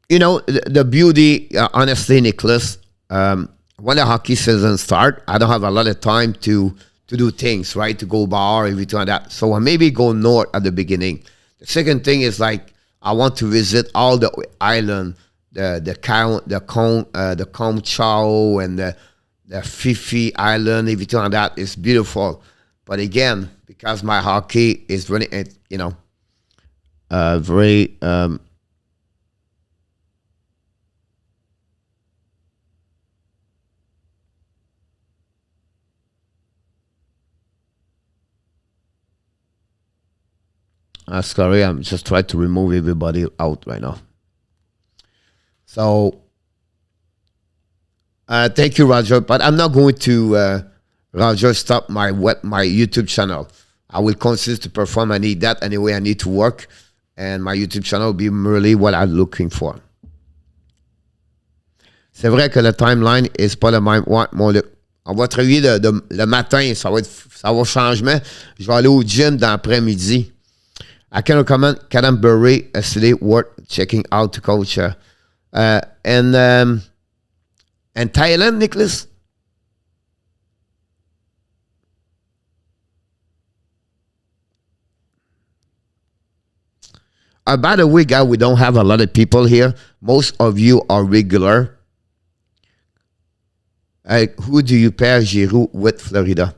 You know, the beauty, honestly, Nicholas, when the hockey season starts, I don't have a lot of time to do things, right? To go bar, everything like that. So I maybe go north at the beginning. The second thing is like, I want to visit all the island, the Kong Chau and the Fifi Island, everything like that is beautiful. But again, because my hockey is really, you know, very, sorry, I'm just trying to remove everybody out right now. So, thank you, Roger. But I'm not going to, Roger, stop my YouTube channel. I will continue to perform. I need that anyway. I need to work. And my YouTube channel will be really what I'm looking for. C'est vrai que le timeline n'est pas le même. Ouais, on va travailler le matin. Ça va changement. Je vais aller au gym dans l'après-midi. I can recommend Canterbury, a city worth checking out to coach. And Thailand, Nicholas? By the way, guys, we don't have a lot of people here. Most of you are regular. Who do you pair Giroux with Florida?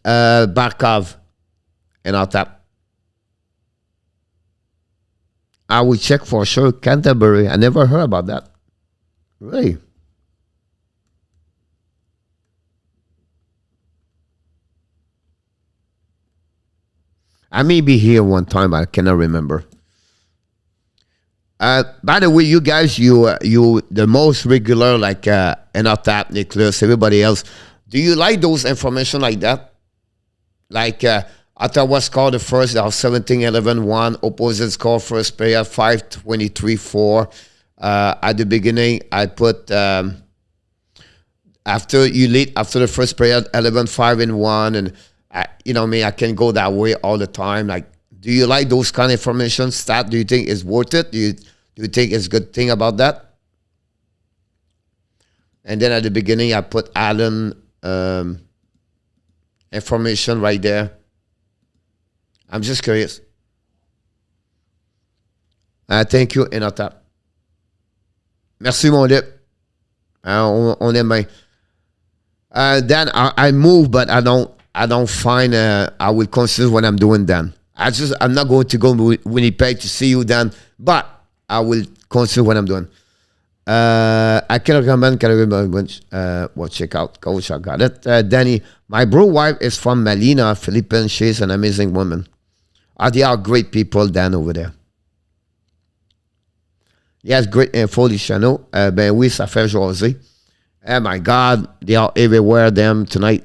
Barkov and all that. I will check for sure. Canterbury. I never heard about that. Really? I may be here one time. I cannot remember. By the way, you guys, you the most regular, like Enotap, Nicholas, everybody else. Do you like those information like that? Like Ottawa scored the first, 17-11-1. Opposite score first player 5-23-4. At the beginning, I put after the first period 11-5-1, and you know me, I can go that way all the time. Like, do you like those kind of information stat? Do you think it's worth it? Do you think it's a good thing about that? And then at the beginning, I put Allen information right there. I'm just curious. Thank you, Enotap. Merci, mon lip. On aime bien. Then I move, but I don't find. I will consider what I'm doing then. I'm not going to go to Winnipeg to see you then, but I will consider what I'm doing. I can recommend well, check out Coach. I got it. Danny, my bro wife is from Malina, Philippines. She's an amazing woman. They are great people, Dan, over there. Yes, great info, les channels. Ben oui, ça fait jaser. Oh my God, they are everywhere, them, tonight.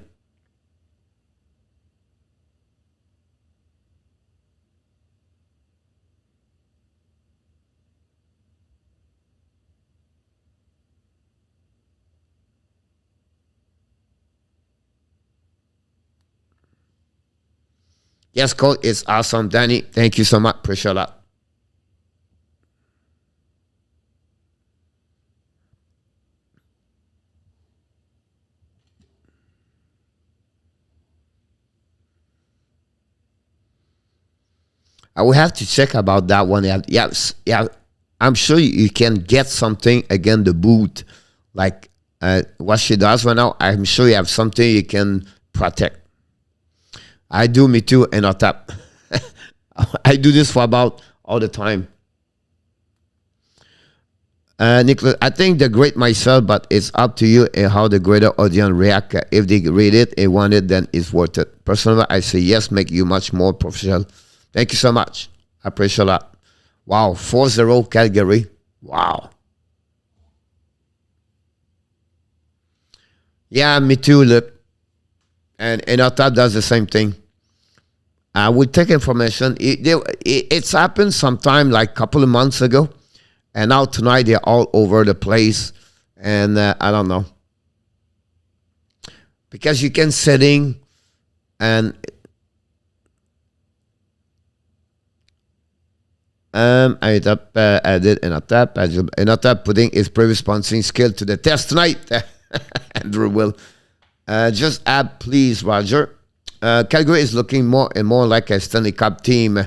Yes, Coach, it's awesome. Danny, thank you so much. Appreciate that. I will have to check about that one. Yeah, yeah. I'm sure you can get something against the boot, like what she does right now. I'm sure you have something you can protect. I do, me too, and on top. I do this for about all the time. Nicholas, I think the great myself, but it's up to you and how the greater audience react. If they read it and want it, then it's worth it. Personally, I say yes, make you much more professional. Thank you so much. I appreciate a lot. Wow, 4-0 Calgary. Wow. Yeah, me too, look. And Ottawa does the same thing. We take information. It's happened sometime like a couple of months ago. And now tonight they're all over the place. And I don't know. Because you can setting and I tap added and tap putting his previous sponsoring skill to the test tonight. Andrew will just add, please, Roger. Calgary is looking more and more like a Stanley Cup team.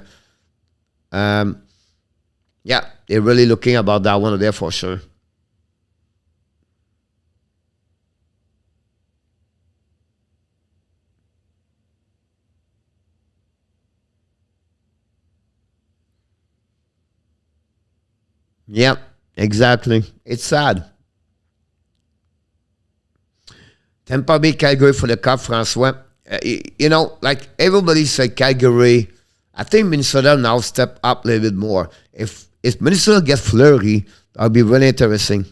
Yeah, they're really looking about that one there for sure. Yeah, exactly. It's sad. Tampa Bay, Calgary for the Cup, Francois. You know, like everybody said, Calgary. I think Minnesota now step up a little bit more. If Minnesota gets Fleury, that'll be really interesting.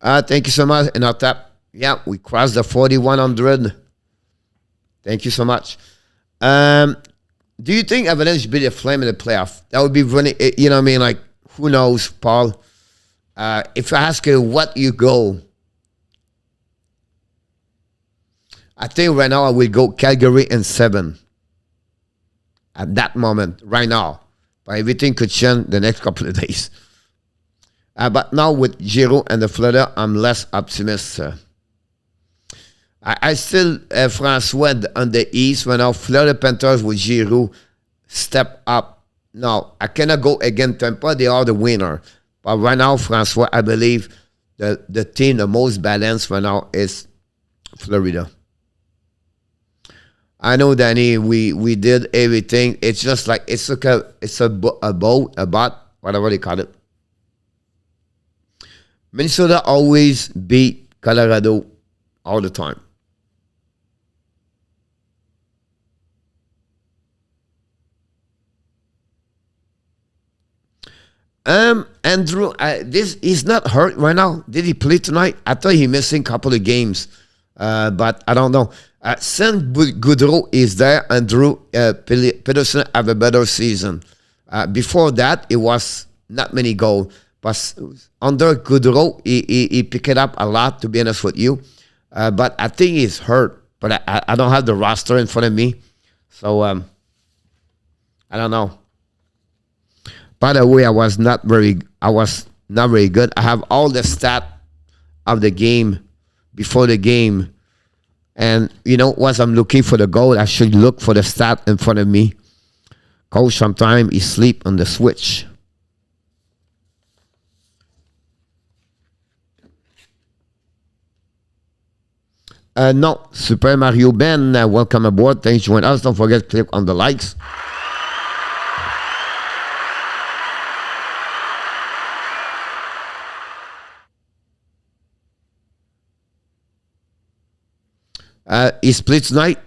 Thank you so much. And our tap. Yeah, we crossed the 4,100. Thank you so much. Do you think Avalanche should be the flame in the playoff? That would be really, you know what I mean? Like, who knows, Paul? If I ask you what you go, I think right now I will go Calgary in 7. At that moment, right now. But everything could change the next couple of days. But now with Giroux and the Florida, I'm less optimistic. I still, Francois, on the East, when our Florida Panthers with Giroux step up. No, I cannot go against Tampa. They are the winner. But right now, Francois, I believe the team, the most balanced right now is Florida. I know, Danny, we did everything. It's just like, it's like a boat, a bot, whatever they call it. Minnesota always beat Colorado all the time. Andrew, he's not hurt right now. Did he play tonight? I thought he missing a couple of games, but I don't know. Since Goudreau is there, Andrew Peterson have a better season. Before that, it was not many goals, but under Goudreau, he picked it up a lot. To be honest with you, but I think he's hurt. But I don't have the roster in front of me, so I don't know. By the way, I was not very good. I have all the stat of the game before the game. And, you know, once I'm looking for the goal, I should look for the stat in front of me. Coach, sometimes he sleep on the switch. No, Super Mario Ben, welcome aboard. Thanks for joining us. Don't forget to click on the likes. He split tonight.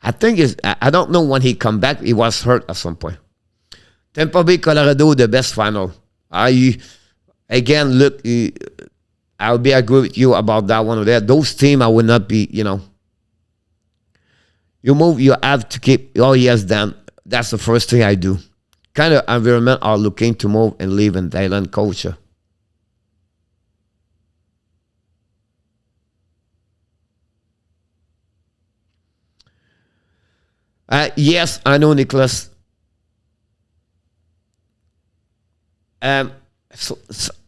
I think I don't know when he come back. He was hurt at some point. Tampa Bay, Colorado, the best final. Again, look, I'll be agree with you about that one. There, those teams I will not be. You know, you move, you have to keep. Oh yes, Dan. That's the first thing I do. Kind of environment are looking to move and live in Thailand culture. Yes, I know, Nicholas. So,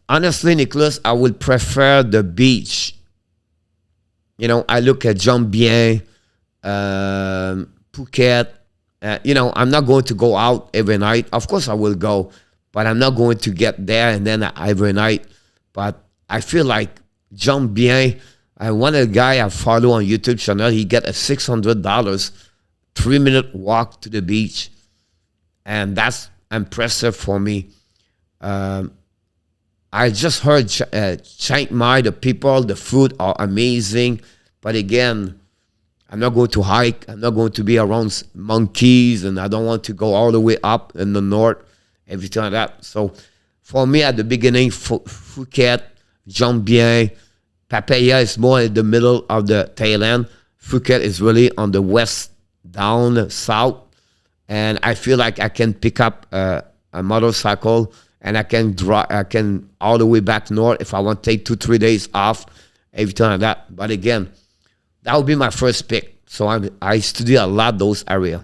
honestly, Nicholas, I would prefer the beach. I look at Jean-Bien, Phuket. I'm not going to go out every night. Of course, I will go, but I'm not going to get there and then every night. But I feel like Jean-Bien, one of the guy I follow on YouTube channel, he get a $600, 3-minute walk to the beach. And that's impressive for me. I just heard Chiang Mai, the people, the food are amazing. But again, I'm not going to hike. I'm not going to be around monkeys, and I don't want to go all the way up in the north, everything like that. So for me, at the beginning, Phuket, Jean-Bien, Pattaya is more in the middle of the Thailand. Phuket is really on the west, down south. And I feel like I can pick up a motorcycle and I can all the way back north if I want to take 2-3 days off, everything like that. But again, that would be my first pick. So I study a lot those areas.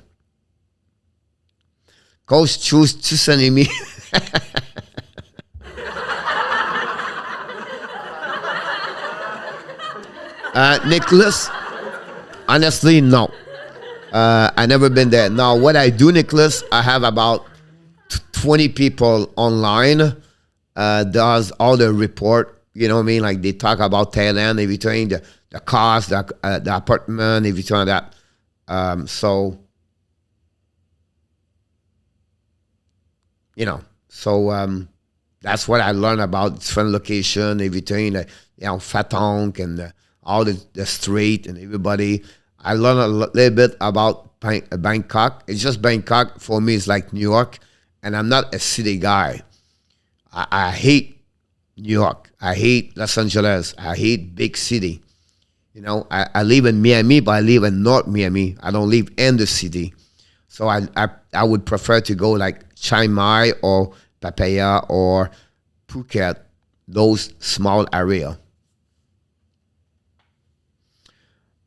Coach, choose Tsunami. Nicholas, honestly, no. I never been there. Now, what I do, Nicholas, I have about 20 people online. Does all the report, you know what I mean? Like they talk about Thailand, everything, the cost, the apartment, everything like that. So that's what I learned about different location, everything, Fatong and all the street and everybody. I learned a little bit about Bangkok. It's just Bangkok for me is like New York, and I'm not a city guy. I hate New York. I hate Los Angeles. I hate big city. I live in Miami, but I live in North Miami. I don't live in the city. So I would prefer to go like Chiang Mai or Pattaya or Phuket, those small area.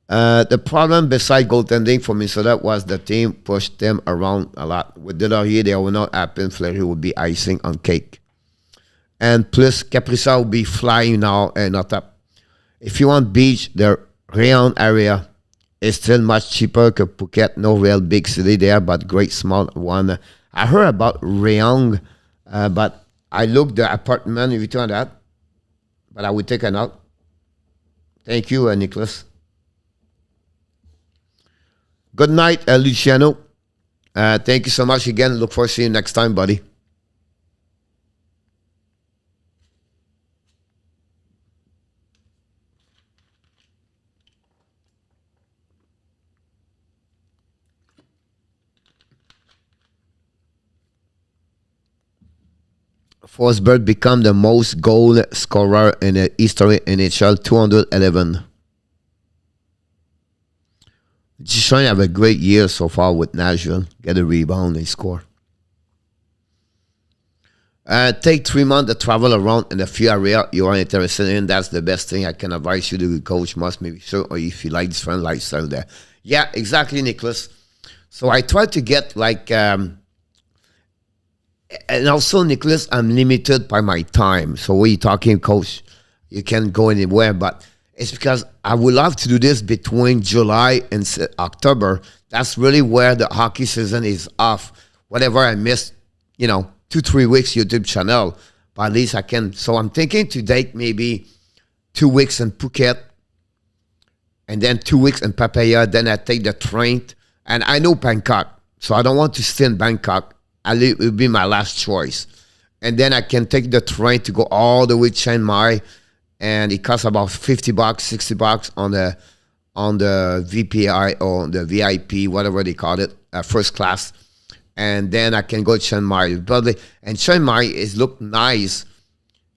The problem beside goaltending for Minnesota was the team pushed them around a lot. With Delarrier, they will not happen. Fleury will be icing on cake. And plus, Kaprizov will be flying now and not up. If you want beach, the Rayong area is still much cheaper than Phuket. No real big city there, but great small one. I heard about Rayong, but I looked the apartment, everything like that. But I would take a note. Thank you, Nicholas. Good night, Luciano. Thank you so much again. Look forward to seeing you next time, buddy. Forsberg become the most goal scorer in the history NHL, 211. Duchesne have a great year so far with Nashville. Get a rebound and score. Take 3 months to travel around in a few areas you are interested in. That's the best thing I can advise you to do. Coach must maybe sure, or if you like different lifestyle there. Yeah, exactly, Nicholas. So I try to get like, and also, Nicholas, I'm limited by my time. So when you're talking, Coach, you can go anywhere, but it's because I would love to do this between July and October. That's really where the hockey season is off. Whatever I missed, 2-3 weeks YouTube channel, but at least I can. So I'm thinking to take maybe 2 weeks in Phuket and then 2 weeks in Pattaya. Then I take the train. And I know Bangkok, so I don't want to stay in Bangkok. It will be my last choice. And then I can take the train to go all the way to Chiang Mai. And it costs about $50, $60 on the VPI or the VIP, whatever they call it, first class. And then I can go to Chiang Mai. And Chiang Mai is look nice.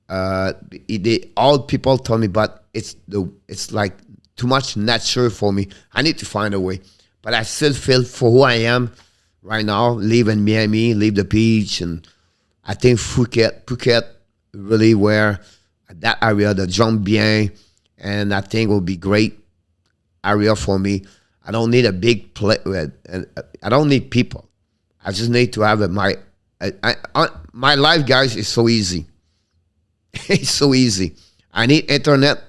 All people told me, but it's like too much nature for me. I need to find a way. But I still feel for who I am right now, live in Miami, live the beach. And I think Phuket really where that area, the Jean-Bien, and I think will be great area for me. I don't need a big play. I don't need people. I just need to have my life, guys, is so easy. It's so easy. I need internet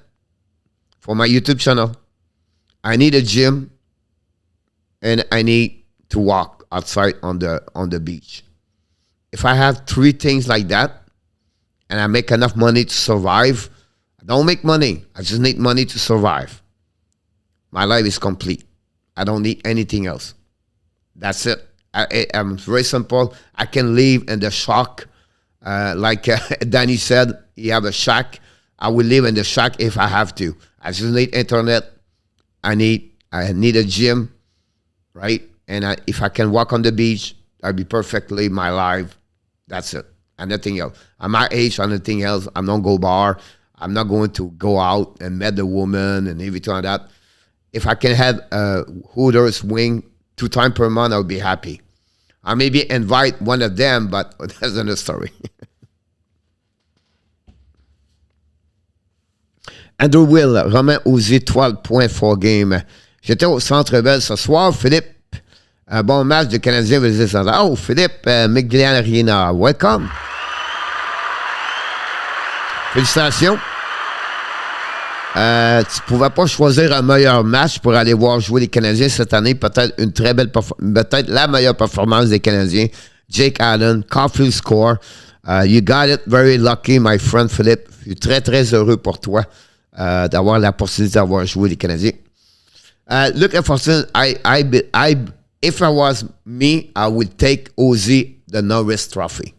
for my YouTube channel. I need a gym, and I need to walk outside on the beach. If I have three things like that, and I make enough money to survive, I don't make money. I just need money to survive. My life is complete. I don't need anything else. That's it. I'm very simple. I can live in the shack. Like Danny said, you have a shack. I will live in the shack if I have to. I just need internet. I need a gym, right? And if I can walk on the beach, that'd be perfectly my life. That's it. And nothing else. I'm my age and nothing else. I'm not go bar. I'm not going to go out and meet the woman and everything like that. If I can have a Hooters wing 2 times per month, I would be happy. I maybe invite one of them, but that's another story. Andrew Will, Romain Ozzy, 12 points, 4 games. J'étais au Centre Bell ce soir. Philippe, un bon match de Canadiens versus Senators. Oh, Philippe, McGillian Arena, welcome. Félicitations. Tu pouvais pas choisir un meilleur match pour aller voir jouer les Canadiens cette année. Peut-être une très belle peut-être la meilleure performance des Canadiens. Jake Allen, Caufield score. You got it. Very lucky, my friend Philippe. Je suis très, très heureux pour toi d'avoir la possibilité d'avoir joué les Canadiens. Look at Fortune. If I was me, I would take Ozzy the Norris Trophy.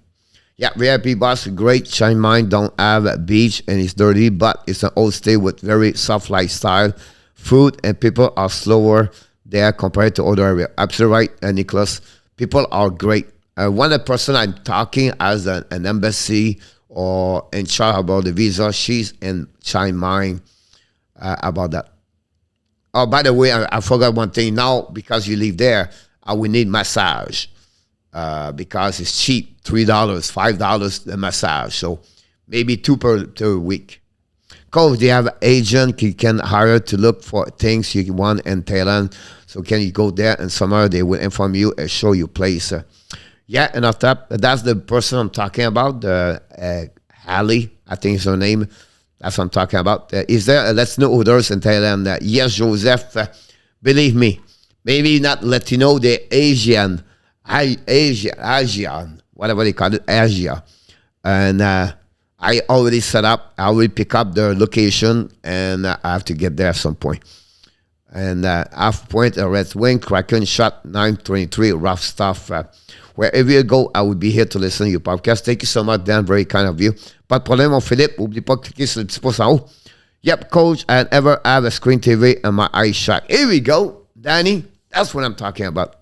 Yeah, VIP boss, great. Shine Mine don't have a beach and it's dirty, but it's an old state with very soft lifestyle. Food and people are slower there compared to other areas. Absolutely right, Nicholas. People are great. One of the person I'm talking as an embassy or in charge about the visa, she's in Shine Mine about that. Oh, by the way, I forgot one thing. Now, because you live there, I will need massage. Because it's cheap, $3, $5 the massage. So maybe 2 per week. Coach, they have an agent you can hire to look for things you want in Thailand. So can you go there and somewhere they will inform you and show you place. Yeah, and on top, that's the person I'm talking about, Hallie, I think is her name. That's what I'm talking about. Is there Let's Know Others in Thailand? Yes, Joseph, believe me, maybe not Latino, they're Asian, whatever they call it, Asia. And I already set up, I will pick up their location, and I have to get there at some point. And half point, a Red Wing, Kraken shot, 923, rough stuff. Wherever you go, I will be here to listen to your podcast. Thank you so much, Dan. Very kind of you. Pas de problème, mon Philippe. N'oublie pas de cliquer sur le petit pouce en haut. Yep, coach, I ever have a screen TV in my eye shack. Here we go, Danny. That's what I'm talking about.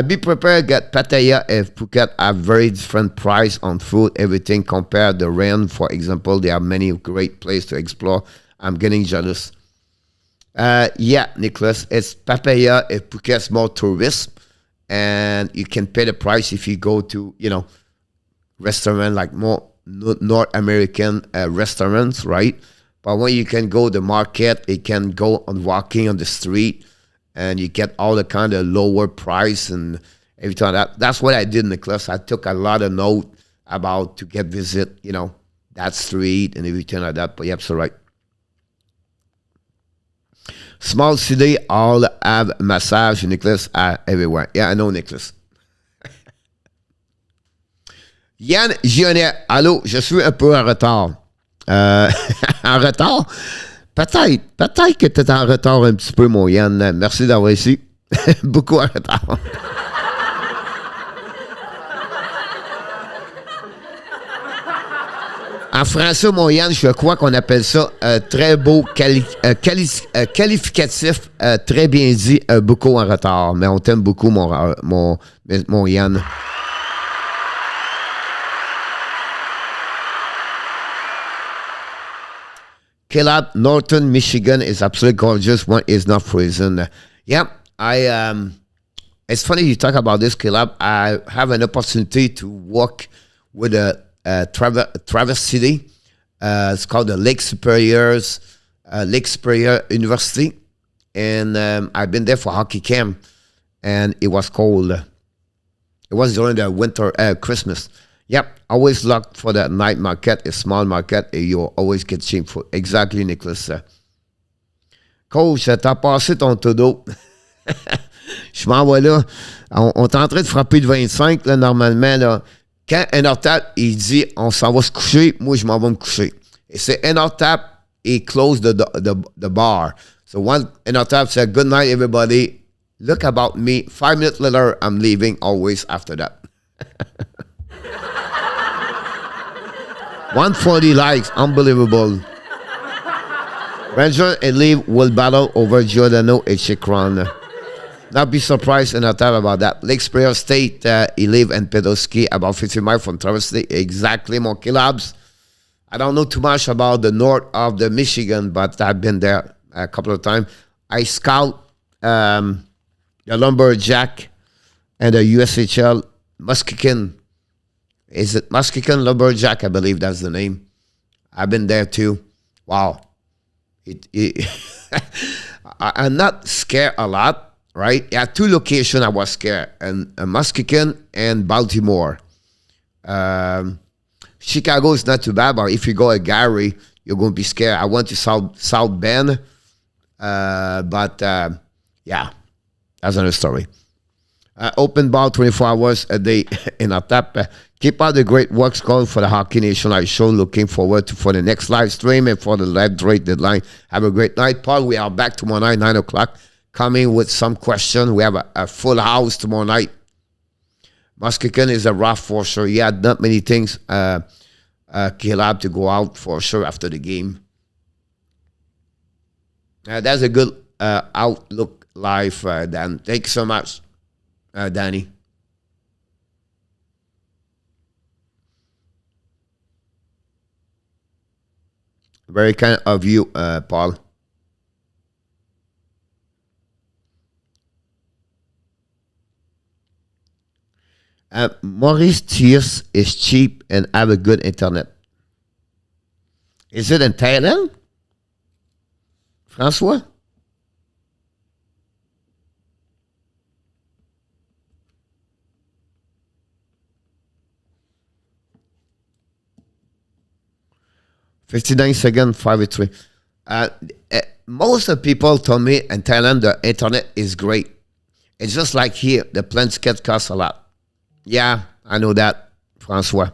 Be prepared, get Pattaya if Phuket have very different price on food, everything compared to Rennes, for example. They have many great places to explore. I'm getting jealous. Yeah, Nicholas, it's Pattaya if Phuket's more tourist, and you can pay the price if you go to, restaurant like more North American restaurants, right? But when you can go to the market, you can go on walking on the street, and you get all the kind of lower price and everything like that. That's what I did in the class. I took a lot of note about to get visit, that street and everything like that. But you're absolutely right. Small city, all have massage, Nicholas, everywhere. Yeah, I know, Nicholas. Yann Gionnet, allô, je suis un peu en retard. En retard? Peut-être que tu es en retard un petit peu, mon Yann. Merci d'avoir ici. Beaucoup en retard. En français, mon Yann, je crois qu'on appelle ça très beau qualificatif, très bien dit, beaucoup en retard. Mais on t'aime beaucoup, mon Yann. Caleb, Norton, Michigan is absolutely gorgeous. One is not freezing. Yeah, it's funny you talk about this, Caleb. I have an opportunity to work with a Traverse City. It's called the Lake Superior University. And I've been there for hockey camp. And it was cold. It was during the winter, Christmas. Yep, always look for the night market, a small market, you'll always get cheap food. Exactly, Nicholas. Coach, t'as passé ton todo. Je m'en vais là. On est en train de frapper de 25, là, normalement. Là. Quand un ortap, il dit on s'en va se coucher, moi, je m'en vais me coucher. Et c'est un ortap, he closed the bar. So one an ortap said, good night, everybody. Look about me. 5 minutes later, I'm leaving always after that. 140 likes, unbelievable. Ranger and Lee will battle over Giordano and Chikron. Not be surprised in a time about that. Lake Superior State, he live in Pedosky, about 50 miles from Traverse City. Exactly, Monkey Labs. I don't know too much about the north of the Michigan, but I've been there a couple of times. I scout the Lumberjack and the USHL Muskegon. Is it Muskegon Lumberjack? I believe that's the name. I've been there too. Wow. I'm not scared a lot, right? At 2 locations I was scared, and Muskegon and Baltimore. Chicago is not too bad, but if you go at Gary, you're going to be scared. I went to South Bend, but yeah, that's another story. Open bar 24 hours a day in a tap. Keep up the great works call for the Hockey Nation Live Show. Looking forward for the next live stream and for the live trade deadline. Have a great night. Paul, we are back tomorrow night, 9 o'clock, coming with some questions. We have a full house tomorrow night. Muskegon is a rough for sure. He had not many things he'll have to go out for sure after the game. That's a good outlook live, Dan. Thank you so much, Danny. Very kind of you, Paul. Maurice Thiers is cheap and have a good internet. Is it in Thailand? François? $59 seconds, 5-3. Most of the people told me in Thailand the internet is great. It's just like here, the plans cost a lot. Yeah, I know that, Francois.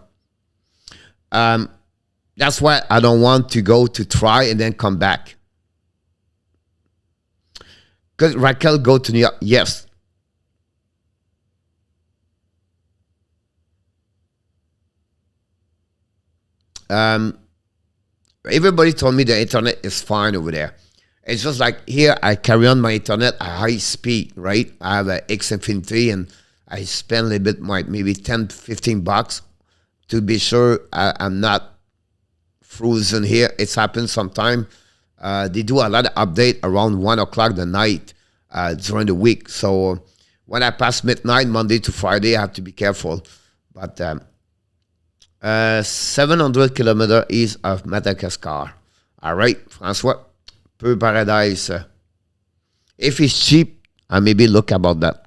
That's why I don't want to go to try and then come back. Because Raquel go to New York, yes. Everybody told me the internet is fine over there. It's just like here, I carry on my internet at high speed, right? I have an X Infinity and I spend a little bit, maybe $10-15 to be sure I'm not frozen here. It's happened sometime. They do a lot of update around 1 o'clock the night during the week. So when I pass midnight, Monday to Friday, I have to be careful. But 700 kilometers east of Madagascar. All right, Francois, Peu Paradise. If it's cheap, I maybe look about that.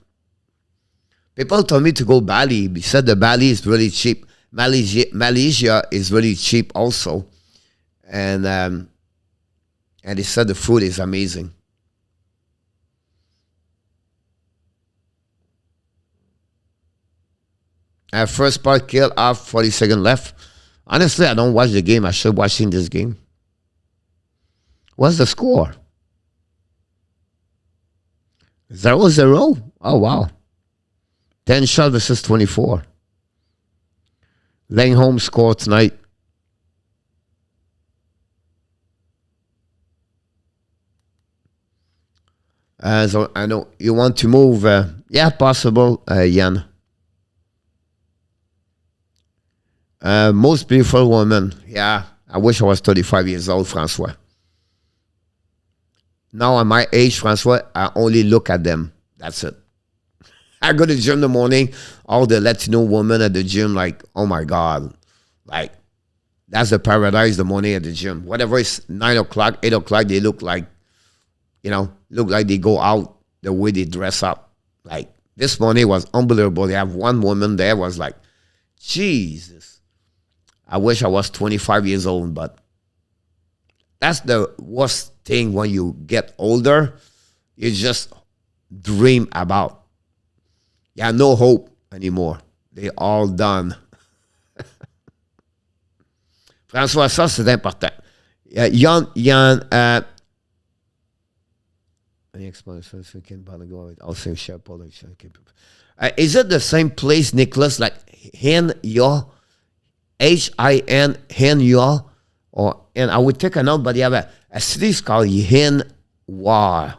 People told me to go Bali. They said the Bali is really cheap. Malaysia is really cheap also. And they said the food is amazing. First part kill off, 40 seconds left. Honestly, I don't watch the game. I should be watching this game. What's the score? 0-0. Oh, wow. 10 shot versus 24. Langholm scored tonight. So I know you want to move. Yeah, possible, Jan. Most beautiful woman. Yeah, I wish I was 35 years old, Francois. Now at my age, Francois, I only look at them. That's it. I go to the gym in the morning, all the Latino women at the gym, like, oh my God. Like, that's the paradise, the morning at the gym. Whatever it's 9 o'clock, 8 o'clock, they look like, look like they go out the way they dress up. Like, this morning was unbelievable. They have one woman there was like, Jesus. I wish I was 25 years old, but That's the worst thing when you get older. You just dream about. You have no hope anymore. They all done. François, ça, c'est important. Yann, is it the same place, Nicholas, like Hin Ya, Hin, Hin Ya? Or, and I would take a note, but you have a city called Hin Wa.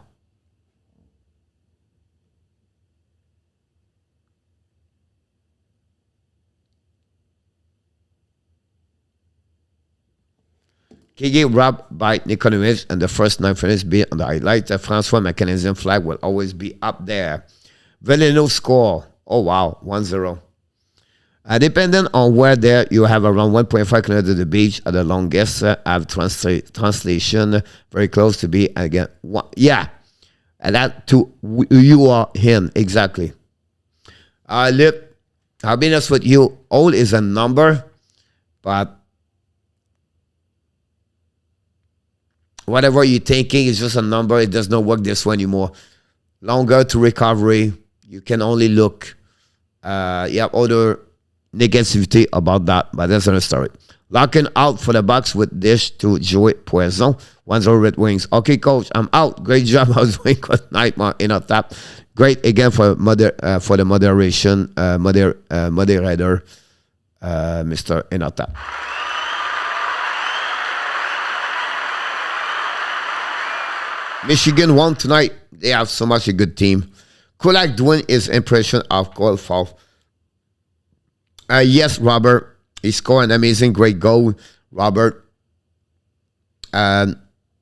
KG robbed by Nicodemus and the first 9 finishes be on the highlight. François, my Canadian flag will always be up there. Villeneuve score. Oh, wow. 1-0. Depending on where there, you have around 1.5 kilometers to the beach at the longest. Have translation very close to be again. Yeah. And that to you are him. Exactly. Look, I'll be honest with you. Old is a number, but whatever you're thinking is just a number. It does not work this way anymore. Longer to recovery. You can only look. You have other negativity about that, but that's another story. Locking out for the Bucks with dish to Joey Poisson. 1-0 Red Wings. Okay, coach, I'm out. Great job. I was doing good night, in a tap. Great again for the moderation, moderator, Mr. Inata. Michigan won tonight. They have so much a good team. Kulak doing his impression of Caufield. Yes, Robert. He scored an amazing, great goal. Robert.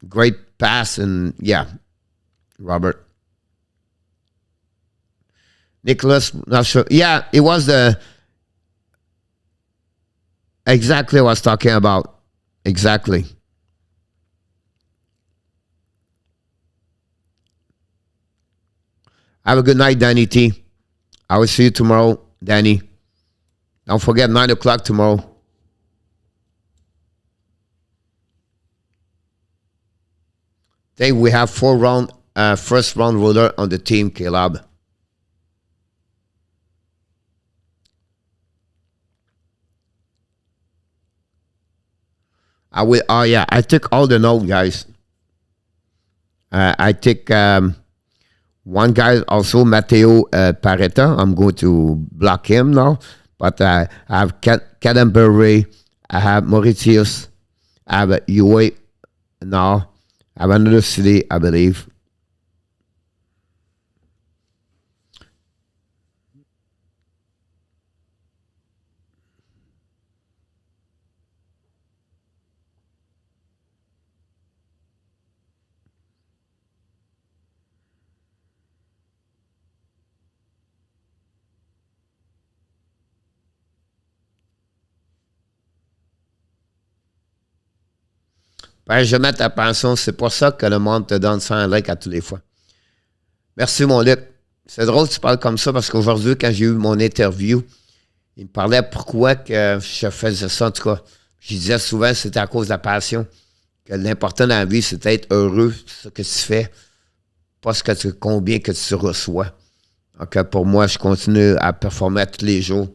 Great pass and yeah, Robert. Nicholas, not sure. Yeah, it was exactly what I was talking about. Exactly. Have a good night, Danny T. I will see you tomorrow, Danny. Don't forget 9 o'clock tomorrow. I think we have 4 round, first round roller on the team, Caleb. I will. Oh yeah, I took all the notes, guys. I take one guy also, Matteo Paretta. I'm going to block him now. But I have Cadambury, I have Mauritius, I have UA now, I have another city, I believe. Ben, je mets ta pension, c'est pour ça que le monde te donne 100 likes à tous les fois. Merci, mon Luc. C'est drôle que tu parles comme ça parce qu'aujourd'hui, quand j'ai eu mon interview, il me parlait pourquoi que je faisais ça, en tout cas. Je disais souvent que c'était à cause de la passion. Que l'important dans la vie, c'est d'être heureux, ce que tu fais, pas combien que tu reçois. Donc, pour moi, je continue à performer tous les jours.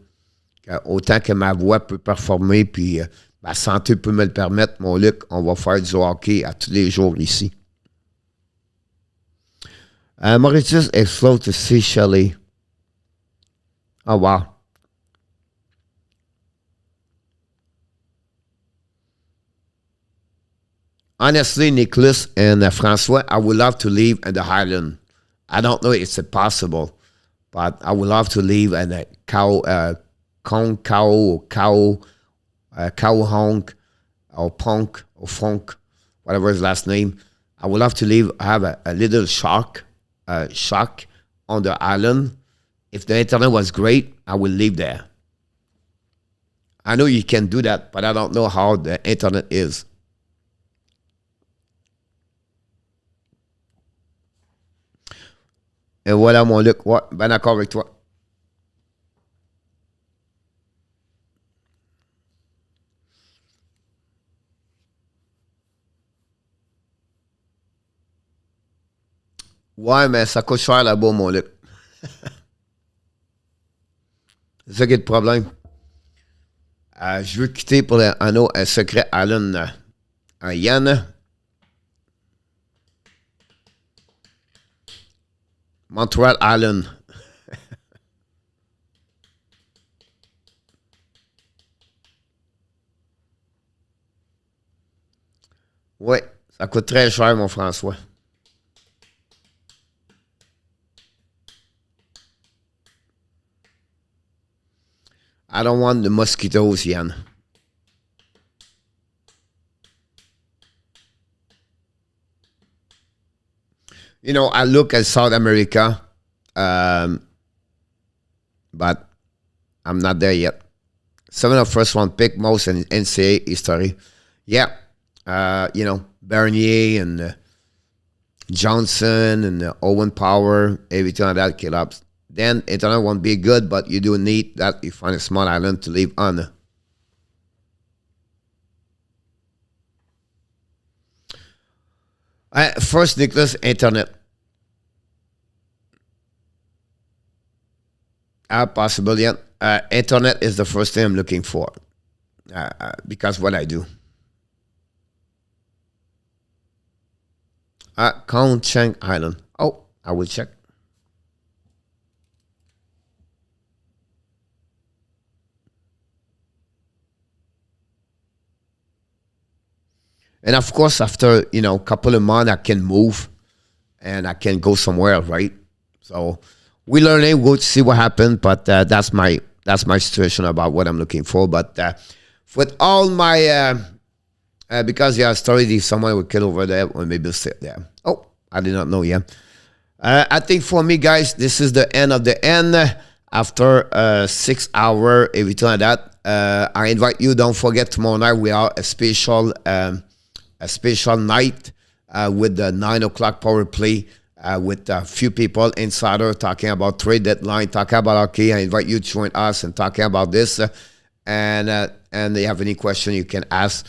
Autant que ma voix peut performer, puis ma santé peut me le permettre, mon Luc, on va faire du hockey à tous les jours ici. Mauritius is slow to see Shelley. Oh, wow. Honestly, Nicholas and François, I would love to live in the Highland. I don't know if it's possible, but I would love to live in a cow honk or punk or funk, whatever his last name. I would love to have a little shack on the island. If the internet was great, I would live there. I know you can do that, but I don't know how the internet is. Et voilà mon Luc. Ouais, ben d'accord avec toi. Ouais, mais ça coûte cher là-bas, mon Luc. C'est ça qui est le problème. Je veux quitter pour un secret Allen. Yann. Montreal Allen. Ouais, ça coûte très cher, mon François. I don't want the mosquitoes, Yann. You know, I look at South America, but I'm not there yet. 7 of first round pick, most in NCAA history. Yeah, you know, Bernier and Johnson and Owen Power, everything like that, Caleb. Then internet won't be good, but you do need that you find a small island to live on. First, Nicholas, internet. Possible, yeah. Internet is the first thing I'm looking for because what I do. Count Chang Island. Oh, I will check. And of course, after, you know, a couple of months, I can move and I can go somewhere else, right? So we learn it, we'll see what happens, but that's my situation about what I'm looking for. But with all my, because yeah, story, if someone would kill over there, or maybe sit there. Oh, I did not know, yeah. I think for me, guys, this is the end of the end. After 6 hours, everything like that, I invite you, don't forget, tomorrow night we are a special night with the 9 o'clock power play with a few people, insider, talking about trade deadline, talking about hockey. I invite you to join us and talking about this. And if you have any question you can ask,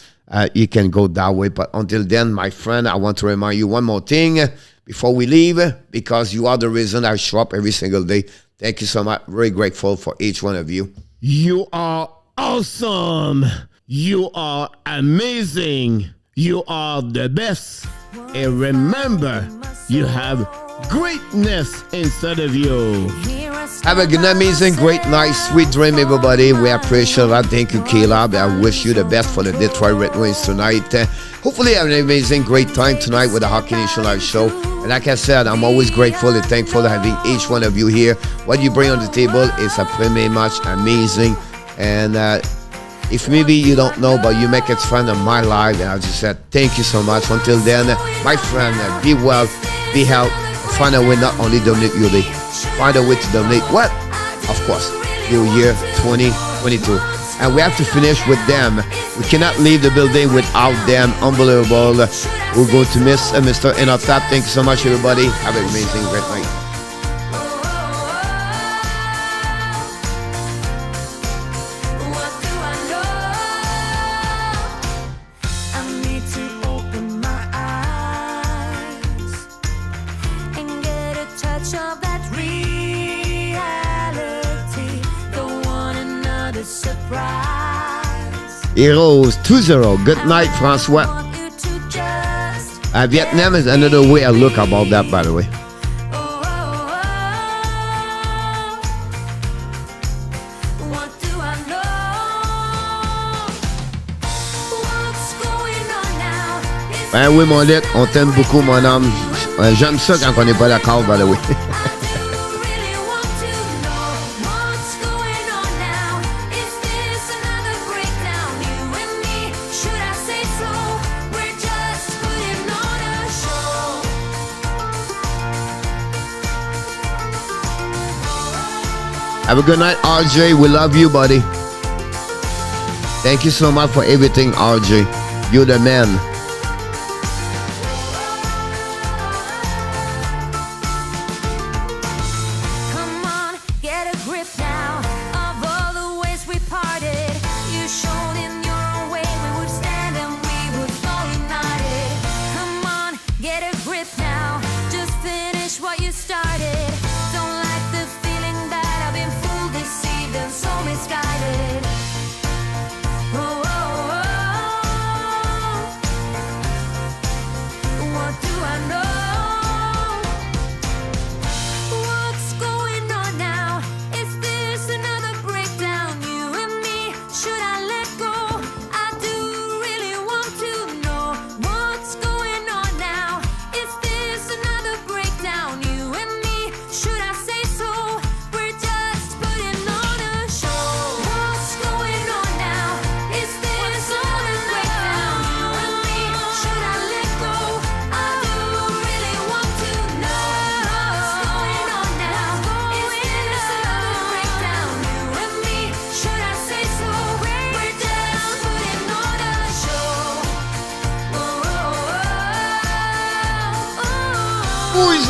you can go that way. But until then, my friend, I want to remind you one more thing before we leave, because you are the reason I show up every single day. Thank you so much. Very grateful for each one of you. You are awesome. You are amazing. You are the best. And remember, you have greatness inside of you. Have an amazing, great night, sweet dream, everybody. We appreciate that. Thank you, Caleb. I wish you the best for the Detroit Red Wings tonight. Hopefully, have an amazing, great time tonight with the Hockey Nation Live show. And like I said, I'm always grateful and thankful for having each one of you here. What you bring on the table is a pretty much amazing. And if maybe you don't know, but you make it fun of my life, and I just said thank you so much. Until then, my friend, be well, be healthy, find a way not only dominate your day, find a way to dominate what? Of course, your year 2022. And we have to finish with them. We cannot leave the building without them. Unbelievable. We're going to miss Mr. Enotap. Thank you so much, everybody. Have an amazing, great night. Heroes 2-0. Good night, François. Vietnam is another way I look about that, by the way. Ben oui, mon Luc, on t'aime beaucoup, mon homme. J'aime ça quand on n'est pas d'accord, by the way. Have a good night, RJ. We love you, buddy. Thank you so much for everything, RJ. You're the man. Come on, get a grip now of all the ways we parted. You showed in your own way we would stand and we would fall united. Come on, get a grip now. Just finish what Who is